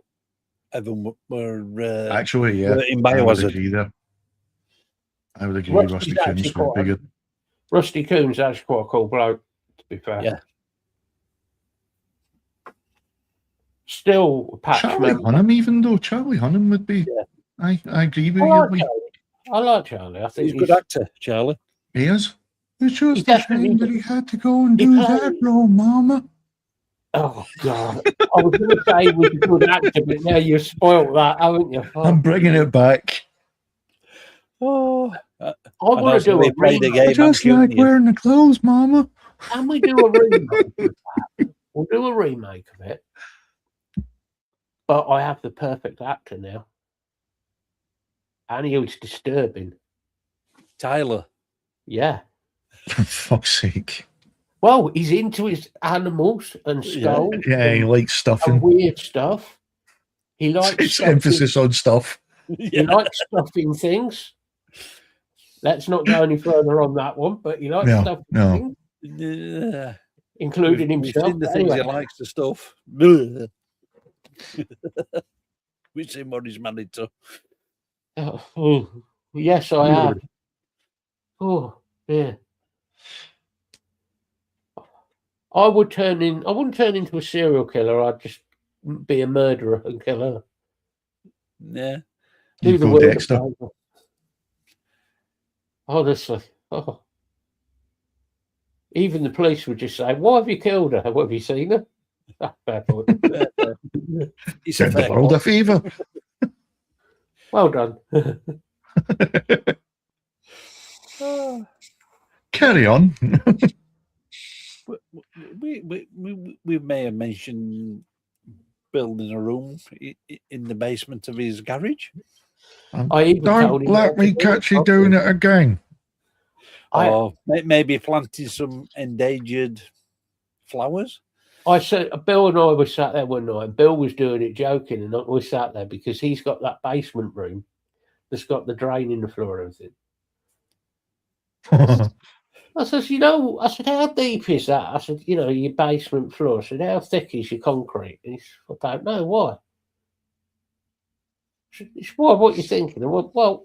Evan were Actually, yeah, in I would Biohazard. agree there. I would agree. Rusty Coons would be good. Rusty Coons actually quite a cool bloke, to be fair. Yeah. Still, Charlie Hunnam, even though Charlie Hunnam would be. Yeah. I agree with you. I like Charlie. I think he's a good actor, Charlie. He is. It's just a shame that he had to go and do that role, Mama. Oh, God. I was going to say he was a good actor, but now you've spoiled that, haven't you? I'm bringing it back. Oh, I want to do a remake. I just like wearing the clothes, Mama. Can we do a remake of that? We'll do a remake of it. But I have the perfect actor now. And he was disturbing. Tyler. Yeah. For fuck's sake. Well, he's into his animals and skulls. Yeah, he likes stuffing. Weird stuff. He likes emphasis on stuff. He likes stuffing things. Let's not go any further on that one, but he likes stuffing things. Including himself. The things he likes, the stuff. We've seen what he's managed to. Oh, yes, I have. Oh, yeah. I wouldn't turn into a serial killer. I'd just be a murderer and kill her. Yeah. Do the Dexter. Honestly. Oh. Even the police would just say, "Why have you killed her? Have you seen her?" Fair point. It's a the world a favour. Well done. Carry on. We may have mentioned building a room in the basement of his garage. Don't let me catch you doing it again. Or maybe planting some endangered flowers. I said, Bill and I were sat there one night. Bill was doing it joking, and we sat there because he's got that basement room that's got the drain in the floor and everything. I said, how deep is that? I said, your basement floor. I said, how thick is your concrete? And he said, I don't know. Why? It's why, what you're thinking. I went, well,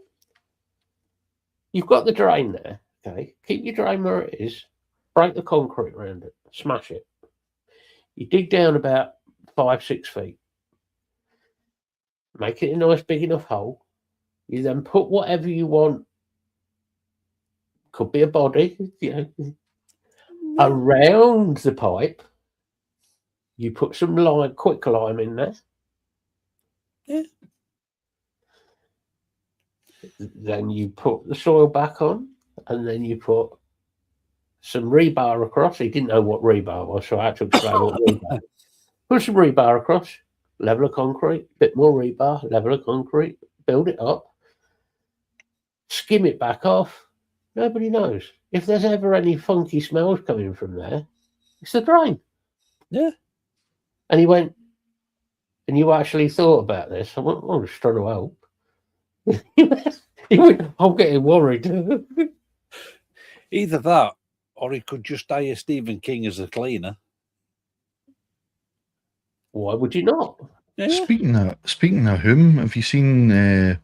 you've got the drain there. Okay, keep your drain where it is. Break the concrete around it. Smash it. You dig down about 5-6 feet. Make it a nice big enough hole. You then put whatever you want. Could be a body, around the pipe. You put some quick lime in there. Yeah. Then you put the soil back on, and then you put some rebar across. He didn't know what rebar was, so I had to explain what rebar was. Put some rebar across, level of concrete, bit more rebar, level of concrete, build it up, skim it back off. Nobody knows. If there's ever any funky smells coming from there, it's the drain. Yeah. And he went, and you actually thought about this? I went, I'm just trying to help. He went, I'm getting worried. Either that, or he could just hire Stephen King as a cleaner. Why would you not? Yeah. Speaking of whom, have you seen him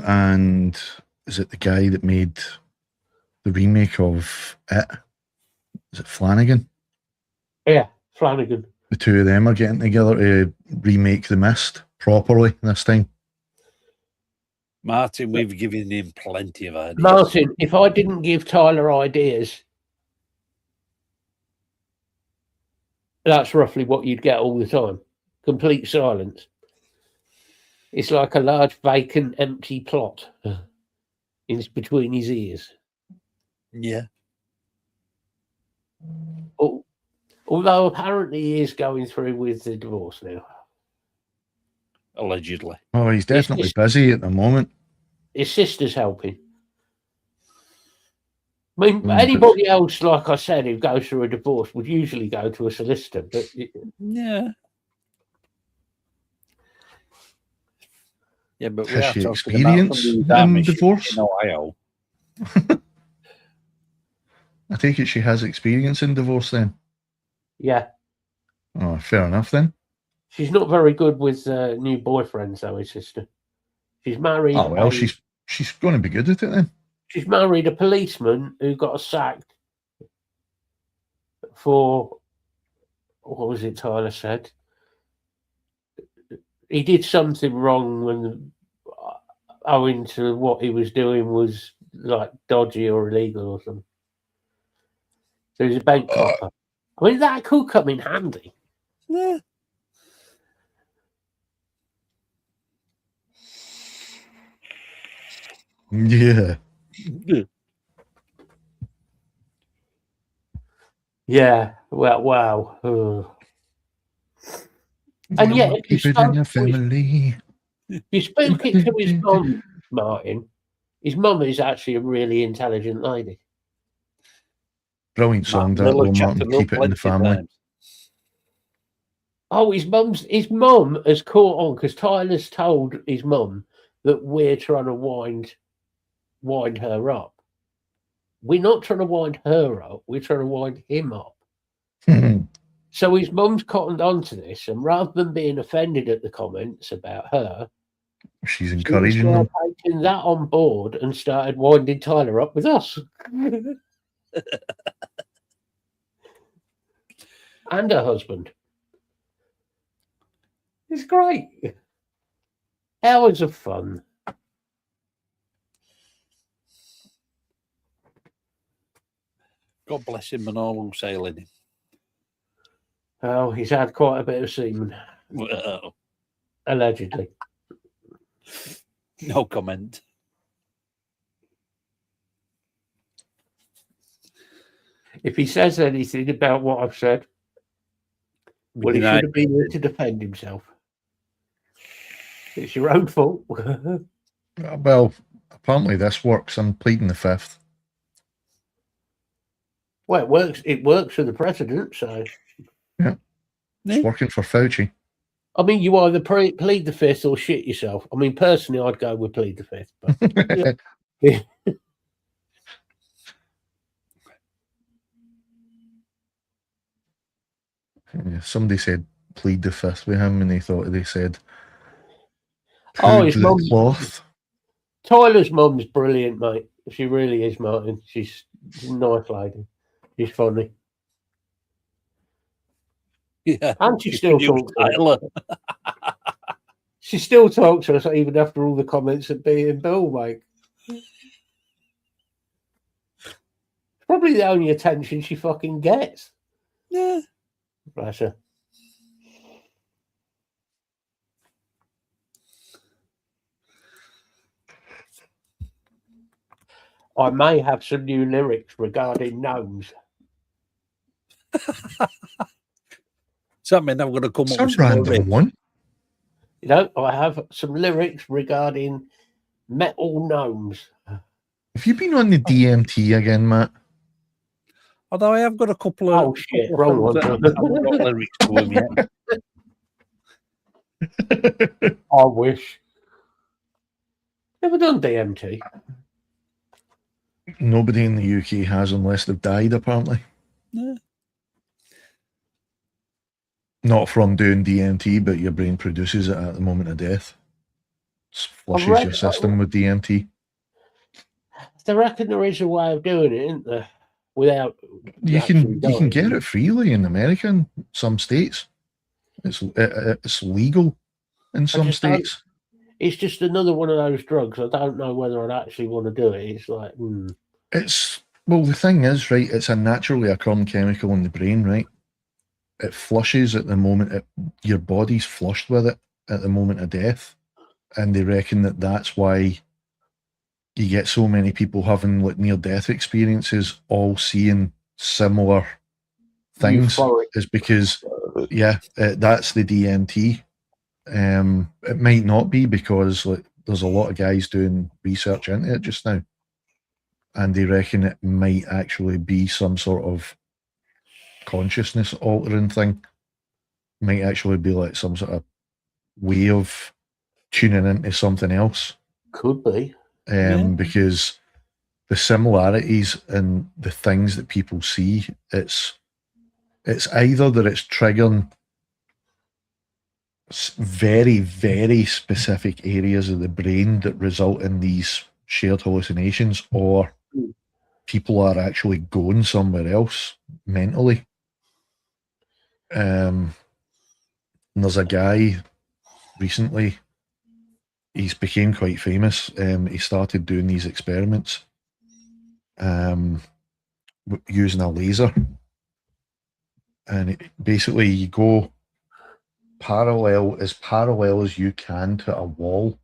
and is it the guy that made the remake of It? Is it Flanagan? Yeah, Flanagan. The two of them are getting together to remake The Mist properly this time. Martin, we've given him plenty of ideas. Martin, if I didn't give Tyler ideas, that's roughly what you'd get all the time. Complete silence. It's like a large vacant, empty plot. It's between his ears. Yeah. Although apparently he is going through with the divorce now. Allegedly. Oh, he's definitely busy at the moment. His sister's helping. I mean, anybody else, like I said, who goes through a divorce would usually go to a solicitor, but yeah. Yeah, but we has are she talking experience about in divorce? in Ohio. I take it she has experience in divorce then? Yeah. Oh, fair enough then. She's not very good with new boyfriends, though, his sister. She's married. Oh, well, she's going to be good at it then. She's married a policeman who got sacked for, what was it Tyler said? He did something wrong when, owing to what he was doing was like dodgy or illegal or something. So he's a bank copper. I mean, that could come in handy. Yeah. Yeah. Yeah. Well, wow. And yet, if you keep it in your family. You spoke it to his mum, Martin. His mum is actually a really intelligent lady. Brilliant song, that though, Martin. Keep it in the family. Times. Oh, his mum has caught on because Tyler's told his mum that we're trying to wind her up. We're not trying to wind her up. We're trying to wind him up. So his mum's cottoned onto this, and rather than being offended at the comments about her, she's encouraging them. Taking that on board and started winding Tyler up with us. And her husband. It's great. Hours of fun. God bless him and all who sailing him. Oh, he's had quite a bit of semen. Well, allegedly. No comment. If he says anything about what I've said, well, he should have been there to defend himself. It's your own fault. Well, apparently this works. I'm pleading the fifth. Well, it works. It works for the president, so yeah, it's working for Fauci. I mean, you either plead the fifth or shit yourself. I mean, personally, I'd go with plead the fifth. But yeah. Yeah, somebody said plead the fifth with him, and they said, "Oh, his mum." Cloth. Tyler's mum's brilliant, mate. She really is, Martin. She's a nice lady. She's funny. Yeah, and she still talks to us. She still talks to us even after all the comments at B and Bill, mate. Probably the only attention she fucking gets. Yeah. Bless her. I may have some new lyrics regarding gnomes. So I mean, I'm going to come up with some random one. You know, I have some lyrics regarding metal gnomes. Have you been on the DMT again, Matt? Although I have got a couple of... Oh, shit, wrong one. I haven't got lyrics to them yet. I wish. Never done DMT. Nobody in the UK has, unless they've died, apparently. Yeah. Not from doing DMT, but your brain produces it at the moment of death. It flushes your system with DMT. I reckon there is a way of doing it, isn't there? Without you can get it freely in America in some states. It's legal in some states. It's just another one of those drugs. I don't know whether I'd actually want to do it. It's like well, the thing is, right, it's a naturally occurring chemical in the brain, right? It flushes at the moment your body's flushed with it at the moment of death, and they reckon that that's why you get so many people having like near-death experiences, all seeing similar things. Euphoric. Is because that's the DMT. It might not be because like there's a lot of guys doing research into it just now. and they reckon it might actually be some sort of consciousness altering thing. Might actually be like some sort of way of tuning into something else. Could be. Because the similarities in the things that people see, it's either that it's triggering very, very specific areas of the brain that result in these shared hallucinations, or people are actually going somewhere else mentally. And there's a guy recently, he's became quite famous. He started doing these experiments using a laser. And basically you go parallel as you can to a wall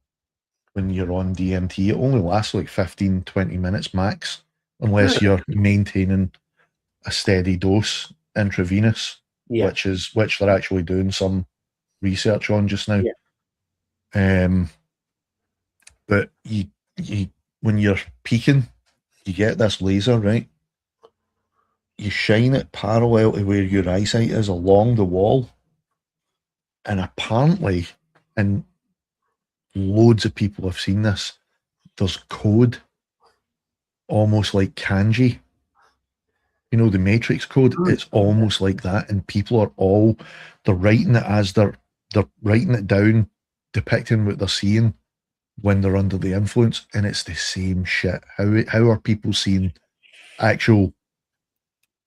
when you're on DMT. It only lasts like 15, 20 minutes max, unless you're maintaining a steady dose intravenous, which they're actually doing some research on just now. But you when you're peaking, you get this laser, right? You shine it parallel to where your eyesight is along the wall, and apparently, and loads of people have seen this, there's code almost like kanji. You know, the matrix code, it's almost like that, and people are they're writing it as they're writing it down, depicting what they're seeing when they're under the influence, and it's the same shit. How are people seeing actual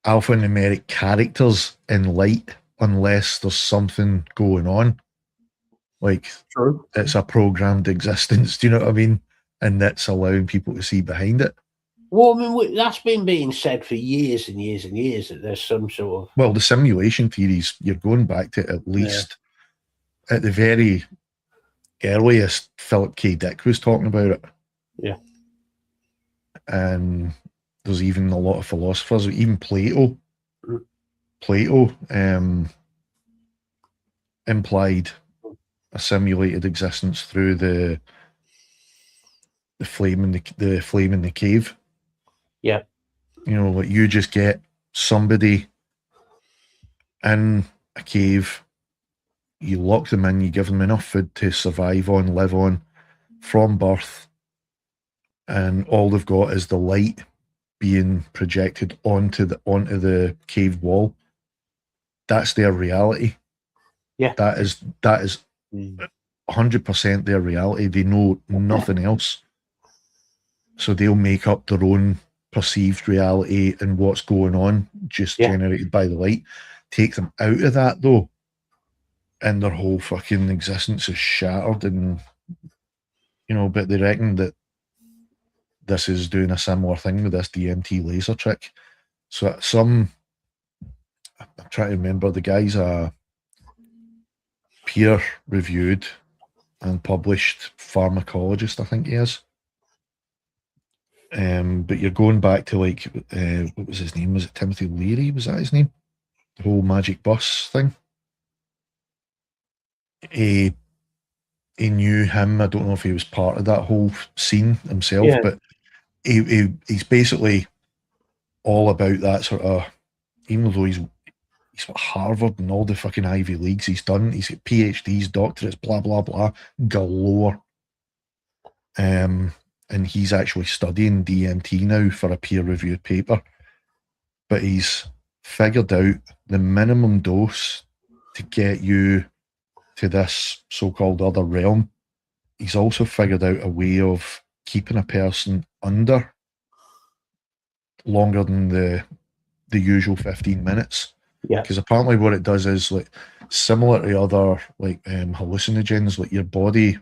alphanumeric characters in light unless there's something going on? Like, it's a programmed existence, do you know what I mean? And that's allowing people to see behind it. Well, I mean, that's been being said for years and years and years, that there's some sort of... Well, the simulation theories, you're going back to at least, at the very earliest, Philip K. Dick was talking about it. Yeah. And there's even a lot of philosophers, even Plato. Plato implied a simulated existence through the flame in the cave. Yeah. You know, like, you just get somebody in a cave, you lock them in, you give them enough food to survive on, live on from birth, and all they've got is the light being projected onto the cave wall. That's their reality. Yeah. That is 100% their reality. They know nothing else. So they'll make up their own perceived reality and what's going on, just generated by the light. Take them out of that, though, and their whole fucking existence is shattered. And, you know, but they reckon that this is doing a similar thing with this DMT laser trick. So I'm trying to remember, the guy's a peer-reviewed and published pharmacologist, I think he is. But you're going back to, like, what was his name? Was it Timothy Leary? Was that his name? The whole magic bus thing. He knew him. I don't know if he was part of that whole scene himself, but he's basically all about that sort of, even though he's at Harvard and all the fucking Ivy Leagues he's done, he's got PhDs, doctorates, blah, blah, blah, galore. And he's actually studying DMT now for a peer-reviewed paper. But he's figured out the minimum dose to get you to this so-called other realm. He's also figured out a way of keeping a person under longer than the usual 15 minutes. Yeah. Because apparently what it does is, like, similar to other, like, hallucinogens, like, your body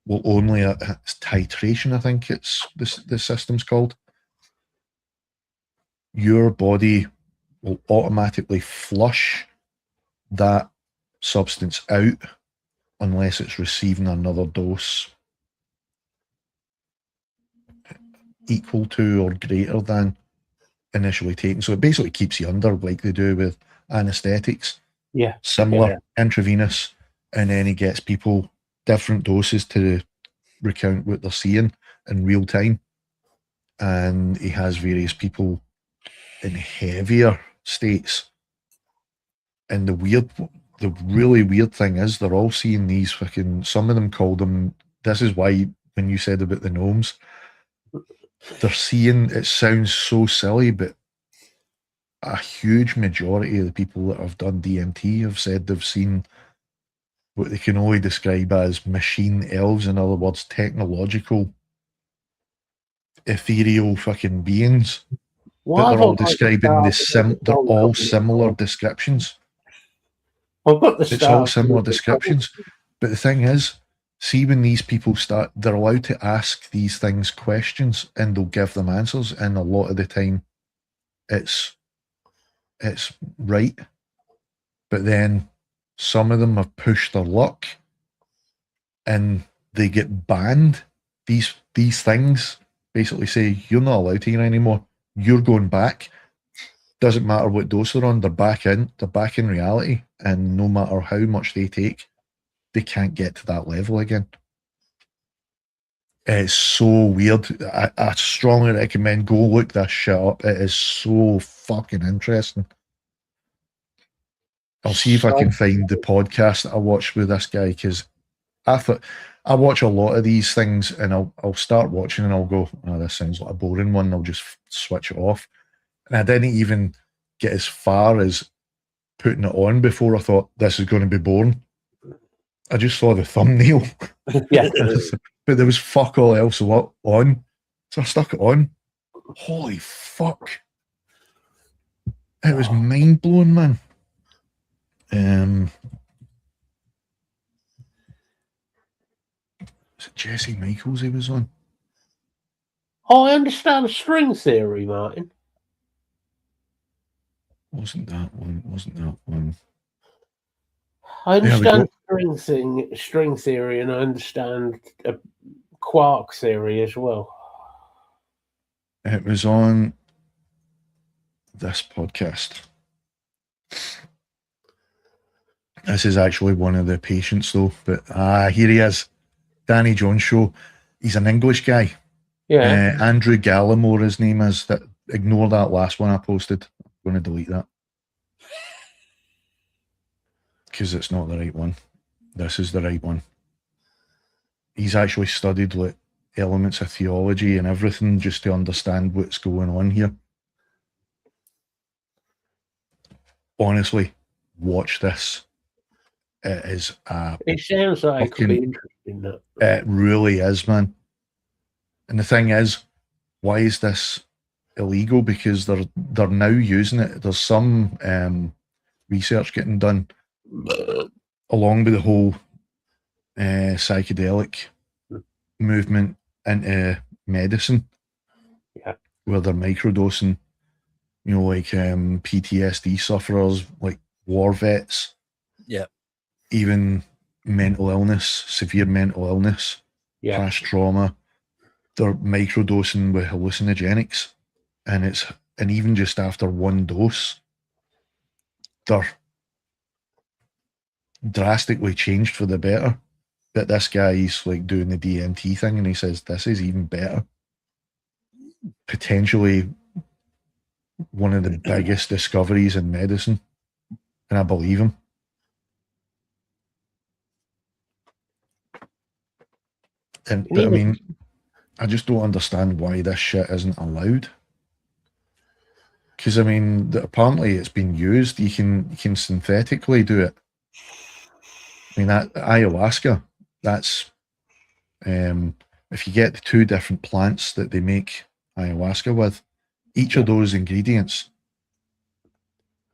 will only, it's titration, I think it's the system's called. Your body will automatically flush that substance out unless it's receiving another dose equal to or greater than initially taken. So it basically keeps you under, like they do with anesthetics. Yeah. Similar, intravenous, and then he gets people different doses to recount what they're seeing in real time. and he has various people in heavier states. And the really weird thing is they're all seeing these fucking, some of them call them, this is why when you said about the gnomes, they're seeing, it sounds so silly, but a huge majority of the people that have done DMT have said they've seen what they can only describe as machine elves, in other words, technological, ethereal fucking beings. But they're all describing they're all similar descriptions. I've got the It's all similar descriptions. But the thing is, see, when these people start, they're allowed to ask these things questions and they'll give them answers. And a lot of the time, it's right. But then some of them have pushed their luck and they get banned. These things basically say, you're not allowed here anymore. You're going back. Doesn't matter what dose they're on, they're back in reality. And no matter how much they take, they can't get to that level again. It's so weird. I strongly recommend go look this shit up. It is so fucking interesting. I'll see if I can find the podcast that I watched with this guy, because I watch a lot of these things and I'll start watching and I'll go, oh, this sounds like a boring one. I'll just switch it off. And I didn't even get as far as putting it on before I thought this is going to be boring. I just saw the thumbnail. Yeah. But there was fuck all else on. So I stuck it on. Holy fuck. It was mind blowing, man. Was it Jesse Michaels he was on? Oh, I understand string theory, Martin. Wasn't that one. I understand string theory, and I understand quark theory as well. It was on this podcast. This is actually one of the patients, though. But here he is, Danny Jones show. He's an English guy. Yeah. Andrew Gallimore, his name is. Ignore that last one I posted. I'm going to delete that because it's not the right one. This is the right one. He's actually studied like elements of theology and everything just to understand what's going on here. Honestly, watch this. It is it sounds like it could be interesting. It really is, man. And the thing is, why is this illegal? Because they're now using it. There's some research getting done along with the whole psychedelic movement into medicine, where they're microdosing, like PTSD sufferers, like war vets, even mental illness, severe mental illness, past trauma. They're microdosing with hallucinogenics, and even just after one dose, they're drastically changed for the better. But this guy's like doing the DMT thing, and he says this is even better. Potentially one of the biggest discoveries in medicine, and I believe him. But I mean, I just don't understand why this shit isn't allowed. Because I mean, apparently it's been used. You can synthetically do it. I mean, that ayahuasca. That's if you get the two different plants that they make ayahuasca with, each of those ingredients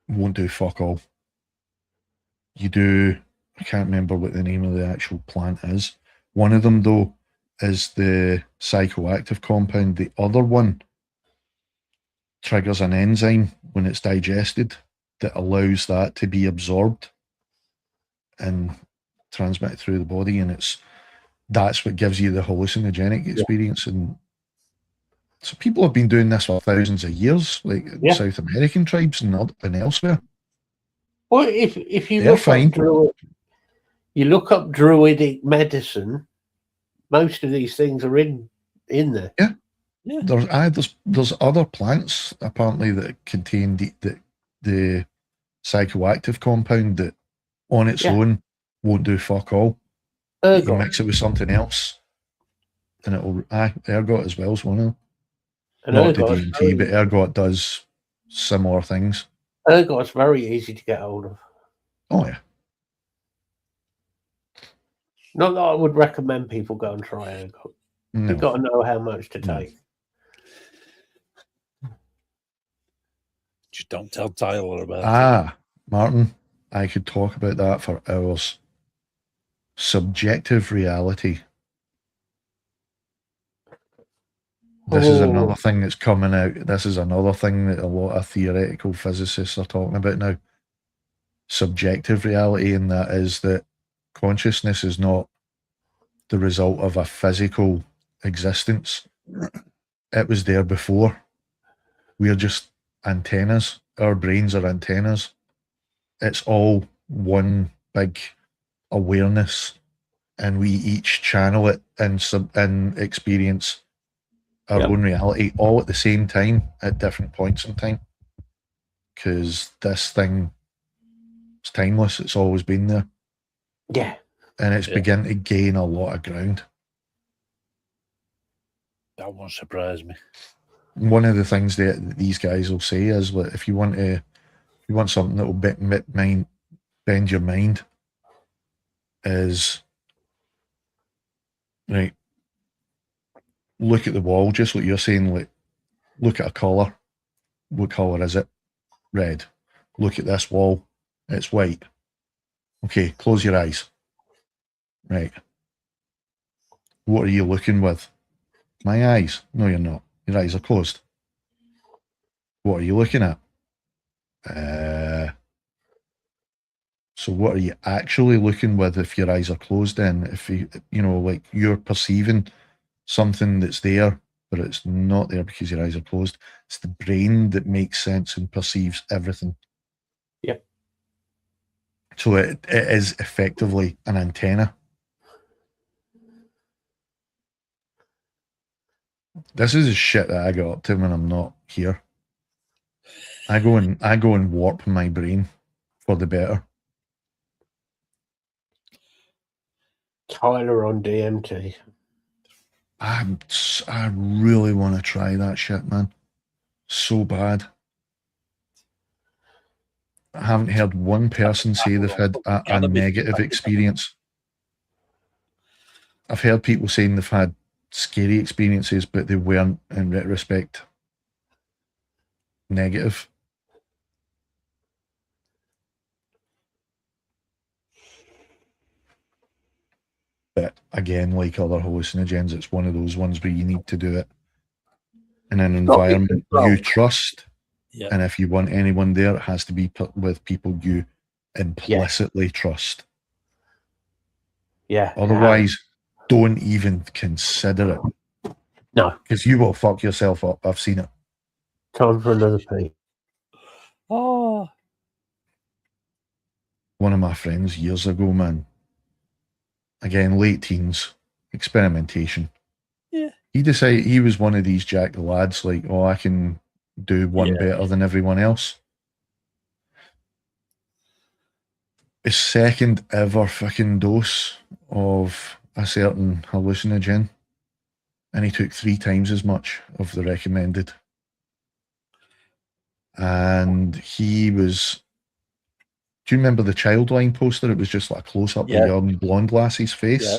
won't do fuck all. You do. I can't remember what the name of the actual plant is. One of them, though, is the psychoactive compound. The other one triggers an enzyme when it's digested that allows that to be absorbed and transmitted through the body, and that's what gives you the hallucinogenic experience. And so people have been doing this for thousands of years, like South American tribes and elsewhere. Well, if you look up druidic medicine, most of these things are in there. Yeah. There's other plants apparently that contain the psychoactive compound that on its own won't do fuck all. You mix it with something else, and it'll. Ergot as well is one of them. Not the DMT, but ergot does similar things. Ergot's very easy to get hold of. Oh yeah. Not that I would recommend people go and try ergot. No. You've got to know how much to take. Just don't tell Tyler about it. Martin, I could talk about that for hours. Subjective reality. This is another thing that's coming out. This is another thing that a lot of theoretical physicists are talking about now. Subjective reality, and that is that consciousness is not the result of a physical existence. It was there before. We're just antennas. Our brains are antennas. It's all one big awareness, and we each channel it and experience our own reality all at the same time at different points in time, because this thing is timeless. It's always been there, and it's beginning to gain a lot of ground. That won't surprise me. One of the things that these guys will say is that if you want something that will bend your mind, is right. Look at the wall, just like you're saying. Like, look at a colour. What colour is it? Red. Look at this wall. It's white. Okay, close your eyes. Right. What are you looking with? My eyes. No, you're not. Your eyes are closed. What are you looking at? So what are you actually looking with if your eyes are closed then? If like you're perceiving something that's there, but it's not there because your eyes are closed. It's the brain that makes sense and perceives everything. Yep. So it is effectively an antenna. This is the shit that I got up to when I'm not here. I go and warp my brain for the better. Tyler on DMT. I really want to try that shit, man. So bad. I haven't heard one person say they've had a negative experience. I've heard people saying they've had scary experiences, but they weren't, in retrospect, negative. But again, like other hallucinogens, it's one of those ones where you need to do it in an environment you trust. Yeah. And if you want anyone there, it has to be with people you implicitly trust. Yeah. Otherwise, don't even consider it. No. Because you will fuck yourself up. I've seen it. Time for another pee. Oh. One of my friends years ago, man. Again, late teens, experimentation. Yeah. He decided he was one of these jacked lads, like, oh, I can do one better than everyone else. His second ever fucking dose of a certain hallucinogen, and he took 3 times as much of the recommended. And he was... Do you remember the Childline poster? It was just like a close-up of young blonde lassie's face. Yeah.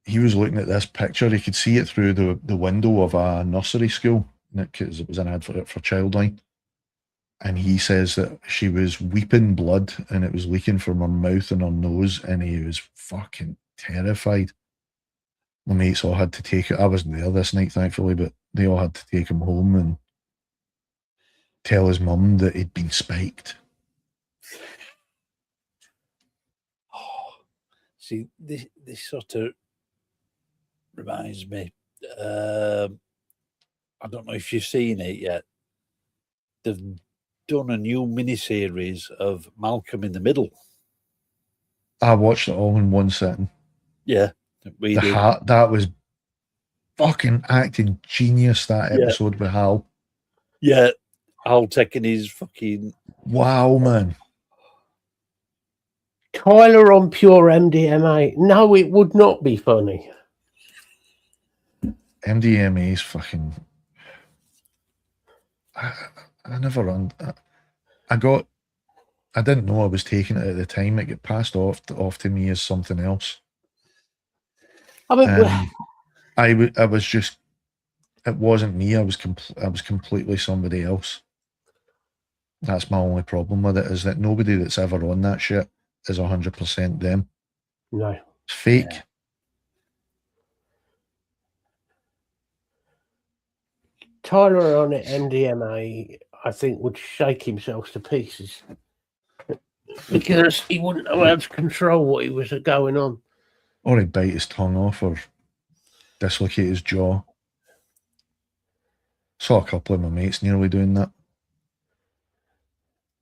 He was looking at this picture. He could see it through the window of a nursery school, because it was an advert for Childline. And he says that she was weeping blood and it was leaking from her mouth and her nose, and he was fucking terrified. My mates all had to take it. I wasn't there this night, thankfully, but they all had to take him home and tell his mum that he'd been spiked. Oh, see, this sort of reminds me. I don't know if you've seen it yet. They've done a new miniseries of Malcolm in the Middle. I watched it all in one sitting. Yeah, that was fucking acting genius, that episode with Hal. Yeah, Hal taking his fucking... Wow, man. Tyler on pure MDMA. No, it would not be funny. MDMA is fucking... I never... I didn't know I was taking it at the time. It got passed off to me as something else. I mean, I was just... It wasn't me. I was completely somebody else. That's my only problem with it, is that nobody that's ever on that shit is 100% them. No. It's fake. Yeah. Tyler on MDMA, I think, would shake himself to pieces because he wouldn't know how to control what he was going on. Or he'd bite his tongue off or dislocate his jaw. Saw a couple of my mates nearly doing that.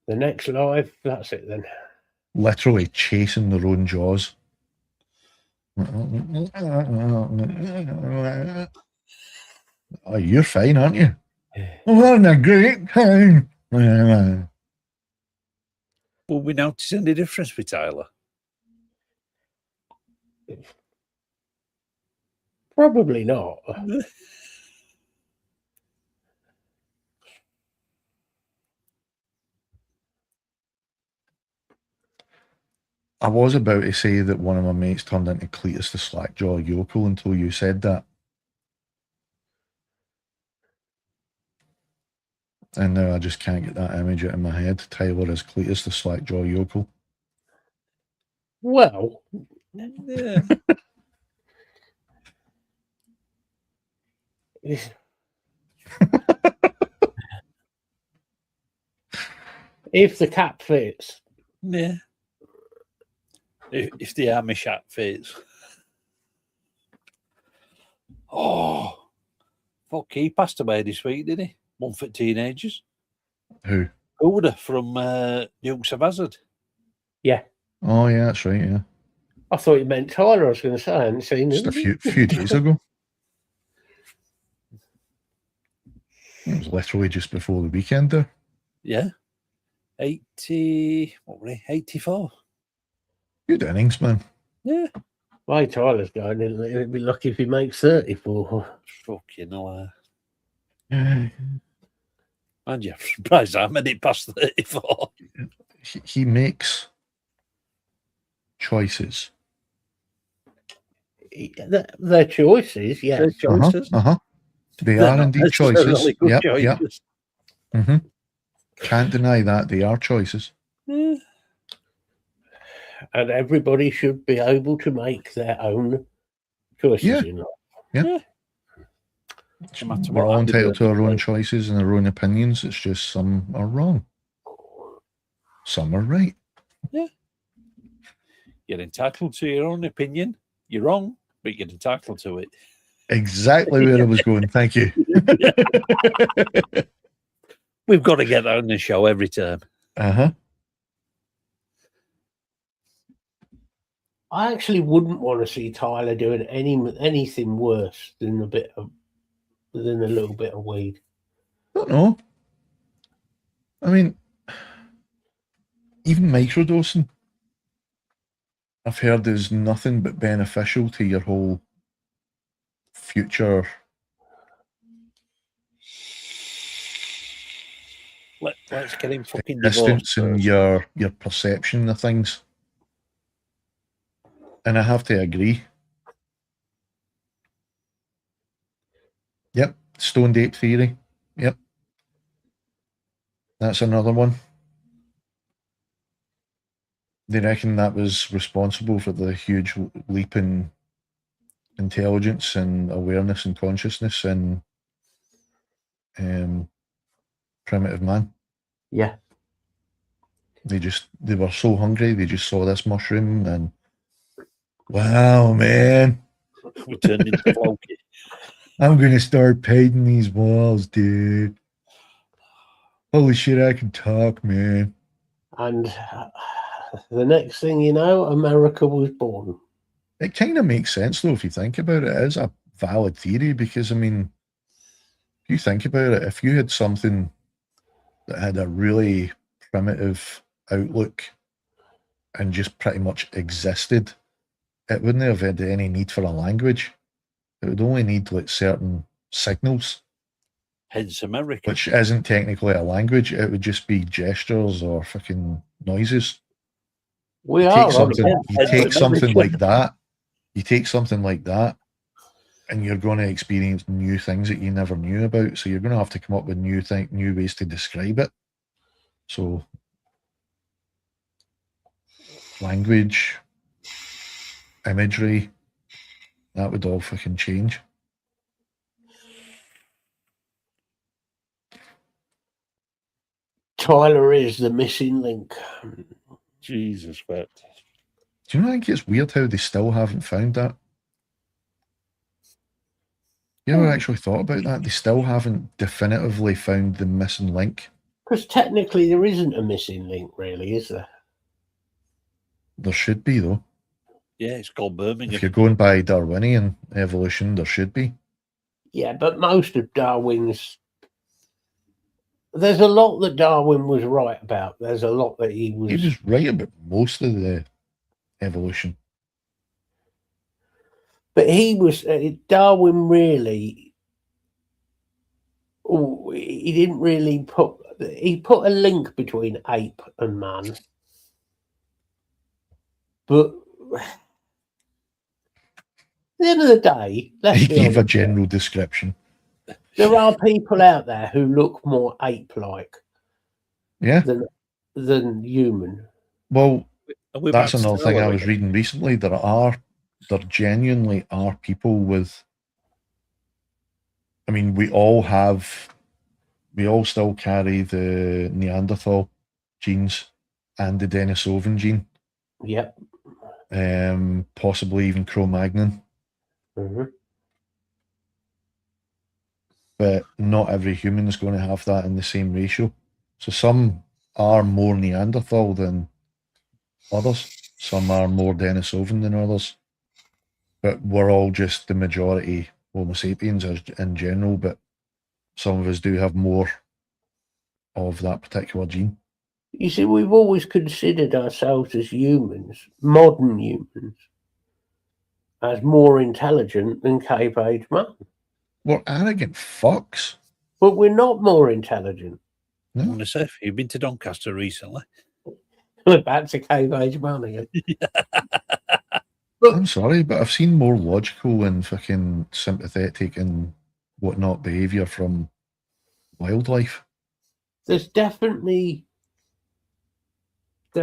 The next live, that's it then. Literally chasing their own jaws. Oh, you're fine, aren't you? I'm having a great time. Will we notice any difference with Tyler? Probably not. I was about to say that one of my mates turned into Cletus the Slackjaw yokel until you said that. And now I just can't get that image out of my head. Tyler is Cletus the Slackjaw yokel. Well, Yeah. If the cap fits. Yeah. If the army shack fits. Oh, fuck, he passed away this week, didn't he? One for teenagers. Who? Uda from Dukes of Hazzard. Yeah. Oh, yeah, that's right, yeah. I thought you meant Tyler. I was going to say, I hadn't seen him. Just a few days ago. It was literally just before the weekend there. Yeah. 80, what were he? 84. Good innings, man. Yeah. Why Tyler's going, he'd be lucky if he makes 34. Fucking hell. And you're surprised I made it past 34. He makes choices. They're choices, yes. They're choices. They are indeed choices. Yep. Choices. Can't deny that. They are choices. Yeah. And everybody should be able to make their own choices in life. Yeah. We're all entitled to our own choices and our own opinions. It's just some are wrong. Some are right. Yeah. You're entitled to your own opinion. You're wrong, but you're entitled to it. Exactly where I was going. Thank you. We've got to get that on the show every time. I actually wouldn't want to see Tyler doing anything worse than a little bit of weed. I don't know. I mean, even microdosing, I've heard is nothing but beneficial to your whole future. Let's get him fucking distance divorced. And your perception of things. And I have to agree. Yep. Stoned ape theory. Yep. That's another one. They reckon that was responsible for the huge leap in intelligence and awareness and consciousness in primitive man. Yeah. They were so hungry, they just saw this mushroom and wow, man. We turned into Floki. I'm going to start painting these walls, dude. Holy shit, I can talk, man. And the next thing you know, America was born. It kind of makes sense, though, if you think about it. It is a valid theory, because I mean, if you think about it, if you had something that had a really primitive outlook and just pretty much existed, it wouldn't have had any need for a language. It would only need like certain signals. Hence America. Which isn't technically a language. It would just be gestures or fucking noises. You take something like that, and you're going to experience new things that you never knew about. So you're going to have to come up with new ways to describe it. So language, imagery, that would all fucking change. Tyler is the missing link. Jesus, but do you not think it's weird how they still haven't found that? You ever actually thought about that? They still haven't definitively found the missing link. Because technically there isn't a missing link, really, is there? There should be, though. Yeah, it's called Birmingham. If you're going by Darwinian evolution, there should be. Yeah, but most of Darwin's... There's a lot that Darwin was right about. There's a lot that he was... He was right about most of the evolution. But he was... Darwin really... Oh, he didn't really put... He put a link between ape and man. But... At the end of the day... He gave a general description. There are people out there who look more ape-like than human. Well, that's another thing I was reading recently. There genuinely are people with... I mean, we all still carry the Neanderthal genes and the Denisovan gene. Yep. Possibly even Cro-Magnon. Mm-hmm. But not every human is going to have that in the same ratio. So some are more Neanderthal than others. Some are more Denisovan than others. But we're all just the majority Homo sapiens in general, but some of us do have more of that particular gene. You see, we've always considered ourselves as humans, modern humans, as more intelligent than Cape Age man. We're arrogant fucks. But we're not more intelligent. No. I want to say, you've been to Doncaster recently. We're back to Cape Age man again. I'm sorry, but I've seen more logical and fucking sympathetic and whatnot behaviour from wildlife. There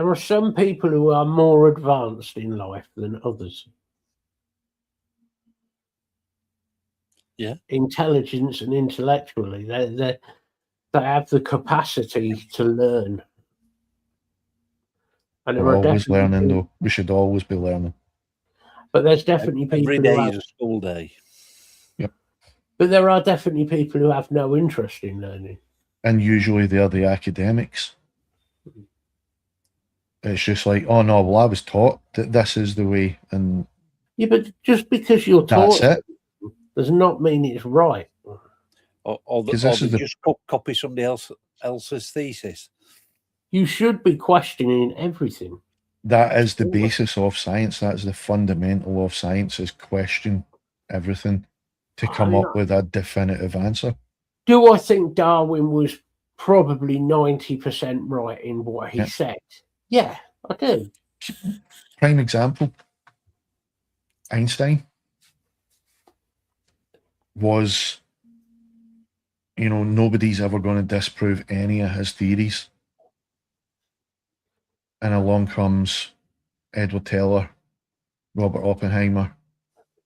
are some people who are more advanced in life than others. Yeah. Intelligence and intellectually, they have the capacity to learn. And we're always learning, though. We should always be learning. But there's definitely people every day is a school day. Yep. But there are definitely people who have no interest in learning. And usually they are the academics. It's just like, oh no, well I was taught that this is the way, and yeah, but just because you're taught, that's it, does not mean it's right. Or they just copy somebody else's thesis. You should be questioning everything. That is the basis of science. That's the fundamental of science, is question everything to come up with a definitive answer. Do I think Darwin was probably 90% right in what he said? Yeah, I do. Prime example, Einstein was, nobody's ever going to disprove any of his theories. And along comes Edward Teller, Robert Oppenheimer,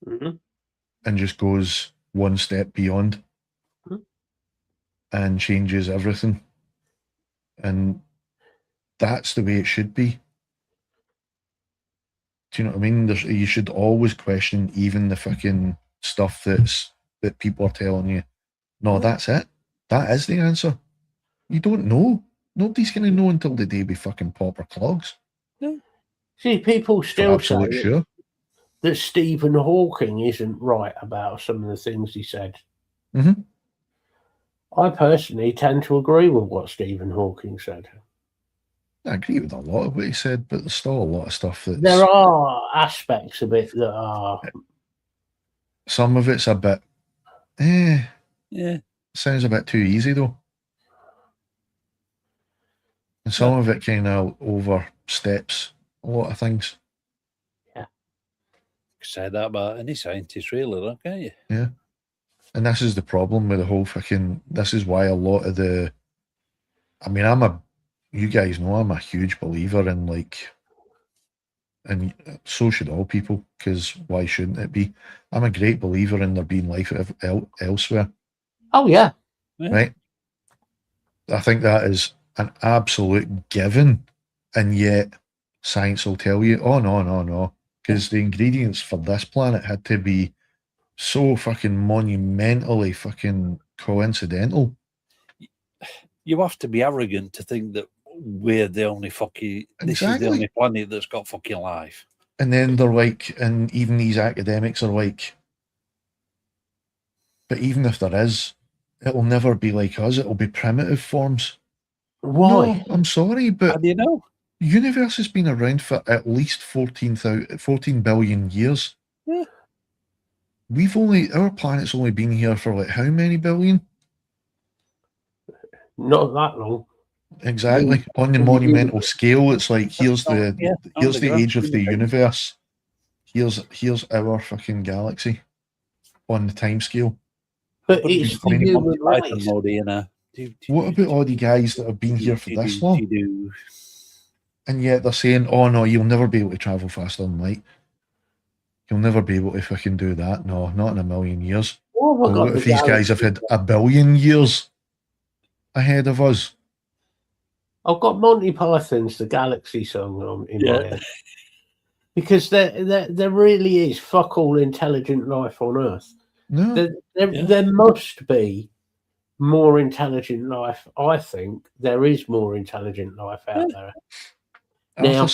and just goes one step beyond and changes everything. And that's the way it should be. Do you know what I mean? You should always question even the fucking stuff that people are telling you. No, that's it. That is the answer. You don't know. Nobody's going to know until the day we fucking pop our clogs. See, people still say... Sure. that Stephen Hawking isn't right about some of the things he said. Mm-hmm. I personally tend to agree with what Stephen Hawking said. I agree with a lot of what he said, but there's still a lot of stuff that's... There are aspects of it that are... Some of it's a bit... Yeah. Sounds a bit too easy, though. And some of it kind of oversteps a lot of things. Yeah. Say that about any scientist, really, don't you? Yeah. And this is the problem with the whole fucking... This is why a lot of the... I mean, you guys know I'm a huge believer in, like... And so should all people, because why shouldn't it be? I'm a great believer in there being life elsewhere. Oh, yeah. Right? I think that is an absolute given. And yet, science will tell you, oh, no. Because the ingredients for this planet had to be so fucking monumentally fucking coincidental. You have to be arrogant to think that we're the only fucking... This is the only planet that's got fucking life. And then they're like, and even these academics are like, but even if there is, it'll never be like us. It'll be primitive forms. Why? No, I'm sorry, but how do you know? The universe has been around for at least 14 billion years. Yeah. Our planet's only been here for like how many billion? Not that long. Exactly. On the monumental scale, it's like here's the age of the universe. Here's our fucking galaxy on the time scale. But it's the human race. What about all the guys that have been here for this long? And yet they're saying, oh no, you'll never be able to travel faster than light. You'll never be able to fucking do that. No, not in a million years. What if these guys have had a billion years ahead of us? I've got Monty Python's The Galaxy song in my head. Because there really is fuck all intelligent life on Earth. No. There must be more intelligent life. I think there is more intelligent life out there. Now,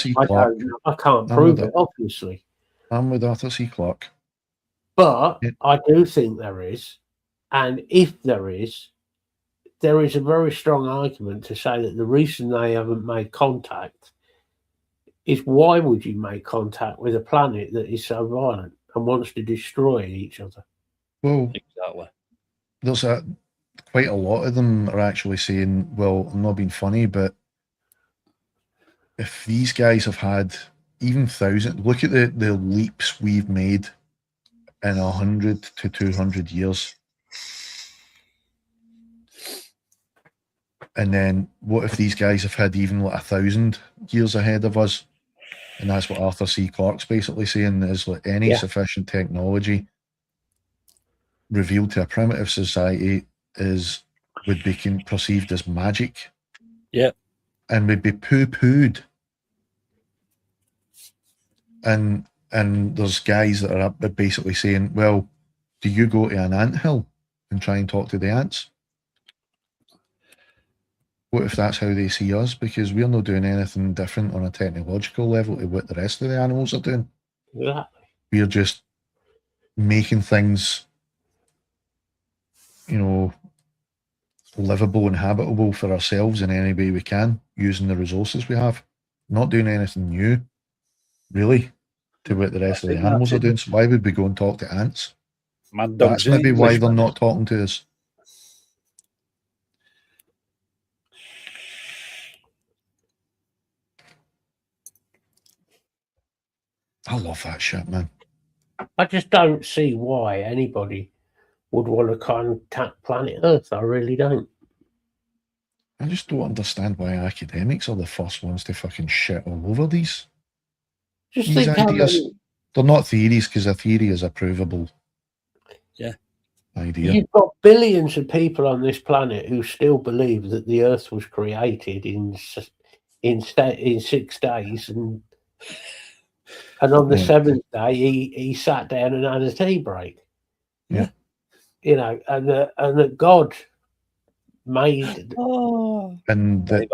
I can't prove it, obviously. I'm with Arthur C. Clarke. But I do think there is. And if there is a very strong argument to say that the reason they haven't made contact is why would you make contact with a planet that is so violent and wants to destroy each other? Well, exactly. There's quite a lot of them are actually saying, well, I'm not being funny, but if these guys have had even look at the leaps we've made in 100 to 200 years. And then what if these guys have had even like 1,000 years ahead of us? And that's what Arthur C. Clarke's basically saying is like any sufficient technology revealed to a primitive society would be perceived as magic. Yeah. And would be poo-pooed. And there's guys that are basically saying, well, do you go to an anthill and try and talk to the ants? What if that's how they see us? Because we're not doing anything different on a technological level to what the rest of the animals are doing. Exactly. We're just making things, livable and habitable for ourselves in any way we can, using the resources we have. Not doing anything new, really, to what the rest of the animals are doing. So why would we go and talk to ants? That's maybe why they're not talking to us. I love that shit, man. I just don't see why anybody would want to contact planet Earth. I really don't. I just don't understand why academics are the first ones to fucking shit all over these ideas. They're not theories, because a theory is a provable idea. You've got billions of people on this planet who still believe that the Earth was created in 6 days, and on the seventh day he sat down and had a tea break. Yeah, and that God made and that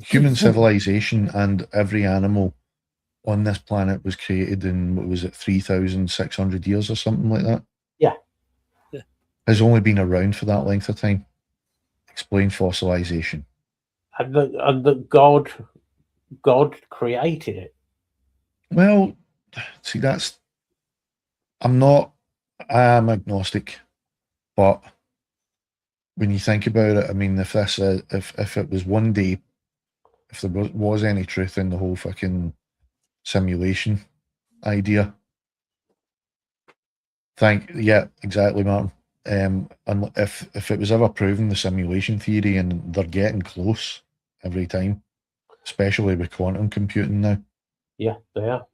human civilization and every animal on this planet was created in, what was it, 3,600 years or something like that? Yeah. Has only been around for that length of time. Explain fossilization. And that God created it. Well, see, I'm agnostic, but when you think about it, I mean, if it was one day, if there was any truth in the whole fucking simulation idea, yeah, exactly, Martin. And if it was ever proven, the simulation theory, and they're getting close every time, especially with quantum computing now. Yeah, they are.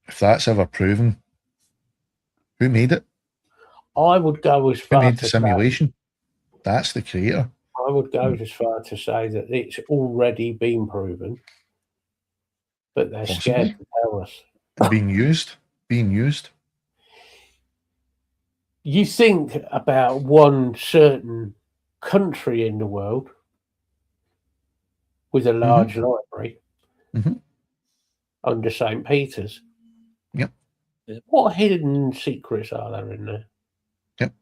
If that's ever proven, who made it? I would go as Who far made to the simulation? That's the creator. I would go as far to say that it's already been proven, but they're Possibly. scared to tell us. Being used. You think about one certain country in the world with a large library under St. Peter's. Yep. What hidden secrets are there in there? Yep.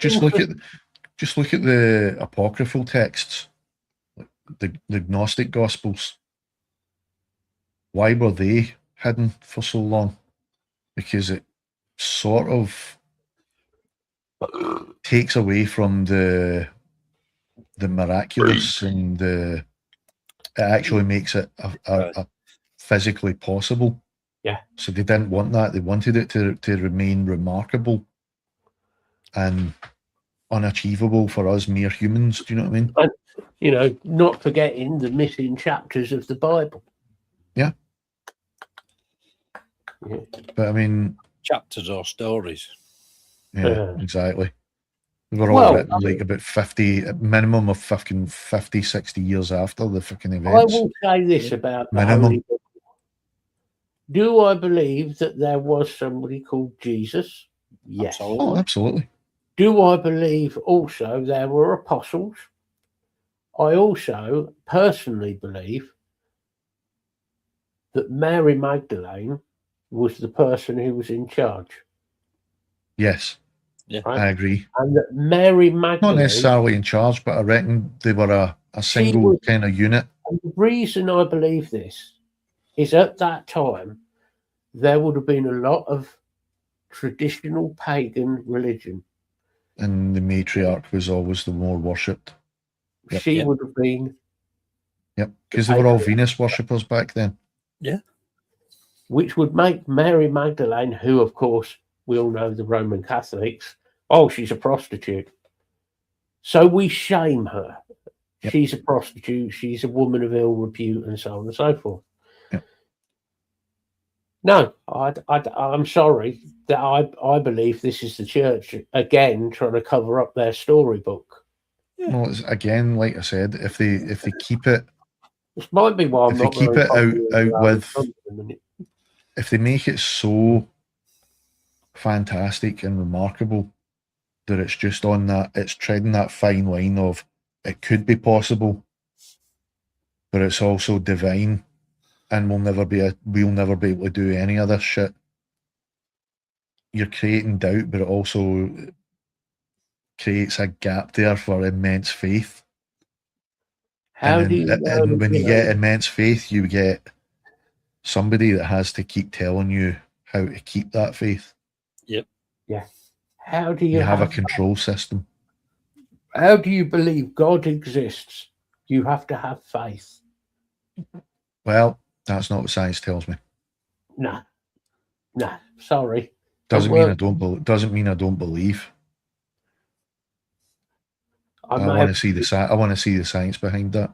Just look at the apocryphal texts, the Gnostic Gospels. Why were they hidden for so long? Because it sort of takes away from the miraculous, and it actually makes it a physically possible. Yeah. So they didn't want that. They wanted it to remain remarkable and unachievable for us mere humans. Do you know what I mean? And, not forgetting the missing chapters of the Bible. Yeah. But I mean, chapters or stories. Yeah, exactly. We were all written like about 50, minimum of fucking 50, 60 years after the fucking events. I will say this about the minimum. Holy Book. Do I believe that there was somebody called Jesus? Yes. Oh, absolutely. Do I believe also there were apostles? I also personally believe that Mary Magdalene was the person who was in charge. Yes. Yeah. Right? I agree. And that Mary Magdalene... Not necessarily in charge, but I reckon they were a single kind of unit. And the reason I believe this is at that time, there would have been a lot of traditional pagan religion. And the matriarch was always the more worshipped. Yep. She would have been... Yep, because they were all Venus worshippers back then. Yeah. Which would make Mary Magdalene, who, of course, we all know the Roman Catholics, oh, she's a prostitute. So we shame her. Yep. She's a prostitute. She's a woman of ill repute, and so on and so forth. Yep. No, I'm sorry that I believe this is the church again trying to cover up their storybook. Yeah. Well, it's, again, like I said, if they keep it, this might be why I'm not keep it out with. If they make it so fantastic and remarkable that it's just on that, it's treading that fine line of it could be possible, but it's also divine, and we'll never be able to do any of this shit. You're creating doubt, but it also creates a gap there for immense faith. And when you get immense faith, you get somebody that has to keep telling you how to keep that faith. Yep. Yeah. How do you have a control system? How do you believe God exists? You have to have faith. Well, that's not what science tells me. Nah, sorry. Doesn't mean I don't believe. I want to see the science behind that.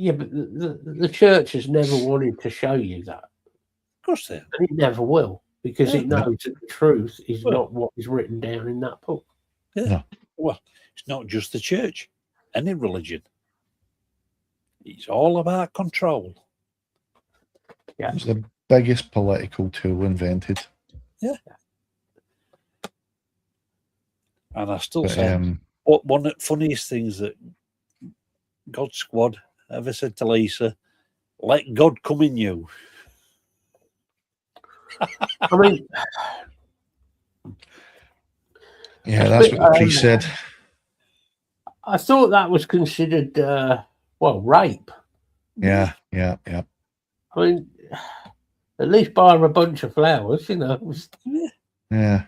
Yeah, but the church has never wanted to show you that. Of course they have. And it never will, because it knows that the truth is not what is written down in that book. Yeah. No. Well, it's not just the church, any religion. It's all about control. Yeah. It's the biggest political tool invented. Yeah. And I still say, one of the funniest things that God Squad ever said to Lisa, "Let God come in you"? I mean, yeah, that's what the priest said. I thought that was considered, rape. Yeah. I mean, at least buy her a bunch of flowers, you know. Yeah.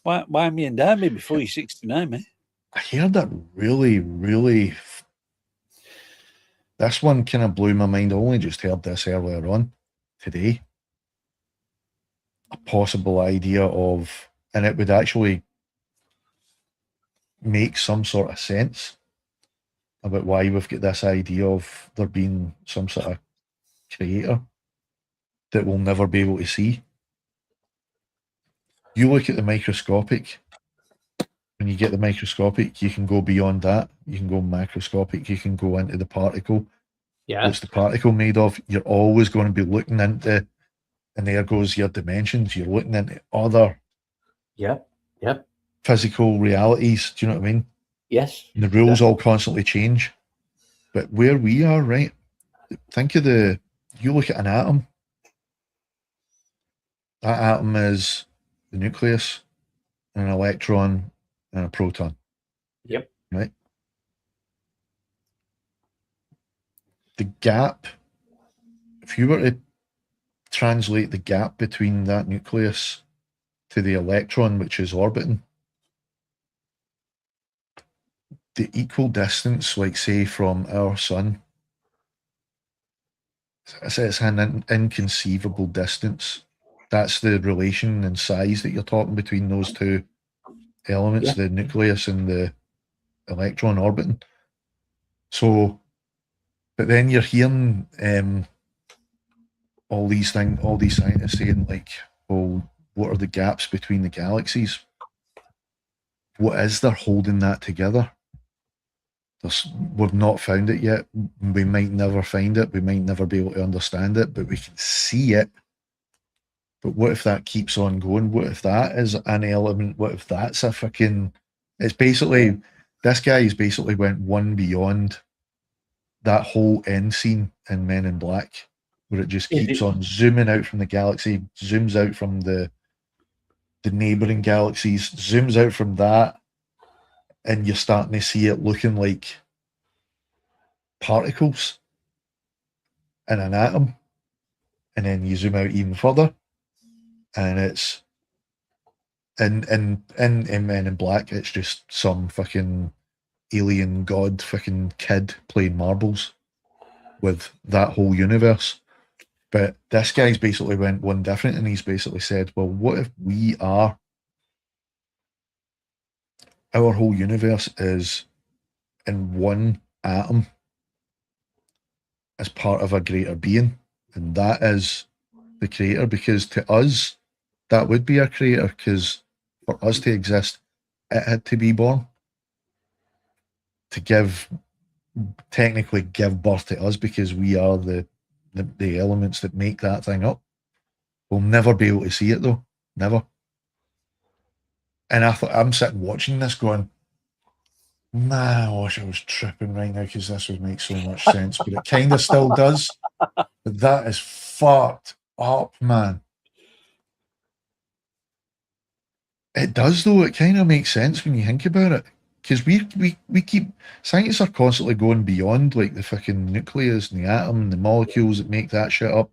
Why me and Dad before you're 69, mate? I heard that really. This one kind of blew my mind. I only just heard this earlier on today. A possible idea of, and it would actually make some sort of sense about why we've got this idea of there being some sort of creator that we'll never be able to see. You look at the microscopic. When you get the microscopic, you can go beyond that. You can go macroscopic. You can go into the particle. Yeah. What's the particle made of? You're always going to be looking into, and there goes your dimensions. You're looking into other physical realities. Do you know what I mean? Yes. And the rules all constantly change. But where we are, right? Think of you look at an atom. That atom is the nucleus, an electron, and a proton. Yep. Right? The gap, if you were to translate the gap between that nucleus to the electron which is orbiting, the equal distance, like say from our sun, it's an inconceivable distance. That's the relation and size that you're talking between those two elements, the nucleus and the electron orbiting. So, but then you're hearing all these scientists saying like, well, what are the gaps between the galaxies? What is there holding that together? We've not found it yet. We might never find it. We might never be able to understand it, but we can see it. But what if that keeps on going? What if that is an element? What if that's a fucking... It's basically... This guy has basically went one beyond that whole end scene in Men in Black, where it just keeps on zooming out from the galaxy, zooms out from the neighbouring galaxies, zooms out from that, and you're starting to see it looking like particles in an atom. And then you zoom out even further, and it's in Men in Black, it's just some fucking alien god fucking kid playing marbles with that whole universe. But this guy's basically went one different, and he's basically said, well, what if our whole universe is in one atom as part of a greater being, and that is the creator, because to us, that would be our creator, because for us to exist, it had to be born to technically give birth to us, because we are the elements that make that thing up. We'll never be able to see it though, never. And I'm sitting watching this going, nah, I wish I was tripping right now, because this would make so much sense, but it kind of still does. But that is fucked up, man. It does though. It kind of makes sense when you think about it, because we keep... Scientists are constantly going beyond like the fucking nucleus and the atom and the molecules that make that shit up,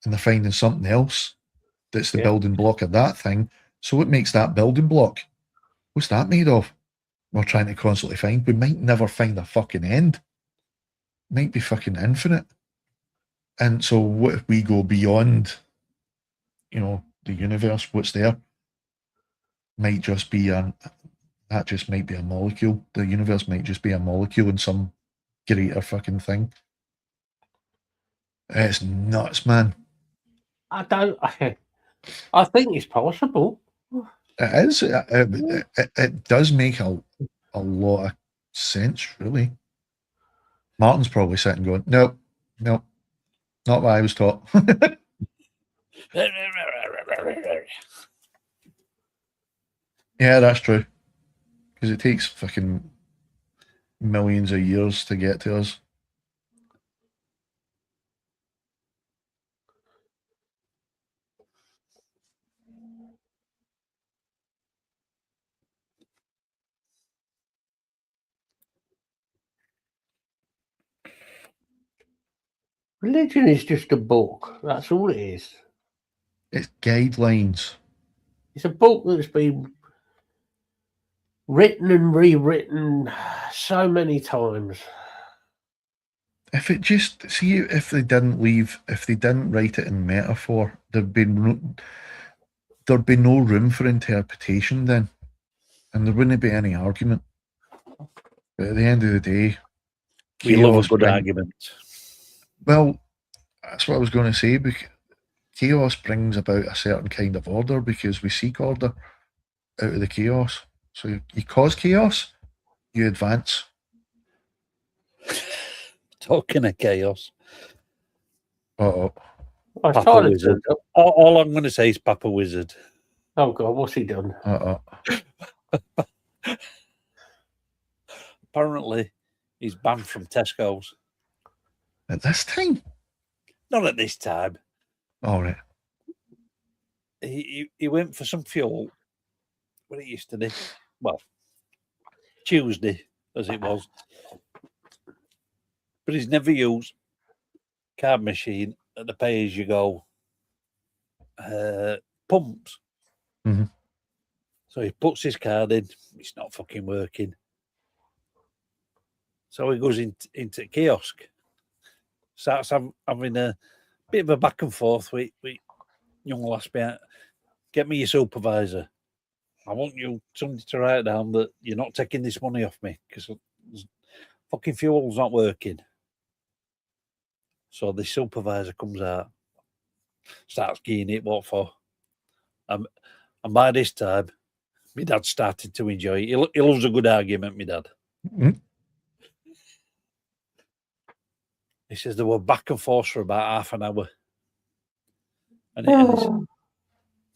and they're finding something else that's the building block of that thing. So what makes that building block? What's that made of? We're trying to constantly find. We might never find a fucking end. It might be fucking infinite. And so what if we go beyond, the universe? What's there might just be that just might be a molecule. The universe might just be a molecule in some greater fucking thing. It's nuts, man. I think it's possible. It is. It does make a lot of sense, really. Martin's probably sitting going, nope, not what I was taught. Yeah, that's true. Because it takes fucking millions of years to get to us. Religion is just a book. That's all it is. It's guidelines. It's a book that's been written and rewritten so many times. If it just see if they didn't write it in metaphor, there'd be no room for interpretation then, and there wouldn't be any argument. But at the end of the day, we love a good argument. Well, that's what I was going to say. Because chaos brings about a certain kind of order because we seek order out of the chaos. So you cause chaos, you advance. Talking of chaos. Uh-oh. Papa Wizard. All I'm going to say is Papa Wizard. Oh, God, what's he done? Apparently, he's banned from Tesco's. At this time? Not at this time. All right. He went for some fuel. What it used to be. Well, Tuesday, as it was. But he's never used card machine at the pay-as-you-go pumps. Mm-hmm. So he puts his card in. It's not fucking working. So he goes into the kiosk. Starts having a bit of a back and forth with young lass behind. Get me your supervisor. I want you somebody to write down that you're not taking this money off me because fucking fuel's not working. So the supervisor comes out, starts keying it, what for? And by this time, my dad started to enjoy it. He loves a good argument, my dad. Mm-hmm. He says they were back and forth for about half an hour. And he said,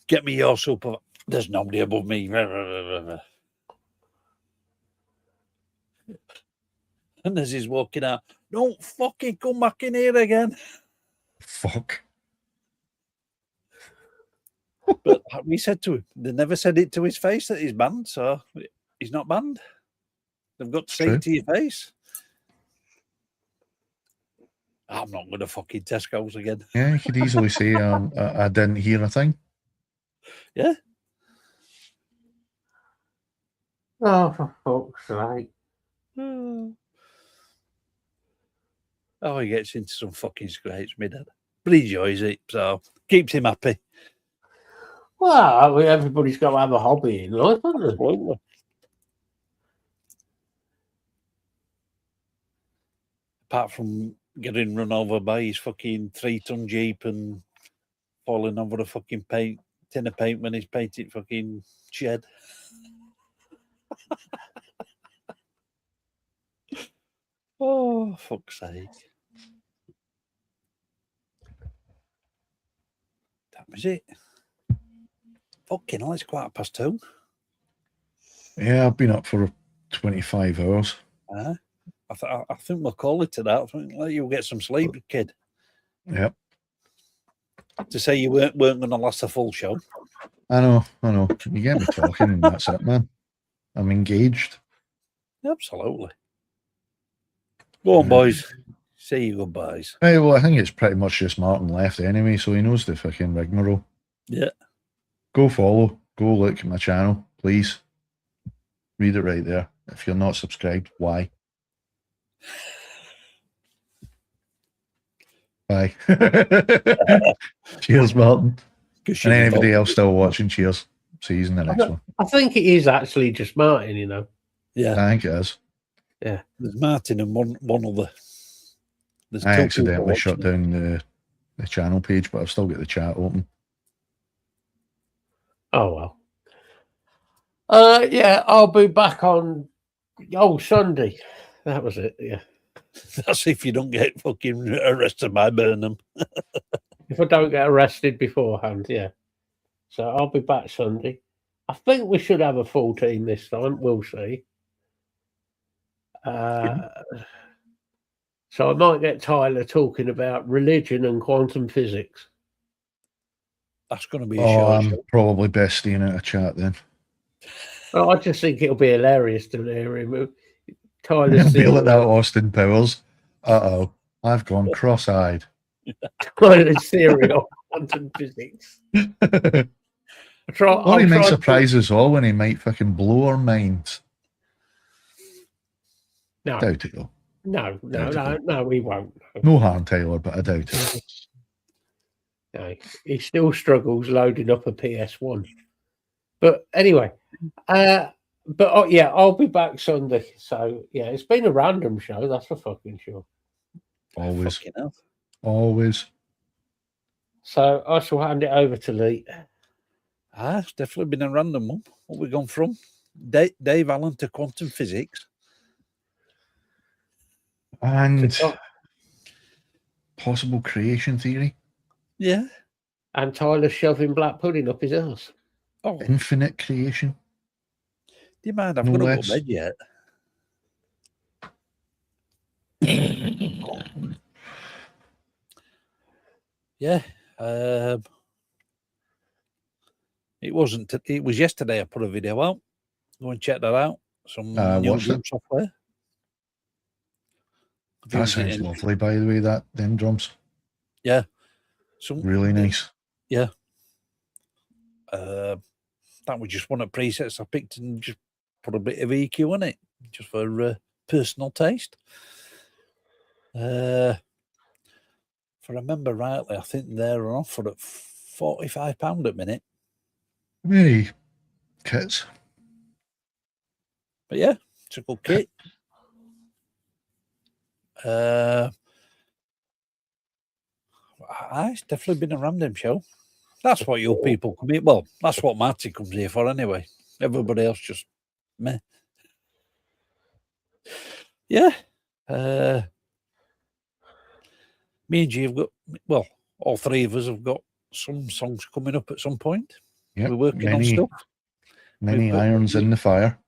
get me your supervisor. There's nobody above me. And as he's walking out, don't fucking come back in here again. Fuck. But we said to him, they never said it to his face that he's banned, so he's not banned. They've got to say it to your face. I'm not going to fucking Tesco's again. Yeah, you could easily say, I didn't hear a thing. Yeah. Oh, for fuck's sake. Oh, he gets into some fucking scrapes, my dad. But he enjoys it, so keeps him happy. Well, everybody's got to have a hobby in life, haven't they? Absolutely. Apart from getting run over by his fucking 3-ton Jeep and falling over a fucking tin of paint when he's painted fucking shed. Oh, fuck's sake. That was it. Fucking hell, it's 2:15. Yeah, I've been up for 25 hours. I think we'll call it to that. I think let you get some sleep, kid. Yep. To say you weren't going to last a full show. I know. You get me talking and that's it, man. I'm engaged. Absolutely. Go on, boys. Say your goodbyes. Hey, well, I think it's pretty much just Martin left anyway, so he knows the fucking rigmarole. Yeah. Go follow. Go look at my channel, please. Read it right there. If you're not subscribed, why? Bye. Cheers, Martin. And anybody else still watching, cheers. See you in the next one. I think it is actually just Martin, you know. Yeah. I think it is. Yeah. There's Martin and one other. I accidentally shut down the channel page, but I've still got the chat open. Oh, well. Yeah, I'll be back on Sunday. That was it, yeah. That's if you don't get fucking arrested by Burnham. If I don't get arrested beforehand, yeah. So I'll be back Sunday. I think we should have a full team this time. We'll see. So I might get Tyler talking about religion and quantum physics. That's going to be a show. I'm probably best staying out of chat then. Well, I just think it'll be hilarious to hear him. Tyler's be like that Austin Powers. Uh-oh, I've gone cross-eyed. Toilet cereal, quantum physics. Or he might surprise us all when he might fucking blow our minds. No. Doubt it though. No, we won't. No harm, Taylor, but I doubt it. No, he still struggles loading up a PS1. But anyway, yeah, I'll be back Sunday. So yeah, it's been a random show, that's for fucking sure. Always. Fucking hell. Always. So I shall hand it over to Lee. It's definitely been a random one. What we gone from? Dave Allen to quantum physics. And possible creation theory. Yeah. And Tyler shoving black pudding up his ass. Oh, infinite creation. Do you mind? I've No got to go less. to bed yet. Yeah. It wasn't. It was yesterday. I put a video out. Go and check that out. Some new drum software. That sounds lovely, by the way. Them drums. Yeah. Really nice. Yeah. That was just one of the presets I picked and just put a bit of EQ on it, just for personal taste. If I remember rightly, I think they're on offer at £45 a minute. Very kits. But yeah, it's a good kit. It's definitely been a random show. That's what you people come here. Well, that's what Marty comes here for anyway. Everybody else just meh. Yeah. Me and G have got, well, all three of us have got some songs coming up at some point. Yep, we're working on stuff. Many irons in the fire.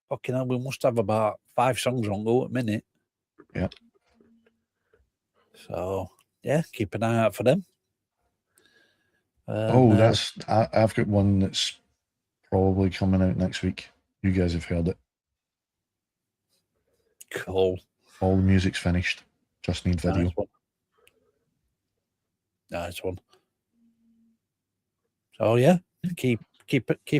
Fucking hell, we must have about 5 songs on go at a minute. Yeah. So, yeah, keep an eye out for them. I've got one that's probably coming out next week. You guys have heard it. Cool. All the music's finished. Just need video. Nice one. So yeah, keep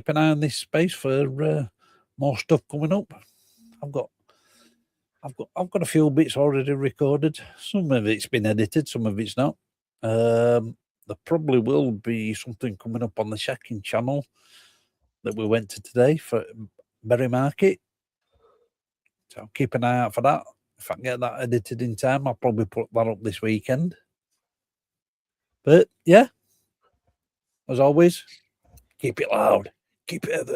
an eye on this space for more stuff coming up. I've got a few bits already recorded. Some of it's been edited, some of it's not. There probably will be something coming up on the Shacking channel that we went to today for Berry Market. So keep an eye out for that. If I can get that edited in time, I'll probably put that up this weekend. But yeah, as always, keep it loud, keep it